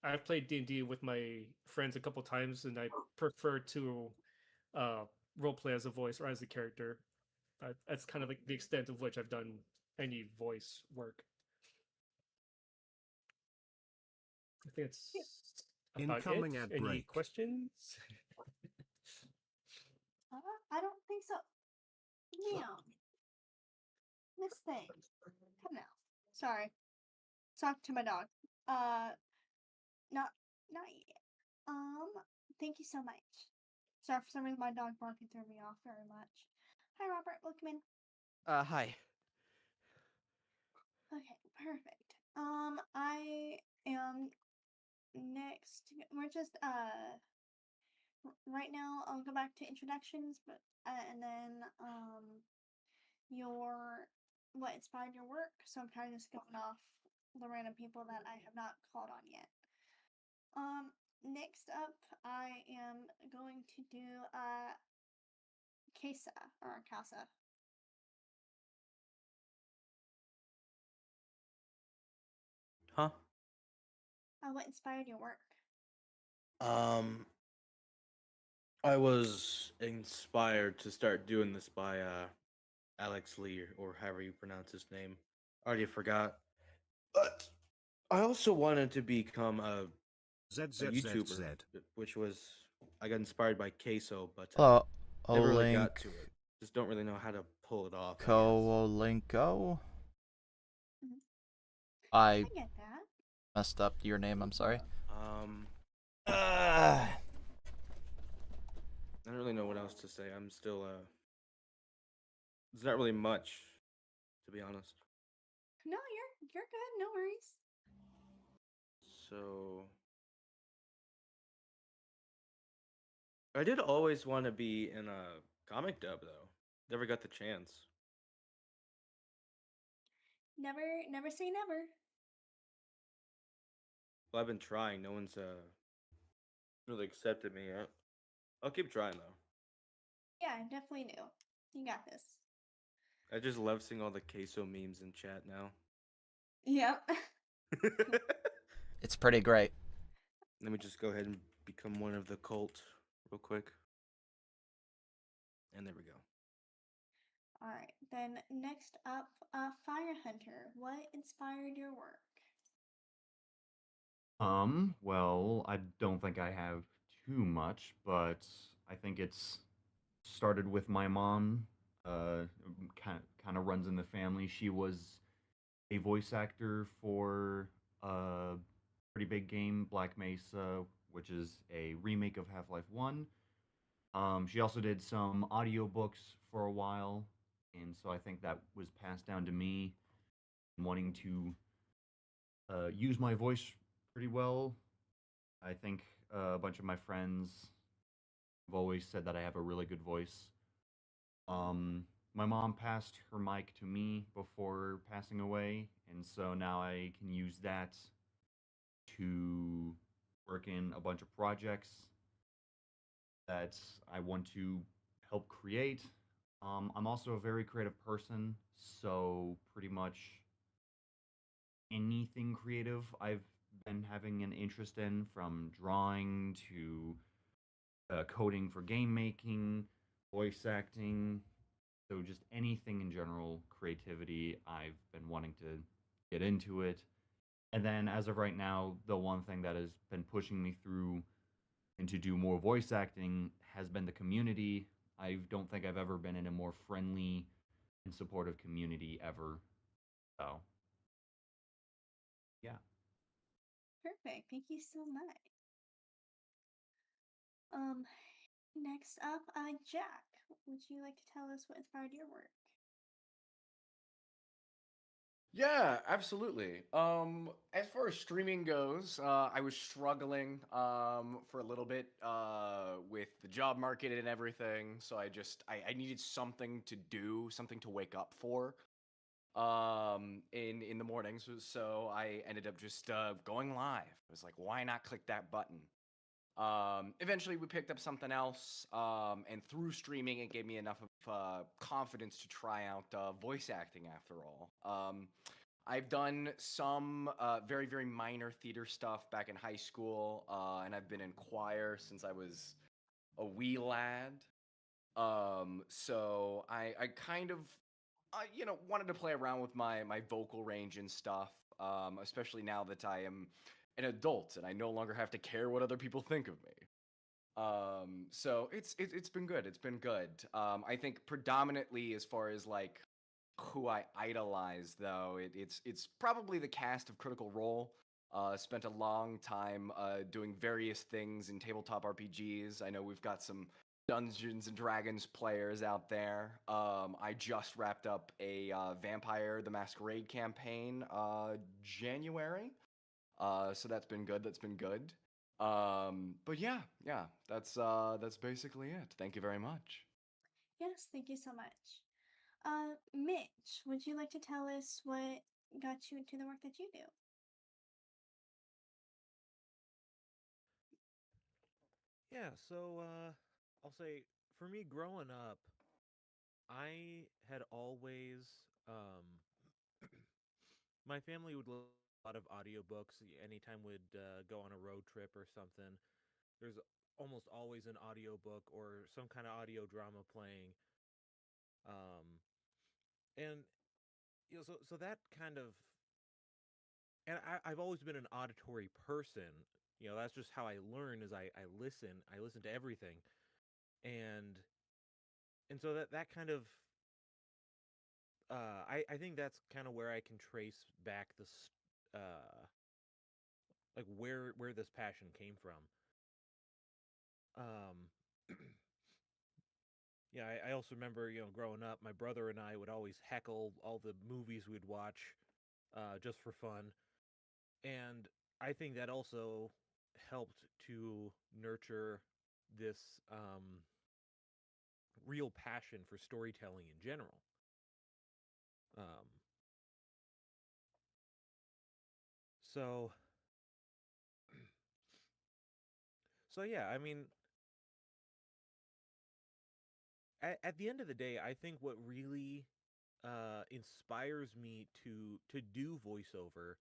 I've played D&D with my friends a couple times, and I prefer to role play as a voice or as a character. That's kind of like the extent of which I've done any voice work. I think it's about Incoming it. ad Any break. questions? I don't think so. Damn. This thing. Come now. Sorry. Talk to my dog. Not yet. Thank you so much. Sorry, for some reason my dog barking threw me off very much. Hi, Robert. Welcome in. Hi. Okay, perfect. I am next. We're just right now. I'll go back to introductions, but and then your what inspired your work. So I'm kind of just going off the random people that I have not called on yet. Next up, I am going to do Casa or Casa. Huh? What inspired your work? I was inspired to start doing this by Alex Lee or however you pronounce his name. I already forgot. But I also wanted to become a YouTuber, which was I got inspired by Queso, but never really got to it. Just don't really know how to pull it off. Kowalenko. I get that. Messed up your name. I'm sorry. I don't really know what else to say. I'm still there's not really much, to be honest. No, you're good. No worries. So I did always want to be in a comic dub though. Never got the chance. Never say never. Well, I've been trying. No one's really accepted me yet. I'll keep trying though. Yeah, I definitely do. You got this. I just love seeing all the queso memes in chat now. Yep. It's pretty great. Let me just go ahead and become one of the cult real quick. And there we go. All right. Then next up, Fire Hunter. What inspired your work? Well, I don't think I have too much, but I think it's started with my mom. Kind of runs in the family. She was a voice actor for a pretty big game, Black Mesa, which is a remake of Half-Life 1. She also did some audiobooks for a while, and so I think that was passed down to me, wanting to use my voice pretty well. I think a bunch of my friends have always said that I have a really good voice. My mom passed her mic to me before passing away, and so now I can use that to work in a bunch of projects that I want to help create. I'm also a very creative person, so pretty much anything creative I've been having an interest in, from drawing to coding for game making, voice acting. So just anything in general, creativity, I've been wanting to get into it. And then as of right now, the one thing that has been pushing me through and to do more voice acting has been the community. I don't think I've ever been in a more friendly and supportive community ever. So, yeah. Perfect. Thank you so much. Next up, Jack. Would you like to tell us what inspired your work? Yeah, absolutely. As far as streaming goes, I was struggling for a little bit with the job market and everything, so I needed something to do, something to wake up for in the mornings. So I ended up just going live. I was like, why not click that button? Eventually we picked up something else, and through streaming it gave me enough of confidence to try out voice acting after all. I've done some very, very minor theater stuff back in high school, and I've been in choir since I was a wee lad. So I kind of, wanted to play around with my vocal range and stuff, especially now that I am an adult and I no longer have to care what other people think of me. So it's been good. It's been good. I think predominantly as far as like who I idolize though, it's probably the cast of Critical Role. Spent a long time doing various things in tabletop RPGs. I know we've got some Dungeons and Dragons players out there. I just wrapped up a Vampire the Masquerade campaign January. So that's been good. That's been good. But yeah, that's basically it. Thank you very much. Yes, thank you so much. Mitch, would you like to tell us what got you into the work that you do? Yeah, so I'll say for me growing up, I had always my family would listen to a lot of audiobooks anytime we'd go on a road trip or something. There's almost always an audiobook or some kind of audio drama playing. Um and so that kind of, and I've always been an auditory person. That's just how I learn is I listen to everything. And so that kind of I think that's kind of where I can trace back this like where this passion came from. Um yeah, I also remember, growing up, my brother and I would always heckle all the movies we'd watch just for fun. And I think that also helped to nurture this real passion for storytelling in general. Um, so, so yeah, I mean, at the end of the day, I think what really inspires me to do voiceover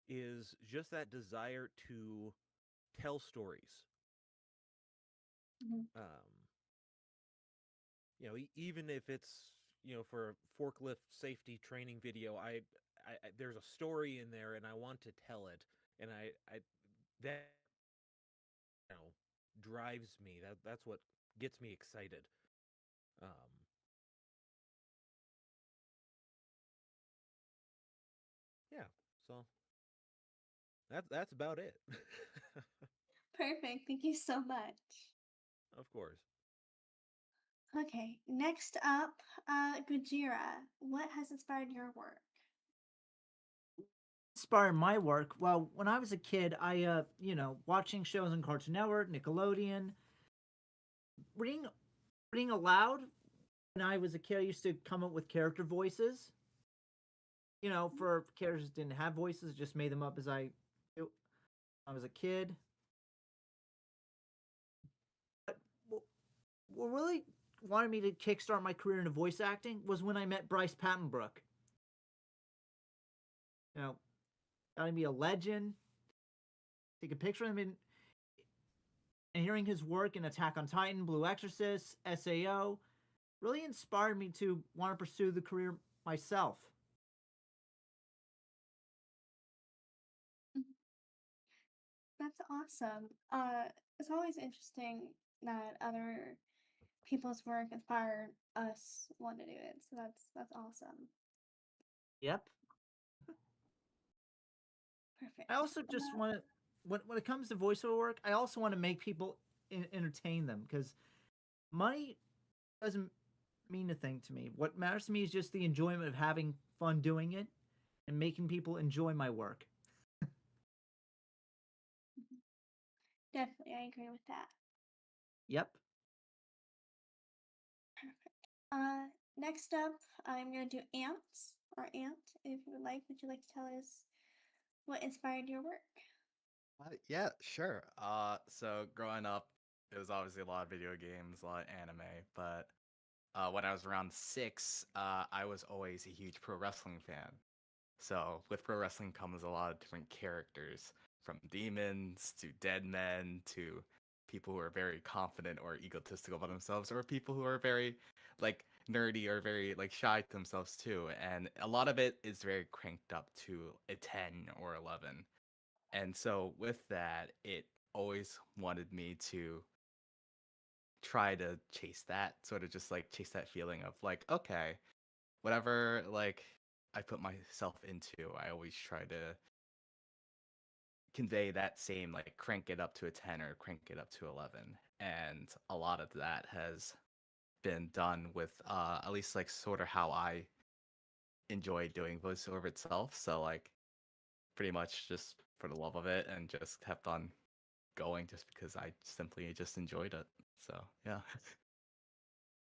is just that desire to tell stories. Mhm. Even if it's for a forklift safety training video, there's a story in there and I want to tell it, and I that drives me. That's what gets me excited. Um, yeah, so that's about it. Perfect. Thank you so much. Of course. Okay, next up, Gujira, what has inspired your work? Inspired my work. Well, when I was a kid, watching shows on Cartoon Network, Nickelodeon, reading aloud. When I was a kid, I used to come up with character voices. For characters that didn't have voices, just made them up as I was a kid. But what really wanted me to kickstart my career into voice acting was when I met Bryce Papenbrook. Got to be a legend. Take a picture of him and hearing his work in Attack on Titan, Blue Exorcist, SAO, really inspired me to want to pursue the career myself. That's awesome. It's always interesting that other people's work inspired us want to do it. So that's awesome. Yep. Perfect. I also just want to, when it comes to voiceover work, I also want to make people entertain them, because money doesn't mean a thing to me. What matters to me is just the enjoyment of having fun doing it and making people enjoy my work. Definitely, I agree with that. Yep. Perfect. Next up, I'm gonna do Ants or Ant. If you would like, would you like to tell us what inspired your work? Yeah, sure. So growing up, it was obviously a lot of video games, a lot of anime, but when I was around 6, I was always a huge pro wrestling fan. So with pro wrestling comes a lot of different characters, from demons to dead men to people who are very confident or egotistical about themselves, or people who are very like nerdy or very like shy to themselves too. And a lot of it is very cranked up to a 10 or 11. And so with that, it always wanted me to try to chase that, sort of just like chase that feeling of like, okay, whatever like I put myself into, I always try to convey that same like crank it up to a 10 or crank it up to 11, and a lot of that has been done with at least like sort of how I enjoy doing voiceover itself. So like pretty much just for the love of it, and just kept on going just because I simply just enjoyed it. So yeah.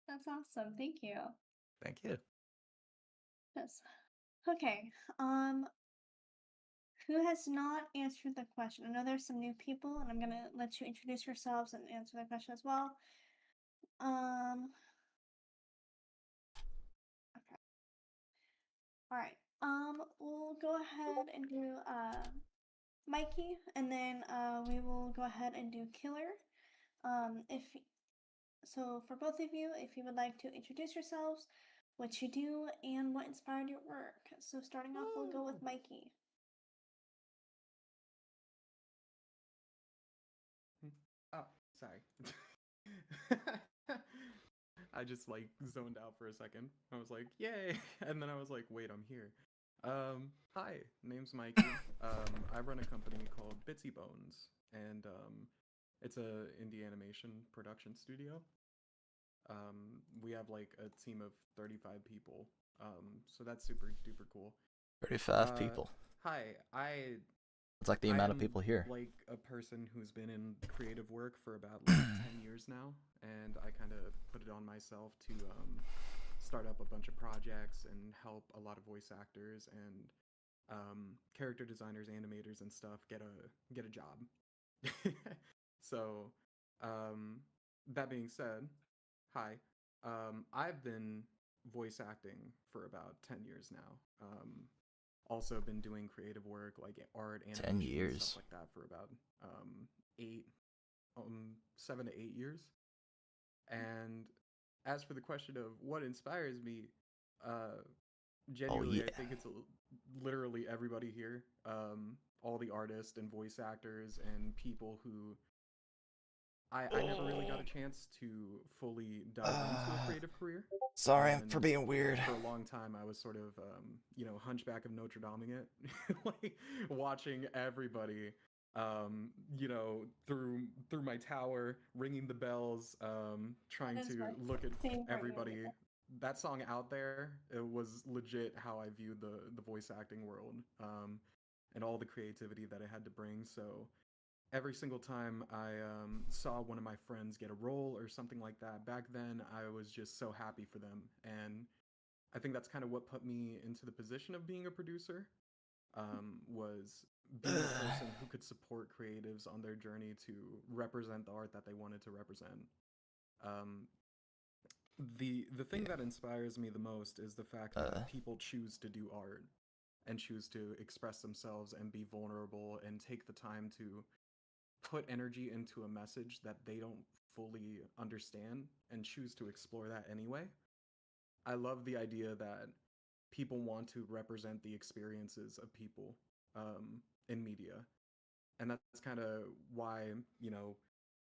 That's awesome. Thank you. Thank you. Yes. Okay. Who has not answered the question? I know there's some new people, and I'm gonna let you introduce yourselves and answer the question as well. Okay. All right. We'll go ahead and do Mikey, and then we will go ahead and do Killer. If so, for both of you, if you would like to introduce yourselves, what you do, and what inspired your work. So, starting off, we'll go with Mikey. Oh, sorry. I just like zoned out for a second. I was like, "Yay!" And then I was like, "Wait, I'm here." Hi, name's Mikey. I run a company called Bitsy Bones, and it's a indie animation production studio. We have like a team of 35 people. So that's super duper cool. 35 people. Hi, It's like the amount of I'm, people here. like a person who's been in creative work for about like 10 years now, and I kind of put it on myself to start up a bunch of projects and help a lot of voice actors and character designers, animators, and stuff get a job. So, that being said, hi. I've been voice acting for about 10 years now. Also been doing creative work like art, 10 animation, years. stuff like that for about 7 to 8 years. And as for the question of what inspires me, genuinely, yeah. I think it's literally everybody here, all the artists and voice actors and people who I never really got a chance to fully dive into a creative career. Sorry And for being weird. For a long time, I was sort of, Hunchback of Notre Daming it, like watching everybody, through my tower, ringing the bells, trying That is to my look at favorite everybody. movie. That song Out There, it was legit how I viewed the voice acting world, and all the creativity that it had to bring. So every single time I saw one of my friends get a role or something like that, back then I was just so happy for them. And I think that's kind of what put me into the position of being a producer, was being a person who could support creatives on their journey to represent the art that they wanted to represent. The thing that inspires me the most is the fact that people choose to do art and choose to express themselves and be vulnerable and take the time to put energy into a message that they don't fully understand and choose to explore that anyway. I love the idea that people want to represent the experiences of people in media. And that's kind of why,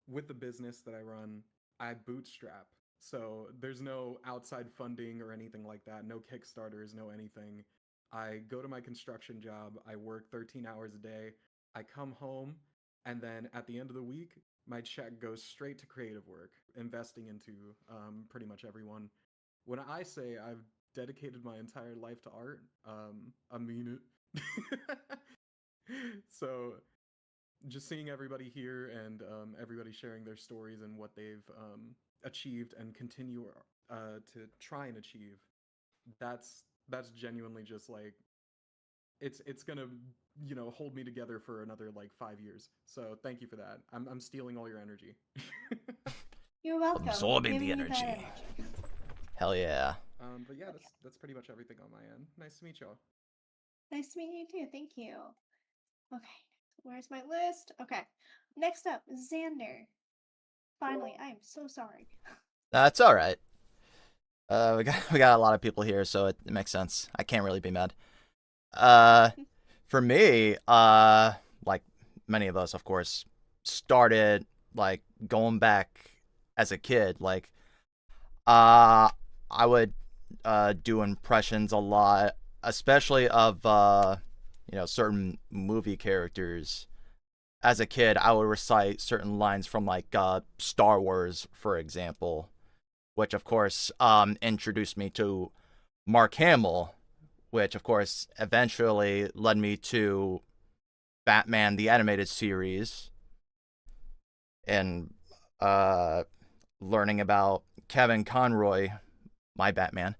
with the business that I run, I bootstrap. So there's no outside funding or anything like that, no Kickstarters, no anything. I go to my construction job, I work 13 hours a day, I come home, and then at the end of the week, my check goes straight to creative work, investing into pretty much everyone. When I say I've dedicated my entire life to art, I mean it. So just seeing everybody here and everybody sharing their stories and what they've achieved and continue to try and achieve, that's genuinely just like it's gonna hold me together for another like 5 years. So thank you for that. I'm stealing all your energy. You're welcome. Absorbing Giving the you that energy. Hell yeah. But yeah, that's pretty much everything on my end. Nice to meet y'all. Nice to meet you too. Thank you. Okay, where's my list? Okay, next up, Xander. Finally, I am so sorry. That's all right. We got a lot of people here, so it makes sense. I can't really be mad. For me, like many of us, of course, started like going back as a kid. Like, I would do impressions a lot, especially of certain movie characters. as a kid, I would recite certain lines from like Star Wars, for example, which of course introduced me to Mark Hamill, which of course eventually led me to Batman the Animated Series, and learning about Kevin Conroy, my Batman.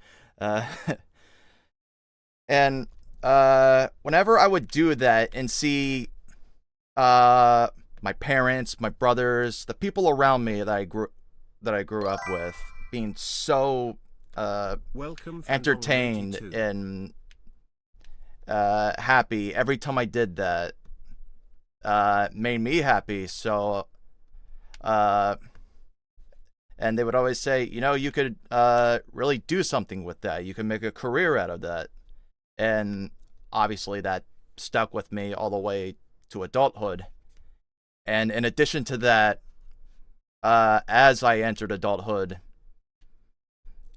And whenever I would do that and see my parents, my brothers, the people around me that I grew up with being so entertained and happy every time I did that, made me happy. So and they would always say, you know, you could really do something with that. You can make a career out of that. And obviously that stuck with me all the way to adulthood. And in addition to that, as I entered adulthood,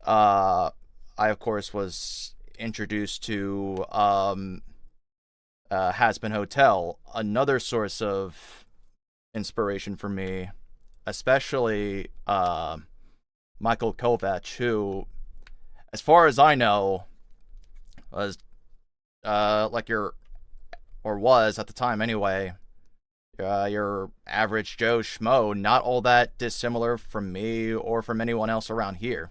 I of course was introduced to Hazbin Hotel, another source of inspiration for me, especially Michael Kovac, who, as far as I know, was was at the time anyway, your average Joe Schmo, not all that dissimilar from me or from anyone else around here.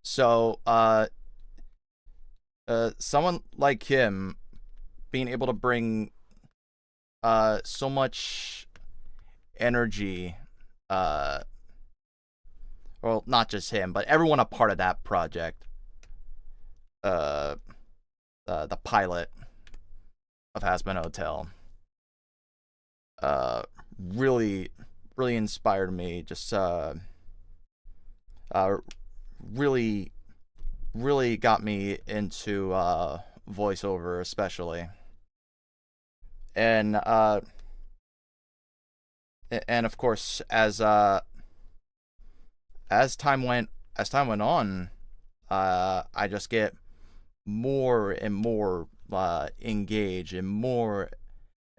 So someone like him being able to bring so much energy, well, not just him, but everyone a part of that project, the pilot of Hazbin Hotel, really inspired me. Just really got me into voiceover, especially. And of course, as time went on, I just get more and more engaged and more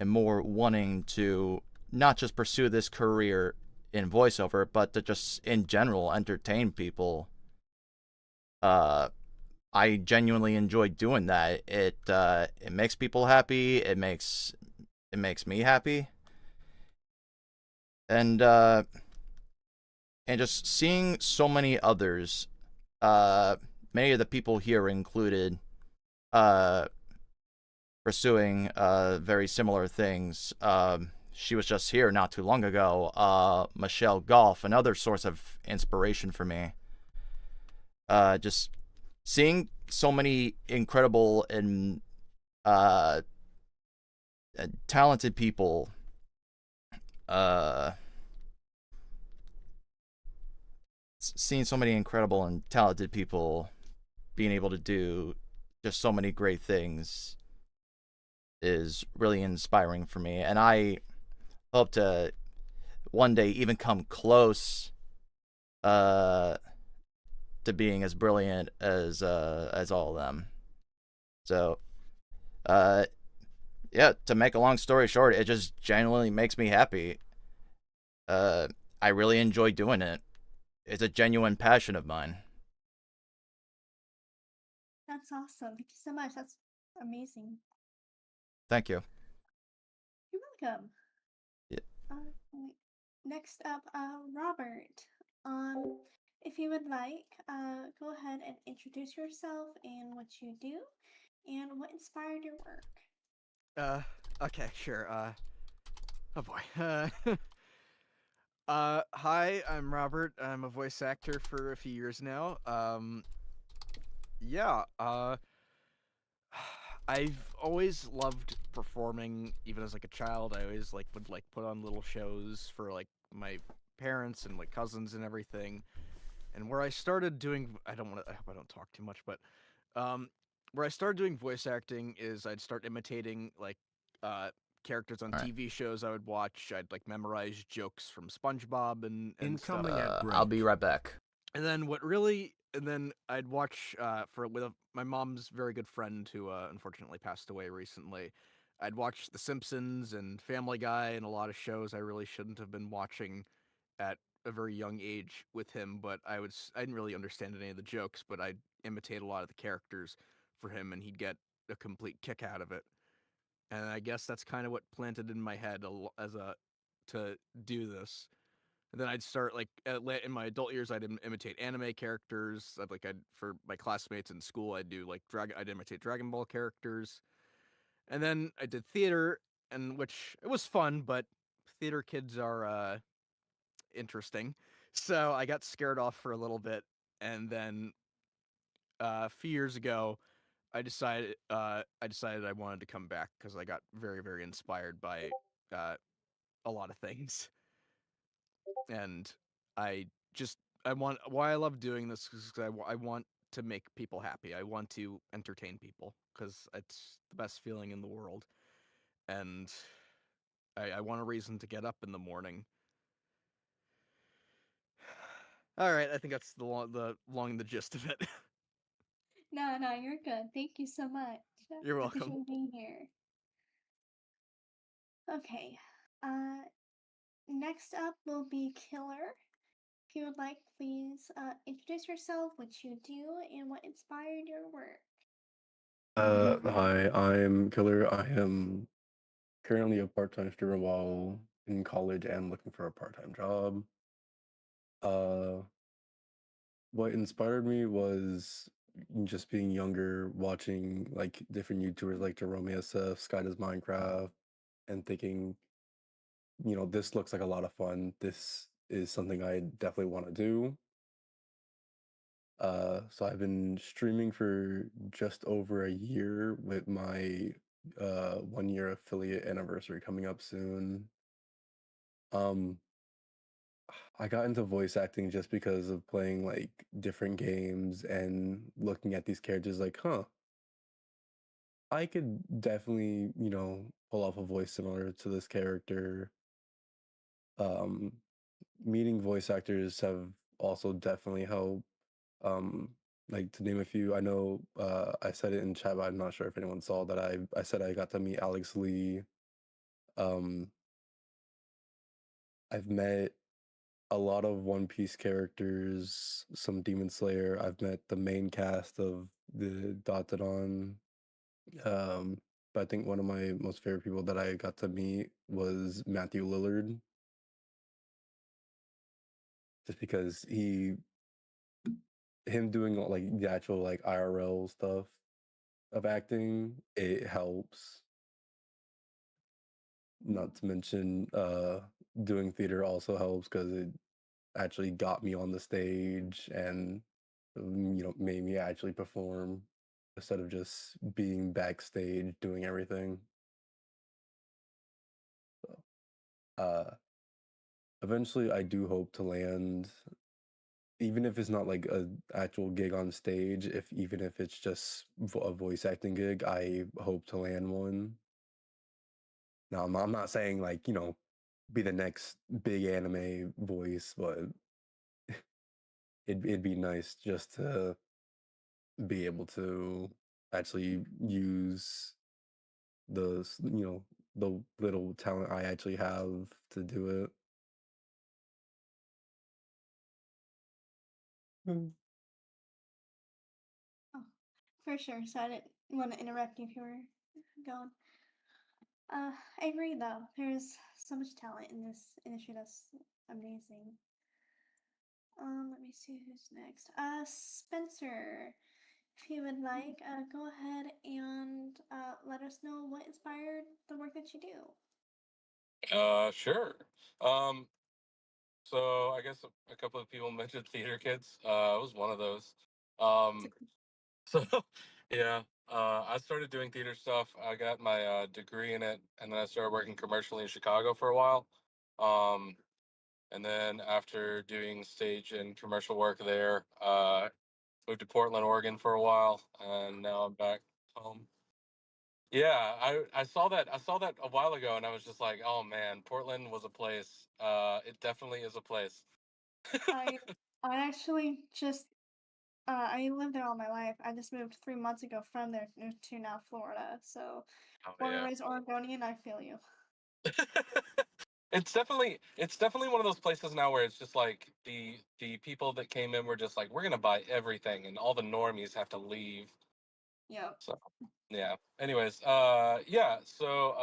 wanting to not just pursue this career in voiceover, but to just in general entertain people. I genuinely enjoy doing that. It makes people happy. It makes me happy. And just seeing so many others, many of the people here included, pursuing very similar things. She was just here not too long ago. Michelle Goff, another source of inspiration for me. Just seeing so many incredible and talented people, seeing so many incredible and talented people being able to do just so many great things is really inspiring for me, and I hope to one day even come close to being as brilliant as all of them. So yeah, to make a long story short, it just genuinely makes me happy. I really enjoy doing it. It's a genuine passion of mine. That's awesome. Thank you so much. That's amazing. Thank you. You're welcome. Yeah. Next up, Robert. If you would like, go ahead and introduce yourself and what you do, and what inspired your work. Okay, sure. Oh boy. Hi, I'm Robert. I'm a voice actor for a few years now. Yeah, I've always loved performing, even as like a child. I always would put on little shows for like my parents and like cousins and everything. And where I started doing, I hope I don't talk too much, but where I started doing voice acting is I'd start imitating like characters on TV shows I would watch. I'd like memorize jokes from SpongeBob and stuff. I'll be right back. And then I'd watch with my mom's very good friend who unfortunately passed away recently. I'd watched The Simpsons and Family Guy and a lot of shows I really shouldn't have been watching at a very young age with him, but I didn't really understand any of the jokes, but I'd imitate a lot of the characters for him and he'd get a complete kick out of it. And I guess that's kind of what planted in my head to do this. And then I'd start like in my adult years, I'd imitate anime characters. For my classmates in school, I'd imitate Dragon Ball characters. And then I did theater, and which it was fun, but theater kids are interesting. So I got scared off for a little bit, and then a few years ago, I decided I wanted to come back because I got very very inspired by a lot of things, and I just why I love doing this is because I want to make people happy. I want to entertain people because it's the best feeling in the world, and I want a reason to get up in the morning. All right, I think that's the long and the gist of it. No, no, you're good. Thank you so much. You're I appreciate welcome. you being here. Okay. Next up will be Killer. If you would like, please introduce yourself, what you do, and what inspired your work. Hi, I'm Killer. I am currently a part-time streamer while in college and looking for a part-time job. Uh, what inspired me was just being younger, watching like different YouTubers like Jerome SF, Sky Does Minecraft, and thinking, this looks like a lot of fun. This is something I definitely want to do. So I've been streaming for just over a year with my 1 year affiliate anniversary coming up soon. Um, I got into voice acting just because of playing like different games and looking at these characters like, I could definitely, pull off a voice similar to this character. Um, Meeting voice actors have also definitely helped. Um, like to name a few, I know I said it in chat, but I'm not sure if anyone saw that I said I got to meet Alex Lee. Um, I've met a lot of One Piece characters, some Demon Slayer. I've met the main cast of the Dotadon. But I think one of my most favorite people that I got to meet was Matthew Lillard, just because him doing like the actual like IRL stuff of acting, it helps. Not to mention, doing theater also helps because it actually got me on the stage and, made me actually perform instead of just being backstage doing everything. So, eventually, I do hope to land, even if it's not like a actual gig on stage. Even if it's just a voice acting gig, I hope to land one. Now, I'm not saying like be the next big anime voice, but it'd be nice just to be able to actually use the little talent I actually have to do it. Mm. Oh, for sure. So I didn't want to interrupt you if you were going. I agree though. There's so much talent in this industry that's amazing. Let me see who's next. Spencer, if you would like, go ahead and let us know what inspired the work that you do. Sure. Um, so I guess a couple of people mentioned theater kids. I was one of those. Um, so yeah, I started doing theater stuff. I got my degree in it, and then I started working commercially in Chicago for a while. Um, and then after doing stage and commercial work there, moved to Portland, Oregon for a while, and now I'm back home. Yeah, I saw that a while ago, and I was just like, oh man, Portland was a place. It definitely is a place. I I actually just I lived there all my life. I just moved 3 months ago from there to now Florida. So, Oh born and yeah. raised Oregonian, I feel you. It's definitely one of those places now where it's just like the people that came in were just like, we're gonna buy everything, and all the normies have to leave. Yep. So yeah. Anyways, yeah. So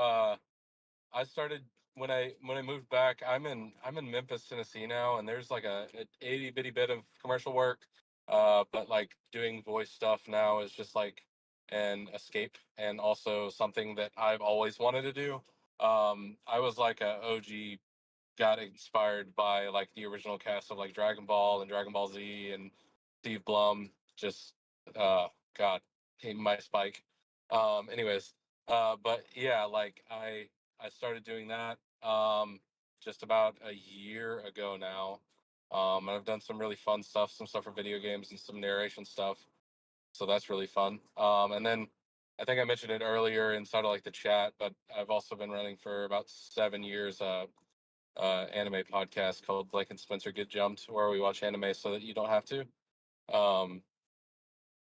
I started when I moved back. I'm in Memphis, Tennessee now, and there's like a itty bitty bit of commercial work. But like doing voice stuff now is just like an escape and also something that I've always wanted to do. I was like a OG, got inspired by like the original cast of like Dragon Ball and Dragon Ball Z and Steve Blum. Just God, hate my Spike. Anyways, but yeah, like I started doing that just about a year ago now. And I've done some really fun stuff, some stuff for video games and some narration stuff. So that's really fun. And then I think I mentioned it earlier inside of like the chat, but I've also been running for about 7 years anime podcast called Blake and Spencer Get Jumped, where we watch anime so that you don't have to. Um,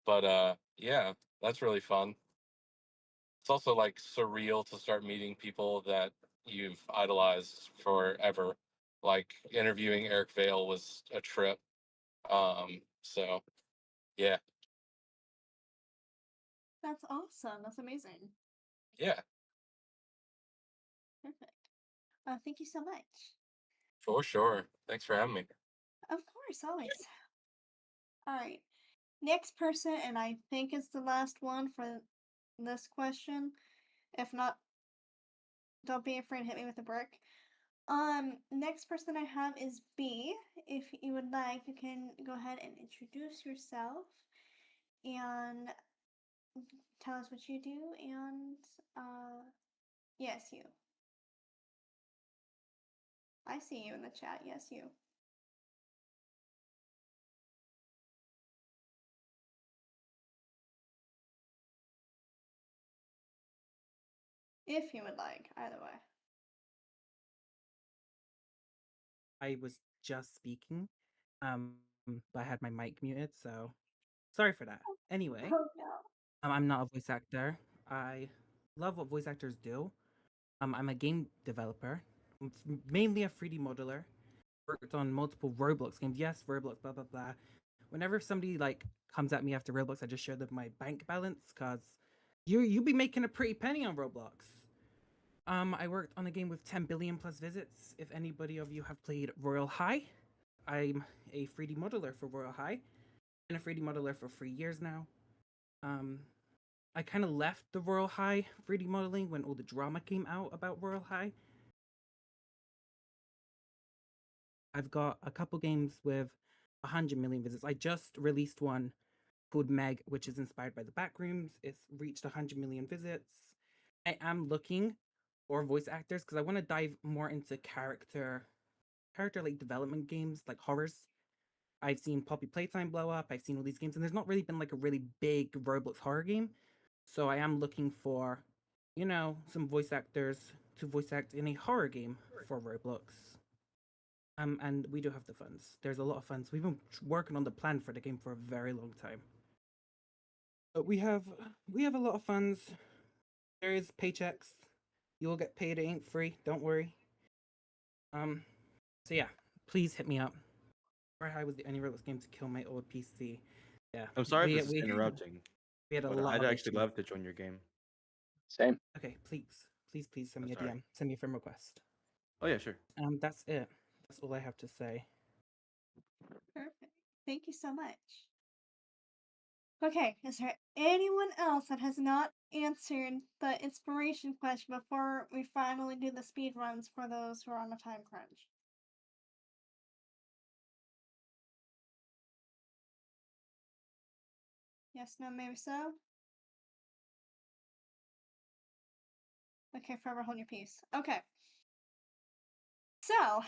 but yeah, that's really fun. It's also like surreal to start meeting people that you've idolized forever. Like interviewing Eric Vale was a trip. So yeah, That's awesome. That's amazing. yeah, Perfect. Thank you so much. for sure. Thanks for having me. Of course, always. All right. Next person, and I think it's the last one for this question. If not, don't be afraid to hit me with a brick. Next person I have is B. If you would like, you can go ahead and introduce yourself and tell us what you do. And yes, you. I see you in the chat. Yes, you. If you would like, either way. I was just speaking, but I had my mic muted, so sorry for that. Anyway, Oh no. I'm not a voice actor. I love what voice actors do. I'm a game developer, mainly a 3D modeler. Worked on multiple Roblox games. Yes, Roblox, blah blah blah. Whenever somebody like comes at me after Roblox, I just show them my bank balance because you be making a pretty penny on Roblox. I worked on a game with 10 billion plus visits. If anybody of you have played Royal High, I'm a 3D modeler for Royal High. Been a 3D modeler for 3 years now. I kind of left the Royal High 3D modeling when all the drama came out about Royal High. I've got a couple games with 100 million visits. I just released one called Meg, which is inspired by the Backrooms. It's reached 100 million visits. I am looking for voice actors because I want to dive more into character like development games, like horrors. I've seen Poppy Playtime blow up. I've seen all these games, and there's not really been like a really big Roblox horror game. So I am looking for, some voice actors to voice act in a horror game for Roblox. And we do have the funds. There's a lot of funds. We've been working on the plan for the game for a very long time. But we have a lot of funds. There is paychecks. You will get paid. It ain't free. Don't worry. So yeah, please hit me up. Very High was the only Roblox game to kill my old PC. Yeah. I'm sorry if this is interrupting. We had a but lot I'd of actually issues. love to join your game. Same. Okay, please send me a Sorry. DM. Send me a friend request. Oh yeah, sure. That's it. That's all I have to say. Perfect. Thank you so much. Okay, is there anyone else that has not answered the inspiration question before we finally do the speed runs for those who are on a time crunch? Yes, no, maybe so? Okay, forever hold your peace. Okay. So,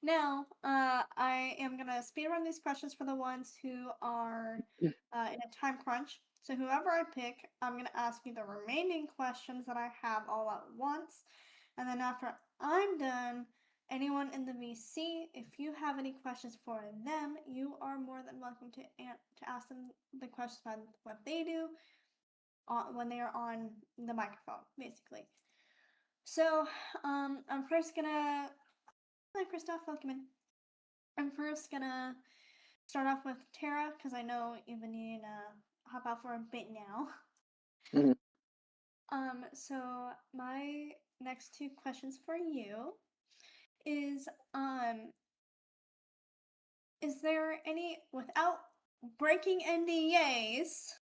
now, I am gonna speed run these questions for the ones who are in a time crunch. So whoever I pick, I'm gonna ask you the remaining questions that I have all at once, and then after I'm done, anyone in the VC, if you have any questions for them, you are more than welcome to ask them the questions about what they do when they are on the microphone, basically. So, I'm first gonna. Hi, Christoph, welcome in. I'm first gonna start off with Tara because I know you've been needing to hop out for a bit now. So my next two questions for you is there any, without breaking NDAs,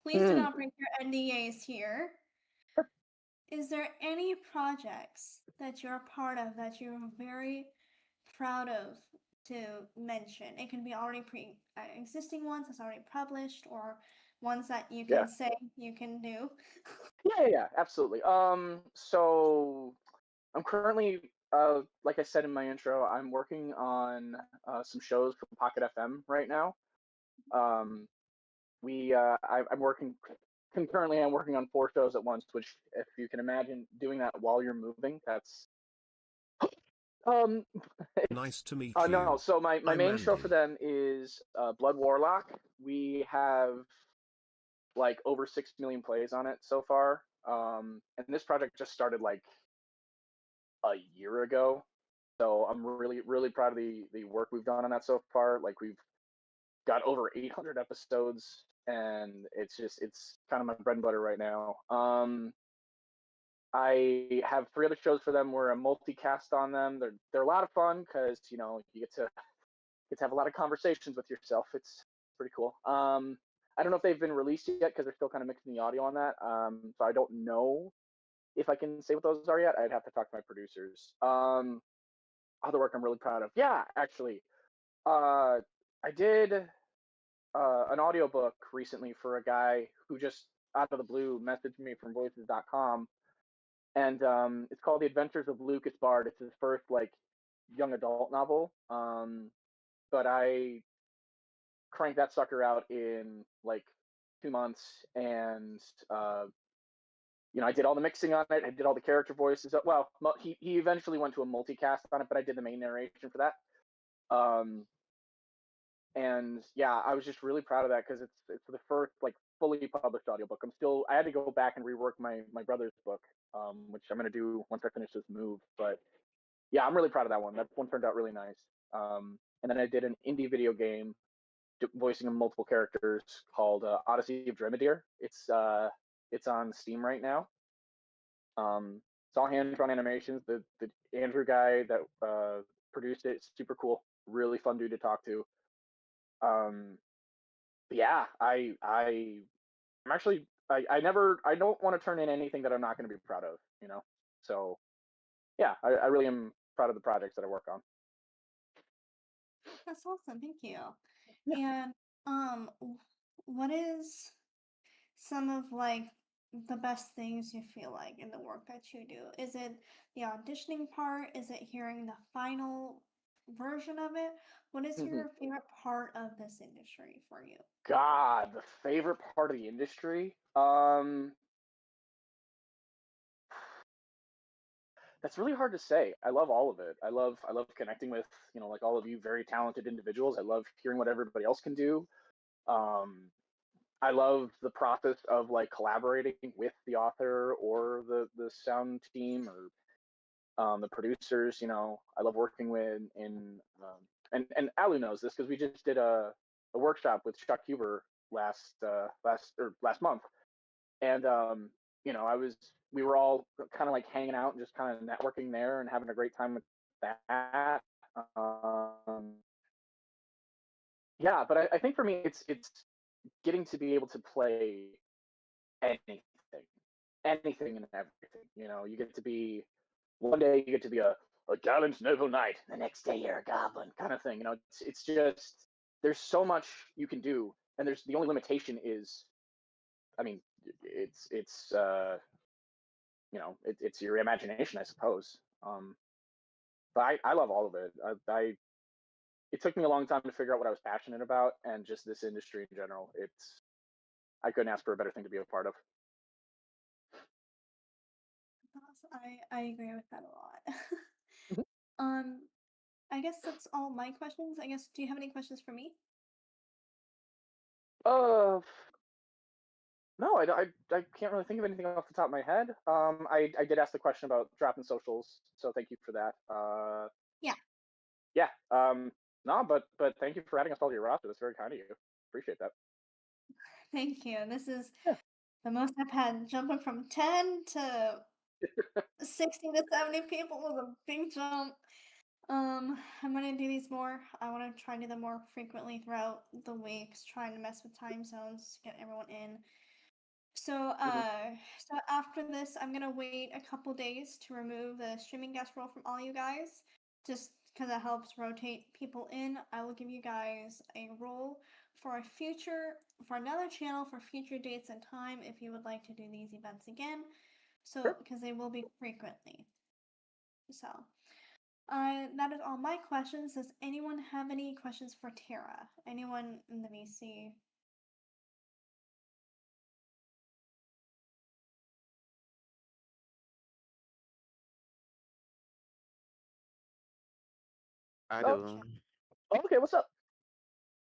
please do not break your NDAs here. Is there any projects that you're a part of that you're very proud of to mention? It can be already existing ones that's already published, or ones that you can say you can do. Yeah, absolutely. So I'm currently, like I said in my intro, I'm working on some shows for Pocket FM right now. I'm working concurrently. I'm working on 4 shows at once, which, if you can imagine doing that while you're moving, that's Nice to meet you. No, so my I'm main show Andy. for them is Blood Warlock. We have like over 6 million plays on it so far. And this project just started like a year ago. So I'm really, really proud of the work we've done on that so far. Like, we've got over 800 episodes, and it's kind of my bread and butter right now. I have 3 other shows for them. We're a multicast on them. They're a lot of fun because, you get to have a lot of conversations with yourself. It's pretty cool. I don't know if they've been released yet because they're still kind of mixing the audio on that. So I don't know if I can say what those are yet. I'd have to talk to my producers. Other work I'm really proud of. Yeah, actually, I did an audiobook recently for a guy who just out of the blue messaged me from voices.com, and it's called The Adventures of Lucas Bard. It's his first like young adult novel. But I cranked that sucker out in like 2 months, and I did all the mixing on it. I did all the character voices. Well, he eventually went to a multicast on it, but I did the main narration for that. And yeah, I was just really proud of that because it's the first like fully published audiobook. I had to go back and rework my brother's book, which I'm gonna do once I finish this move. But yeah, I'm really proud of that one. That one turned out really nice. And then I did an indie video game voicing multiple characters called Odyssey of Dremedire. It's on Steam right now. It's all hand-drawn animations. The Andrew guy that produced it, super cool, really fun dude to talk to. Yeah, I'm actually I don't want to turn in anything that I'm not going to be proud of, So yeah, I really am proud of the projects that I work on. That's awesome. Thank you. And what is some of like the best things you feel like in the work that you do? Is it the auditioning part? Is it hearing the final version of it? What is your favorite part of this industry for you? God, the favorite part of the industry? That's really hard to say. I love all of it. I love connecting with, like all of you very talented individuals. I love hearing what everybody else can do. I love the process of like collaborating with the author or the sound team or the producers. I love working with and Alu knows this because we just did a workshop with Chuck Huber last month, and we were all kind of like hanging out and just kind of networking there and having a great time with that. Yeah, but I think for me it's getting to be able to play anything and everything. You get to be, one day you get to be a gallant noble knight, the next day you're a goblin kind of thing. It's just, there's so much you can do, and the only limitation is, I mean, it's your imagination, I suppose. But I love all of it. It took me a long time to figure out what I was passionate about, and just this industry in general. I couldn't ask for a better thing to be a part of. I agree with that a lot. I guess that's all my questions. I guess, do you have any questions for me? No, I can't really think of anything off the top of my head. I did ask the question about dropping socials, so thank you for that. Yeah. Yeah. No, but thank you for adding us all to your roster. That's very kind of you. Appreciate that. Thank you. This is the most I've had, jumping from 10 to 60 to 70 people was a big jump. I'm gonna do these more. I want to try to do them more frequently throughout the weeks, trying to mess with time zones to get everyone in. So, so after this, I'm gonna wait a couple days to remove the streaming guest role from all you guys, just because it helps rotate people in. I will give you guys a role for another channel for future dates and time if you would like to do these events again. So, because they will be frequently. So, that is all my questions. Does anyone have any questions for Tara? Anyone in the VC? I Oh, do. okay, what's up?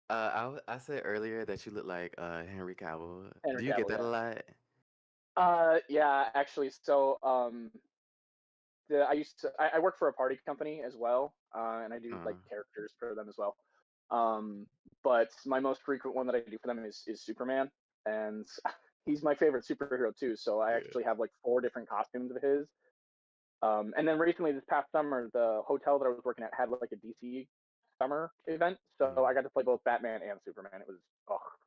I said earlier that you look like Henry Cavill. Henry Do you get Cavill, that a yeah. lot? Yeah, actually, so I work for a party company as well, and I do like characters for them as well. But my most frequent one that I do for them is Superman, and he's my favorite superhero too. So I actually have like 4 different costumes of his. And then recently, this past summer, the hotel that I was working at had like a DC summer event, so I got to play both Batman and Superman. It was awesome.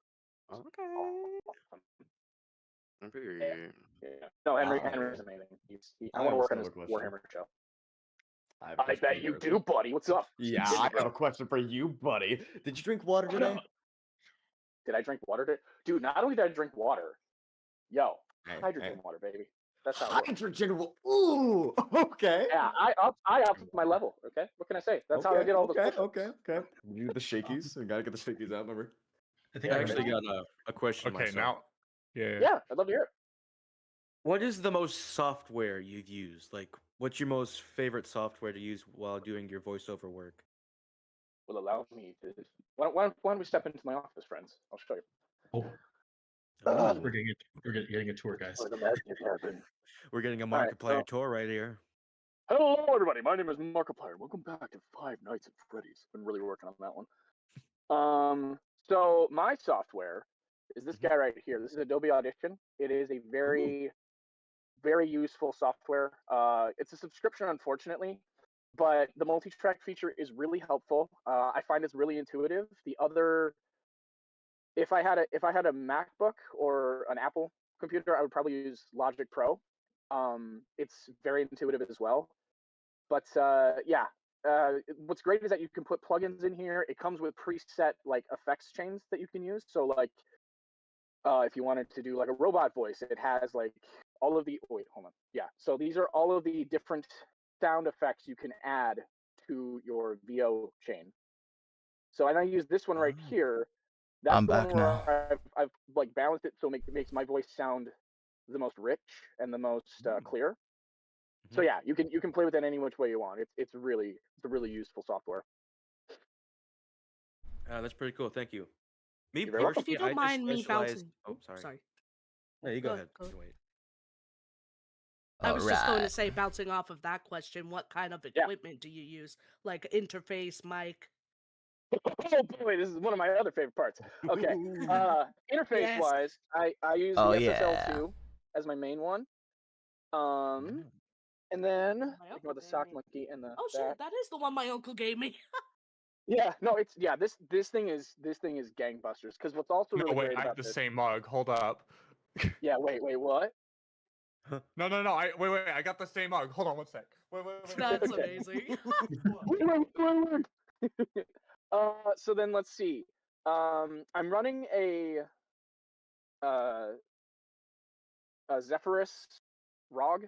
Period. Yeah. No, Henry's amazing. I I want to work on still his have a question. Warhammer show. I have a I question for bet you guys. do, buddy. What's up? Yeah, I got a question for you, buddy. Did you drink water today? Did I drink water today? Dude, not only did I drink water, hydrogen water, baby. That's how it works. Hydrogen. Ooh, okay. Yeah, I upped my level. Okay, what can I say? That's how I did all those push-ups. Okay. You the shakies. I gotta get the shakies out. Remember? I think I actually got a question. Okay, myself. Yeah, I'd love to hear it. What is the most software you've used? Like, what's your most favorite software to use while doing your voiceover work? Will allow me to. Why don't we step into my office, friends? I'll show you. We're getting a tour, guys. We're getting a All right, Markiplier tour right here. Hello, everybody. My name is Markiplier. Welcome back to Five Nights at Freddy's. Been really working on that one. So my software is this guy right here. This is Adobe Audition. It is a very, very useful software. It's a subscription, unfortunately, but the multi-track feature is really helpful. I find it's really intuitive. If I had a MacBook or an Apple computer, I would probably use Logic Pro. It's very intuitive as well. But what's great is that you can put plugins in here. It comes with preset like effects chains that you can use. So like if you wanted to do like a robot voice, it has like all of the so these are all of the different sound effects you can add to your VO chain. So and I use this one right here. That's I'm the back one now. where I've like balanced it so it makes my voice sound the most rich and the most clear. So yeah, you can play with it any which way you want. It's a really useful software. That's pretty cool. Thank you. Me You're very welcome. personally, If you don't I just mind me specialize. bouncing. Oh, sorry. Sorry. No, you go Go- ahead. go. You can wait. I was just going to Alright. say, bouncing off of that question, what kind of equipment do you use? Like interface, mic? Oh boy, this is one of my other favorite parts. Okay, interface wise, I use the SSL2 as my main one. And then thinking about the sock monkey and the Oh shit, that is the one my uncle gave me. this thing is gangbusters because what's also really wait, great I about have the this. same mug. Hold up. Yeah, wait, what? No. Wait. I got the same mug. Hold on one sec. Wait. That's Okay. amazing. Wait. So then let's see. I'm running a Zephyrus ROG.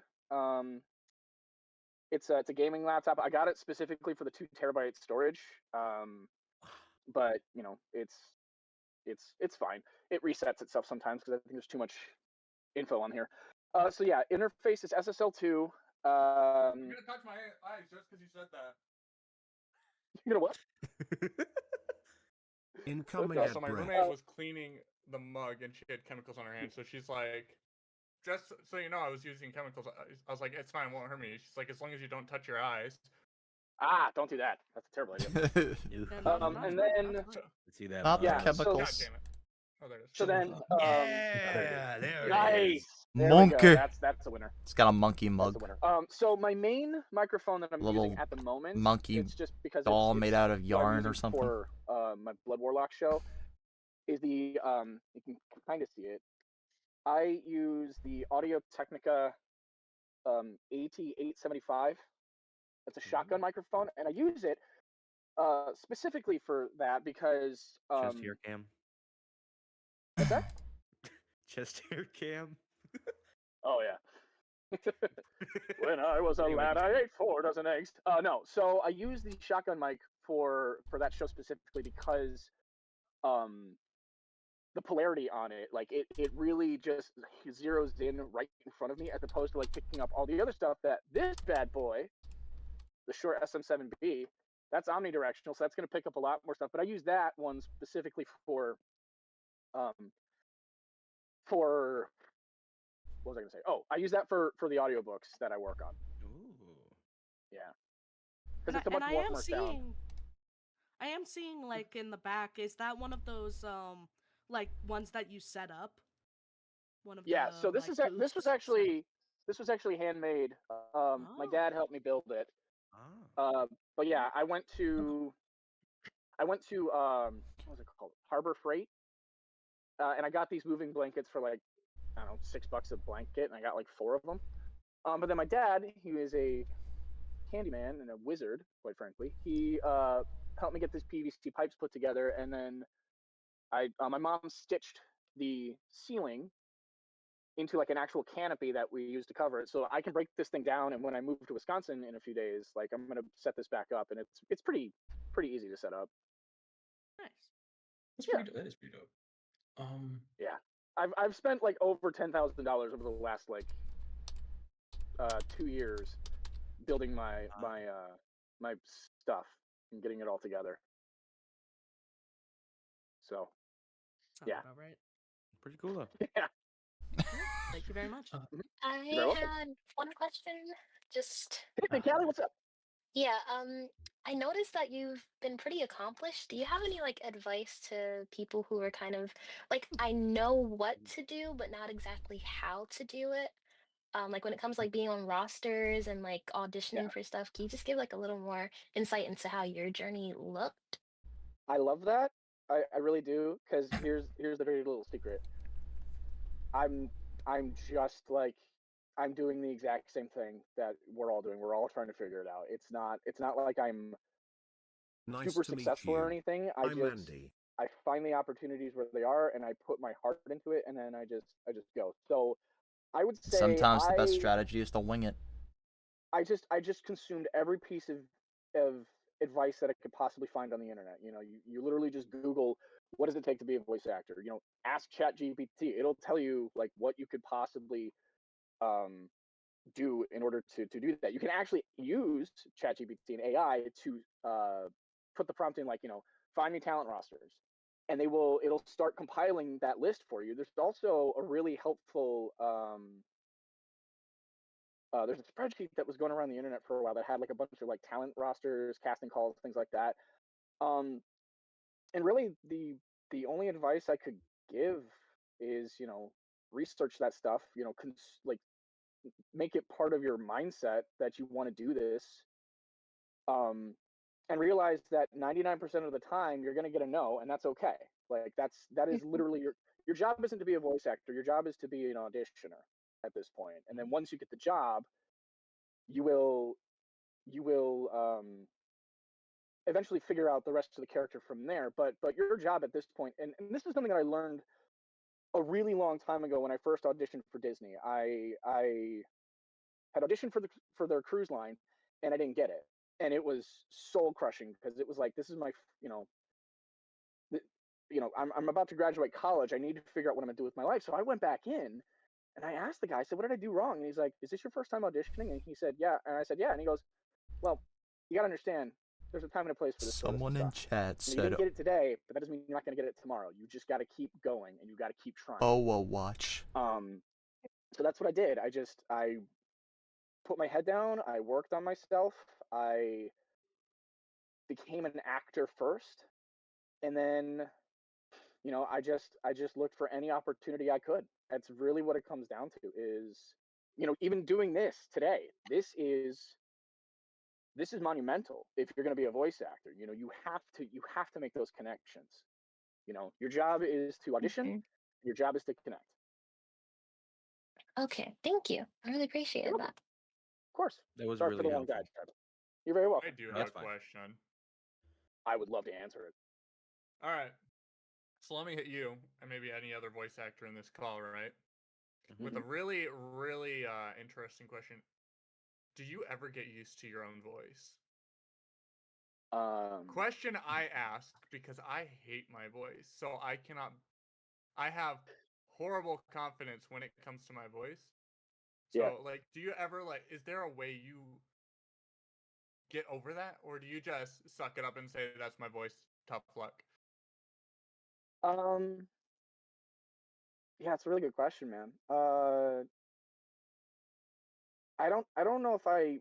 It's a gaming laptop. I got it specifically for the 2 terabyte storage. But you know, it's fine. It resets itself sometimes because I think there's too much info on here. So yeah, interface is SSL2. I'm gonna touch my eyes just because you said that. You know what? Incoming Yeah, ad so my break. roommate was cleaning the mug and she had chemicals on her hands. So she's like, just so you know, I was using chemicals. I was like, it's fine, it won't hurt me. She's like, as long as you don't touch your eyes. Ah, don't do that. That's a terrible idea. And then see that. Not the yeah, chemicals. God damn it. Oh, there it is. So then, yeah, there it nice. is. There we go. Monkey. That's a winner. It's got a monkey That's a mug. winner. So my main microphone that I'm Little using at the moment, monkey it's just because doll it's made out of what I'm yarn using or something. for my Blood Warlock show, is the you can kind of see it. I use the Audio Technica AT875. It's a shotgun microphone, and I use it specifically for that because Chest hair cam. What's that? Chest hair cam. Oh yeah. When I was a lad, I ate 4 dozen eggs. No, so I use the shotgun mic for that show specifically because the polarity on it, like it really just zeroes in right in front of me, as opposed to like picking up all the other stuff that this bad boy, the Shure SM7B, that's omnidirectional, so that's going to pick up a lot more stuff. But I use that one specifically for what was I going to say? Oh, I use that for the audiobooks that I work on. Ooh. Yeah. Because it's a much more sound. I am seeing like in the back, is that one of those like ones that you set up? One of Yeah, the, so this like, this was actually handmade. My dad helped me build it. But yeah, I went to what was it called? Harbor Freight. And I got these moving blankets for like, I don't know, $6 a blanket, and I got like 4 of them. But then my dad, he was a handyman and a wizard, quite frankly. He helped me get these PVC pipes put together, and then my mom stitched the ceiling into like an actual canopy that we use to cover it. So I can break this thing down, and when I move to Wisconsin in a few days, like I'm gonna set this back up, and it's pretty easy to set up. Nice. That is pretty dope. Yeah, I've spent like over $10,000 over the last like 2 years building my stuff and getting it all together. So sounds about right. Pretty cool though. Yeah. Thank you very much. I had one question. Just hey, Callie, what's up? Yeah, I noticed that you've been pretty accomplished. Do you have any like advice to people who are kind of like, I know what to do, but not exactly how to do it? Like when it comes like being on rosters and like auditioning for stuff, can you just give like a little more insight into how your journey looked? I love that. I really do, because here's the very little secret. I'm just like, I'm doing the exact same thing that we're all doing. We're all trying to figure it out. It's not like I'm super successful or anything. I'm Andy. I find the opportunities where they are, and I put my heart into it, and then I just go. So I would say Sometimes the best strategy is to wing it. I just consumed every piece of advice that I could possibly find on the internet. You know, you literally just Google, what does it take to be a voice actor? You know, ask ChatGPT. It'll tell you like what you could possibly do in order to do that. You can actually use ChatGPT and AI to put the prompt in, like, you know, find me talent rosters, and it'll start compiling that list for you. There's also a really helpful there's a spreadsheet that was going around the internet for a while that had like a bunch of like talent rosters, casting calls, things like that. And really the only advice I could give is, you know, research that stuff, you know, like make it part of your mindset that you want to do this. And realize that 99% of the time you're going to get a no, and that's okay. Like that is literally your job isn't to be a voice actor. Your job is to be an auditioner at this point. And then once you get the job, you will eventually figure out the rest of the character from there. But your job at this point, and this is something that I learned a really long time ago when I first auditioned for Disney. I had auditioned for their cruise line, and I didn't get it, and it was soul crushing, because it was like, this is my, you know, I'm about to graduate college. I need to figure out what I'm gonna do with my life. So I went back in, And I asked the guy, I said, what did I do wrong? And he's like, is this your first time auditioning? And he said, yeah. And I said, yeah. And he goes, well, you got to understand, there's a time and a place for this sort of Someone in stuff. chat You said, didn't get it today, but that doesn't mean you're not going to get it tomorrow. You just got to keep going and you got to keep trying. "Oh, well, watch." So that's what I did. I put my head down. I worked on myself. I became an actor first, and then I just looked for any opportunity I could. That's really what it comes down to. Is even doing this today. This is monumental if you're going to be a voice actor. You have to make those connections. Your job is to audition. Your job is to connect. Okay, thank you. I really appreciate that. Of course. That was Sorry for really the long helpful. guide, Trevor. You're very welcome. I do have a question. I would love to answer it. All right. So let me hit you and maybe any other voice actor in this call, right? With a really, really interesting question. Do you ever get used to your own voice? Question I ask because I hate my voice. So I have horrible confidence when it comes to my voice. So Yeah. do you ever is there a way you get over that? Or do you just suck it up and say that's my voice, tough luck? Yeah, it's a really good question, man. I don't know if I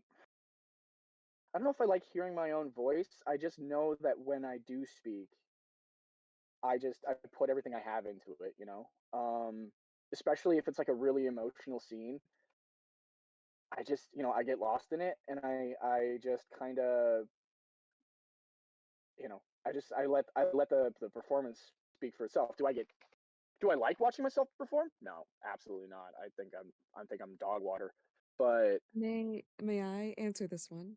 like hearing my own voice. I just know that when I do speak, I put everything I have into it. Especially if it's like a really emotional scene. I get lost in it, and I just kind of, I let the performance speak for itself. Do I like watching myself perform? No, absolutely not. I think I'm dog water. But May I answer this one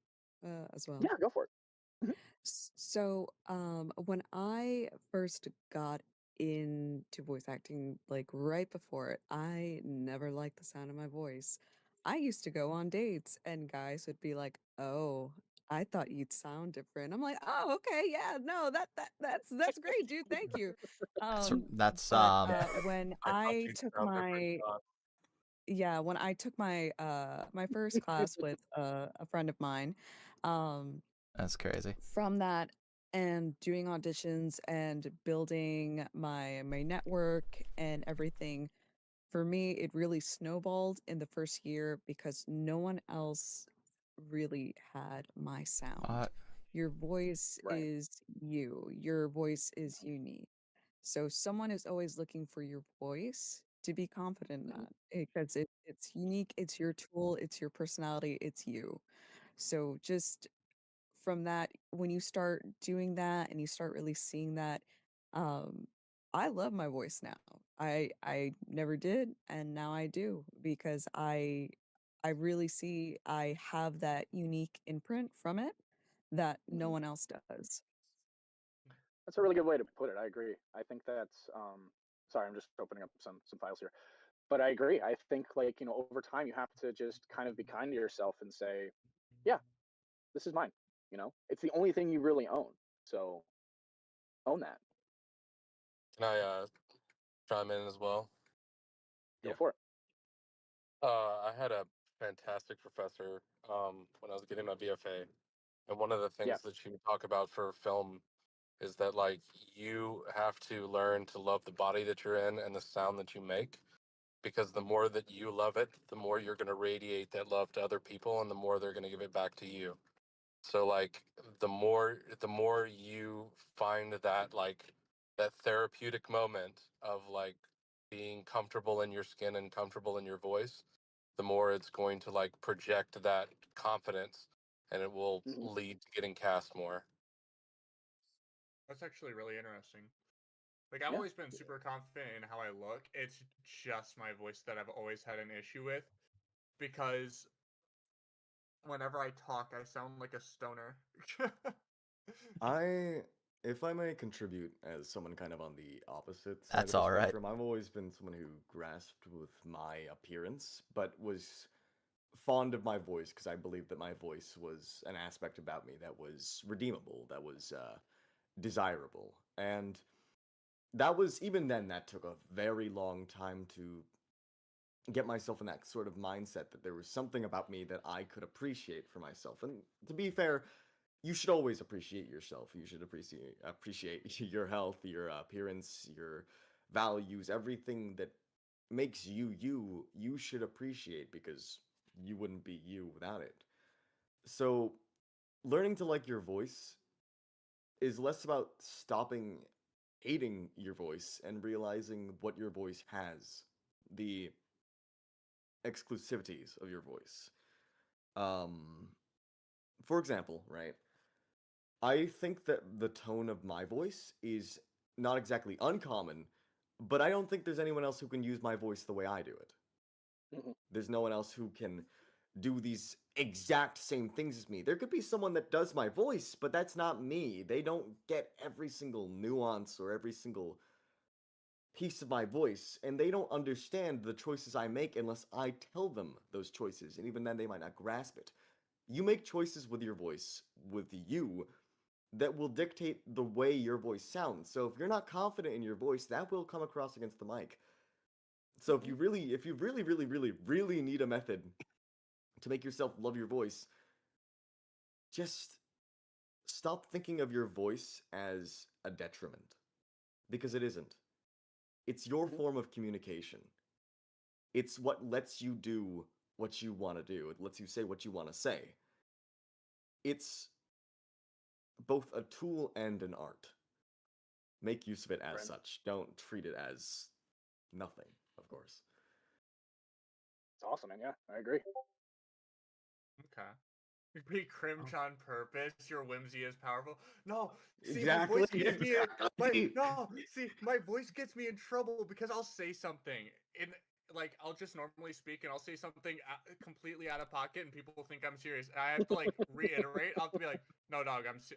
as well? yeah, go for it. So, when I first got into voice acting, like right before it, I never liked the sound of my voice. I used to go on dates and guys would be like, "Oh, I thought you'd sound different." I'm like, "Oh, okay, yeah, no, that's great, dude. Thank you." That's But I thought you'd sound different. when I took my first class with a friend of mine, um, That's crazy. from that and doing auditions and building my network and everything, for me it really snowballed in the first year because no one else really had my sound. Your voice Right. is you. Your voice is unique. So someone is always looking for your voice to be confident in that because it's unique, it's your tool, it's your personality, it's you. So just from that, when you start doing that and you start really seeing that, um, I love my voice now. I never did, and now I do because I really see I have that unique imprint from it that no one else does. That's a really good way to put it. I agree. I think that's sorry, I'm just opening up some files here. But I agree. I think over time you have to just kind of be kind to yourself and say, yeah, this is mine. It's the only thing you really own. So own that. Can I chime in as well? Go for it. I had a fantastic professor when I was getting my BFA, and one of the Yeah. things that she would talk about for film is that you have to learn to love the body that you're in and the sound that you make, because the more that you love it, the more you're going to radiate that love to other people, and the more they're going to give it back to you. So the more you find that therapeutic moment of being comfortable in your skin and comfortable in your voice, the more it's going to project that confidence, and it will lead to getting cast more. That's actually really interesting. I've always been super confident in how I look. It's just my voice that I've always had an issue with because whenever I talk, I sound like a stoner. If I may contribute as someone kind of on the opposite side That's of the all right. spectrum, I've always been someone who grasped with my appearance, but was fond of my voice because I believed that my voice was an aspect about me that was redeemable, that was desirable. And that was, even then, that took a very long time to get myself in that sort of mindset that there was something about me that I could appreciate for myself. And to be fair, you should always appreciate yourself. You should appreciate your health, your appearance, your values, everything that makes you you. You should appreciate, because you wouldn't be you without it. So, learning to like your voice is less about stopping hating your voice and realizing what your voice has, the exclusivities of your voice. For example, right? I think that the tone of my voice is not exactly uncommon, but I don't think there's anyone else who can use my voice the way I do it. There's no one else who can do these exact same things as me. There could be someone that does my voice, but that's not me. They don't get every single nuance or every single piece of my voice, and they don't understand the choices I make unless I tell them those choices, and even then they might not grasp it. You make choices with your voice, with you, that will dictate the way your voice sounds. So if you're not confident in your voice, that will come across against the mic. So if you really, really need a method to make yourself love your voice, just stop thinking of your voice as a detriment, because it isn't. It's your form of communication. It's what lets you do what you want to do. It lets you say what you want to say. It's both a tool and an art. Make use of it as such. Don't treat it as nothing, of course. It's awesome, man. Yeah, I agree. Okay. You be cringe on purpose. Your whimsy is powerful. No, see, Exactly, my voice gets me. exactly. My voice gets me in trouble because I'll say something in, like, I'll just normally speak and I'll say something completely out of pocket and people think I'm serious. And I have to like reiterate. I'll have to be like, "No, dog, I'm so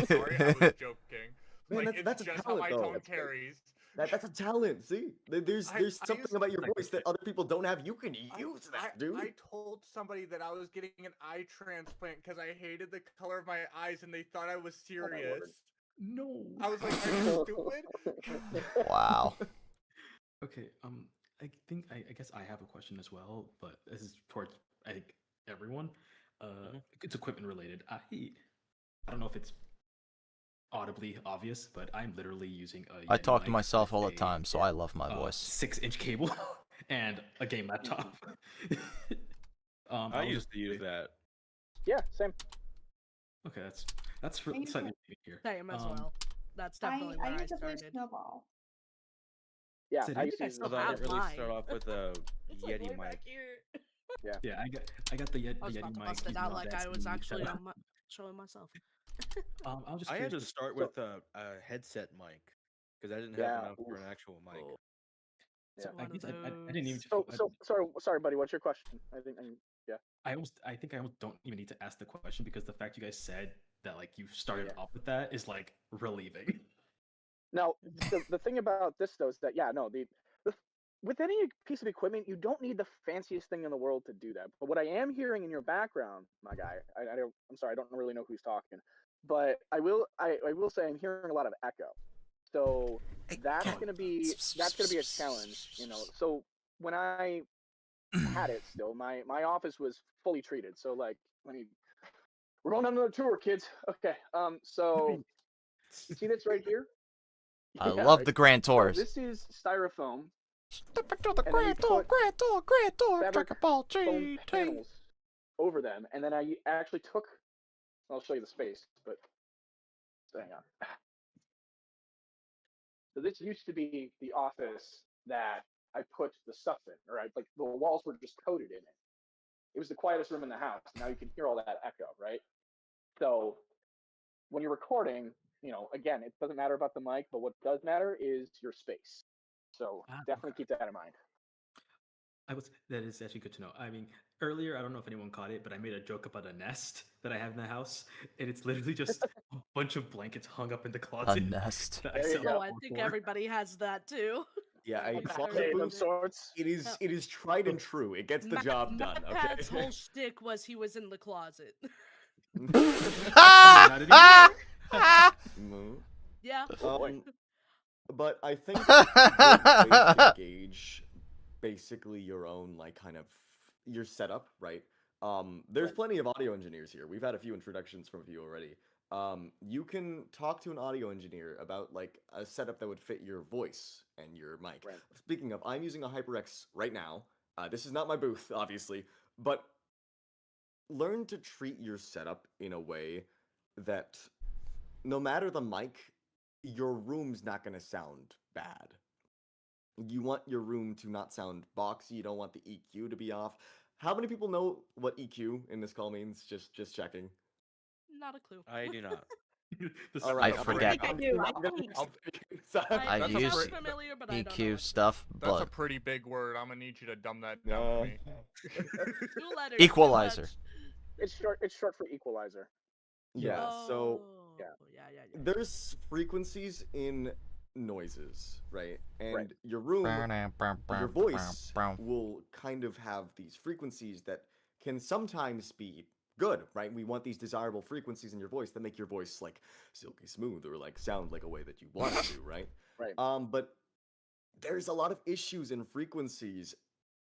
sorry. I was joking." Man, Like, that's it's a just how talent, my though. tone carries. That's a talent. See, there's I something used about your voice that other people don't have. You can use that, dude. I told somebody that I was getting an eye transplant because I hated the color of my eyes and they thought I was serious. No. I was like, "Are you stupid?" Wow. Okay. I guess I have a question as well, but this is towards I think everyone. It's equipment related. I don't know if it's audibly obvious, but I'm literally using a I Yeti talk to mic myself with all the time, so I love my voice. 6-inch cable and a game laptop. I used to use that. Yeah, same. Okay, that's really slightly here. Same as well. That's definitely where I used to play started. snowball. Yeah, So I you used to use Although I didn't really start off with a It's like Yeti way back mic. here. Yeah. I got the I was Yeti about to mic. bust it even out though like that's I was the actually setup. showing myself. I was just I had curious. to start with a headset mic because I didn't have enough for an actual mic. So Yeah. I didn't even. So sorry, buddy. What's your question? Yeah. I think I almost don't even need to ask the question because the fact you guys said that like you started off with that is like relieving. Now, the thing about this though is that the with any piece of equipment, you don't need the fanciest thing in the world to do that. But what I am hearing in your background, my guy, I'm sorry, I don't really know who's talking, but I will say I'm hearing a lot of echo. So that's gonna be a challenge, you know. So when I had it still, my office was fully treated. So like, we're going on another tour, kids. Okay. So you see this right here? I love the Grand So Tours. this is styrofoam. Step into the Grand Tour, Grand Tour, Dragon Ball foam GT. panels over them, and then I actually took. I'll show you the space, but hang on. So this used to be the office that I put the stuff in, like the walls were just coated in it. It was the quietest room in the house. Now you can hear all that echo, right? So when you're recording, again, it doesn't matter about the mic, but what does matter is your space. So definitely keep that in mind. That is actually good to know. I mean, earlier, I don't know if anyone caught it, but I made a joke about a nest that I have in the house, and it's literally just a bunch of blankets hung up in the closet. A nest. that I sell Oh, on I think Upwork. everybody has that too. Yeah, a Like closet Iron booth. sorts. It is tried and true. It gets the job done. Matt Okay. Pat's whole shtick was he was in the closet. Yeah. But I think the best way to gauge basically your own like kind of your setup, right? There's plenty of audio engineers here. We've had a few introductions from a few already. You can talk to an audio engineer about like a setup that would fit your voice and your mic. Speaking of, I'm using a HyperX right now. This is not my booth, obviously, but learn to treat your setup in a way that no matter the mic, your room's not going to sound bad. You want your room to not sound boxy. You don't want the EQ to be off. How many people know what EQ in this call means? Just checking. Not a clue. I do not. All right, I forget. I do. I use sounds familiar, but I don't know EQ it. stuff, That's a but pretty big word. I'm gonna need you to dumb that down for me. 2 letters. equalizer. It's short for equalizer. Yeah, so Yeah. there's frequencies in noises, right? And your room, your voice will kind of have these frequencies that can sometimes be good, right? We want these desirable frequencies in your voice that make your voice like silky smooth or like sound like a way that you want it to, right? Right. But there's a lot of issues in frequencies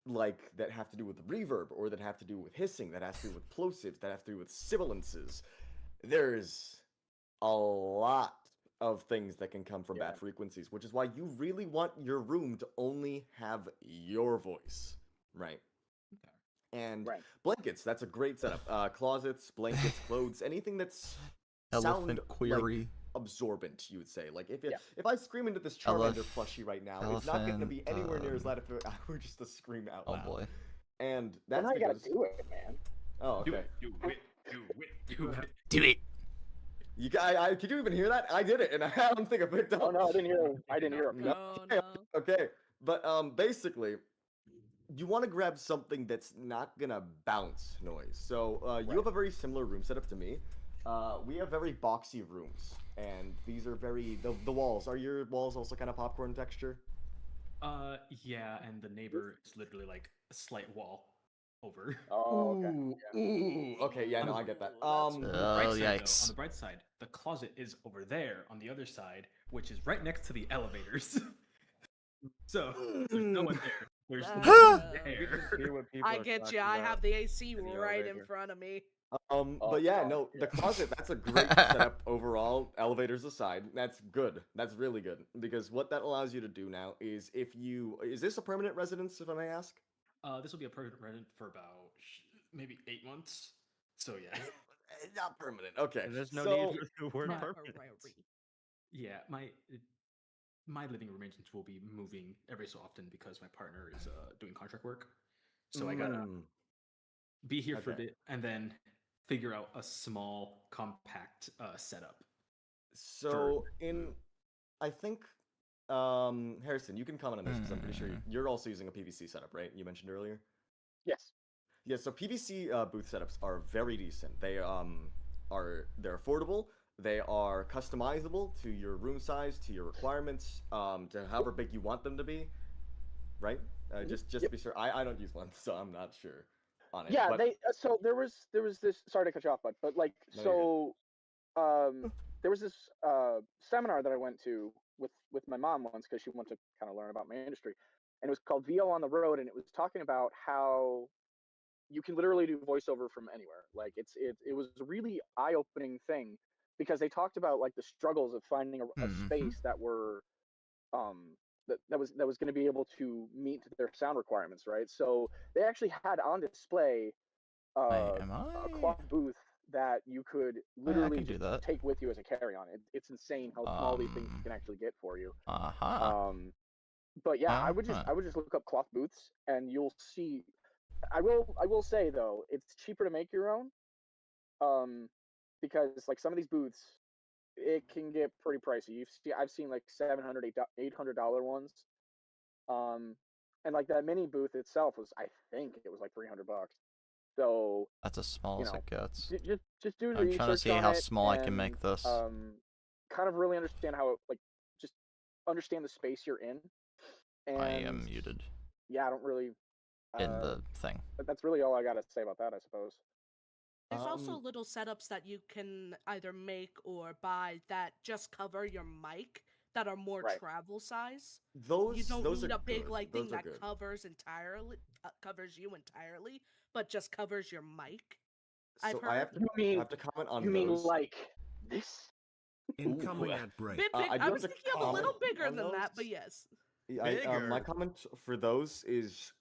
like that have to do with reverb or that have to do with hissing, that has to do with plosives, that have to do with sibilances. There's a lot of things that can come from bad frequencies, which is why you really want your room to only have your voice, right? And blankets, that's a great setup. Closets, blankets, clothes, anything that's Elephant query. like absorbent, you would say. Like if I scream into this Charmander plushie right now, it's not going to be anywhere near as loud if I were just to scream out loud. Oh boy. And that's well, now because you gotta do it, man. Oh, okay. Do it. You guys, could you even hear that? I did it, and I don't think I picked up. Oh no, I didn't hear. I didn't hear him. Okay, but basically, you want to grab something that's not gonna bounce noise. So you have a very similar room setup to me. We have very boxy rooms, and these are very the walls. Are your walls also kind of popcorn texture? Yeah, and the neighbor is literally like a slight wall over. Oh, okay. Ooh, okay, yeah, no, I get that. On the bright side, yikes. though, on the bright side, the closet is over there on the other side, which is right next to the elevators. So there's no one there. There's no one there. I get you. I have the AC right in front of me. But yeah, no, the closet, that's a great setup overall, elevators aside. That's good. That's really good. Because what that allows you to do now is is this a permanent residence, if I may ask? This will be a permanent resident for about maybe 8 months. So yeah. Not permanent. Okay. There's no need for the word permanent. Yeah, my living arrangements will be moving every so often because my partner is doing contract work. So I gotta be here for a bit and then figure out a small, compact setup. So I think Harrison, you can comment on this because I'm pretty sure you're also using a PVC setup, right? You mentioned earlier. Yes. Yeah. So PVC booth setups are very decent. They're affordable. They are customizable to your room size, to your requirements, to however big you want them to be. Right. Just to be sure. I don't use one, so I'm not sure on it. Yeah. But... So there was this. Sorry to cut you off, but like no, there was this seminar that I went to with my mom once because she wanted to kind of learn about my industry, and it was called VO on the Road, and it was talking about how you can literally do voiceover from anywhere. Like it was a really eye-opening thing because they talked about like the struggles of finding a space that were that was going to be able to meet their sound requirements, right? So they actually had on display a cloth booth that you could literally just take with you as a carry-on. It's insane how small these things can actually get for you. But yeah, I would just look up cloth booths and you'll see. I will say though, it's cheaper to make your own, because like some of these booths, it can get pretty pricey. I've seen like $700, $800 ones, and like that mini booth itself was, I think it was like $300. So that's as small as it gets. Just do I'm trying to see how small I can make this. Kind of really understand how just understand the space you're in. And I am muted. Yeah, I don't really. In the thing. That's really all I gotta say about that, I suppose. There's also little setups that you can either make or buy that just cover your mic that are more Right. travel size. You Those don't those need are a big good. like Those thing are that good. covers you entirely, but just covers your mic. I've So I heard. have to comment on You mean those. like this? Incoming ad break. Bit big. I do I have was to thinking of a little comment bigger on than that, but those. yes. My comment for those is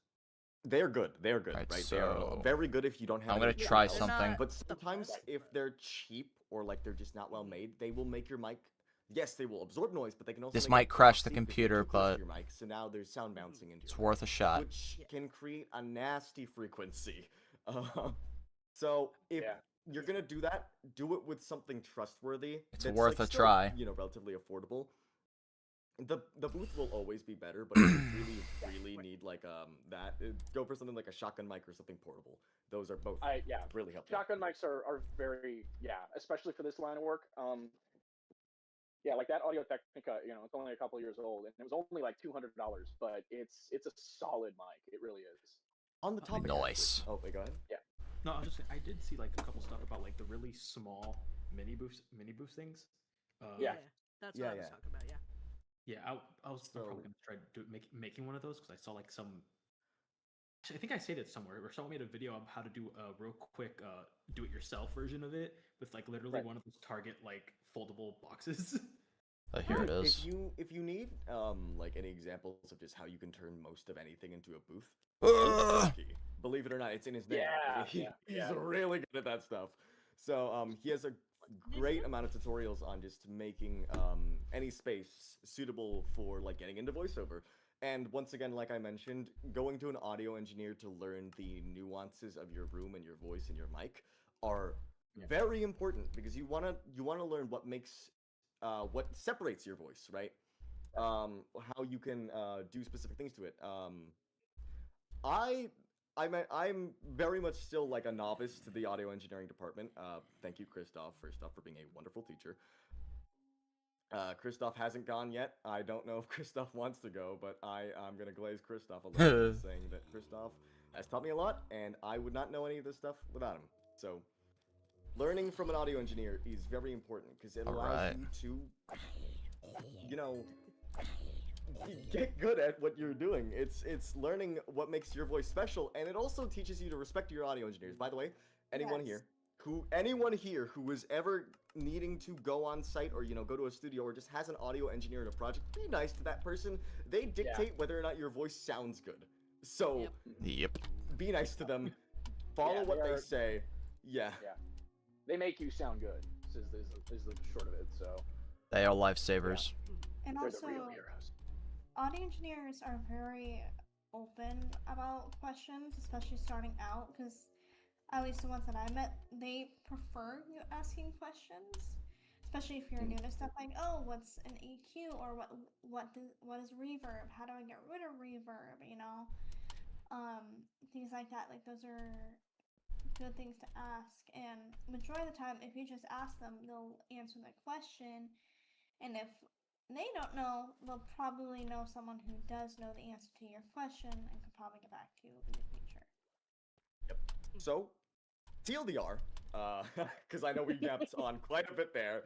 they're good. They're good, Alright, right? They are so very good if you don't have. I'm gonna any try else. something. But sometimes if they're cheap or like they're just not well made, they will make your mic. Yes, they will absorb noise, but they can also. This make might it crash the bouncy if you're computer, too close to but your mic, so now there's sound bouncing into it's your worth a mic, shot. which can create a nasty frequency. So if you're gonna do that, do it with something trustworthy. It's that's, worth like, a still, try. Relatively affordable. The booth will always be better, but if you really need like that, go for something like a shotgun mic or something portable. Those are both really helpful. Shotgun mics are very especially for this line of work. Like that Audio Technica, it's only a couple of years old, and it was only like $200, but it's a solid mic. It really is. On the topic. Nice. Oh, wait, go ahead. Yeah. No, I was just saying, I did see like a couple stuff about like the really small mini booth things. That's what I was talking about. I was probably gonna try making one of those because I saw like some. Actually, I think I saved it somewhere. Or someone made a video of how to do a real quick do-it-yourself version of it with like literally one of those Target like foldable boxes. Here it is. If you need like any examples of just how you can turn most of anything into a booth, believe it or not, it's in his name. He's really good at that stuff. So he has a great amount of tutorials on just making any space suitable for like getting into voiceover. And once again, like I mentioned, going to an audio engineer to learn the nuances of your room and your voice and your mic are very important because you wanna learn what makes what separates your voice, right? How you can do specific things to it. I'm very much still like a novice to the audio engineering department. Thank you, Christoph, first off, for being a wonderful teacher. Christoph hasn't gone yet. I don't know if Christoph wants to go, but I'm gonna glaze Christoph a little bit, saying that Christoph has taught me a lot, and I would not know any of this stuff without him. So, learning from an audio engineer is very important because it allows you to, get good at what you're doing. It's learning what makes your voice special, and it also teaches you to respect your audio engineers. By the way, anyone here who was ever needing to go on site or go to a studio or just has an audio engineer in a project, be nice to that person. They dictate whether or not your voice sounds good. So be nice to them. Follow what they say. They make you sound good. Is the short of it. So they are lifesavers. And they're also, the real heroes. Audio engineers are very open about questions, especially starting out, because at least the ones that I met, they prefer you asking questions, especially if you're new to stuff like, oh, what's an EQ, or what is reverb? How do I get rid of reverb? Things like that. Like those are good things to ask. And majority of the time, if you just ask them, they'll answer the question. And if they don't know, they'll probably know someone who does know the answer to your question and could probably get back to you in the future. So, TLDR, because I know we gapped on quite a bit there.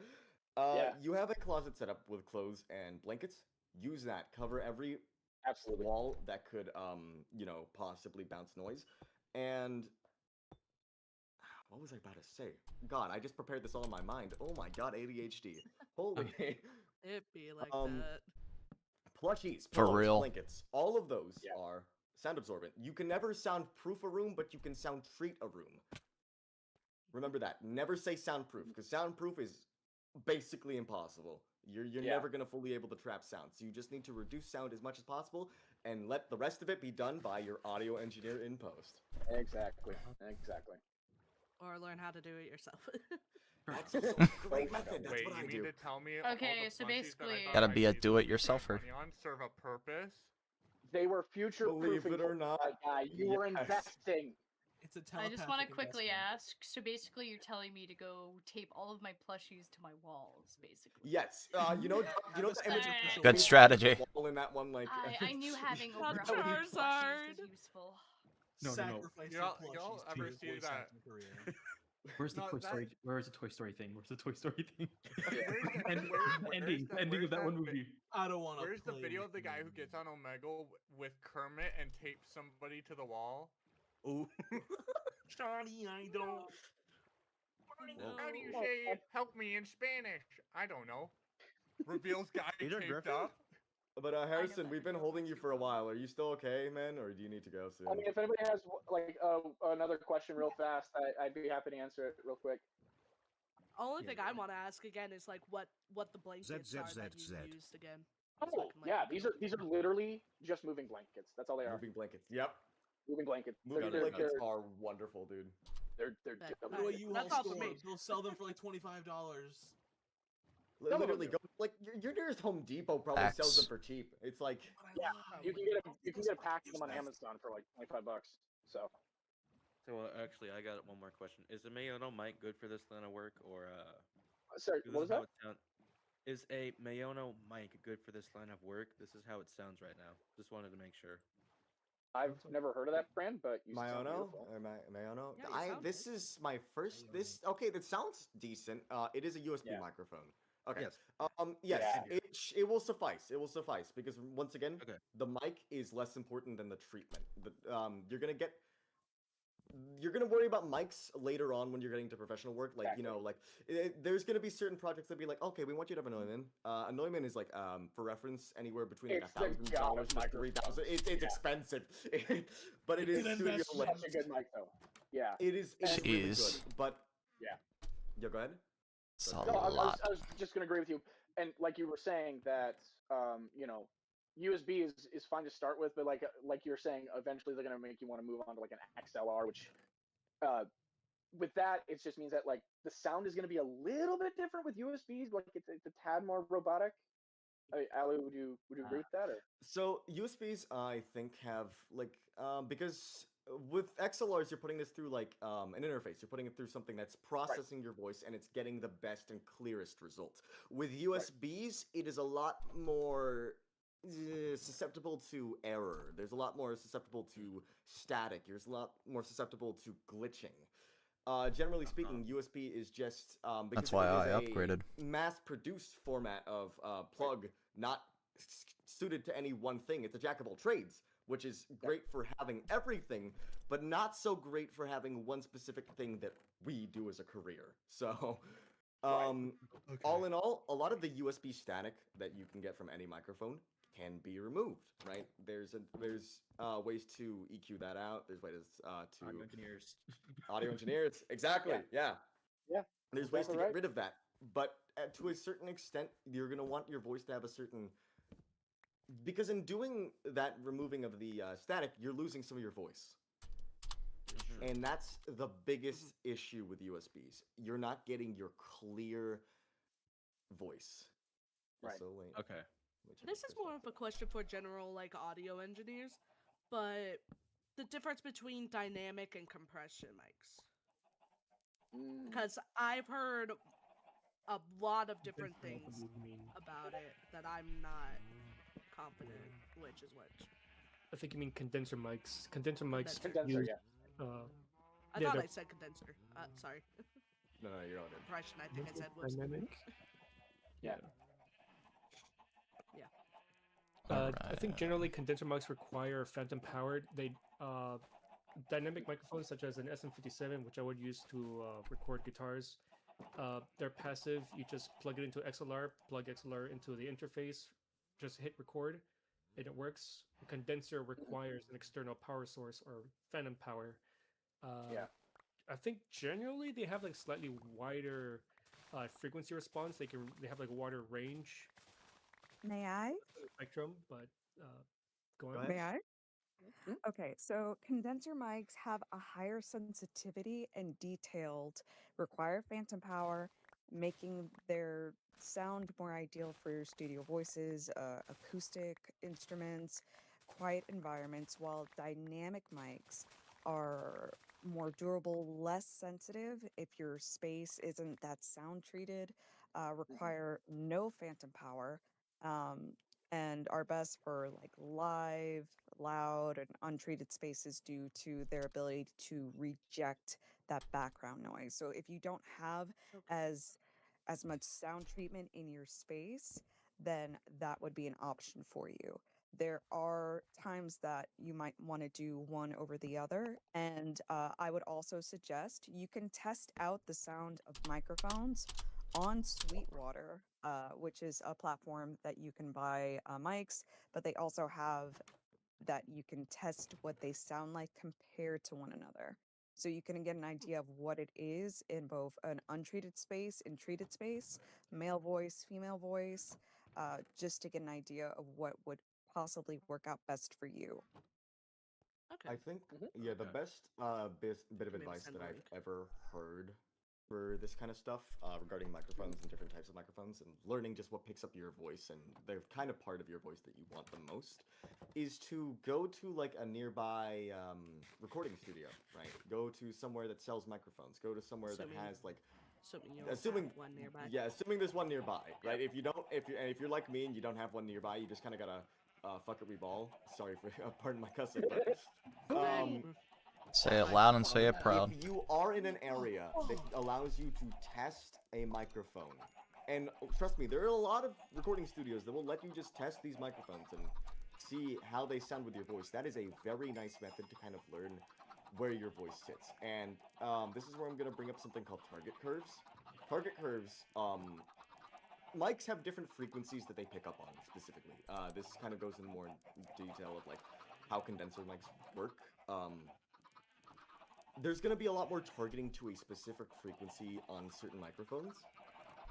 You have a closet set up with clothes and blankets. Use that. Cover every wall that could, possibly bounce noise. And what was I about to say? God, I just prepared this all in my mind. Oh my God, ADHD. Holy. It be like that. Plushies, For pillows, real. blankets. All of those are sound absorbent. You can never soundproof a room, but you can sound treat a room. Remember that. Never say soundproof, because soundproof is basically impossible. You're never gonna fully able to trap sound. So you just need to reduce sound as much as possible and let the rest of it be done by your audio engineer in post. Exactly. Or learn how to do it yourself. That's a great method. That's Wait, what I you do. mean to tell me Okay, all the so plushies that I basically- thought Gotta I be a used do-it-yourselfer. money on serve a purpose? They were future Believe it or not, guy. You were investing. It's a I just want to telepathic quickly investment. ask. So basically, you're telling me to go tape all of my plushies to my walls, basically. Yes. You know the image of Good strategy. wall in that one, like. I knew having over That would be 100 plushies was useful. No. Sacrifice your Y'all plushies ever to see your voice that? acting career. Where's the No, Toy that- Story? Where is the Toy Story thing? Where's the Toy Story thing? Where's the, End- ending of that one movie. I don't want to. Where's the video of the guy who gets on Omegle with Kermit and tapes somebody to the wall? Oh, Johnny, I don't. How do you say "help me" in Spanish? I don't know. Reveals guy Peter taped Griffin? up. But Harrison, we've been holding you for a while. Are you still okay, man, or do you need to go soon? I mean, if anybody has like another question real fast, I'd be happy to answer it real quick. Only thing I want to ask again is like what the blankets are that you ZZZZ. used again. Oh, yeah, these are literally just moving blankets. That's all they are. Moving blankets. Yep. Moving blankets. Moving They're- blankets they're- are wonderful, dude. They're Bet. dope. Go to a U-Haul That's all for store. me. They'll sell them for like $25. Some of them Literally, do. go like your nearest Home Depot probably sells them for cheap. It's like Yeah, you can get a pack of them on Amazon for like $25. So So actually, I got one more question. Is the Mayono mic good for this line of work, or sorry, this what is was how that? it sound- Is a Mayono mic good for this line of work? This is how it sounds right now. Just wanted to make sure. I've never heard of that brand, but you sound Mayono beautiful. or Mayono. Yeah, you sound This is my first. This okay. That sounds decent. It is a USB microphone. Okay. Yes. Yes. Yeah. It will suffice. It will suffice because once again, Okay. the mic is less important than the treatment. You're gonna worry about mics later on when you're getting to professional work. Like there's gonna be certain projects that be like, okay, we want you to have a Neumann. A Neumann is like, for reference, anywhere between like It's the $1,000 god of to $3,000. It's Yeah. expensive, but it is studio level. Such a good mic though. Yeah. It is really Jeez. good. But Yeah. yeah, go ahead. It's a No, lot. I was just gonna agree with you. And like you were saying that, USB is fine to start with, but like you're saying, eventually they're gonna make you want to move on to like an XLR, which, with that, it just means that like the sound is gonna be a little bit different with USBs. Like it's a tad more robotic. Ali, would you agree with that? Or? So USBs, I think, have like because with XLRs, you're putting this through like an interface. You're putting it through something that's processing your voice and it's getting the best and clearest result. With USBs, it is a lot more susceptible to error. There's a lot more susceptible to static. There's a lot more susceptible to glitching. Generally speaking, USB is just because That's why I it is upgraded. a mass-produced format of plug, not suited to any one thing. It's a jack of all trades, which is great for having everything, but not so great for having one specific thing that we do as a career. So, all in all, a lot of the USB static that you can get from any microphone can be removed, right? There's ways to EQ that out. There's ways to Audio engineers. audio engineers. Exactly. Yeah. Yeah. There's ways to exactly get right. rid of that, but to a certain extent, you're gonna want your voice to have a certain. Because in doing that removing of the static, you're losing some of your voice. And that's the biggest issue with USBs. You're not getting your clear voice. Right. Also, wait, Okay. This is more of a question for general like audio engineers, but the difference between dynamic and compression mics. Because I've heard a lot of different things about it that I'm not confident which is which. I think you mean condenser mics. Condenser mics. Condenser, use, yeah. I yeah, thought they're I said condenser. Sorry. No, you're all good. Compression, I think I said was. dynamic. Yeah. Yeah. I think generally condenser mics require phantom powered. Dynamic microphones such as an SM57, which I would use to record guitars, they're passive. You just plug it into XLR, plug XLR into the interface, just hit record, and it works. A condenser requires an external power source or phantom power. Yeah. I think generally they have like slightly wider frequency response. They have like a wider range May I? spectrum, but go on. May I? Okay, so condenser mics have a higher sensitivity and detailed, require phantom power, making their sound more ideal for your studio voices, acoustic instruments, quiet environments, while dynamic mics are more durable, less sensitive if your space isn't that sound treated, require no phantom power, and are best for like live, loud, and untreated spaces due to their ability to reject that background noise. So if you don't have as much sound treatment in your space, then that would be an option for you. There are times that you might want to do one over the other. And I would also suggest you can test out the sound of microphones on Sweetwater, which is a platform that you can buy mics, but they also have that you can test what they sound like compared to one another. So you can get an idea of what it is in both an untreated space and treated space, male voice, female voice, just to get an idea of what would possibly work out best for you. I think, yeah, the best bit of Maybe advice send that a I've link. ever heard for this kind of stuff regarding microphones and different types of microphones and learning just what picks up your voice and the kind of part of your voice that you want the most is to go to like a nearby recording studio, right? Go to somewhere that sells microphones. Go to somewhere Assuming- that has like Assuming you assuming have one nearby. yeah, assuming there's one nearby, right? If you don't, if you're like me and you don't have one nearby, you just kind of gotta fuck it, we ball. Sorry for pardon my cussing, but Say it loud and say it proud. if you are in an area that allows you to test a microphone, and trust me, there are a lot of recording studios that will let you just test these microphones and see how they sound with your voice. That is a very nice method to kind of learn where your voice sits. And this is where I'm going to bring up something called target curves. Target curves, mics have different frequencies that they pick up on specifically. This kind of goes in more detail of like how condenser mics work. There's going to be a lot more targeting to a specific frequency on certain microphones,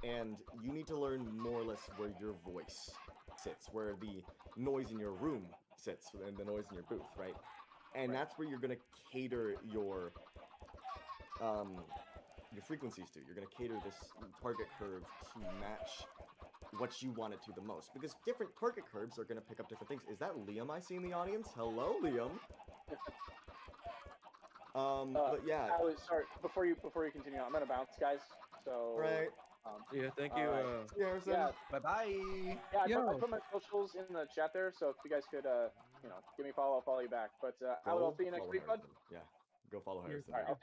and you need to learn more or less where your voice sits, where the noise in your room sits, and the noise in your booth, right? And that's where you're going to cater your frequencies to. You're going to cater this target curve to match what you want it to the most, because different target curves are going to pick up different things. Is that Liam I see in the audience? Hello, Liam. But yeah. Sorry, before you continue, I'm gonna bounce, guys. So. Right. Yeah, thank you. Yeah. Bye bye. Yeah, I put my socials in the chat there, so if you guys could, give me a follow, I'll follow you back. But I'll see you next week, bud. Yeah, go follow Harrison. All right,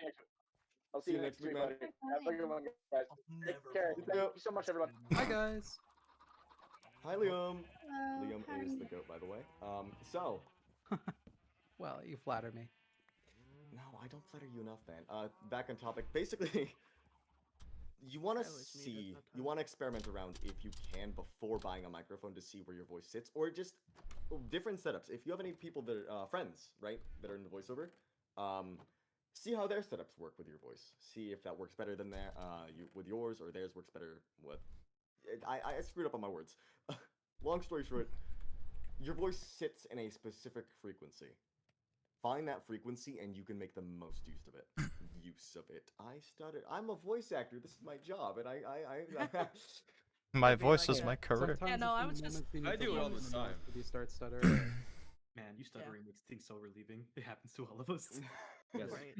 I'll see you next week, buddy. Have a good one, guys. Take care. Thank you so much, everyone. Hi, guys. Hi, Liam. Hello. Liam Hi. is the goat, by the way. So. Well, you flatter me. No, I don't flatter you enough, man. Back on topic. Basically, you want to see, you want to experiment around if you can before buying a microphone to see where your voice sits, or just different setups. If you have any people that are friends, right, that are in the voiceover, see how their setups work with your voice. See if that works better than their, with yours, or theirs works better with. I screwed up on my words. Long story short, your voice sits in a specific frequency. Find that frequency and you can make the most use of it. I stuttered. I'm a voice actor. This is my job, and I My voice is my career. Yeah, no, I was just. I do it all the time. You start stuttering. Man, you stuttering makes things so relieving. It happens to all of us. Yes. Right.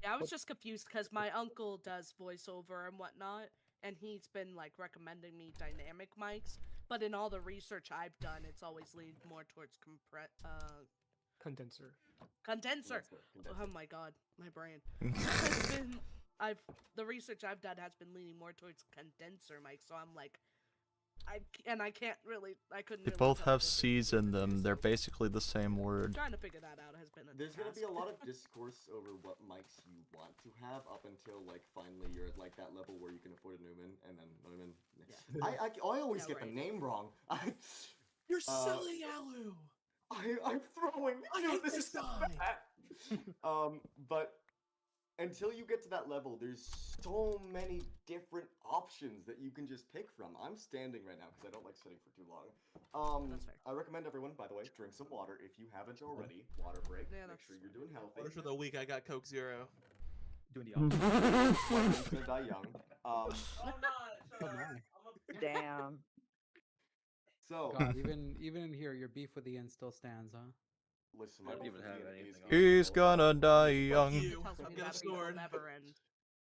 Yeah, I was just confused because my uncle does voiceover and whatnot, and he's been like recommending me dynamic mics. But in all the research I've done, it's always leaned more towards Condenser. Condenser. Oh my god, my brain. The research I've done has been leaning more towards condenser mics, so I'm like, I couldn't. They really both tell have the C's in them. They're basically the same word. Trying to figure that out has been a There's gonna task. be a lot of discourse over what mics you want to have up until like finally you're at like that level where you can afford a Neumann, and then Neumann. I always get the name wrong. You're silly, Alu. I'm throwing. I Dude, hate this this is so guy. bad. But until you get to that level, there's so many different options that you can just pick from. I'm standing right now because I don't like sitting for too long. That's fair. I recommend everyone, by the way, drink some water if you haven't already. Water break. Yeah, Make sure you're doing healthy. Water for the week. I got Coke Zero. Doing the One's gonna die young. Oh no! Damn. So God, even in here, your beef with Ian still stands, huh? Listen, I don't even have anything. He's gonna die young. I'm gonna sword. Never end.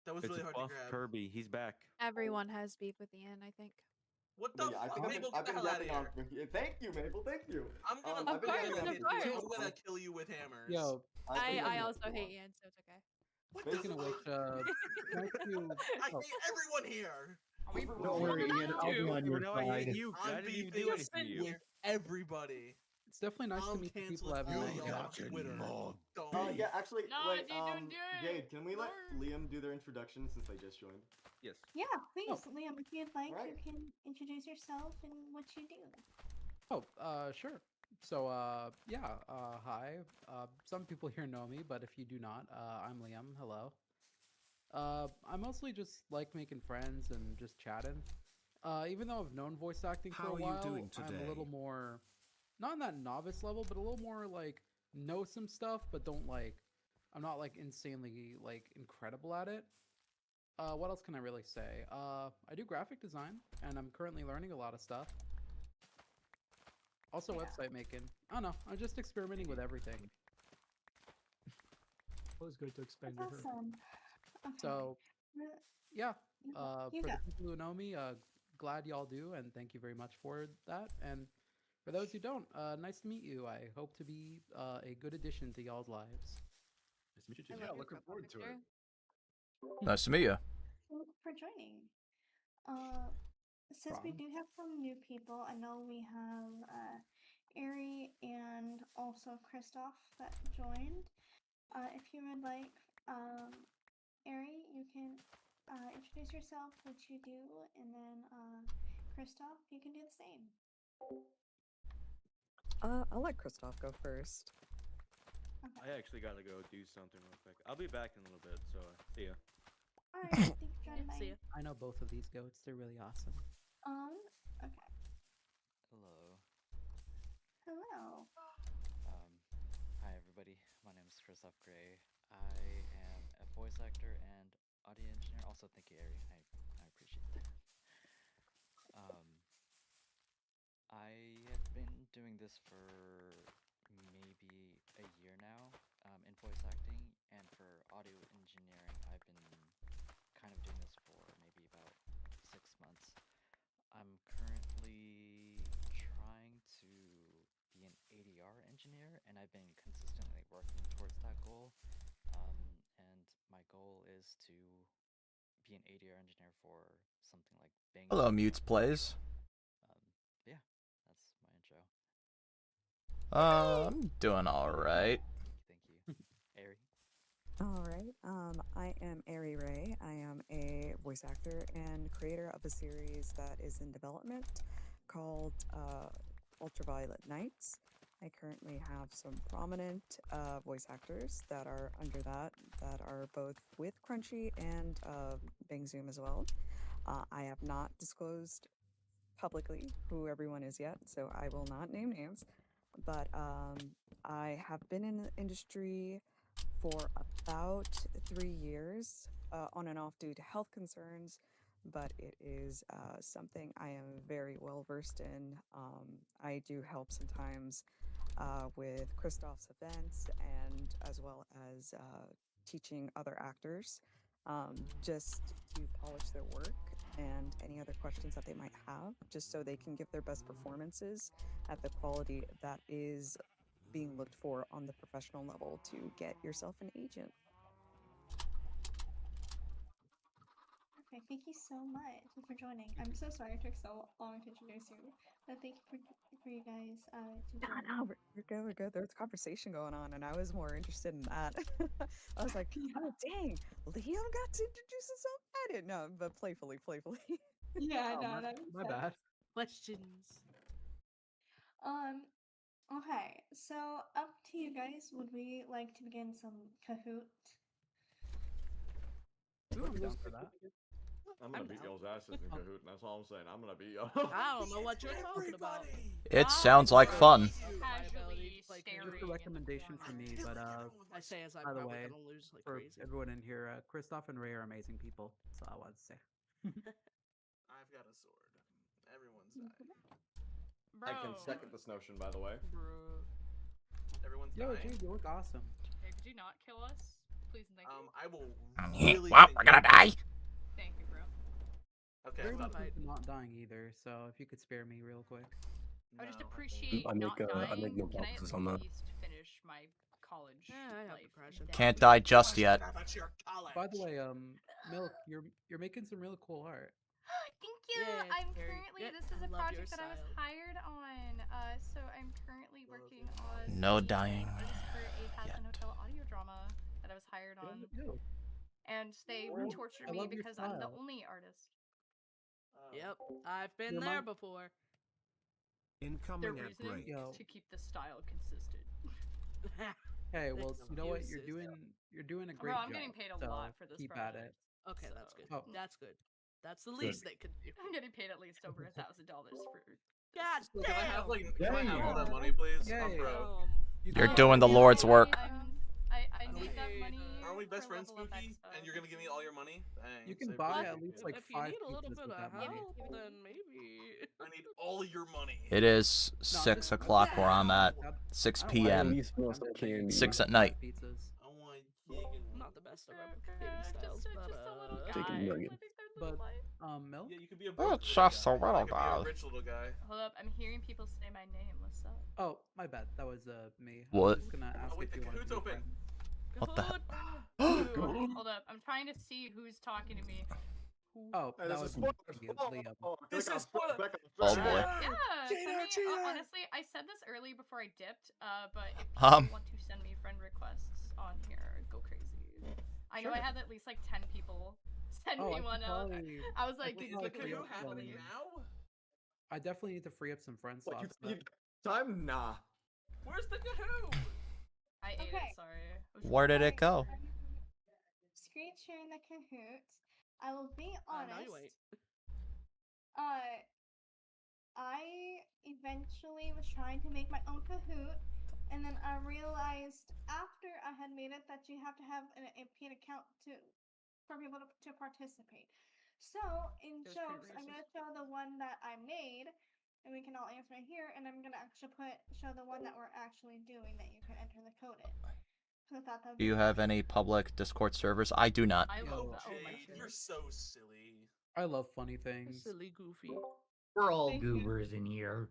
That was It's really a hard to buff grab. Kirby. He's back. Everyone has beef with Ian, I think. What the I fuck? think Mabel, I've get the been hell out of yapping on. here. Thank you, Mabel. Thank you. I'm gonna, Of course, of course. I'm gonna kill you with hammers. Yo, I also hate Ian, so it's okay. Speaking of which, nice to. I Oh, hate everyone here. don't worry, Ian. I'll be on your No, I hate side. you. I didn't even do anything to you. With everybody. It's definitely nice to I'm meet the people canceling I haven't all met y'all yet. on Twitter. Yeah, actually, No, wait, dude, don't do it. Jade, can we let Liam do their introduction since they just joined? Yes. Yeah, please, Oh. Liam, if you'd like, Right. you can introduce yourself and what you do. Oh, sure. So, yeah, hi. Some people here know me, but if you do not, I'm Liam. Hello. I mostly just like making friends and just chatting. Even though I've known voice acting for How a are you while, doing I'm a today? little more, not on that novice level, but a little more like know some stuff, but don't like, I'm not like insanely like incredible at it. What else can I really say? I do graphic design, and I'm currently learning a lot of stuff. Also, website making. I don't know. I'm just experimenting with everything. Always good to expand That's your awesome. Okay. So, yeah. You For go. the people who know me, glad y'all do, and thank you very much for that. And for those who don't, nice to meet you. I hope to be a good addition to y'all's lives. Nice to meet you too. I Yeah, love your looking profile forward to it. picture. Nice to meet you. Thank you for joining. Since we do have some new people, I know we have Ari and also Christoph that joined. If you would like, Ari, you can introduce yourself, what you do, and then Christoph, you can do the same. I'll let Christoph go first. I actually gotta go do something real quick. I'll be back in a little bit, so see ya. Alright, thank you for joining. See ya. I know both of these goats. They're really awesome. Okay. Hello. Hello. Hi everybody. My name is Christoph Gray. I am a voice actor and audio engineer. Also, thank you, Ari. I appreciate that. I have been doing this for maybe a year now in voice acting, and for audio engineering, I've been kind of doing this for maybe about 6 months. I'm currently trying to be an ADR engineer, and I've been consistently working towards that goal. And my goal is to be an ADR engineer for something like Bing. Hello, Mutes Plays. Yeah, that's my intro. I'm doing alright. Thank you. Ari? All right. I am Ari Ray. I am a voice actor and creator of a series that is in development called Ultraviolet Nights. I currently have some prominent voice actors that are under that are both with Crunchy and Bang Zoom as well. I have not disclosed publicly who everyone is yet, so I will not name names. But I have been in the industry for about 3 years, on and off due to health concerns, but it is something I am very well versed in. I do help sometimes with Christoph's events and as well as teaching other actors just to polish their work and any other questions that they might have, just so they can give their best performances at the quality that is being looked for on the professional level to get yourself an agent. Okay, thank you so much for joining. I'm so sorry it took so long to introduce you, but thank you for you guys to join. No, we're good, we're good. There was a conversation going on, and I was more interested in that. I was like, oh, dang, Liam got to introduce himself? I didn't know, but playfully. Yeah, Oh, no, my, that makes my sense. bad. Questions. Okay, so up to you guys. Would we like to begin some Kahoot? Ooh, I'm down for that. I'm gonna I'm beat down. y'all's asses in Kahoot, and that's all I'm saying. I'm gonna beat y'all. I don't know what you're talking about. It sounds like fun. Casually Like, staring. Just a recommendation from me, but I say as I'm by the probably way, gonna lose like for crazy. everyone in here, Christoph and Ray are amazing people. That's all I wanted to say. I've got a sword. Everyone's dying. Bro. I can second this notion, by the way. Bro. Everyone's Yo, dying. dude, you look awesome. Hey, could you not kill us? Please and thank you. I will really Well, think we're gonna die. Thank you, bro. Okay, Very I'm much about to. into not dying either, so if you could spare me real quick. I would just No, appreciate I not make dying. no Can I boxes at on that. least finish my college I have life? depression. Can't die just yet. That's your By the way, Milk, you're making some really cool art. Thank you. Yeah, it's I'm very currently good. this is I a love your project that I was style. hired on. So I'm currently working on No the dying artist for a Hazbin Hotel audio drama that I was hired on. And they tortured I me love your because I'm the style. only artist. Yep, I've been Your there mind- before. Their Incoming ad reasoning break. Yo. is to keep the style consistent. Hey, well, you know what? You're Excuses. doing a Bro, great I'm job. getting paid a so lot for this keep project. at it. Okay, So- that's good. Oh. That's good. That's the Good. least they could do. I'm getting paid at least over $1,000 for. God So damn! can I have can I have all that Damn. money, please? I'm Yay. pro. You're doing the Lord's work. I need that money. Aren't we best for friends, Level Up Spooky? Expo. And you're gonna give me all your money? Thanks. You can I buy really at least appreciate like it. If you 5 need a little pizzas bit with of that money. help, then maybe. I need all your money. It is 6 o'clock where I'm at. 6 p.m. 6 at night. I want chicken. Not the best of replicating styles, just but a little guy. Chicken nugget. But Milk. Yeah, you could be a Oh, broke it's little just guy. a little I could be guy. a rich little guy. Hold up, I'm hearing people say my name. What's up? Oh, my bad. That was me. I What? was just gonna ask Oh, wait, if the you wanted to cahoot's be open. friends. What the heck? Hold up, I'm trying to see who's talking to me. Oh, Hey, that this was is me, spoiler. Liam. This is spoiler. Oh boy. Yeah, send me, honestly, I said this early before I dipped, but if people Um. want to send me friend requests on here, go crazy. I know I Sure. had at least like 10 people send Oh, me I could one out. probably- I was like, Wait, Is the Like, canoe free up happening some- now? I definitely need to free up some friend What, slots. you time? Nah. Where's the canoe? I ate Okay. it, sorry. Where did it go? Screech here in the Kahoot. I will be honest. No, you ain't. I eventually was trying to make my own Kahoot, and then I realized after I had made it that you have to have a paid account for people to participate. So in It was pretty jokes, I'm gonna racist. show the one that I made, and we can all answer it here. And I'm gonna actually show the one that we're actually doing that you can enter the code in. So I thought that would Do you be have any public Discord servers? I do not. I love Yo, that. Oh my Jade, you're goodness. so silly. I love funny things. Silly goofy. We're all Thank you. goobers in here.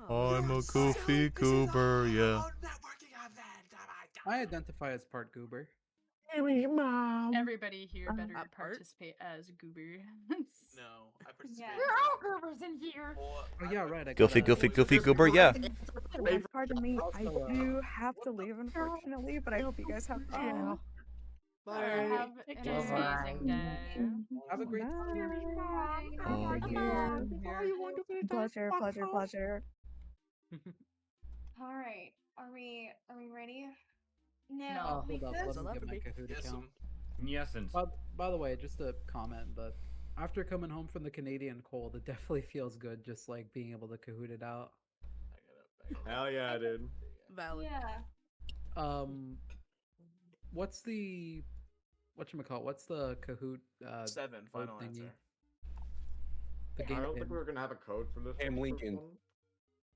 I'm a goofy goober, yeah. I identify as part goober. Everybody here better Part? participate as Goober. No, I participate. Yeah. We're all Goobers in here. Well, Oh yeah, right. I Goofy, gotta- goofy, goofy goober, yeah. Pardon me, I Also, do have to leave, unfortunately, but I hope you guys have fun. Have an amazing day. Have a great time. Pleasure, pleasure, pleasure. All right. Are we ready? Oh, No, hold up. because Let me get my Kahoot Yes, account. Yes, and By the way, just a comment, but after coming home from the Canadian cold, it definitely feels good just like being able to Kahoot it out. Hell yeah, dude. Valid. yeah. What's the whatchamacallit? What's the Kahoot 7, code final thingy? answer. The I game don't think pin. we were gonna have a code for this. Aim one for Lincoln. fun.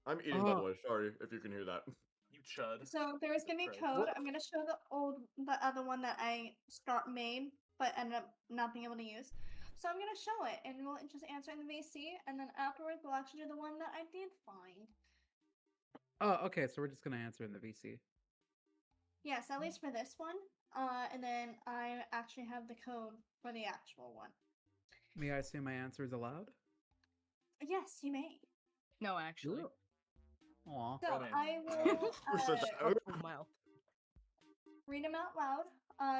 I'm eating, by the Oh. way. Sorry if you can hear that. You chud. So there's gonna be Right. code. I'm gonna show the other one that I made, but ended up not being able to use. So I'm gonna show it, and we'll just answer in the VC, and then afterwards we'll actually do the one that I did find. Oh, okay. So we're just gonna answer in the VC. Yes, at least for this one. And then I actually have the code for the actual one. May I say my answer is allowed? Yes, you may. No, actually. Aw. So I will Mouth. read them out loud.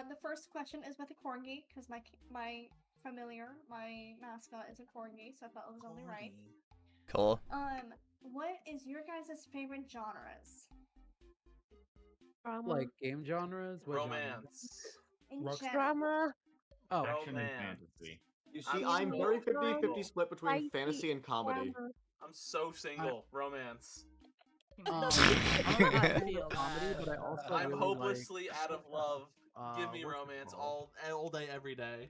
The first question is with a corgi because my mascot is a corgi, so I felt it was only right. Cool. What is your guys' favorite genres? Like game genres? What genres? Romance. In Rock- general. Drama. Oh, action and Romance. fantasy. You see, I'm I'm very single. 50-50 split between Spicy fantasy and comedy. drama. I'm so single. Romance. I feel comedy, but I that. also I'm really hopelessly out of love. Give me what's it romance called? all day, every day.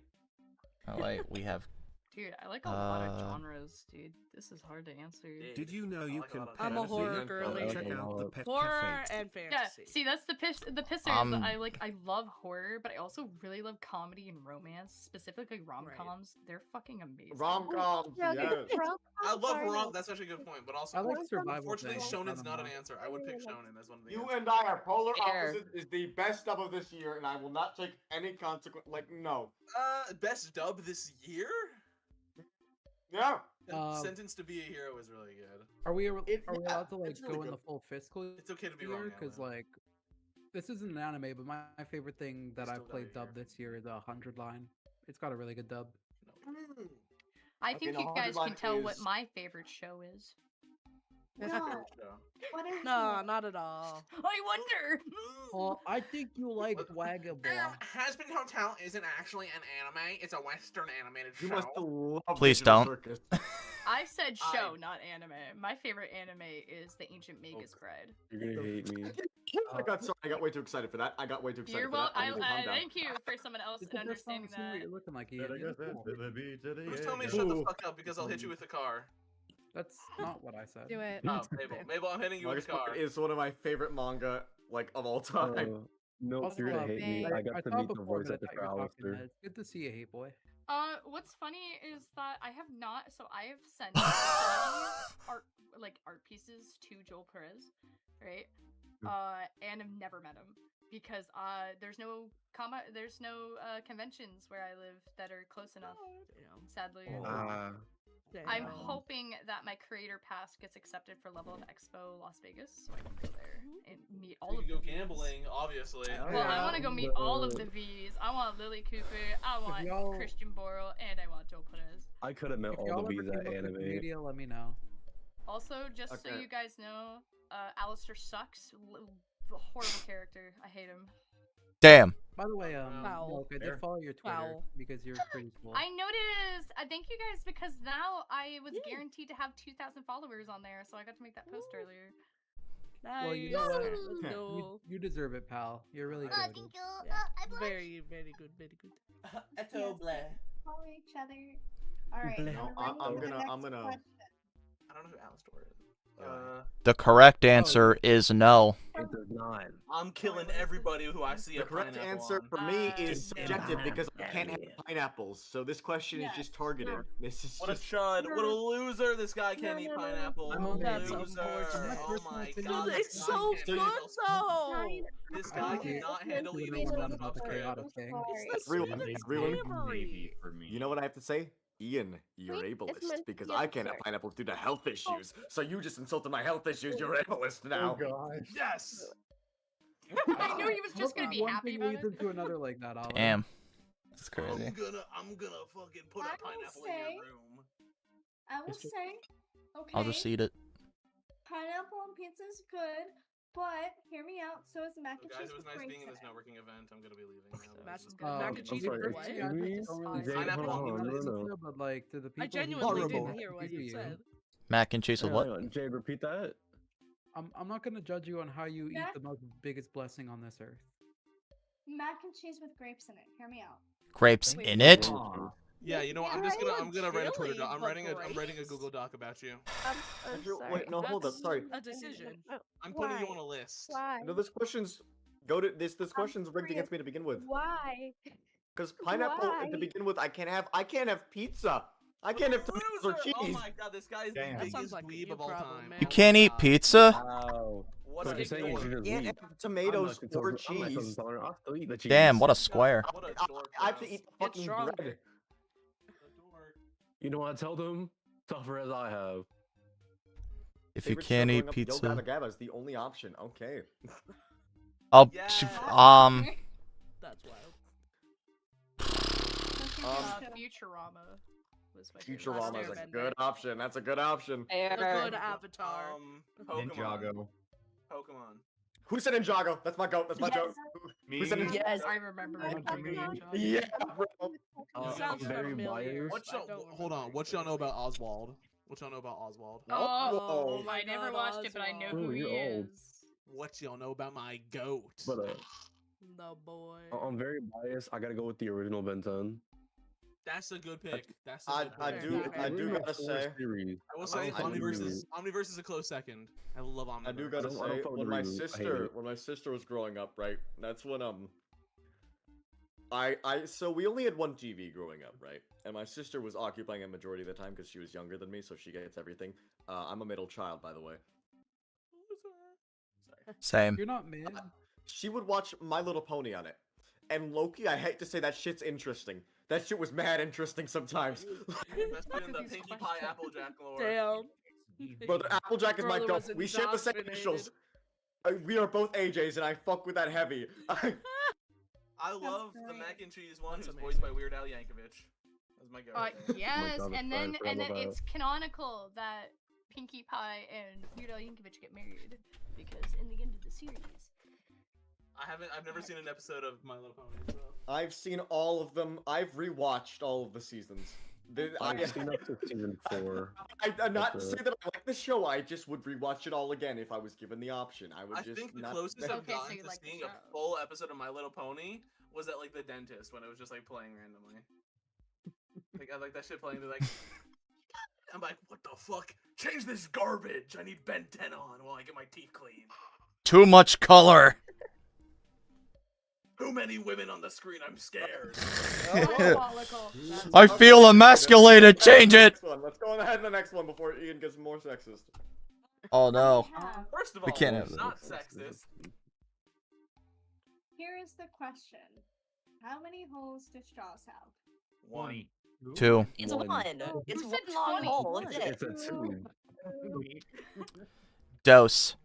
Oh wait, we have Dude, I like a lot of genres, dude. This is hard to answer. Did you know you can I'm a pet horror food? girly. Check out the pet Horror cafe. and Yeah, fantasy. see, that's the pissers. I love horror, but I also really love comedy and romance, specifically rom-coms. They're fucking amazing. Rom-coms, Yeah, yes. I love rom. That's actually a good point. But also, I like survival unfortunately, things, I shonen's don't not an know. answer. I would pick shonen as one of the You answers. and I are polar Fair. opposites. Is the best dub of this year, and I will not take any consequence. Like, no. Best dub this year? Yeah. Sentence to Be a Hero is really good. Are we allowed to like it's really go in good. the full fiscal year? It's okay to be wrong, Because like, this isn't an anime, but my favorite thing that I've played dubbed this year is 100 Line. It's got a really good dub. I think Okay, you no, guys can 100 tell what is- my favorite show is. No. What is No, not at all. I wonder. Well, I think you like Vagabond. Hazbin Hotel isn't actually an anime. It's a Western animated show. You must love Please Digital don't. Circus. I said show, not anime. My favorite anime is The Ancient Magus Bride. You're gonna hate me. I got way too excited for that. I got way too excited You're for well. that. I need to calm down. Thank you for someone else It's the first time understanding I've seen what that. you're looking like, Ian. Who's telling me to shut the fuck up because I'll hit you with a car? That's not what I said. Do it. Oh, Mabel. Mabel, I'm hitting you with a car. Is one of my favorite manga, like, of all time. No, Also, you're gonna hate me. I got to saw meet the before, voice but I actor thought for you were talking Alistair. to- It's good to see you, Hate Boy. What's funny is that I have not. So I have sent art pieces to Joel Perez, right? And I've never met him because there's no conventions where I live that are close enough. Sadly. I'm hoping that my creator pass gets accepted for Level Up Expo Las Vegas, so I can go there and meet all of You the go Vs. gambling, obviously. Well, I want to go meet all of the Vs. I want Lily Cooper, I want y'all- Christian Borle, and I want Joe Perez. I could have met If all y'all the ever bees at came up with anime. media, let me know. Also, just so Okay. you guys know, Alistair sucks. The horrible character. I hate him. Damn. By the way, Foul. Milk, I Fair. did follow your Twitter Foul. because you're pretty cool. I noticed. Thank you guys because now I was guaranteed to have 2,000 followers on there, so I got to make that post earlier. Well, you know what? Let's go. You deserve it, pal. You're really good. Thank you. Very, very good, very good. Follow each other. All right. No, I'm gonna. I don't know who Alistair is. The correct answer is no. I'm killing everybody who I see The a correct pineapple answer on. for me is subjective because I can't have pineapples. So this question is just targeted. This is What a just... chud! What a loser! This guy can't eat pineapple. That's Loser! unfortunate. Oh my god! Dude, this it's guy so can't good handle- though. This guy cannot handle eating SpongeBob's crib. Everyone, you know what I have to say? Ian, you're ableist because I can't have pineapples due to health issues. So you just insulted my health issues. You're ableist now. Yes. I knew he was just gonna be One happy thing about leads it. into another like that, Oliver. Damn. That's I'm crazy. gonna fucking put a pineapple in your room. I will say, okay. I'll just eat it. Pineapple on pizza is good, but hear me out. So is mac and Guys, cheese it was with nice grapes being in in this it. networking event. I'm gonna be leaving now. Mac I'm and cheese sorry, with what? excuse me? Jay, Pineapple hold on on, pizza. no. But like to the people I genuinely didn't hear what you said. Mac and cheese with what? Jay, repeat that. I'm not gonna judge you on how you eat Mac- the most biggest blessing on this earth. Mac and cheese with grapes in it. Hear me out. Grapes in it? Yeah, you know what? I'm just Yeah, gonna write a Twitter chili, doc. I'm but writing a grapes? Google Doc about you. Wait, no, hold up. Sorry. A decision. I'm putting you on a list. Why? No, this question's this question's rigged against me to begin with. Why? Because pineapple Why? to begin with, I can't have pizza. I can't have tomatoes or cheese. Oh my god, this guy is Damn. the That biggest sounds like a dweeb you of all problem, time. man. You can't eat pizza? Wow. What So a you're saying dork. you're Can't weak. have tomatoes I'm or lactose cheese. intolerant. I'll still eat the cheese. Damn, what a square. What a dork. I have to eat the fucking stronger. bread. You know what? Tell them suffer as I have. If you Favorite show can't growing eat up, Yo pizza. Gabba Gabba is the only option. Okay. I'll That's wild. Futurama was my favorite. Futurama is a good option. That's a good option. A good avatar. Pokemon. Pokemon. Who said Ninjago? That's my goat. That's my joke. Who said Ninjago? Yes, I remember. Yeah, bro. Sounds very familiar. biased. Hold on. What y'all know about Oswald? What y'all know about Oswald? Oh, my I never God, watched it, but I know Oswald. who he you're old. is. What y'all know about my goat? But The boy. I'm very biased. I gotta go with the original Ben 10. That's a good pick. That's a I, good I pick. do I do gotta say I will say Omniverse is a close second. I love Omniverse. I do gotta say when my sister was growing up, right? That's when so we only had one TV growing up, right? And my sister was occupying a majority of the time because she was younger than me, so she gets everything. I'm a middle child, by the way. Same. You're not mid. She would watch My Little Pony on it. And Loki, I hate to say that shit's interesting. That shit was mad interesting sometimes. That's been the Pinkie Pie Applejack lore. Damn. But Applejack is my Brother goat. was We share the same initials. We are both AJs, and I fuck with that heavy. I love the mac and cheese one, who's voiced by Weird Al Yankovic. That's my go. Yes, God, and then I forgot about it's canonical that Pinkie Pie and Weird Al Yankovic get married because in the end of the series. I've never seen an episode of My Little Pony. So. I've seen all of them. I've rewatched all of the seasons. I've seen up to season 4. I'm not to say that I like the show. I just would rewatch it all again if I was given the option. I think the closest I've gotten to seeing a full episode of My Little Pony was at like The Dentist when it was just like playing randomly. Like I like that shit playing. They're like, I'm like, what the fuck? Change this garbage. I need Ben 10 on while I get my teeth clean. Too much color. Too many women on the screen. I'm scared. I feel emasculated. Change it. Let's go ahead to the next one before Ian gets more sexist. Oh no. First of all, We can't have it's that. not sexist. Here is the question: how many holes do straws have? 1. 2. It's one. It's Who one said long 20? hole. That's it. It's a 2. Dose.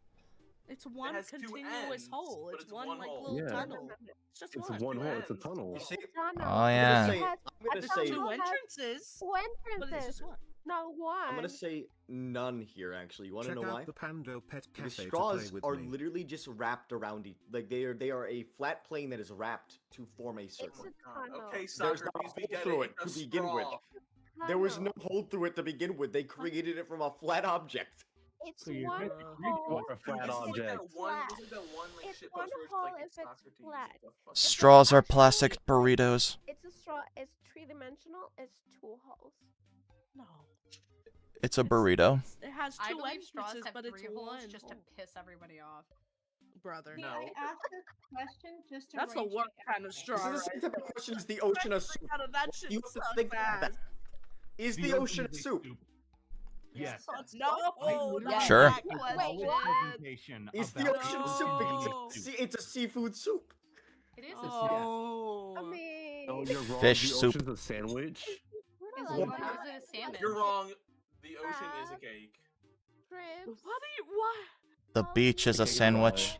It's one has 2 continuous ends, hole. but It's it's one one like hole. little Yeah. tunnel. It's just It's one. one hole. It's a ends. tunnel. You see, Oh yeah. I'm gonna say Two entrances. Two But it's just entrances. one. No, one. I'm gonna say none here. Actually, you want to Check know out why? the Pando Pet The Cafe to play straws with are me. literally just wrapped around each. Like they are a flat plane that is wrapped to form a circle. Okay, There's Socrates, not a we hole get through it. it to It's a begin with. straw. There was no hole through it to begin with. They created it from a flat object. It's So you one read hole. for a flat This is like object. that one, this is that one like It's shit one post where it's hole like if it's it's Socrates. flat. What the fuck? Straws are plastic burritos. It's a straw. It's three-dimensional. It's 2 holes. No. It's a burrito. It has I 2 believe straws entrances, have but it's 3 holes one just to hole. piss everybody off. Brother. See, No. I asked this question just to That's the rage worst at kind of everything. straw. This is the same type of question as the ocean of soup. Out of that shit You have to sucks think about that. ass. Is the ocean a soup? Yes. No. not Sure. that question. Presentation Is the about ocean it soup? Because No. it's a seafood soup. It is a Oh. I mean, No, you're wrong. Fish the soup. Ocean's a sandwich. Is like it, that. how is it a salmon? You're wrong. The ocean is a cake. shrimps. What? The beach is a sandwich.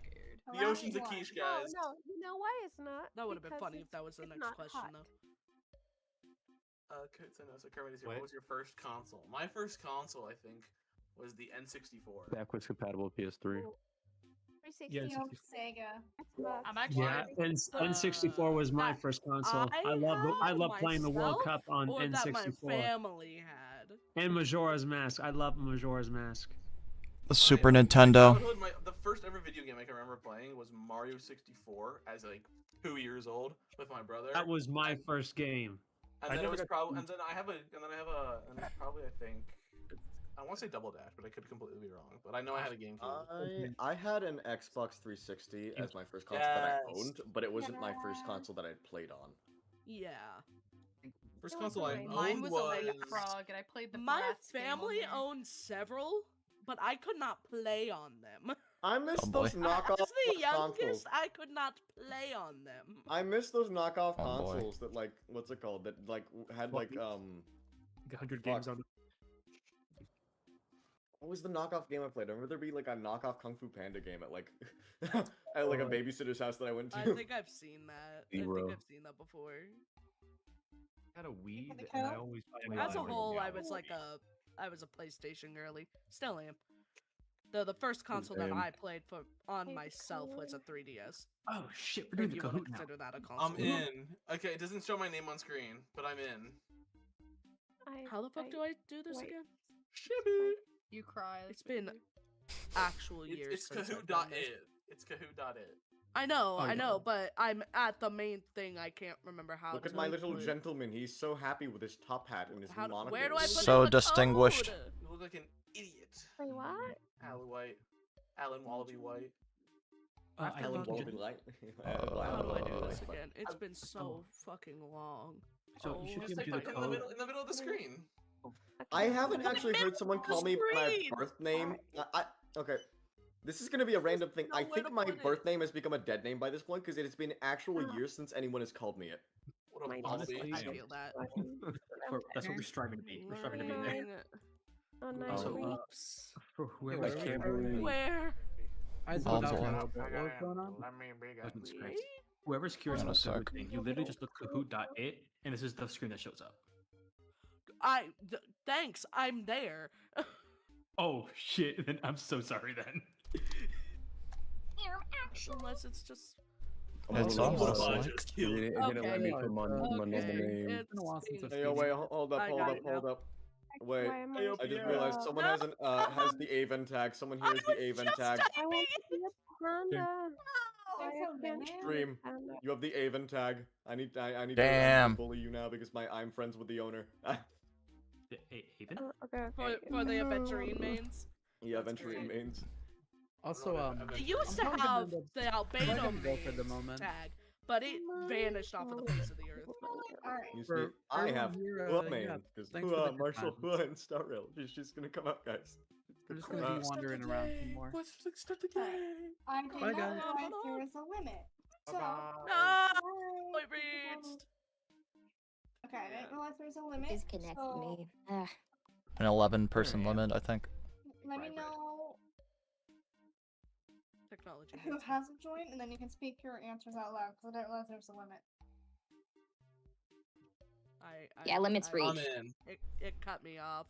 The ocean's a quiche, guys. No, you know why it's not? That would have been Because funny if that was the it's next not question, hot. though. So Kermit is here. What was your first console? My first console, I think, was the N64. Backwards compatible PS3. 360. Yes. Yo, Sega. I'm actually Yeah, N64 was my first console. I love playing the World Cup on or that my N64. family had. And Majora's Mask. I love Majora's Mask. The Super Nintendo. The first ever video game I can remember playing was Mario 64 as like 2 years old with my brother. That was my first game. And then it was probably, and then I have a, and it's probably I think, I want to say Double Dash, but I could completely be wrong. But I know I had a GameCube. I had an Xbox 360 as my first console that I owned, but it wasn't my first console that I played on. Yeah. First console I owned Mine was a Leapfrog, and I played the My Bratz game on family there. owned several, but I could not play on them. I miss Oh, boy. those knockoff As the youngest, consoles. I could not play on them. I miss those knockoff Oh, boy. consoles that like what's it called? That like had like 100 games on. What was the knockoff game I played? I remember there be like a knockoff Kung Fu Panda game at like at like a babysitter's house that I went to. I think I've seen that. I Zero. think I've seen that before. I had a Wii, and I always played As a Mario whole, I Galaxy. was like I was a PlayStation girly. Still am. The first console that Same. I played for on myself was a 3DS. Oh shit, If we're doing the you wanna Kahoot now. consider that a console. I'm in. Okay, it doesn't show my name on screen, but I'm in. How the fuck do I do this wait. again? Shibby. You cry. It's been actual years. It's since I've done this. Kahoot.it. It's Kahoot.it. I know, Oh, I yeah. know, but I'm at the main thing. I can't remember how. Look at to my little put- gentleman. He's so happy with his top hat and his How do- monocle. where do I put So in the distinguished. code? You look like an idiot. Wait, what? Alan White. Alan Wallaby White. Alan Wallaby Light. How do I do this again? It's been so fucking long. So you should Just give type him the in the code. middle of the screen. I haven't actually heard someone call me by my screen! birth name. Okay. This is gonna be a random thing. I think my birth name has become a dead name by this point because it has been actual years since anyone has called me it. What a Honestly, I feel that. that's what we're striving to be. We're striving to be there. Oh, no. Also, Oops. for whoever's can't camera, believe- Where? I Balls thought on. what's going on? Goodness Christ. Whoever's curious Gonna about the suck. thing, you literally just look kahoot.it, and this is the screen that shows up. Thanks. I'm there. Oh shit! Then I'm so sorry. Then. Unless it's just. It's almost like. It didn't let me put my normal name. It's been a while since I've Hey, yo, wait, hold up, I hold got up, it hold now. up. Wait, Why am I just realized someone has the Aven tag. Someone here has the Aven tag. I want to be a panda. Why There's I a can't limit? be a Stream. panda? You have the Aven tag. I need to Damn. bully you now because I'm friends with the owner. Haven? Okay, For the No. aventurine mains. Yeah, Venturine mains. Also, They used to I'm probably have gonna the albino gonna go mains for the moment. tag, but it vanished off of the face of the earth. Alright. You see, For I everyone have here, Hua yeah, main because thanks for the good Marshall times. Hua and Starrail. She's gonna come up, guys. We're just gonna be wandering around some more. Let's start the game. I did Bye, not guys. realize there was a limit. So, No, bye. I reached. Okay, I didn't realize there was a limit. Disconnect so me. Ugh. An 11-person limit, I think. let me know Technology. who hasn't joined, and then you can speak your answers out loud. Because I didn't realize there was a limit. Yeah, limits I- reached. I'm in. It cut me off.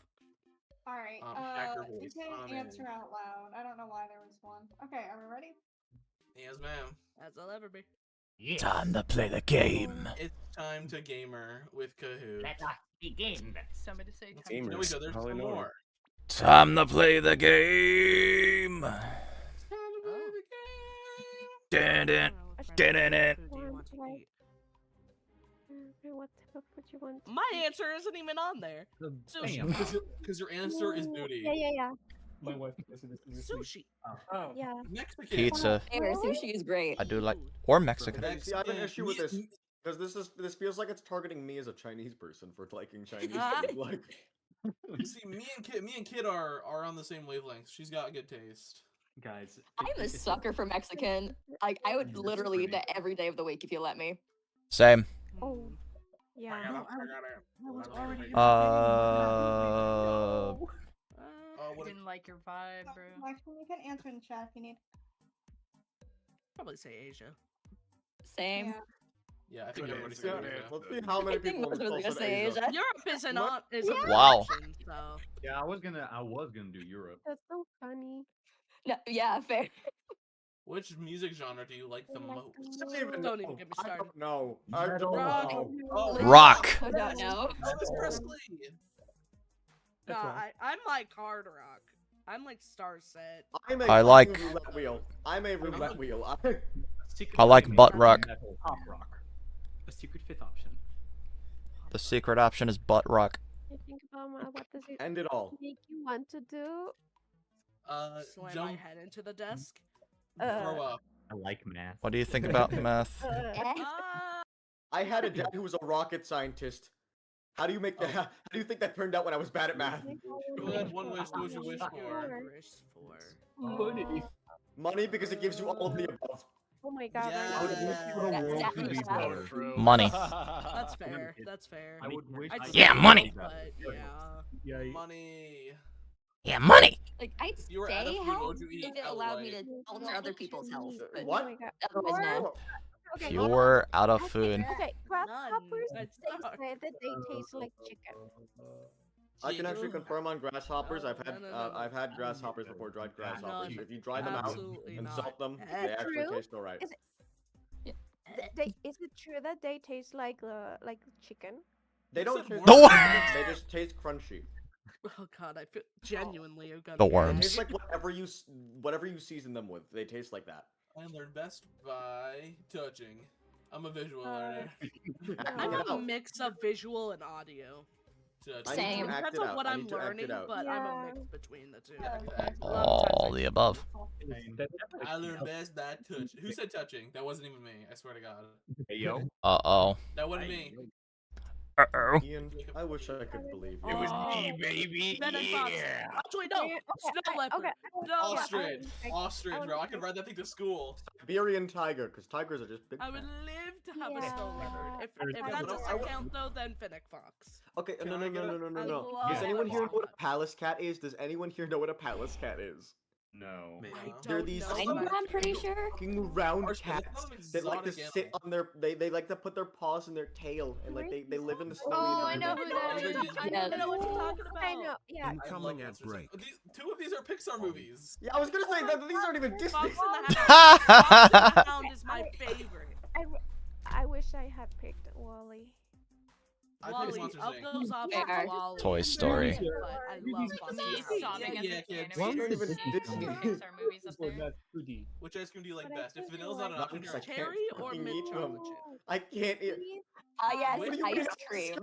Alright, Hacker you voice, can I'm in. answer out loud. I don't know why there was one. Okay, are we ready? Yes, ma'am. As I'll ever be. Time to play the game. It's time to gamer with Kahoot. Let us begin. Somebody say time. There we go. There's Probably some not. more. Time to play the game. Dun, dun, dun, dun, dun. Okay, what type of food you want? My answer isn't even on there. Sushi. Because your answer is booty. Yeah. My wife is Sushi. Oh. Yeah. Mexican. Pizza. Fair, sushi is great. I do like, or Mexican. See, I have an issue with this because this feels like it's targeting me as a Chinese person for liking Chinese food. Like, See, me and Kid are on the same wavelength. She's got good taste. Guys, I'm a sucker for Mexican. Like, I would literally eat that every day of the week if you let me. Same. Oh. Yeah. I was already. I didn't like your vibe, bro. Actually, you can answer in chat if you need. Probably say Asia. Same. Yeah, I think everybody's yeah, saying Asia. let's see how many I think people most of us are also gonna said say Asia. Asia. Europe isn't on. Is Yeah. Wow. So. Yeah, I was gonna do Europe. That's so funny. No, yeah, fair. Which music genre do you like the most? Don't even get me I started. don't know. I don't Rock. know. Oh, Rock. I don't know. Elvis Presley. No, I'm like hard rock. I'm like Star Set. I'm a I like- fucking roulette wheel. I'm a roulette wheel. I like butt rock. Pop rock. A secret fifth option. The secret option is butt rock. I think about what does it End it all. make you want to do? Slam my Jump, head into the desk. throw up. I like math. What do you think about math? I had a dad who was a rocket scientist. How do you make that? How do you think that turned out when I was bad at math? You had one wish. What would you wish for? Money. Money because it gives you all of the above. Oh my god. Money. That's fair. That's fair. I would wish. Yeah, money. But, yeah. Money. Yeah, money. Like, I'd If you were at a say food, health what would you eat if it out allowed me light? to alter other people's health. But What? otherwise, no. Okay, If you were out of food. Okay, grasshoppers, None. they say that they taste like chicken. I can actually confirm on grasshoppers. No, I've had grasshoppers before, dried grasshoppers. None. If you dry them out Absolutely and not. salt them, Is they it actually true? taste alright. Is is it true that they taste like chicken? They don't said taste The like worms. chicken, they just taste crunchy. Oh god, I feel genuinely have got The It worms. tastes like whatever you season them with. They taste like that. I learn best by touching. I'm a visual learner. I'm a mix of visual and audio. Same. Depends on what I'm learning, but I'm a mix between the two. All the above. I learn best by touch. Who said touching? That wasn't even me. I swear to God. Hey yo. Uh-oh. That wasn't me. Uh-oh. Ian, I wish I could believe you. It was me, baby. Yeah. Actually, no. Snow leopard. Ostrich, bro. I could ride that thing to school. Siberian tiger, because tigers are just big. I would live to have a snow leopard. If that doesn't count, though, then Finnick Fox. Okay, no. love Does anyone here know that. what a palace cat is? Does anyone here know what a palace cat is? No. They're these I'm pretty sure. fucking round cats that like to sit on their they like to put their paws in their tail and like they live in the snowy Oh, I environment. know who that is. I know what you're talking about. I know. Yeah. Incoming ad break. Two of these are Pixar movies. Yeah, I was gonna say that these aren't even Disney. Fox and the Hound is my favorite. I wish I had picked Wally. Wally, of those options, Wally. Toy Story. But I love Fox and the Hound. Sonic as an One animated even Disney. Pixar movies up Well, there. that's 2D. Which ice cream do you like best? If vanilla's not an option, you're like, Cherry or fucking mint eat them. chocolate chip? I can't eat. Yes, What do you ice mean cream.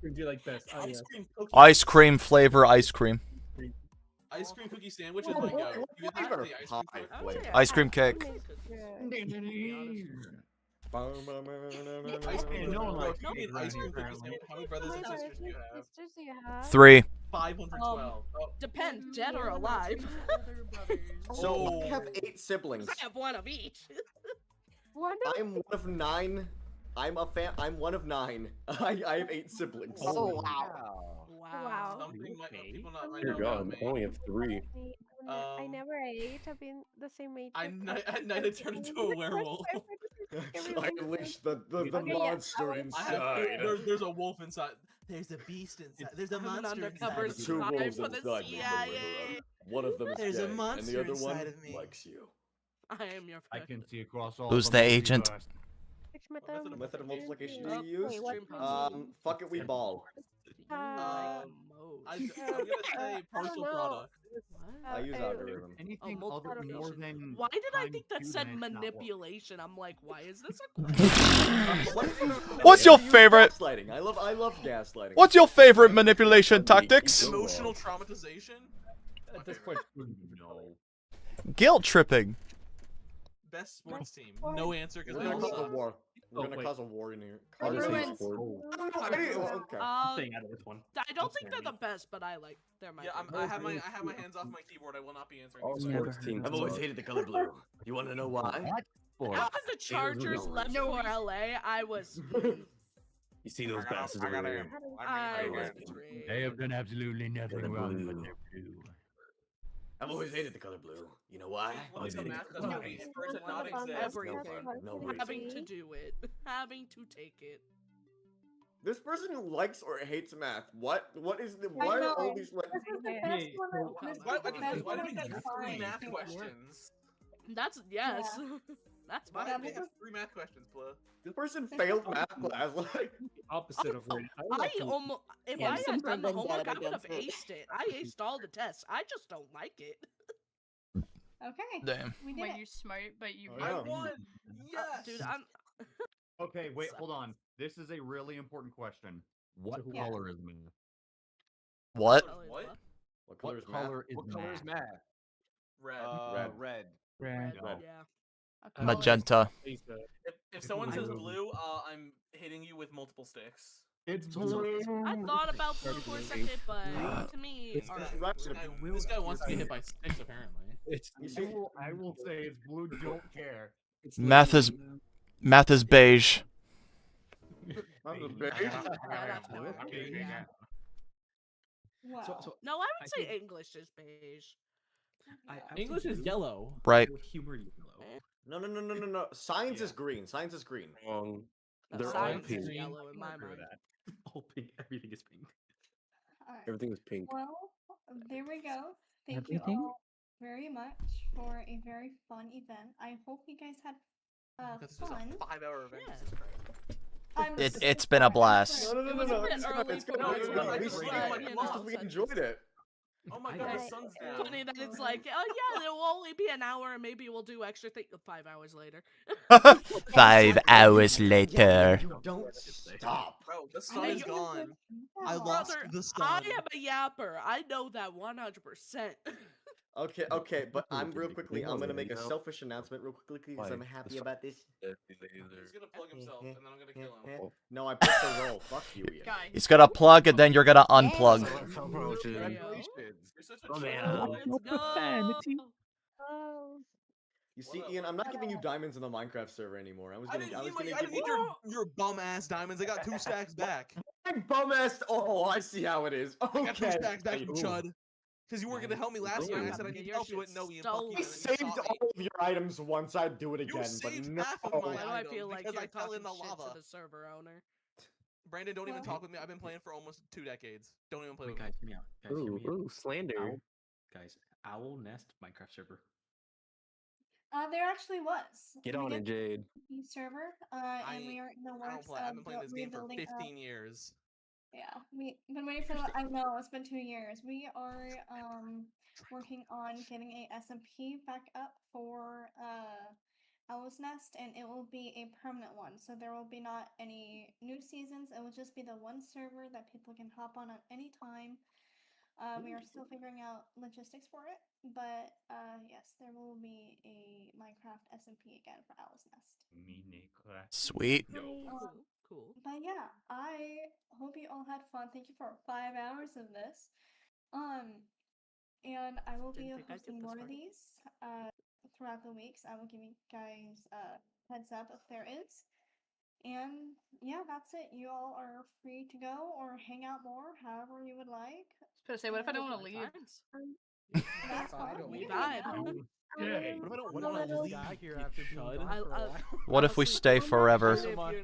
Do you like best? Oh, yeah. Ice cream flavor ice cream. Ice cream cookie sandwich is my go. You get the ice cream cookie. Ice cream cake. Ice cream, No one bro, likes if you cake eat ice cream around cookie here, sandwich, how many brothers and sisters do you have? Sisters do you have? 3. 512. Depends, dead or alive. So I have 8 siblings. I have one of each. I'm one of 9. I'm one of 9. I have 8 siblings. Oh wow. Wow. Something people not might Dear know God, about me. I only have 3. I never ate. I've been the same age. At night I turned into a werewolf. I unleashed the monster inside. There's a wolf inside. There's a beast inside. There's a I'm an monster undercover inside. 2 spy wolves for the inside me. CIA. One of them is There's a gay, monster and the other one inside of me. likes you. I am your I friend. can see across all. Who's of the them agent? universe. Which method? Method of multiplication Oh, do you use? wait, what? Fuck it, we ball. I'm gonna say partial product. I use algorithm. Anything Oh, other more than. Why did I think that times 2 said then it's not work. manipulation? I'm like, why is this a question? What's your I use favorite? Gaslighting. I love gaslighting. What's your favorite manipulation tactics? Emotional traumatization. At this point, No. Guilt tripping. Best sports team. No answer because We're they gonna all cause a suck. war. We're Oh, gonna wait. cause a war in here. Bruins. Okay. Staying out of this one. I don't think they're the best, but I like they're my. Yeah, favorite. I have my hands off my keyboard. I will not be answering. All these sports questions. teams. I've always hated the color blue. You wanna know why? After the Chargers left for LA, I was. You see those bastards over there? I was betrayed. They have done absolutely nothing They're wrong, blue. but they're blue. I've always hated the color blue. You know why? What's the math doesn't exist or does it not exist? Everything. No reason. Having to do it. Having to take it. This person likes or hates math. What? What is the? Why are all these like? Why do we have 3 math questions? That's yes. That's Why fine. do we have 3 math questions, Blue? This person failed math class. Like opposite of what I almost. If I had done the homework, I would have aced it. I aced all the tests. I just don't like it. Okay. Damn. We did When it. you're smart, but you. Oh, yeah. I won. Yes, Dude, I'm. Okay, wait, hold on. This is a really important question. What Yeah. color is math? What? What? what color is math? What color is math? Red. Red. Red. Yeah. Magenta. If someone says blue, I'm hitting you with multiple sticks. It's blue. I thought about blue for a second, but to me, This guy wants to get hit by sticks, apparently. I will say it's blue. Don't care. Math is beige. I'm the beige. Wow. no, I would say English is beige. English is yellow. Right. Humor yellow. No. Science is green. Science is green. Wrong. No, They're all science pink. is yellow in my Agree with mind. that. All pink. Everything is pink. Alright. Everything is pink. Well, there we go. Thank Everything? you all very much for a very fun event. I hope you guys had This was fun. a 5-hour event. Yeah. Jesus Christ. It's been a blast. No. It was a bit It's early good. for It's us, good. but, We you still know, we enjoyed it. Oh my I god, the guess sun's it's down. funny that it's like, oh yeah, it will only be an hour, and maybe we'll do extra things 5 hours later. 5 hours later. You don't stop. Bro, the sun is gone. I Brother, lost the sun. I am a yapper. I know that 100%. Okay, but I'm real Come quickly. I'm on, gonna man, make a you know? selfish announcement real quickly because Why? I'm happy about this. He's gonna plug himself, and then I'm gonna kill him. No, I pressed the roll. Fuck you, Ian. Guys. He's gonna plug and then you're gonna unplug. Congratulations. You're such a Oh, troll. man. Let's go. Oh. You see, Ian, I'm not giving you diamonds in the Minecraft server anymore. I was gonna I give didn't need your bum ass diamonds. I got 2 stacks back. bum ass. Oh, I see how it is. Okay. I got 2 stacks back, you chud. Because you weren't gonna help me last time. I said I need help. You went, no, Ian, fuck you. I saved all of your items once. I'd do it again, but no. half of my Why do I items feel like because you're I fell in talking the shit lava. to the server owner? Brandon, don't even talk with me. I've been playing for almost 2 decades. Don't even play with guys, me. hear me out. Guys, hear me out. Ooh, slander. Guys, Owl Nest Minecraft server. There actually was. Get on it, Jade. Server, and we are in the I don't works play. I've of been playing this game for rebuilding 15 years. Yeah, we've been waiting for that. I know it's been 2 years. We are working on getting a SMP back up for Owl's Nest, and it will be a permanent one. So there will be not any new seasons. It will just be the one server that people can hop on at any time. We are still figuring out logistics for it, but yes, there will be a Minecraft SMP again for Owl's Nest. Sweet. Cool. But yeah, I hope you all had fun. Thank you for 5 hours of this. And I will be hosting more of these throughout the weeks. I will give you guys heads up if there is. And yeah, that's it. You all are free to go or hang out more, however you would like. I was gonna say, what if I don't want to leave? That's fine. We You died. can go. What if I don't want to leave? Here after being gone for a while. What if we stay forever? Yeah,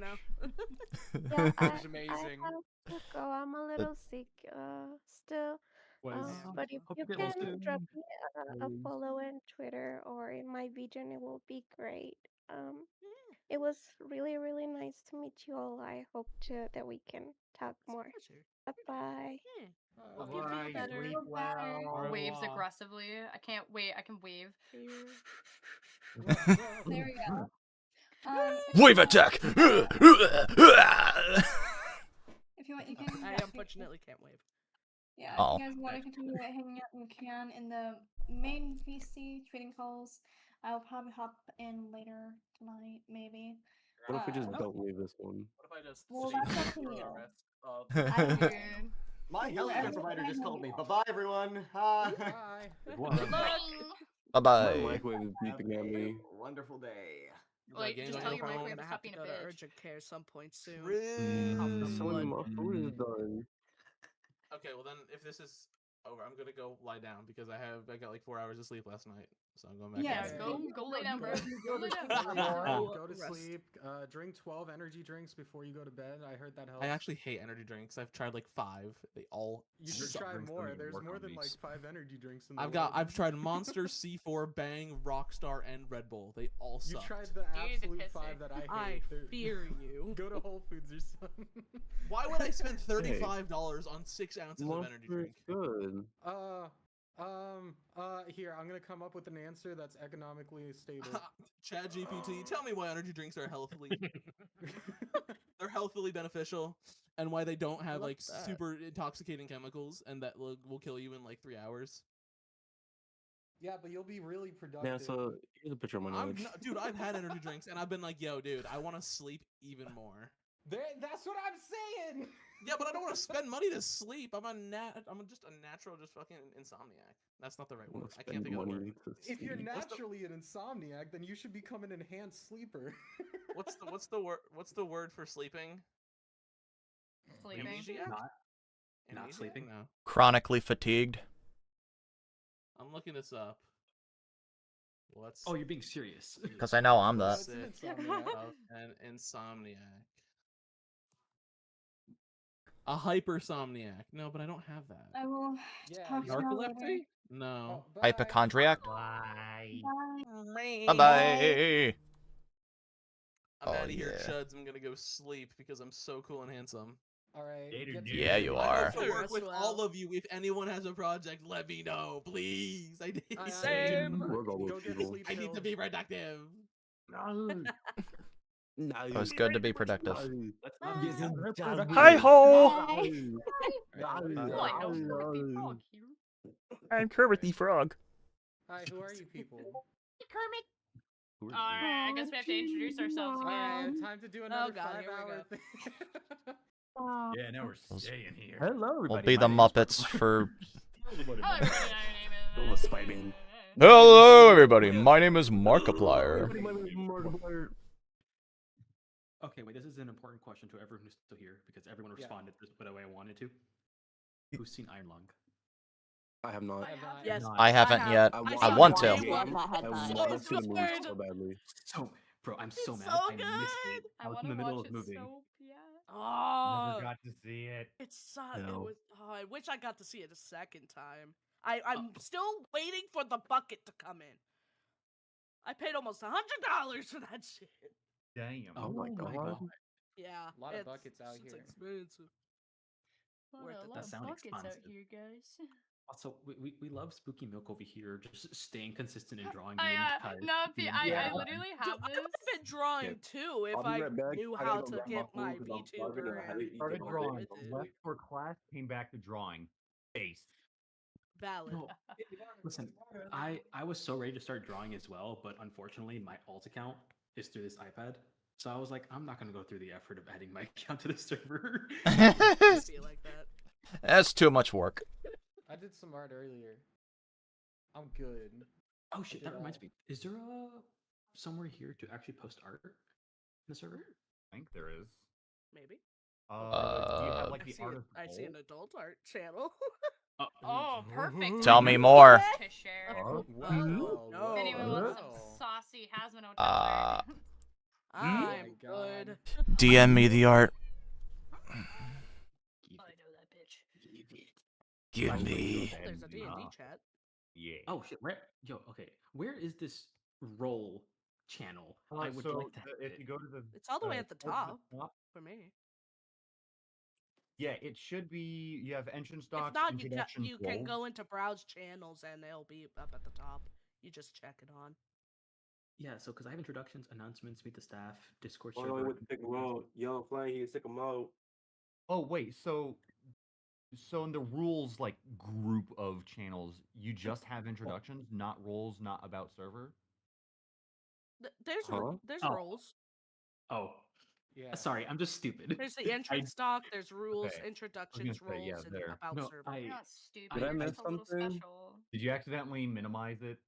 It's amazing. I have to go. I'm a little sick still. But if you can drop me a follow in Twitter or in my Vision, it will be great. It was really, really nice to meet you all. I hope that we can talk more. Bye bye. Hope you feel better. Waves aggressively. I can't wait. I can wave. There we go. Wave attack! If you want, you can. I unfortunately can't wave. Yeah, Oh. if you guys want to continue hanging out, you can in the main VC trading calls. I'll probably hop in later tonight, maybe. What if we just don't leave this one? What if I just Well, sleep that's up to for the you. rest of My healthcare provider just called me. Bye-bye, everyone. Hi. What? Bye bye. My microwave is beeping at me. Wonderful day. Like, just tell your microwave to stop being a Go to bitch. urgent care some point soon. Someone, my food is done. Okay, well then, if this is over, I'm gonna go lie down because I got like 4 hours of sleep last night, so I'm going back. Yeah, to bed. go lay down, bro. Go lay down. Go to sleep. Drink 12 energy drinks before you go to bed. I heard that helps. I actually hate energy drinks. I've tried like 5. They all. You should suck. try more. There's more than like 5 energy drinks in the I've tried Monster, C4, Bang, Rockstar, and Red Bull. They all You suck. tried the absolute 5 that I hate. I fear you. Go to Whole Foods or something. Why would I spend $35 on 6 ounces of energy drink? Good. Here, I'm gonna come up with an answer that's economically stable. Chad GPT, tell me why energy drinks are they're healthily beneficial, and why they don't have like super intoxicating chemicals, and that will kill you in like 3 hours. Yeah, but you'll be really productive. Yeah, so here's a picture of my nose. Dude, I've had energy drinks, and I've been like, yo, dude, I want to sleep even more. That's what I'm saying! Yeah, but I don't want to spend money to sleep. I'm just a natural, just fucking insomniac. That's not the right word. I can't think of the word. If you're naturally an insomniac, then you should become an enhanced sleeper. What's the word for sleeping? Sleeping. Not sleeping. No. Chronically fatigued. I'm looking this up. Oh, you're being serious. Because I know I'm that. An insomniac. A hypersomniac. No, but I don't have that. I will talk to you all later. Narcolepsy? No. Hypochondriac? Bye. Bye bye. I'm out of here, chuds. I'm gonna go sleep because I'm so cool and handsome. All right. Yeah, you I are. hope to work with all of you. If anyone has a project, let me know, please. I need. Same. Go get sleep. I need to be productive. It was good to be productive. Let's not get him productive. Hi ho! I'm Kermit the Frog. Hi, who are you people? Kermit. Alright, I guess we have to introduce ourselves again. Alright, time to do another God, here we 5-hour go. thing. Yeah, now we're staying here. Hello, everybody. We'll be the Muppets for. Hello, Hello, everybody. everybody. My name is Markiplier. Okay, wait. This is an important question to everyone who's still here because everyone responded the way I wanted to. Who's seen Iron Lung? I have not. Yes, I haven't yet. I want to. I want to see the movie so badly. So, bro, I'm so mad. so I missed it. I was in the middle of moving. Oh, Never got to see it. it sucked. No. It was. Oh, I wish I got to see it a second time. I'm still waiting for the bucket to come in. I paid almost $100 for that shit. Damn. Oh my god. Yeah, A lot of buckets out it's here. expensive. Worth it. That sounds expensive. guys. Also, we love Spooky Milk over here, just staying consistent in drawing. I literally have I this. would have been drawing too if I'll be I right back. knew I gotta how go to grab my get my food 'cause I'm starving VTuber and I haven't and eaten Started all drawing, day. left for class, came back to drawing. Face. valid. No, listen, I was so ready to start drawing as well, but unfortunately, my alt account is through this iPad. So I was like, I'm not gonna go through the effort of adding my account to the server. I feel like that. That's too much work. I did some art earlier. I'm good. Oh shit, that reminds me. Is there somewhere here to actually post art in the server? I think there is. Maybe. Do you have like the art of I see an adult art channel. Oh, perfect. Tell me more. To share. No. If anyone wants some saucy Hasmino I'm good. DM me the art. I know that bitch. Give me. There's a D&D chat. Yeah. Oh shit, where is this roll channel? I would so like to have if you go to the It's all the way at the top top, for me. yeah, it should be. You have entrance docs, If not, introductions, you can roles. go into browse channels and they'll be up at the top. You just check it on. Yeah, so because I have introductions, announcements, meet the staff, Discord Oh, server. no, with the sick mode. Young Flame, he's sick mode. Oh wait, so in the rules like group of channels, you just have introductions, not roles, not about server. There's Oh. rules. Oh, Yeah. sorry, I'm just stupid. There's the entrance doc. There's rules, Okay. introductions, I was gonna say, yeah, roles, and there. about No, server. You're not stupid. Did I You're miss just a little something? special. Did you accidentally minimize it?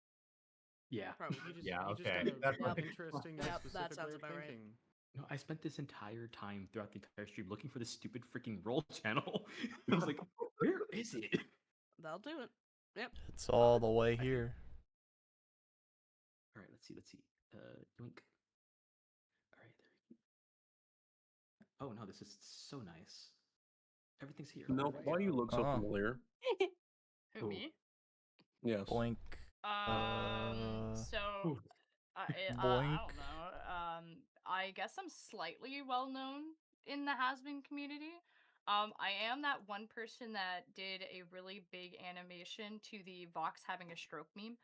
Yeah. Probably. Yeah, You just okay. got That's a what- interesting, Yep, that specific sounds way of about right. thinking. No, I spent this entire time throughout the entire stream looking for this stupid freaking roll channel. I was like, where is it? They'll do it. Yep. It's all the way here. All right, let's see. Doink. All right, there you go. Oh no, this is so nice. Everything's here. No, why do you look so familiar? Who, me? Yes. Boink. So, I Boink. don't know. I guess I'm slightly well known in the has-been community. I am that one person that did a really big animation to the Vox having a stroke meme.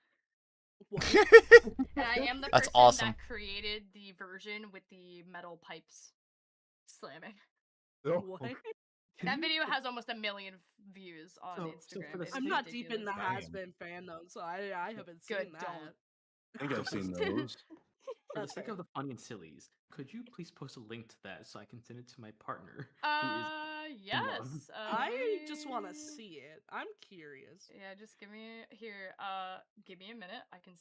And I am the That's person awesome. that created the version with the metal pipes slamming. What? That video has almost 1 million views on Instagram. It's I'm not deep in the ridiculous. has-been fandom, so I haven't Good, seen that. don't. I think I've seen those. For the That's sake fair. of the funny and sillies, could you please post a link to that so I can send it to my partner? who is Yes. I just want to see it. I'm curious. Yeah, just give me give me a minute. I can.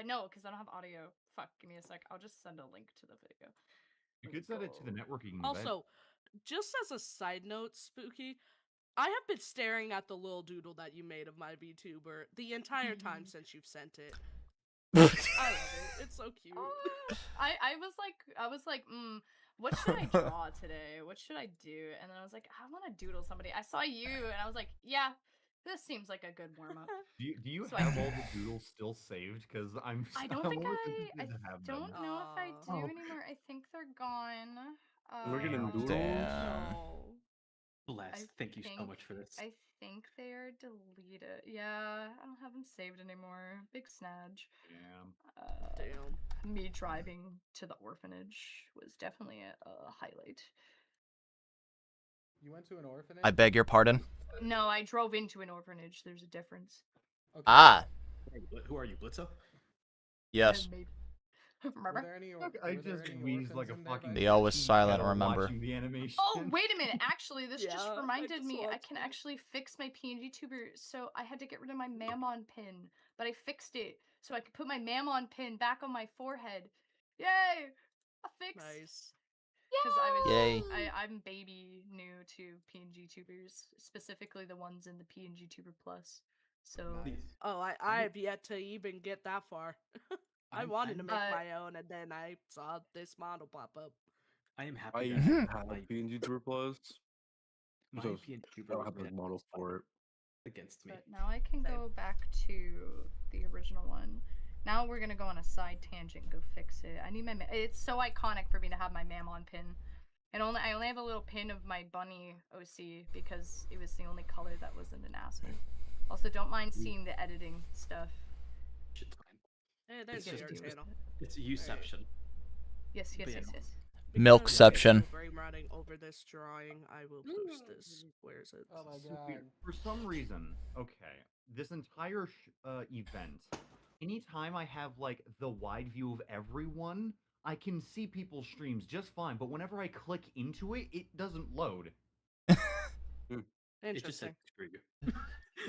No, because I don't have audio. Fuck. Give me a sec. I'll just send a link to the video. You could send it to the networking event. Also, just as a side note, Spooky, I have been staring at the little doodle that you made of my VTuber the entire time since you've sent it. I love it. It's so cute. I was like, what should I draw today? What should I do? And then I was like, I want to doodle somebody. I saw you, and I was like, yeah, this seems like a good warm up. Do you So have all the doodles still saved? Because I don't think I don't them. know if I do anymore. I think they're gone. We're getting doodles. Damn. No. Thank you so much for this. I think they are deleted. Yeah, I don't have them saved anymore. Big snadge. Damn. Me driving to the orphanage was definitely a highlight. You went to an orphanage? I beg your pardon? No, I drove into an orphanage. There's a difference. Okay. Ah. Who are you, Blitzo? Yes. Were there any I just wheezed like a fucking. The O was silent, kettle remember. watching the animation. Oh, wait a minute. Actually, this just Yeah, reminded just me. I watched can it. actually fix my PNG tuber. So I had to get rid of my Mammon pin, but I fixed it so I could put my Mammon pin back on my forehead. Yay! A fix. Nice. Because Yay. I'm baby new to PNG tubers, specifically the ones in the PNG tuber plus. So Oh, I have yet to even get that far. I wanted to make my own, and then I saw this model pop up. I am I happy have my PNG Tour Plus. my So PNG I tuber don't was have the made model for it. against me. But now I can go back to the original one. Now we're gonna go on a side tangent and go fix it. I need my. It's so iconic for me to have my Mammon pin, and I only have a little pin of my bunny OC because it was the only color that wasn't an asshole. Also, don't mind seeing the editing stuff. Shit's fine. Hey, there's your channel. It's Uception. Yes, yes, But yeah, yes, yes. Milkception. Brainrotting over this drawing. I will post this. Where is it? Oh my So god. weird. For some reason, okay, this entire event, anytime I have like the wide view of everyone, I can see people's streams just fine. But whenever I click into it, it doesn't load. It just said Interesting. screw you.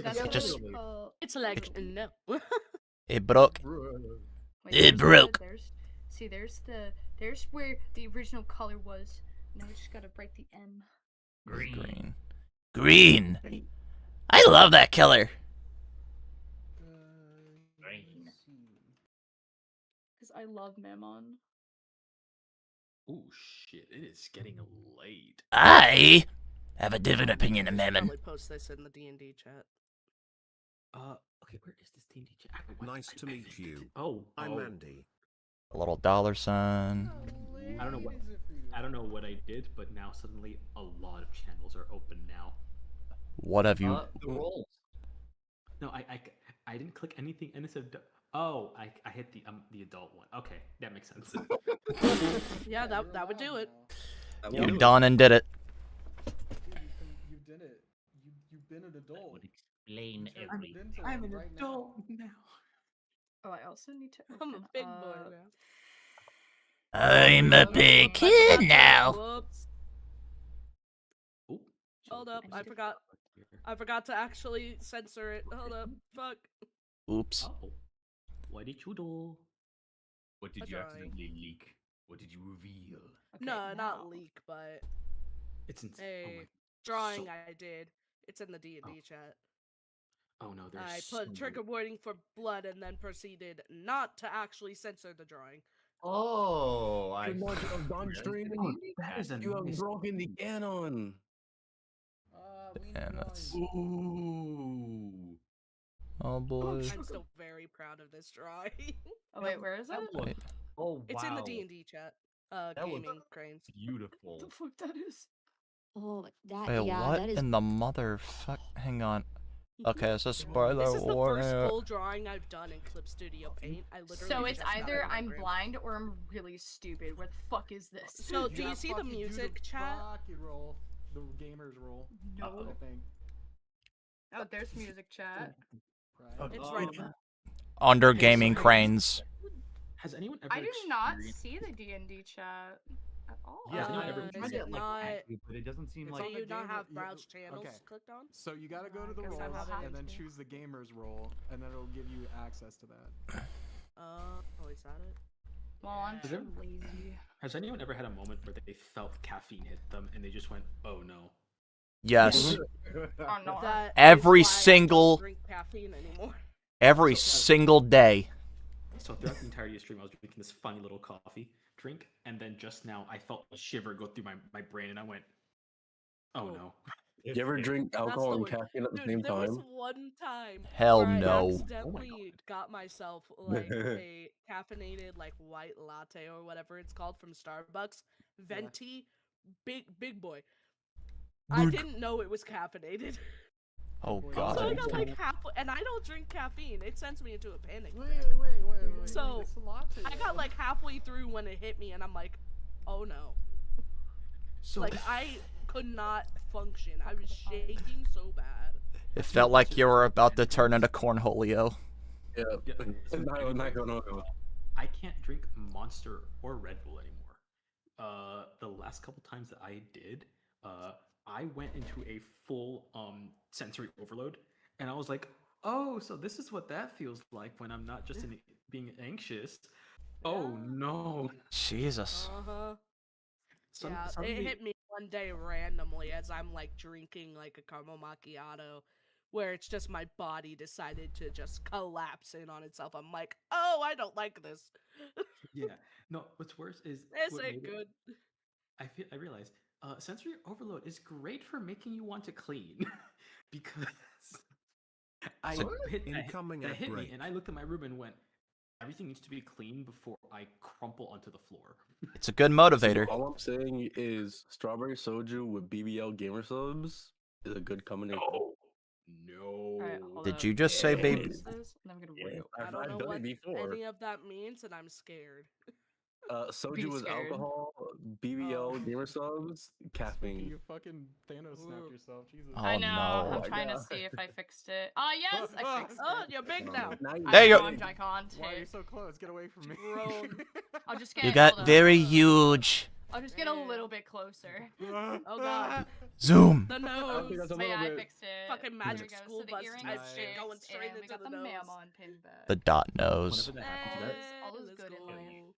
That's what just- it's called. It's like no. It broke. Wait, It there's broke. There's where the original color was. Now we just gotta write the M. Green. Green. I love that color. Because I love Mammon. Ooh shit! It is getting late. I have a different opinion of Mammon. Probably post this in the D&D chat. Okay, where is this D&D chat? Nice to meet you. Oh, I'm Andy. A little dollar sign. I don't know what I did, but now suddenly a lot of channels are open now. What have you? The rolls. No, I didn't click anything, and it said. Oh, I hit the adult one. Okay, that makes sense. Yeah, that would do it. You done and did it. You did it. You've been an adult. Would explain You turned everything. into I'm one an right adult now. Oh, I also need to. I'm a open big up- boy now. I'm a big kid now. Whoops. Ooh, Hold up, I forgot to actually censor it. Hold up, fuck. Oops. Oh, what did you do? What did A you drawing. accidentally leak? What did you reveal? Okay, No, now- not leak, but It's insane. a drawing so- I did. It's in the D&D chat. Oh no, there's. I so put many- trigger warning for blood and then proceeded not to actually censor the drawing. Oh, I Too much of Don streaming. That is a You have nice- broken the canon. And that's. Ooh. Oh boy. I'm still very proud of this drawing. Oh wait, where is it? Wait. Oh wow. It's in the D&D chat. That was Gaming cranes. beautiful. The fuck that is? Oh, that Wait, yeah, what that is in the motherfuck? Hang on. Okay, it's a spoiler This is the warning. first full drawing I've done in Clip Studio Paint. I literally So it's just got either it on I'm Instagram. blind or I'm really stupid. What the fuck is this? So do you see the music chat? Rocket roll. The gamers roll. No. I think. Oh, there's music chat. Right. It's right above. Under gaming cranes. Has anyone ever? I do not experienced- see the D&D chat at all. Yeah, Has anyone ever is tried it to, like, not- Active, but it doesn't seem It's like. on Do the you not gamer- have you- browse channels okay. clicked on? So you gotta go I to the guess I roles will have and then to. choose the gamers role, and then it'll give you access to that. Oh, is that it? Well, I'm Is too it- lazy. Has anyone ever had a moment where they felt caffeine hit them and they just went, "Oh no"? Yes. Oh no. That is Every why I don't single- drink caffeine anymore. Every single day. So throughout the entirety of the stream, I was drinking this funny little coffee drink, and then just now I felt a shiver go through my brain, and I went, "Oh no." You ever drink That's alcohol the and worst. caffeine at the Dude, same there was time? one time Hell where no. I accidentally got myself like a caffeinated like white latte or whatever it's called from Starbucks, venti, big boy. I didn't know it was caffeinated. Oh So I god. got like halfway, and I don't drink caffeine. It sends me into a panic. Wait. So It's a lot to I you. got like halfway through when it hit me, and I'm like, oh no. So like I could not function. I was shaking so bad. It felt like you were about to turn into Cornholio. Yeah. So No. I can't drink Monster or Red Bull anymore. The last couple times that I did, I went into a full sensory overload, and I was like, "Oh, so this is what that feels like when I'm not just being anxious." Oh no! Jesus. It hit me one day randomly as I'm like drinking like a caramel macchiato, where it's just my body decided to just collapse in on itself. I'm like, oh, I don't like this. Yeah. No, what's worse is This what ain't made it- good. I realized sensory overload is great for making you want to clean because I So, hit incoming that ad hit me, break. and I looked at my room and went, everything needs to be clean before I crumple onto the floor. It's a good motivator. All I'm saying is strawberry soju with BBL gamer subs is a good combination. No. Alright, hold Did up. you just say What baby? is this? And I'm gonna wait. I don't know done what it before. any of that means, and I'm scared. Soju is scared. alcohol, BBL gamer subs, caffeine. You fucking Thanos snapped yourself, Jesus. Oh, I know. no. I'm Oh my trying to God. see if I fixed it. Ah, yes, I fixed Oh, it. you're big now. There you go. I'm gigantic. Why are you so close? Get away from me. Grown. I'll just get. You got hold on, very hold on. huge. I'll just get a little bit closer. Oh god. Zoom. The I nose. think that's a But yeah, little I bit. fixed it. Fucking There magic we go. school So the bus earring type is shit going fixed, straight and we into got the the nose. mammon pin back. The dot nose. Whenever that happens, you guys. All is Let's good in go. life.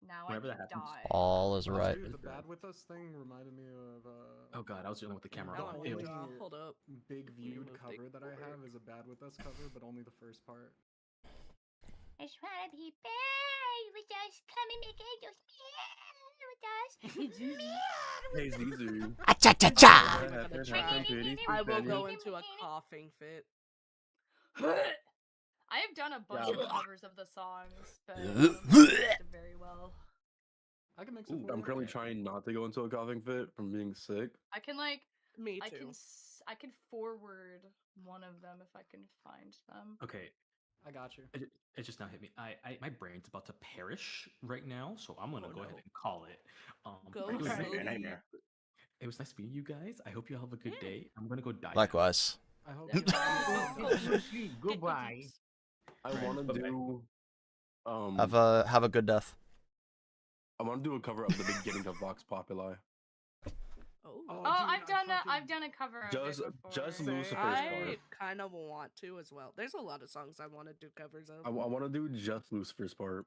Now Whenever I that can happens. die. All is right. Dude, the bad with us thing reminded me of Oh god, I was dealing with the camera. Now I'm Ew. gonna draw. Hold up. big viewed move cover things that I forward. have is a bad with us cover, but only the first part. I just wanna be bad with us. Come and make it just with us. Hey Zizu. Cha-cha-cha-cha. I will go into a coughing fit. I have done a bunch Yeah. of covers of the songs, but I don't think I did them very well. I can make Ooh, I'm currently trying not to go into a coughing fit from being sick. I can like, Me I too. I can forward one of them if I can find them. Okay, I got you. it just now hit me. My brain's about to perish right now, so I'm gonna go ahead and call it. Go it was nice- slowly. It was nice meeting you guys. I hope you have a good day. I'm gonna go die. now. Likewise. I hope Goodbye. I want to do. Have a good death. I want to do a cover of the beginning of Vox Populi. Oh, I've done a cover of Just it before. Lucifer's I part. kind of want to as well. There's a lot of songs I want to do covers of. I want to do just Lucifer's part.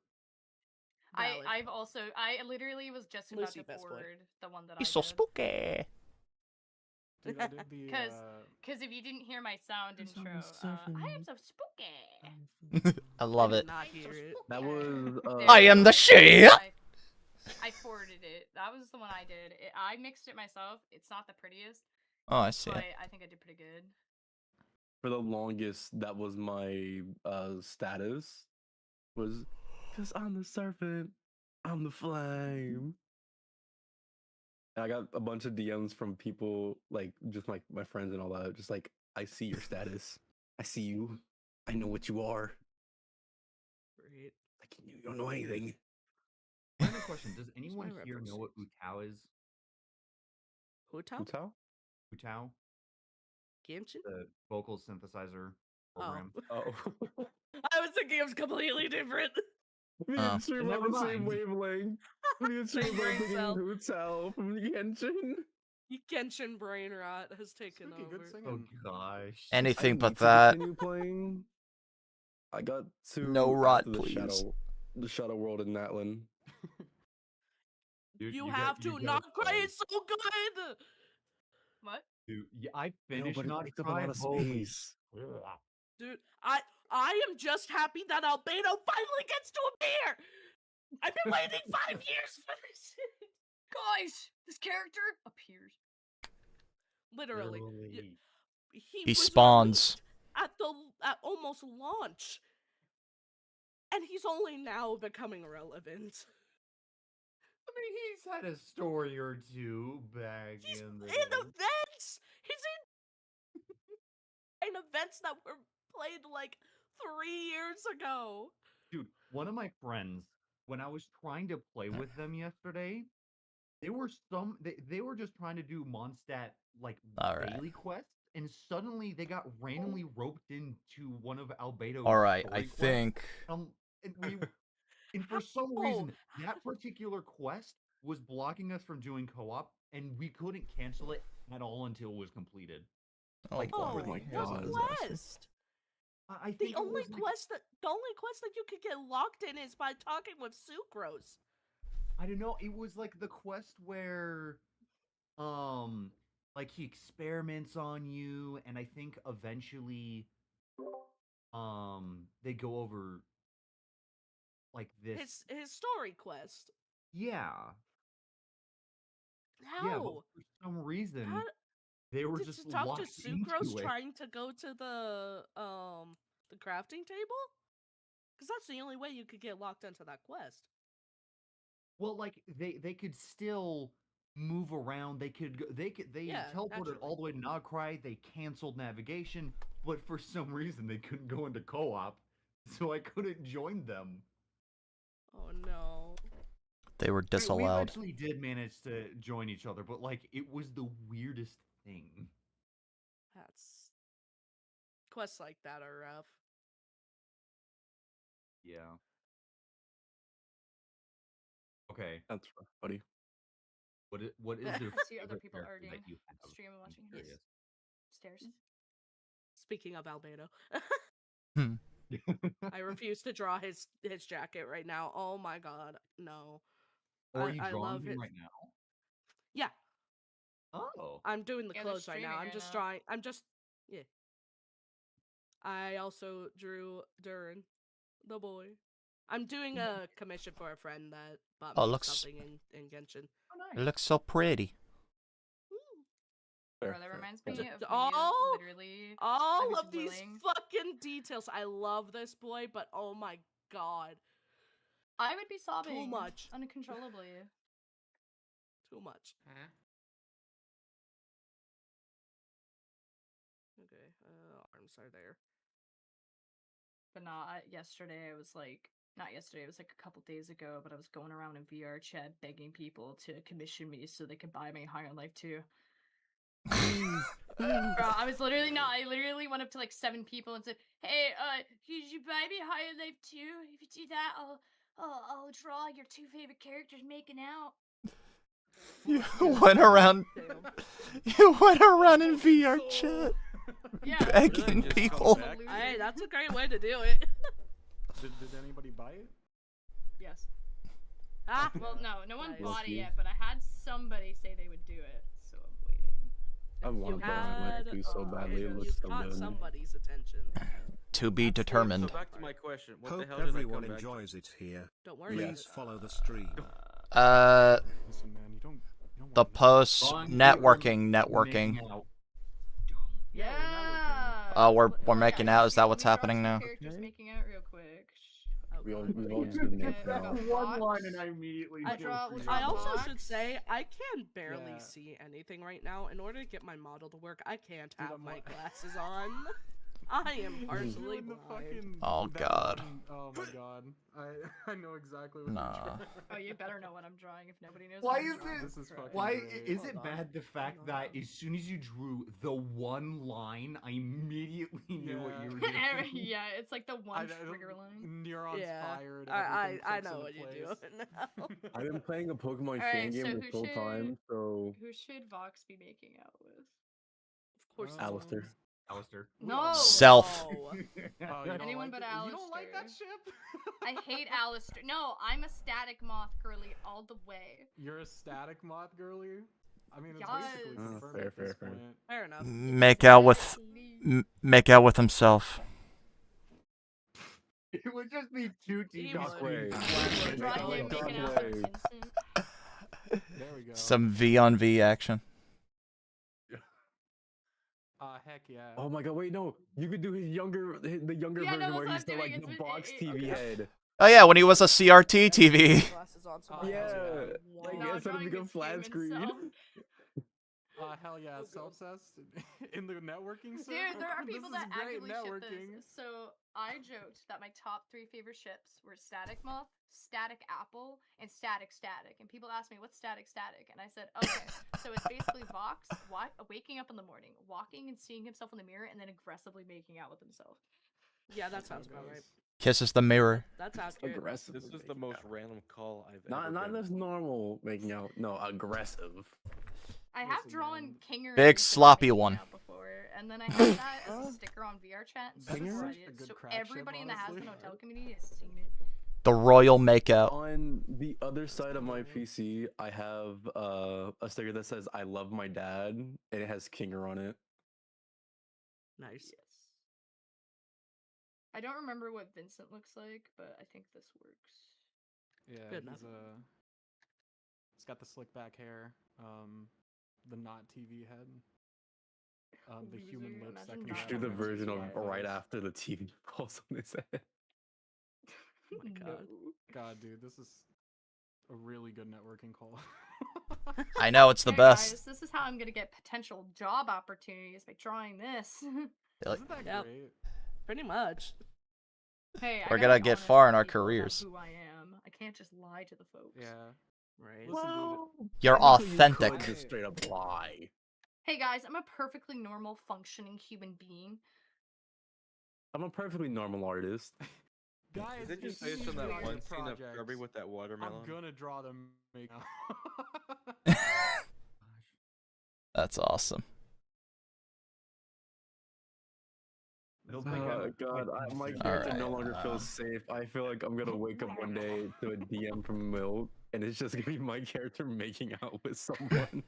I've also I literally was just about Lucy, to best boy. forward the one that He's I so did. spooky. Dude, I did the, Because if you didn't hear my sound intro, I am so spooky. I love it. Not hear it. That was. I am the shit. I forwarded it. That was the one I did. I mixed it myself. It's not the prettiest. Oh, I see But it. I think I did pretty good. For the longest, that was my status. Was because I'm the serpent, I'm the flame. And I got a bunch of DMs from people like just like my friends and all that. Just like, I see your status. I see you. I know what you are. Great. Like you don't know anything. Random question: does anyone my here know what Utao is? Utao? Utao? Utao? Genshin? The vocal synthesizer program. Oh. I was thinking it was completely different. Me Oh. and Stream Never on the same mind. wavelength. Me and Stream Brain are thinking cell. Utao from Genshin. Genshin brain rot has taken over. Oh gosh. Anything I but need to that. continue playing. I got to No rot, after the please. the Shadow World in Natlin. Dude, You you have got- to you gotta not cry. play. It's so good. What? Dude, yeah, I finished but it not takes up a lot of holy space. Dude, I am just happy that Albedo finally gets to appear. I've been waiting 5 years for this. Guys, this character appears. Literally. Really? He was spawns. released at almost launch, and he's only now becoming relevant. I mean, he's had a story or two back He's in events. He's in events that were played like 3 years ago. Dude, one of my friends, when I was trying to play with them yesterday, they were just trying to do Mondstadt like daily quests, and suddenly they got randomly roped into one of Albedo's Alright, story I quests. think... And for some reason, that particular quest was blocking us from doing co-op, and we couldn't cancel it at all until it was completed. Oh, like, boy. for My the God. Quest. I think the only quest that you could get locked in is by talking with Sucrose. I don't know. It was like the quest where, like he experiments on you, and I think eventually, they go over like this. His story quest. Yeah. How? Yeah, but for some reason, they were just to talk to locked Sucrose into it. trying to go to the crafting table? Because that's the only way you could get locked into that quest. Well, like they could still move around. They teleported naturally. all the way to Nagcry. They canceled navigation, but for some reason they couldn't go into co-op, so I couldn't join them. Oh no. They were We disallowed. eventually did manage to join each other, but like it was the weirdest thing. That's quests like that are rough. Yeah. Okay. That's rough, buddy. What is there? See other people arguing. That you have? Stream and watching I'm curious. Stairs. Speaking of Albedo. Hmm. I refuse to draw his jacket right now. Oh my god, no. Or are you I drawing love him it. right now? Yeah. Oh. I'm doing the Yeah, they're clothes right now. streaming I'm right just now. drawing. Yeah. I also drew Durin, the boy. I'm doing a commission for a friend that bought Oh, me looks- something in Genshin. It looks so pretty. Bro, that reminds me of me all literally. all I was of these willing- fucking details. I love this boy, but oh my god, I would be sobbing too much. uncontrollably. Too much. Okay, arms are there. But not yesterday. I was like, not yesterday. It was like a couple days ago. But I was going around in VR chat begging people to commission me so they could buy me High on Life 2. Bro, I was literally not. I literally went up to like 7 people and said, "Hey, could you buy me High on Life 2? If you do that, I'll draw your 2 favorite characters making out." You went around. You went around in VR chat, Yeah. begging people. Hey, that's a great way to do it. Did anybody buy it? Yes. Ah. Well, no one Nice. bought it yet, but I had somebody say they would do it, so I'm waiting. I want to buy it so badly. It looks You've so caught good. somebody's attention. To be determined. So back to my question. What the Hope hell did I everyone come back to? enjoys it here. Don't worry. Please follow the stream. Listen, man, you don't The post networking. Yeah. Oh, we're making out. Is that what's happening now? Characters making out real quick. We've all just been making out. One line and I immediately. I also should say I can barely see anything right now. In order to get my model to work, I can't have my glasses on. I am partially blind. Oh god. Oh my god. I know exactly what Nah. you're trying. Oh, you better know what I'm drawing if nobody knows. Why what I'm is drawing. it? This is fucking Why great. is it bad the fact that as soon as you drew the one line, I immediately knew what you were doing? Yeah, it's like the one trigger line. Neurons Yeah, fired. I everything know clicks what into you're place. doing now. I've been playing a Pokemon Alright, fan game so this whole time, so Who should Vox be making out with? Of course, Alistair. Alistair. No. Self. Anyone but Alistair. You don't like that ship? I hate Alistair. No, I'm a static moth girly all the way. You're a static moth girly? I mean, it's Yes. basically confirmed fair, at this fair. point. Fair enough. Make out with himself. It would just be 2 teams. Way. Draw him making out with Vincent. There we go. Some V on V action. Heck yeah. Oh my god, wait, no. You could do the younger Yeah, no, version where that's he's what I'm still like doing. the box TV head. Oh yeah, when he was a CRT TV. Glasses on, so Yeah. my eyes are Like No, instead of drawing become is flat him screen. himself. Hell yeah, self-cessed in the networking server. Dude, there are This people is that great actively ship networking. this. So I joked that my top 3 favorite ships were Static Moth, Static Apple, and Static Static. And people asked me, what's Static Static? And I said, okay, so it's basically Vox waking up in the morning, walking and seeing himself in the mirror, and then aggressively making out with himself. Yeah, that sounds about right. Kisses the mirror. That's accurate. Aggressive. This is the most random call I've Not ever not been. just normal making out. No, aggressive. I have drawn Kinger Big sloppy one. before, and then I have that as a sticker on VRChat and subreddit, so everybody in the Hasbin Hotel community has seen it. The royal makeout. On the other side of my PC, I have a sticker that says "I love my dad" and it has Kinger on it. Nice. Yes. I don't remember what Vincent looks like, but I think this works. Yeah, Good he's got the slick back hair, the not TV head, the human lips that You can should do the version of right after the TV falls on his head. Oh my god. God, dude, this is a really good networking call. I know, it's the Hey best. guys, this is how I'm gonna get potential job opportunities by drawing this. Isn't that great? Pretty much. Hey, I We're gotta gonna be get honest far with in our people about careers. Who I am. I can't just lie to the folks. Yeah. Right. Listen, dude. You're authentic. You could just straight up lie. Hey guys, I'm a perfectly normal, functioning human being. I'm a perfectly normal artist. Guys, Is it just if you based on need that me on one your scene of projects, Kirby with that watermelon? I'm gonna draw them. That's awesome. Oh god, my character no longer feels safe. I feel like I'm gonna wake up one day to a DM from Milk, and it's just gonna be my character making out with someone.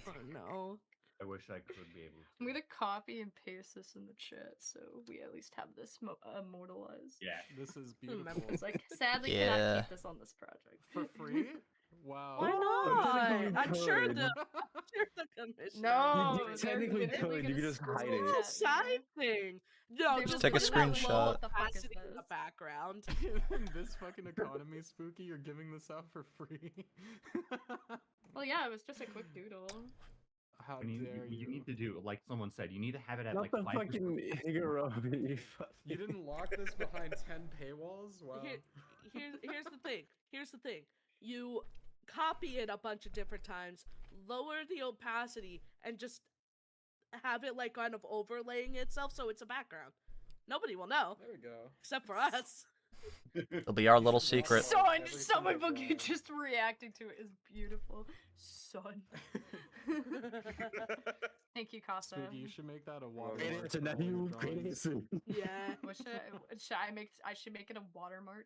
Oh no. I wish I could be able to. I'm gonna copy and paste this in the chat so we at least have this immortalized. Yeah. This is beautiful. It's like, sadly, Yeah. cannot keep this on this project. For free? Wow. Why not? I'm sure the commission. No, You technically could. You could just hide it. Side thing. No, They just take a put that low screenshot. What the fuck is opacity in the this? background. In this fucking economy, Spooky, you're giving this out for free. Well, yeah, it was just a quick doodle. How I mean, dare you need to do, like someone said, you need to have it at Not like the 5%. fucking Higurabi. You didn't lock this behind 10 paywalls? Wow. Here's the thing. Here's the thing. You copy it a bunch of different times, lower the opacity, and just have it like kind of overlaying itself so it's a background. Nobody will know. There we go. Except for us. It'll be our little secret. Someone fucking just reacting to it is beautiful. Son. Thank you, Casa. Spooky, you should make that a watermark. It's a for all your new drawings. Yeah. What should I make? I should make it a watermark.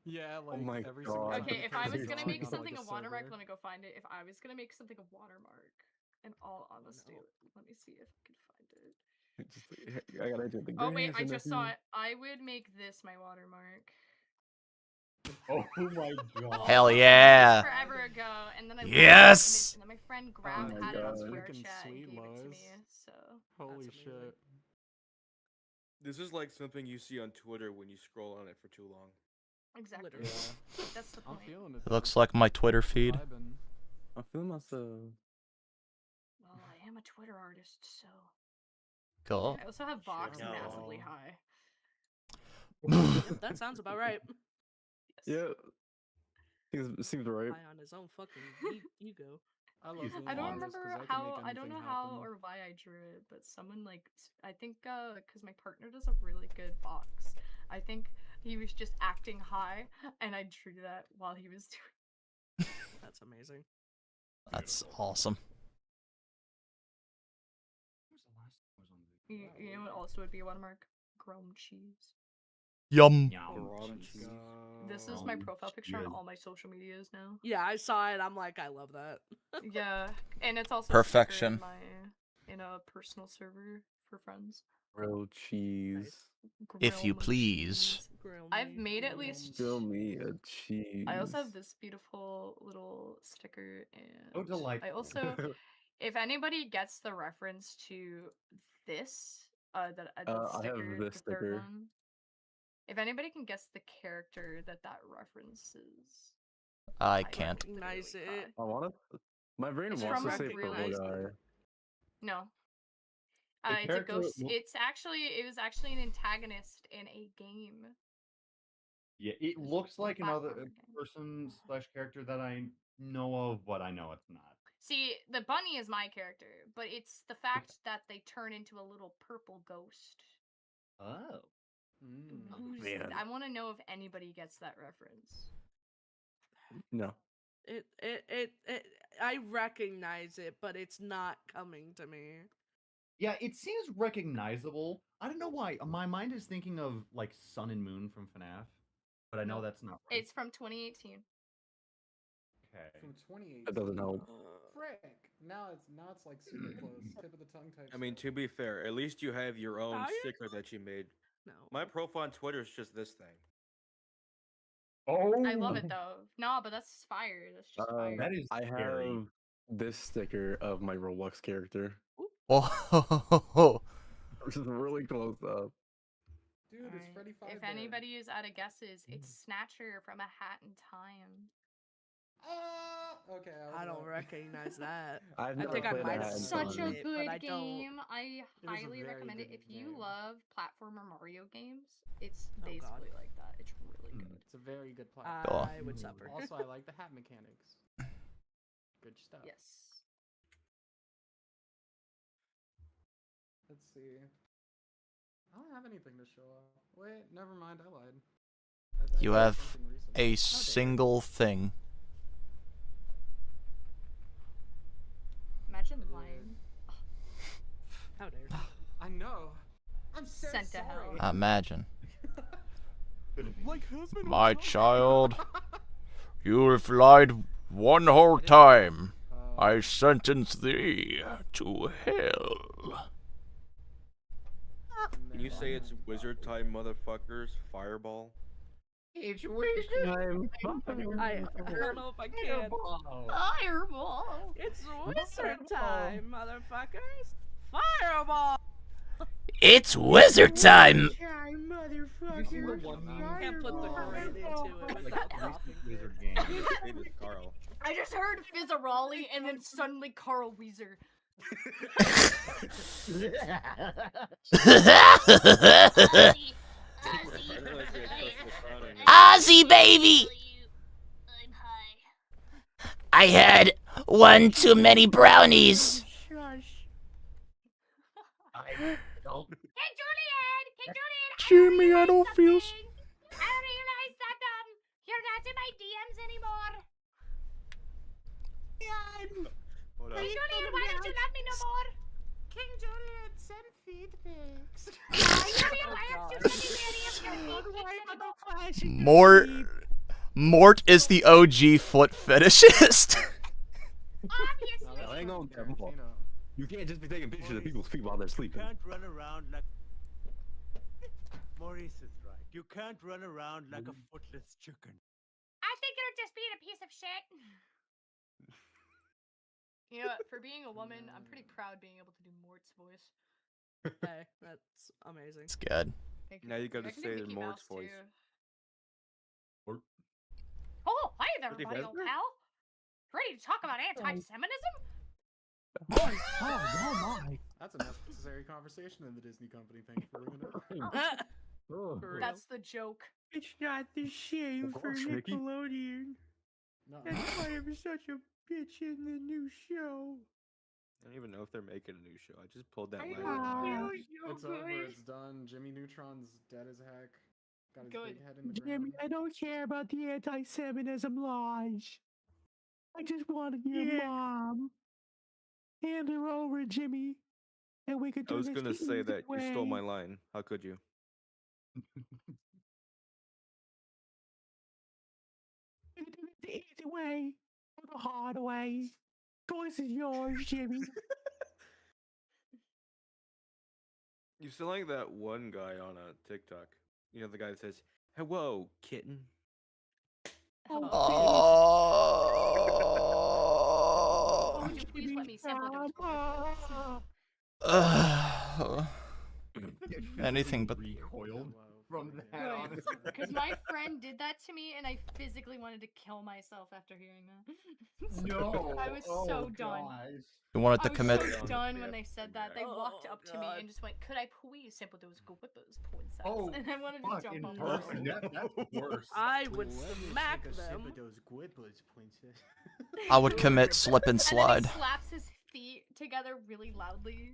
Yeah, like my every God. single Okay, if I was drawing gonna make on, something like, a watermark, server. let me go find it. If I was gonna make something a watermark, in all honesty, let me see if I can find it. I gotta do the Oh wait, I Grace just and saw it. I would make this my watermark. Oh my god. Hell yeah. Forever ago, and then I Yes! and then my friend Grab my had it on God. Square Freaking Chat and sweet, gave it to Lois. me. So Holy That's shit. This is like something you see on Twitter when you scroll on it for too long. exactly. Yeah. That's the I'm point. feeling it. It looks like my Twitter feed. Vibin'. I feel myself. Well, I am a Twitter artist, so. Cool. I also have Vox No. massively high. That sounds about right. Yeah. Seems right. High on his own fucking ego. I love I don't Elon just 'cause remember I can how. make I don't know anything how happen. or why I drew it, but someone like I think because my partner does a really good Vox. I think he was just acting high, and I drew that while he was doing. That's amazing. That's awesome. You know what also would be a watermark? Ground cheese. Yum. This is my profile picture on all my social medias now. Yeah, I saw it. I'm like, I love that. Yeah, and it's also Perfection. in a personal server for friends. Grilled cheese. If you Grill my please. cheese. I've made at least. Fill me a cheese. I also have this beautiful little sticker, and Oh, delightful. I also, if anybody gets the reference to this, the I sticker, have the this third sticker. one. If anybody can guess the character that references, I can't. Recognize it. I wanna. My brain It's wants from to a say really purple guy. No. A It's a character ghost. will- It was actually an antagonist in a game. Yeah, it looks like another platformer game. person slash character that I know of, but I know it's not. See, the bunny is my character, but it's the fact that they turn into a little purple ghost. Oh. Man. I want to know if anybody gets that reference. No. I recognize it, but it's not coming to me. Yeah, it seems recognizable. I don't know why. My mind is thinking of like Sun and Moon from FNAF, but I know that's not right. It's from 2018. Okay. From 2018. That doesn't help. Frick. Now it's like super close. Tip of the tongue type. I mean, to be fair, at least you have your own Are you? sticker that you made. No. My profile on Twitter is just this thing. Oh. I love it though. No, but that's fire. That's just fire. That is I scary. have this sticker of my Roblox character. Oh. Which is really close up. Dude, it's Freddy 5. If anybody is out of guesses, it's Snatcher from A Hat in Time. Okay. I don't recognize that. I've I never think I played might that have in Such seen a it, but good I don't. game. I a highly very recommend it. good If you game. love platformer Mario games, it's Oh, God. basically like that. It's really good. It's a very good platform. I would suffer. Also, I like the hat mechanics. Good stuff. Yes. Let's see. I don't have anything to show off. Wait, never mind. I lied. I You did have something recently. a single thing. Imagine lying. How dare you? I know. I'm so Sent to sorry. hell. Imagine. Like husband. My child, you have lied one whole time. I sentence thee to hell. Can you say it's wizard time, motherfuckers? Fireball. It's wizard time. I don't know if I can. Fireball. It's wizard time, motherfuckers. Fireball. It's wizard time. Can't put the grid into it without dropping Wizard game. His name is Carl. I just heard Fizzarolli and then suddenly Carl Weezer. Ozzy, baby! I had one too many brownies. Hey Julian! Hey Julian! Jimmy, I don't feel. I realize that you're not in my DMs anymore. Hold Hey Julian, why don't you love me no more? King Julian, send feed pics. Julian, why aren't you sending me any of your feed pics Mort is the OG foot fetishist. Obviously. Hang on, you can't just be taking pictures of people's feet while they're sleeping. You can't run around like. Maurice is right. You can't run around like a footless chicken. I think you're just being a piece of shit. You know what? For being a woman, I'm pretty proud being able to do Mort's voice. Hey, that's amazing. It's good. Now you gotta I can do say Mickey Mort's Mouse, voice. too. Oh, hi there, Pretty buddy, old bad. pal. Ready to talk about anti-Semitism? Oh my. That's a necessary conversation in the Disney company. Thank you for bringing it up. That's the joke. It's not the same for gosh, Mickey. Nickelodeon. No. That's why I'm such a bitch in the new show. I don't even know if they're making a new show. I just pulled that I language. know. It's over. It's done. Jimmy Neutron's dead as heck. Got his Good. big head in the Jimmy, ground. I don't care about the anti-Semitism lies. I just wanted your mom. Hand her over, Jimmy, and we could I do was this gonna the say easy that you stole my way. line. How could you? We could do it the easy way or the hard way. Choice is yours, Jimmy. You sound like that one guy on a TikTok. You know the guy that says, "Hello, kitten." Oh. Would you please let me sample those Anything but. Recoiled. from that. Honestly. Because my friend did that to me, and I physically wanted to kill myself after hearing that. No. I was so done. You wanted to I commit. was so done when they said that. They walked up to me and just went, "Could I please sample those guippers, princess?" Oh, and I wanted to fuck, jump in on person, them. that's worse. I would Let me smack take a sip them. of those guippers, princess. I would commit slip and And slide. then he slaps his feet together really loudly.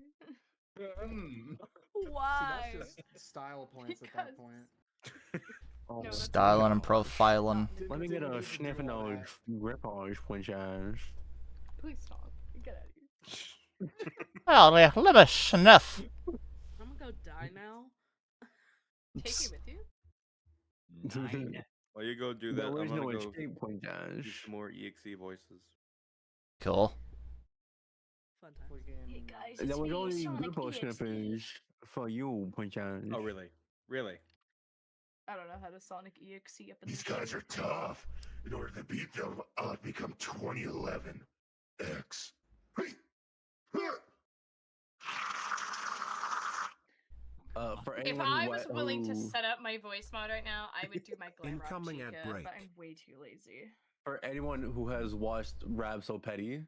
Why? See, that's just style points at that point. Oh, Styling and profiling. Let me get a sniff of those rippers, princess. Please stop. Get out of here. Oh, yeah, let me sniff. I'm gonna go die now. Take me with you. While you go do that, I'm gonna go do some more EXE voices. Cool. Fun times. Hey guys, That it's was me, only Sonic ripple EXE. snippers for you, princess. Oh, really? Really? I don't know how to Sonic EXE up in These the guys are tough. In order to beat them, I'll have become 2011 X. For If anyone I who was willing to set up my voice mod right now, I would do my glam rock Incoming ad chica, break. but I'm way too lazy. For anyone who has watched Rab So Petty,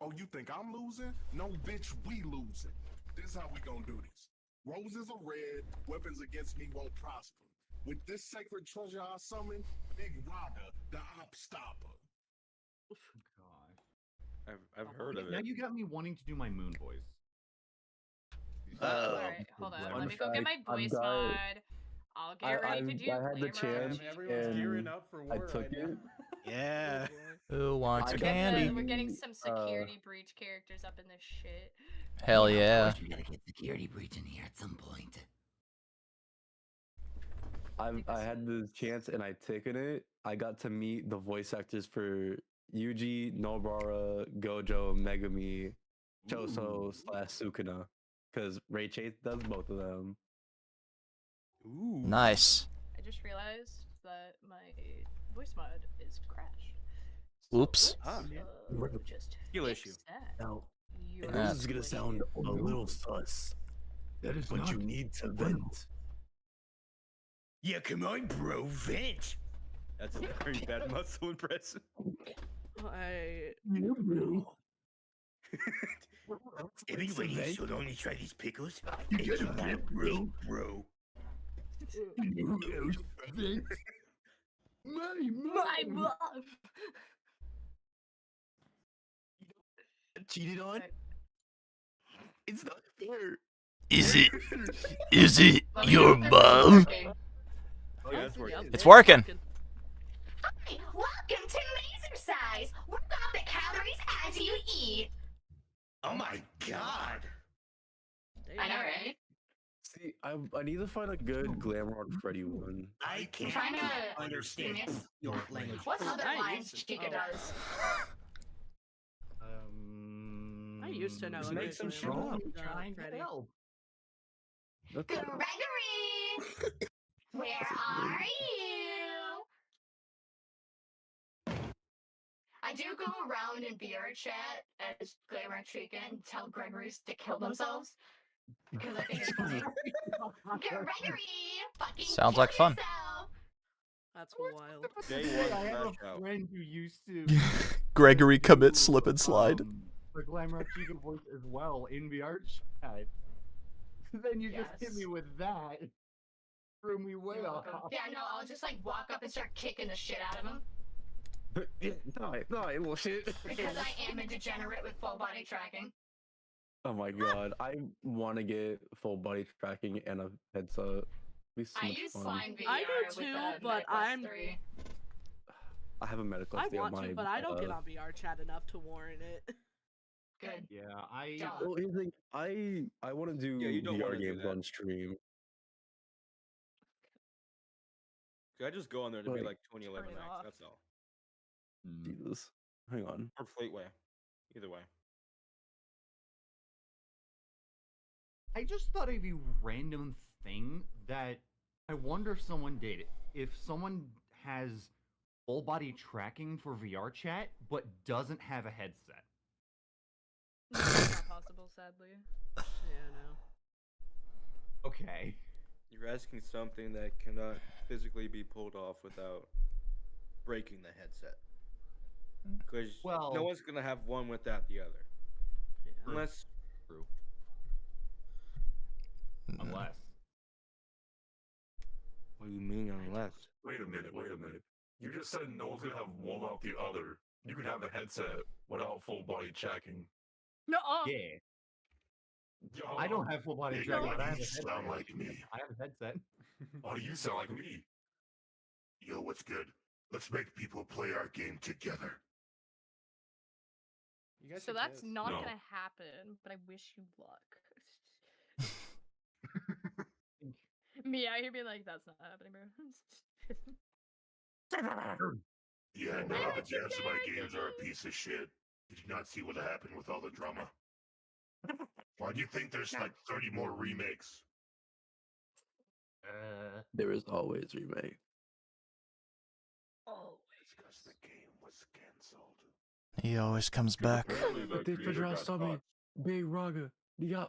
Oh, you think I'm losing? No, bitch, we losing. This is how we gonna do this. Roses are red, weapons against me won't prosper. With this sacred treasure I summon, Big Raga, the op stopper. I've heard of Now it. you got me wanting to do my moon voice. Alright, hold on. Let me go get my voice mod. I'll get ready to do I had the glam rock chance, everyone's and gearing up for I war took right it. now. Yeah. Who wants I got candy? We're getting some security breach characters up in this shit. Hell yeah. We gotta get security breach in here at some point. I had the chance and I taken it. I got to meet the voice actors for Yuji, Nobara, Gojo, Megami, Choso / Sukuna, because Ray Chase does both of them. Ooh. Nice. I just realized that my voice mod is crashed. Oops. Just Skill fix issue. that. Now, You're this is gonna sound a little sus, that is but not you need to vent. Yeah, come on, bro, vent. That's a very bad muscle impression. Anyway, you should only try these pickles. You And get you a gotta vent, bro. wait, bro. Vent. my mom. Cheated on? It's not fair. Is it your mom? Oh, yeah, that's working. It's working. Hi, welcome to Laser Size. Work off the calories as you eat. Oh my god. I know, right? See, I need to find a good Glamrock Freddy one. I I'm can't trying to understand your language. What other lines Chica does? I used to know. Just it make some was shit really up. good, Trying to Freddy. help. Gregory, where are you? I do go around in VR chat as Glamour Chica and tell Gregory's to kill themselves because I think it's funny. Gregory, fucking Sounds kill like fun. yourself. That's wild. Day one I have smash a out. friend who used to Gregory do, commit slip and slide. The Glamour Chica voice as well in VR chat. Then you just hit Yes. me with that. Threw me way You're off. welcome. Yeah, no, I'll just like walk up and start kicking the shit out of him Die, little shit. because I am a degenerate with full body tracking. Oh my god, I want to get full body tracking and a headset. Be so I much use fun. Slime VR I do with too, the but Meta Quest I'm. 3. I have a medical I stay on want my. to, but I don't get on VR chat enough to warrant it. Good. Yeah, I. Well, here's the thing, I want to do Yeah, you don't VR wanna do games that. on stream. I just go on there to be Like- like 2011 Turn it X. off. That's all. Jesus, hang on. Or Flateway. Either way. I just thought of a random thing that I wonder if someone did. If someone has full body tracking for VR chat but doesn't have a headset. That's not possible, sadly. Yeah, no. Okay. You're asking something that cannot physically be pulled off without breaking the headset. Because no one's gonna have one without the other. Unless. True. Unless. What do you mean, unless? Wait a minute. You just said no one's gonna have one without the other. You can have a headset without full body checking. No. Yeah. I don't have full body tracking, but I have a headset. Sound like me. I have a headset. Why do you sound like me? Yo, what's good? Let's make people play our game together. So that's not gonna happen, but I wish you luck. Me out here being like, that's not happening, bro. Yeah, no, the jams of my games are a piece of shit. Did you not see what happened with all the drama? Why do you think there's like 30 more remakes? There is always remake. Always. Because the game was cancelled. He always comes back. They forgot something. Big Raga. Yeah.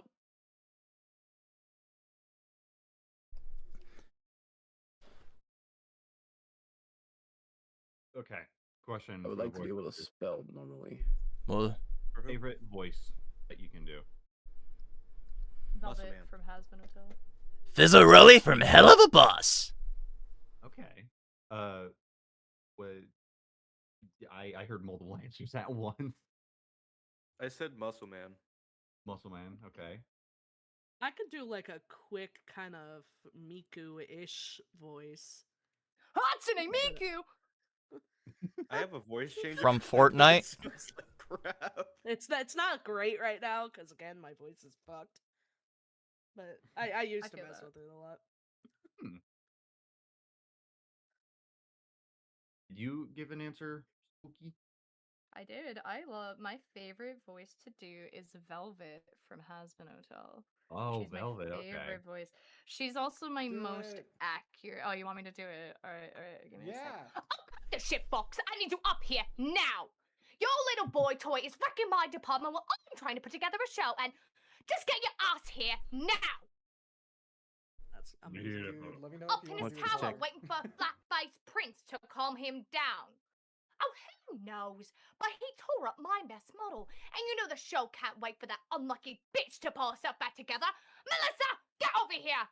Okay. Question. I would like to be able to spell normally. What? Favorite voice that you can do? Velvet from Hasbin Hotel. Fizzarelli from Hell of a Boss. Okay. What? I heard multiple answers at once. I said Muscle Man. Muscle Man. Okay. I could do like a quick kind of Miku-ish voice. Hatsune Miku! I have a voice changer From Fortnite. It's like crap. It's not great right now because again my voice is fucked. But I used to mess with it a lot. Did you give an answer, Spooky? I did. My favorite voice to do is Velvet from Hasbin Hotel. Oh, She's Velvet. my favorite voice. She's also my most it. accurate. Oh, you want me to do it? All right. Give me a sec. Yeah. The shit box. I need you up here now. Your little boy toy is wrecking my department while I'm trying to put together a show, and just get your ass here now. That's amazing. Dude, let me know Up if you in want his to do a tower, check. waiting for Blackface Prince to calm him down. Oh, who knows? But he tore up my best model, and you know the show can't wait for that unlucky bitch to pull herself back together. Melissa, get over here.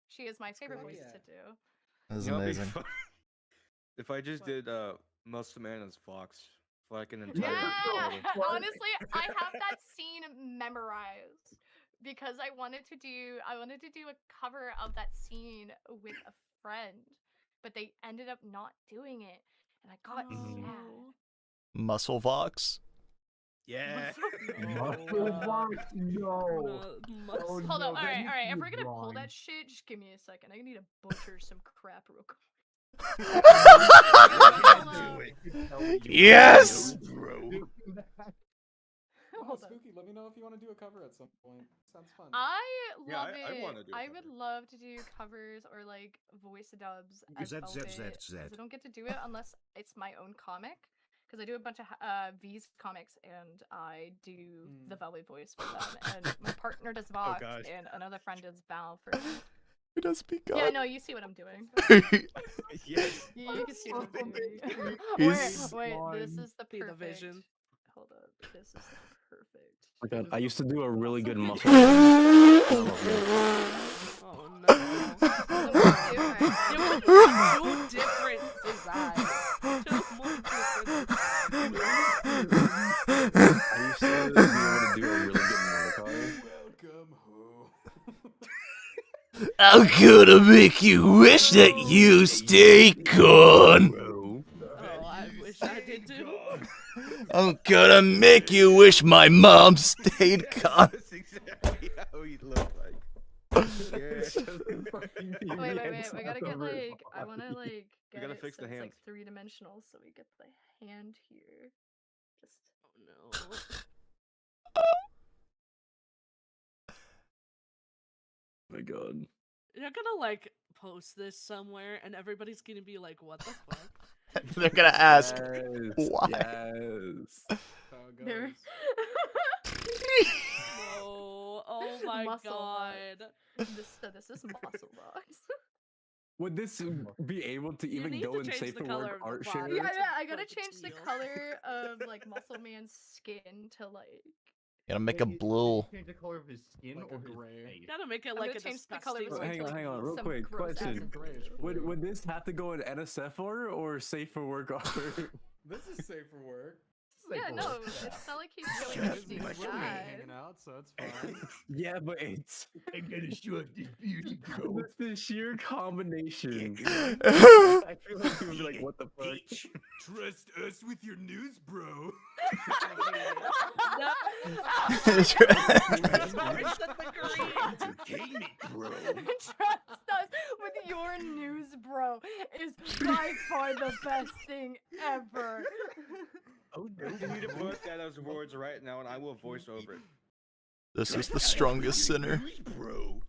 She is my favorite voice idea. to do. That's You know, it'd be amazing. fun if I just did Muscle Man as Fox for like an entire Yeah, episode. honestly, I have that scene memorized because I wanted to do a cover of that scene with a friend, but they ended up not doing it, and I got sad. Muscle Vox. Yeah. No. Hold up, all right. If we're gonna pull that shit, just give me a second. I need to butcher some crap real quick. Yes! Oh, Spooky, let me know if you want to do a cover at some point. Sounds fun. I love I it. wanna do a I cover. would love to do covers or like voice dubs as Velvet, 'cause I don't get to do it unless it's my own comic. Because I do a bunch of V's comics and I do the Velvet voice for them. And my partner does Vox gosh. and another friend does Val for me. Who does speak up? Yeah, no, you see what I'm doing. Yes. You can see what I'm doing. He's- Wait, this is the See the perfect. vision. Hold up, this is the perfect. Oh my god, I used to do a really good muscle. Oh no. Two different designs. Two more different I used to be able to do a really good Mordecai. Welcome home. I'm gonna make you wish that you stay gone. Oh, I wish I did too. I'm gonna make you wish my mom stayed gone. That's exactly how he looked like. Wait, we gotta get like, I wanna like We get gotta it fix so the it's like hands. 3-dimensional, so we get the hand here. Just Oh no. Oh my god. You're gonna like post this somewhere and everybody's gonna be like, what the fuck? They're gonna ask Yes, why. Yes. How it there. goes. No. Oh my Muscle god. This is muscle box. Would this be able to even need go to in change safe the for color work of the art body. share? Yeah, I gotta Like change the teal. color of like Muscle Man's skin to like. Gotta make a blue. Change the color of his skin Like or a his gray. face? Gotta make it I'm like gonna a change the color of his disgusting. skin to, Hang on, like, real some quick. gross Question: acid Would this have to go in NSFR or safe for work art? This is safe for work. Yeah, no, it's not like he's going It's to see like we're bad. hanging out, so it's fine. Yeah, but it's I'm gonna show up this beauty, bro. With the sheer combination. I feel like people would be like, "What the fuck?" Trust us with your news, bro. Entertainment, bro. Trust us with your news, bro, is by far the best thing ever. Oh no! You need to put that as words right now, and I will voice over it. This is the strongest sinner. Bro.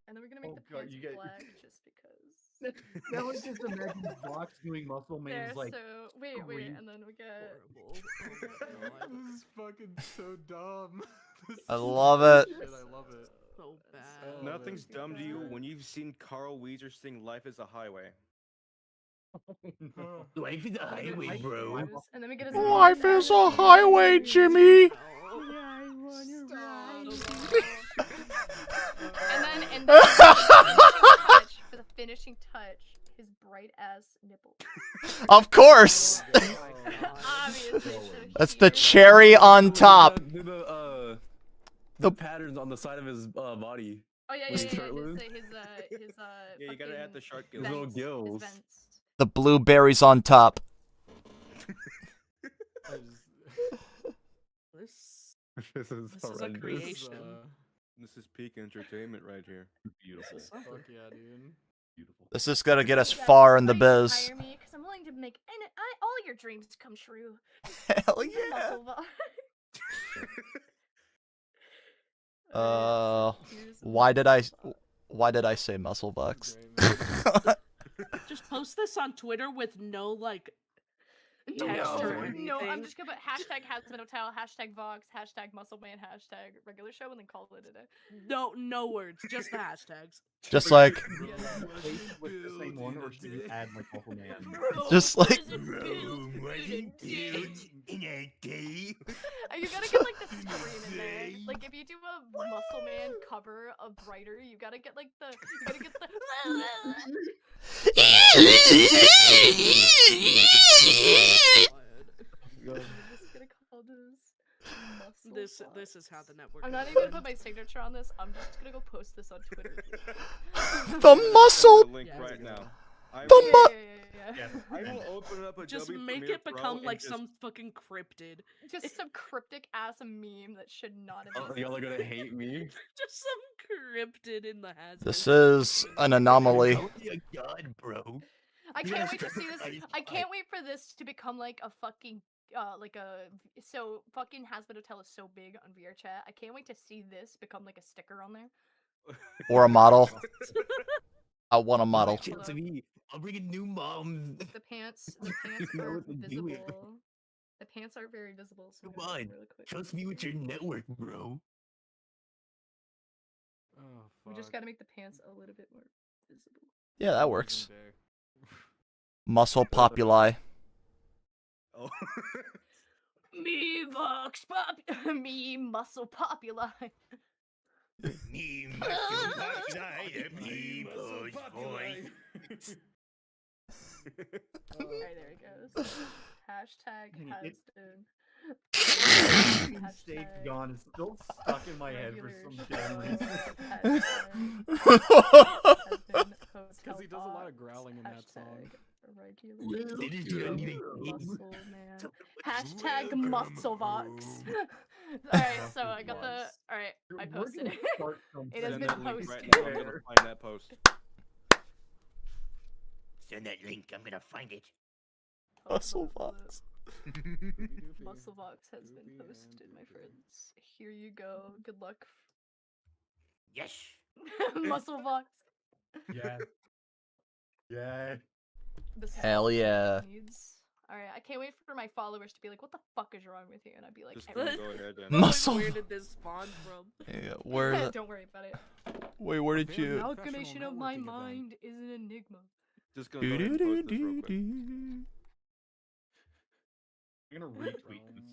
And then we're gonna make the God, pants you get- black just because. That was just imagine Box doing Muscle There, Man's like. so wait, and then we get. This is fucking so dumb. This I is love it. shit, I love it. So bad. Nothing's dumb to you when you've seen Carl Weezer sing "Life Is a Highway." Life is a highway, bro. And then we get his Life is a highway, Jimmy. And then for the finishing touch, his bright ass nipple. Of course. Obviously. So That's the cherry on top. The patterns on the side of his body. Oh yeah, His his Yeah, you gotta add the shark His gills. little gills. The blueberries on top. This is This is a horrendous. creation. This is peak entertainment right here. Beautiful. Fuck yeah, dude. Beautiful. This is gonna get us far in the biz. Hire me because I'm willing to make all your dreams come true. Hell yeah. Why did I say muscle bucks? Just post this on Twitter with no like text or anything. No, I'm just gonna put hashtag Hasbin Hotel, hashtag Vox, hashtag Muscle Man, hashtag regular show, and then call it a day. No words, just the hashtags. Just like, With the same one, or should you add like Muscle Man? just like. You gotta get like the scream in there. Like if you do a Muscle Man cover of Brighter, you gotta get like the. You gotta get the. I'm just gonna call this. This is how the network. I'm not even gonna put my signature on this. I'm just gonna go post this on Twitter. The muscle. Link right now. The I will open up Adobe Just make Premiere it Pro become and like just- some fucking cryptid. Just some cryptic ass meme that should not have. Oh, y'all are gonna hate me. Just some cryptid in the has. This is an anomaly. Oh my god, bro. I You can't guys wait to are see this. crazy. I can't wait for this to become like a fucking like a so fucking Hasbin Hotel is so big on VRChat. I can't wait to see this become like a sticker on there. Or a model. I want a model. Chance me. I'll bring a new mom. The pants know are what to do with it. visible. The pants are very visible. So Come on, trust me with your network, bro. Oh, we just gotta make the pants a little bit more visible. Yeah, that works. Muscle populi. Oh. Me Vox Pop, me Muscle Populi. Me muscle populi, me boy. Alright, there it goes. Hashtag Steak gone is still stuck in my head for some damn reason. Because he does a lot of growling in that song. Muscle Man. Hashtag MuscleVox. Alright, so I got the. Alright, I posted it. It has Send been that link posted. right now. I'm gonna find that post. Send that link. I'm gonna find it. MuscleVox. MuscleVox has been posted, my friends. Here you go. Good luck. Yes. MuscleVox. Yeah. Yeah. This is Hell all it yeah. needs. All right, I can't wait for my followers to be like, "What the fuck is wrong with you?" And I'd be like, Just "Everything." go ahead then. Muscle. Where did this spawn from? Yeah, where? Don't worry about it. Wait, where did The you? amalgamation of my mind is an enigma. Just gonna go ahead and post this real quick. I'm gonna retweet this.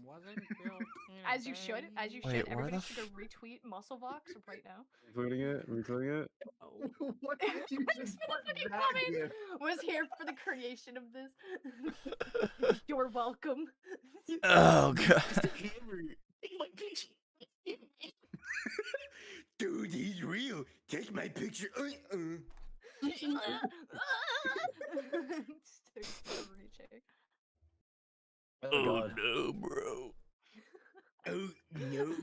As you should, as you Wait, should. where Everybody the should go retweet Musclevox right now. Retweeting it. Oh. What did you just put that Comment gif? was here for the creation of this. You're welcome. Oh god. Dude, he's real. Take my picture. Oh no, bro. Oh no.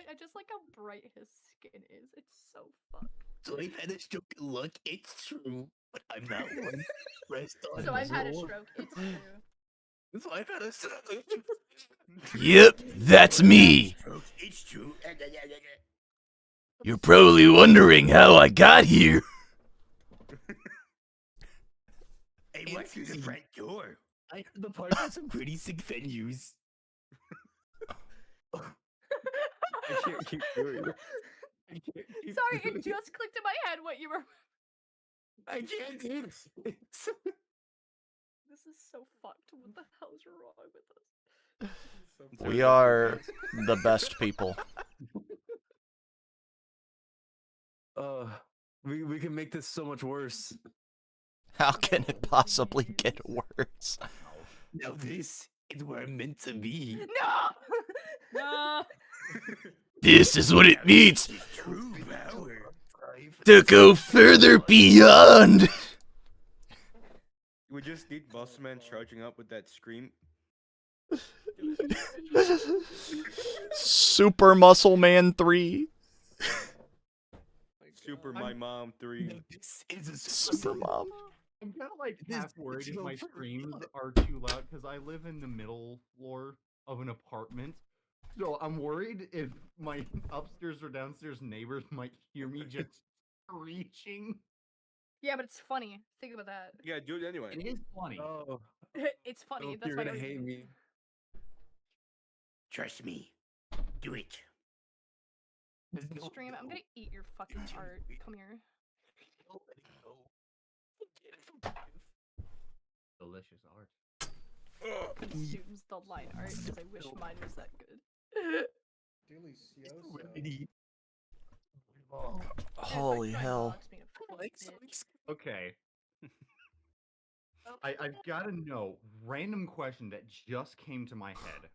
I just like how bright his skin is. It's so fucked. So I've had a stroke. Look, it's true, but I'm not one. Rest on So I've had a more. stroke. It's true. So I've had a stroke. Yep, that's me. It's true. You're probably wondering how I got here. I went through the front door. I heard the park has some pretty sick venues. I can't keep doing it. Sorry, it just clicked in my head what you were. I can't do this. This is so fucked. What the hell's wrong with us? We are the best people. We can make this so much worse. How can it possibly get worse? Now this is where I'm meant to be. No! No! This is what it needs True power. to go further beyond. We just need Bossman charging up with that scream. Super Muscle Man 3. Super My Mom 3. This is a Super Mom. I'm kind of like This half worried is if no my fun. screams are too loud because I live in the middle floor of an apartment. So I'm worried if my upstairs or downstairs neighbors might hear me just screeching. Yeah, but it's funny. Think about that. Yeah, do it anyway. It is funny. Oh, It's funny. oh, That's you're why gonna I hate me. Trust me. Do it. There's no- Stream. I'm gonna eat your fucking art. Come here. Delicious art. Consumes the line art because I wish mine was that good. Holy hell. Okay. I've got to know, random question that just came to my head.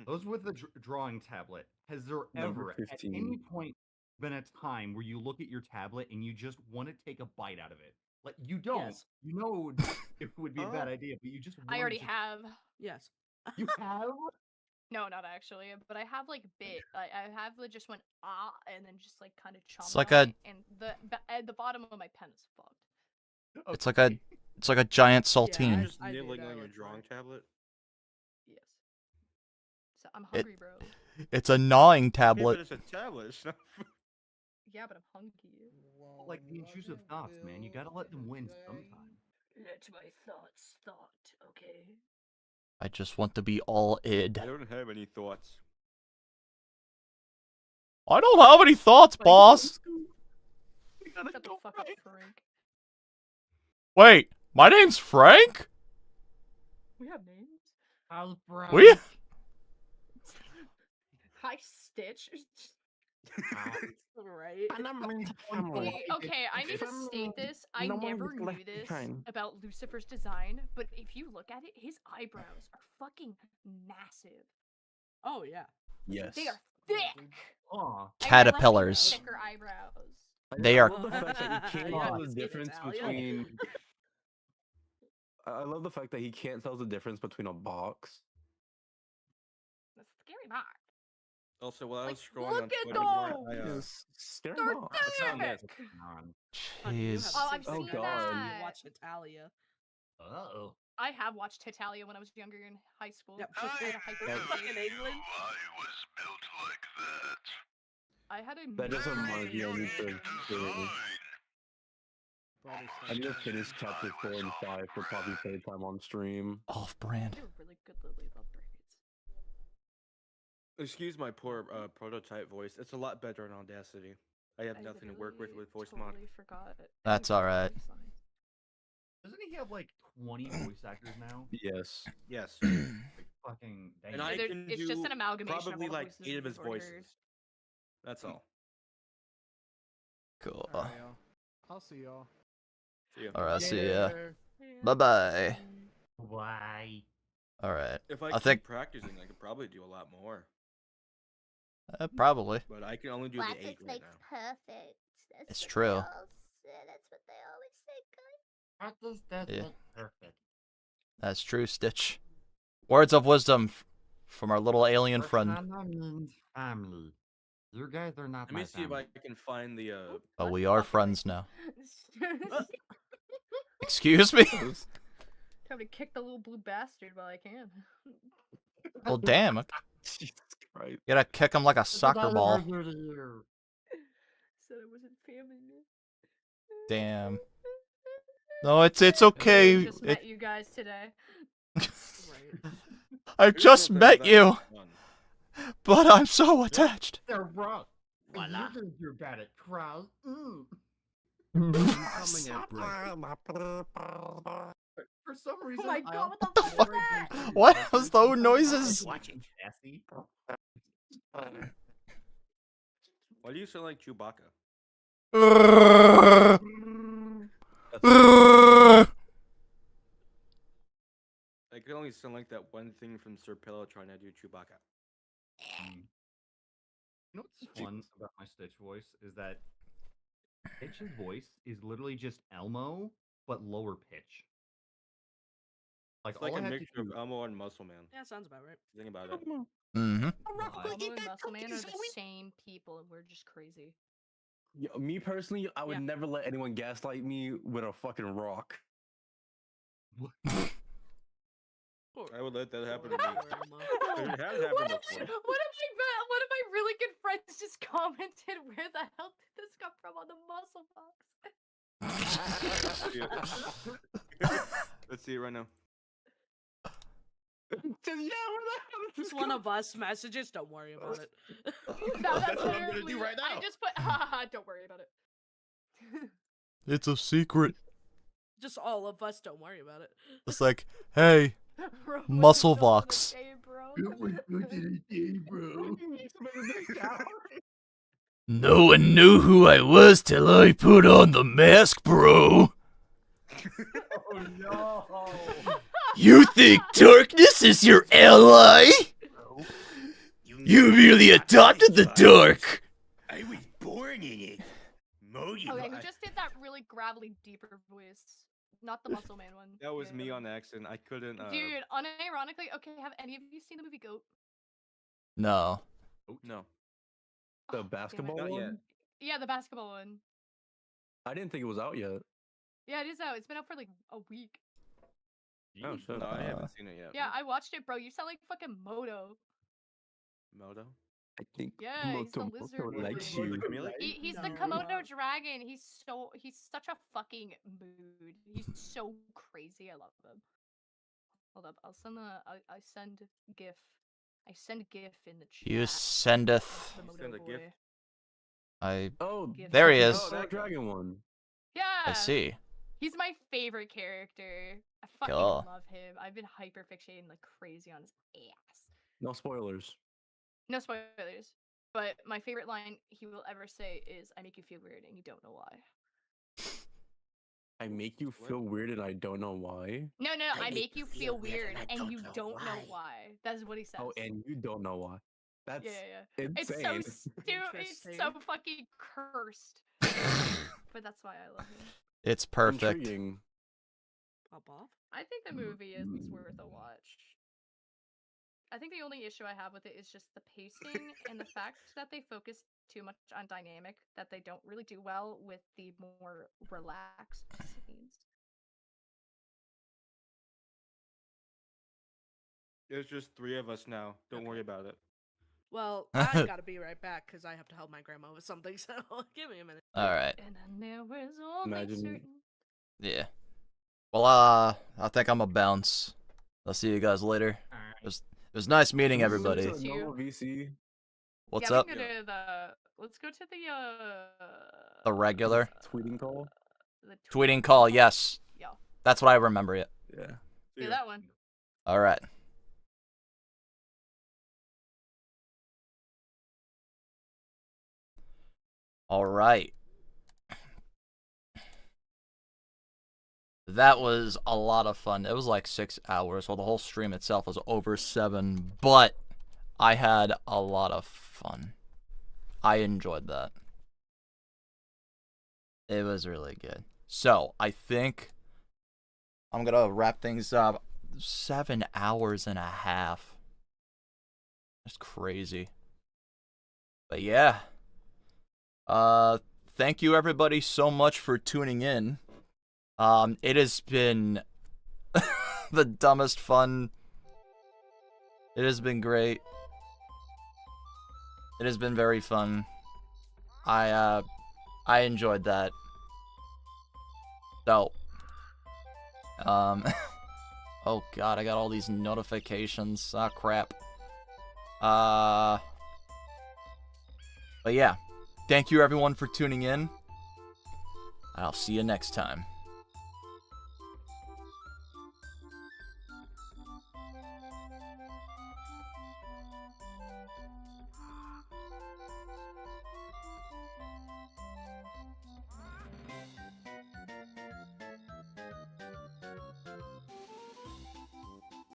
Those with the drawing tablet, has there Number ever, at 15. any point, been a time where you look at your tablet and you just want to take a bite out of it? Like, you don't. Yes. You know it would be a bad idea, but you just I wanna already just- have. Yes. You have? No, not actually, but I have like bit. I have just went and then just like kind of chomp. It's like on a- it, and the bottom of my pen is fucked. It's like a giant You're saltine. just nibbling on your drawing tablet. Yes. So I'm hungry, bro. It's a gnawing Yeah, tablet. but it's a tablet. It's not... Yeah, but I'm hungry. Like the intrusive thoughts, man. You gotta let them win sometime. Let my thoughts thought, okay? I just want to be all id. I don't have any thoughts. I don't have any thoughts, boss. Shut the fuck up, Frank. Wait, my name's Frank? We have names. How's bro? We? Hi, Stitch. Right. Okay, I need to state this. I never knew this about Lucifer's design, but if you look at it, his eyebrows are fucking massive. Oh yeah. Yes. They are thick. Aw. Caterpillars. Thicker eyebrows. They are. I love the fact that he can't Yeah, tell the it's difference Italian. between. I love the fact that he can't tell the difference between a box. The scary box. Also, while I was Like, scrolling look on at Twitter more, those! scary They're box. thick! Honey, you Jeez. have Oh, I've seen seen that. that. You watched Italia. Uh-oh. I have watched Titalia when I was younger in high school. Yep. Fucking In England. I had a That doesn't remind me of me to. I need to finish chapter 4 and 5 for probably playtime on stream. Off-brand. They're really good Lily Love braids. Excuse my poor prototype voice. It's a lot better in Audacity. I have nothing to work with voice mod. Forgot it. That's all right. Doesn't he have like 20 voice actors now? Yes. Yes. Like, fucking. Dang. And I can it's do just an amalgamation probably of all the like voices 8 of his we've already voices. heard. That's all. Cool. All right, y'all. I'll see y'all. See ya. All right, see ya. Later. Bye-bye. Why? All right. If I I keep think practicing, I could probably do a lot more. probably. But I can only do the 8 right now. Perfect. It's true. That's what they always say, guys. Practice does Yeah. make perfect. That's true, Stitch. Words of wisdom from our little alien friend. means family. You guys are not Let me see if I can find the But we are friends now. Excuse me? Trying to kick the little blue bastard while I can. Well, damn. Jesus Christ. You gotta kick him like a soccer ball. Said I wasn't family. Damn. No, it's okay. I just met you guys today. I just met you. But I'm so attached. They're wrong. Voila. You think you're bad at cry. For some reason, Oh my I god, what the the fuck? fuck is that? What was those noises? Watching Cassie. Why do you sound like Chewbacca? I can only sound like that one thing from Sir Pillow trying to do Chewbacca. You know what's fun about my Stitch voice is that Stitch's voice is literally just Elmo, but lower pitch. Like, It's like all a I have to mixture of do- Elmo and Muscle Man. Yeah, sounds about right. Think about it. Mm-hmm. Elmo and Muscle Man are the same people, and we're just crazy. Yeah, me personally, I would Yeah. never let anyone gaslight me with a fucking rock. I would let that happen to me. It has happened One before. of my really good friends just commented, "Where the hell did this come from on the muscle box?" Let's see it right now. Just one of us messages. Don't worry about it. No, That's what I'm gonna do literally- right now. I just put, haha, don't worry about it. It's a secret. Just all of us. Don't worry about it. It's like, hey, Muscle Vox. No one knew who I was till I put on the mask, bro. Oh no! You think darkness is your ally? You merely adopted the dark. I was born in it. Okay, who just did that really gravelly, deeper voice? Not the Muscle Man one. That was Yeah, me that on accident. I couldn't. Dude, unironically, okay, have any of you seen the movie Goat? No. No. The basketball Not one? yet. Yeah, the basketball one. I didn't think it was out yet. Yeah, it is out. It's been out for like a week. Oh, shit. No, I haven't seen it yet. Yeah, I watched it, bro. You sound like fucking Moto. Moto? I think Yeah, he's the Moto lizard. likes you. He's the Komodo dragon. He's such a fucking mood. He's so crazy. I love him. Hold up, I'll send I send GIF. I send GIF in the chat. You sendeth. The Moto Send a boy. GIF? Oh, There he is. Oh, that dragon one. Yeah. I see. He's my favorite character. I fucking Cool. love him. I've been hyper fixating like crazy on his ass. No spoilers. No spoilers. But my favorite line he will ever say is, "I make you feel weird and you don't know why." I make you feel weird and I don't know why. No, I make you feel weird and you don't know why. That's what he says. Oh, and you don't know why. That's yeah. insane. It's so stupid. It's so fucking cursed. But that's why I love him. It's perfect. Intriguing. Pop off. I think the movie is worth a watch. I think the only issue I have with it is just the pacing and the fact that they focus too much on dynamic that they don't really do well with the more relaxed scenes. There's just 3 of us now. Don't worry about it. Well, I gotta be right back because I have to help my grandma with something. So give me a minute. All right. And then there was only Imagine certain Yeah. Well, I think I'm a bounce. I'll see you guys later. It was nice meeting everybody. VC. What's yeah, up? We can go to let's go to The regular tweeting call. The tweeting call. Yes. Yeah. That's what I remember it. Yeah. Do that one. All right. All right. That was a lot of fun. It was like 6 hours. Well, the whole stream itself was over 7, but I had a lot of fun. I enjoyed that. It was really good. So, I think I'm going to wrap things up. 7 hours and a half. That's crazy. But yeah. Thank you everybody so much for tuning in. It has been the dumbest fun. It has been great. It has been very fun. I enjoyed that. So, oh god, I got all these notifications. Ah, crap. But yeah, thank you everyone for tuning in. I'll see you next time.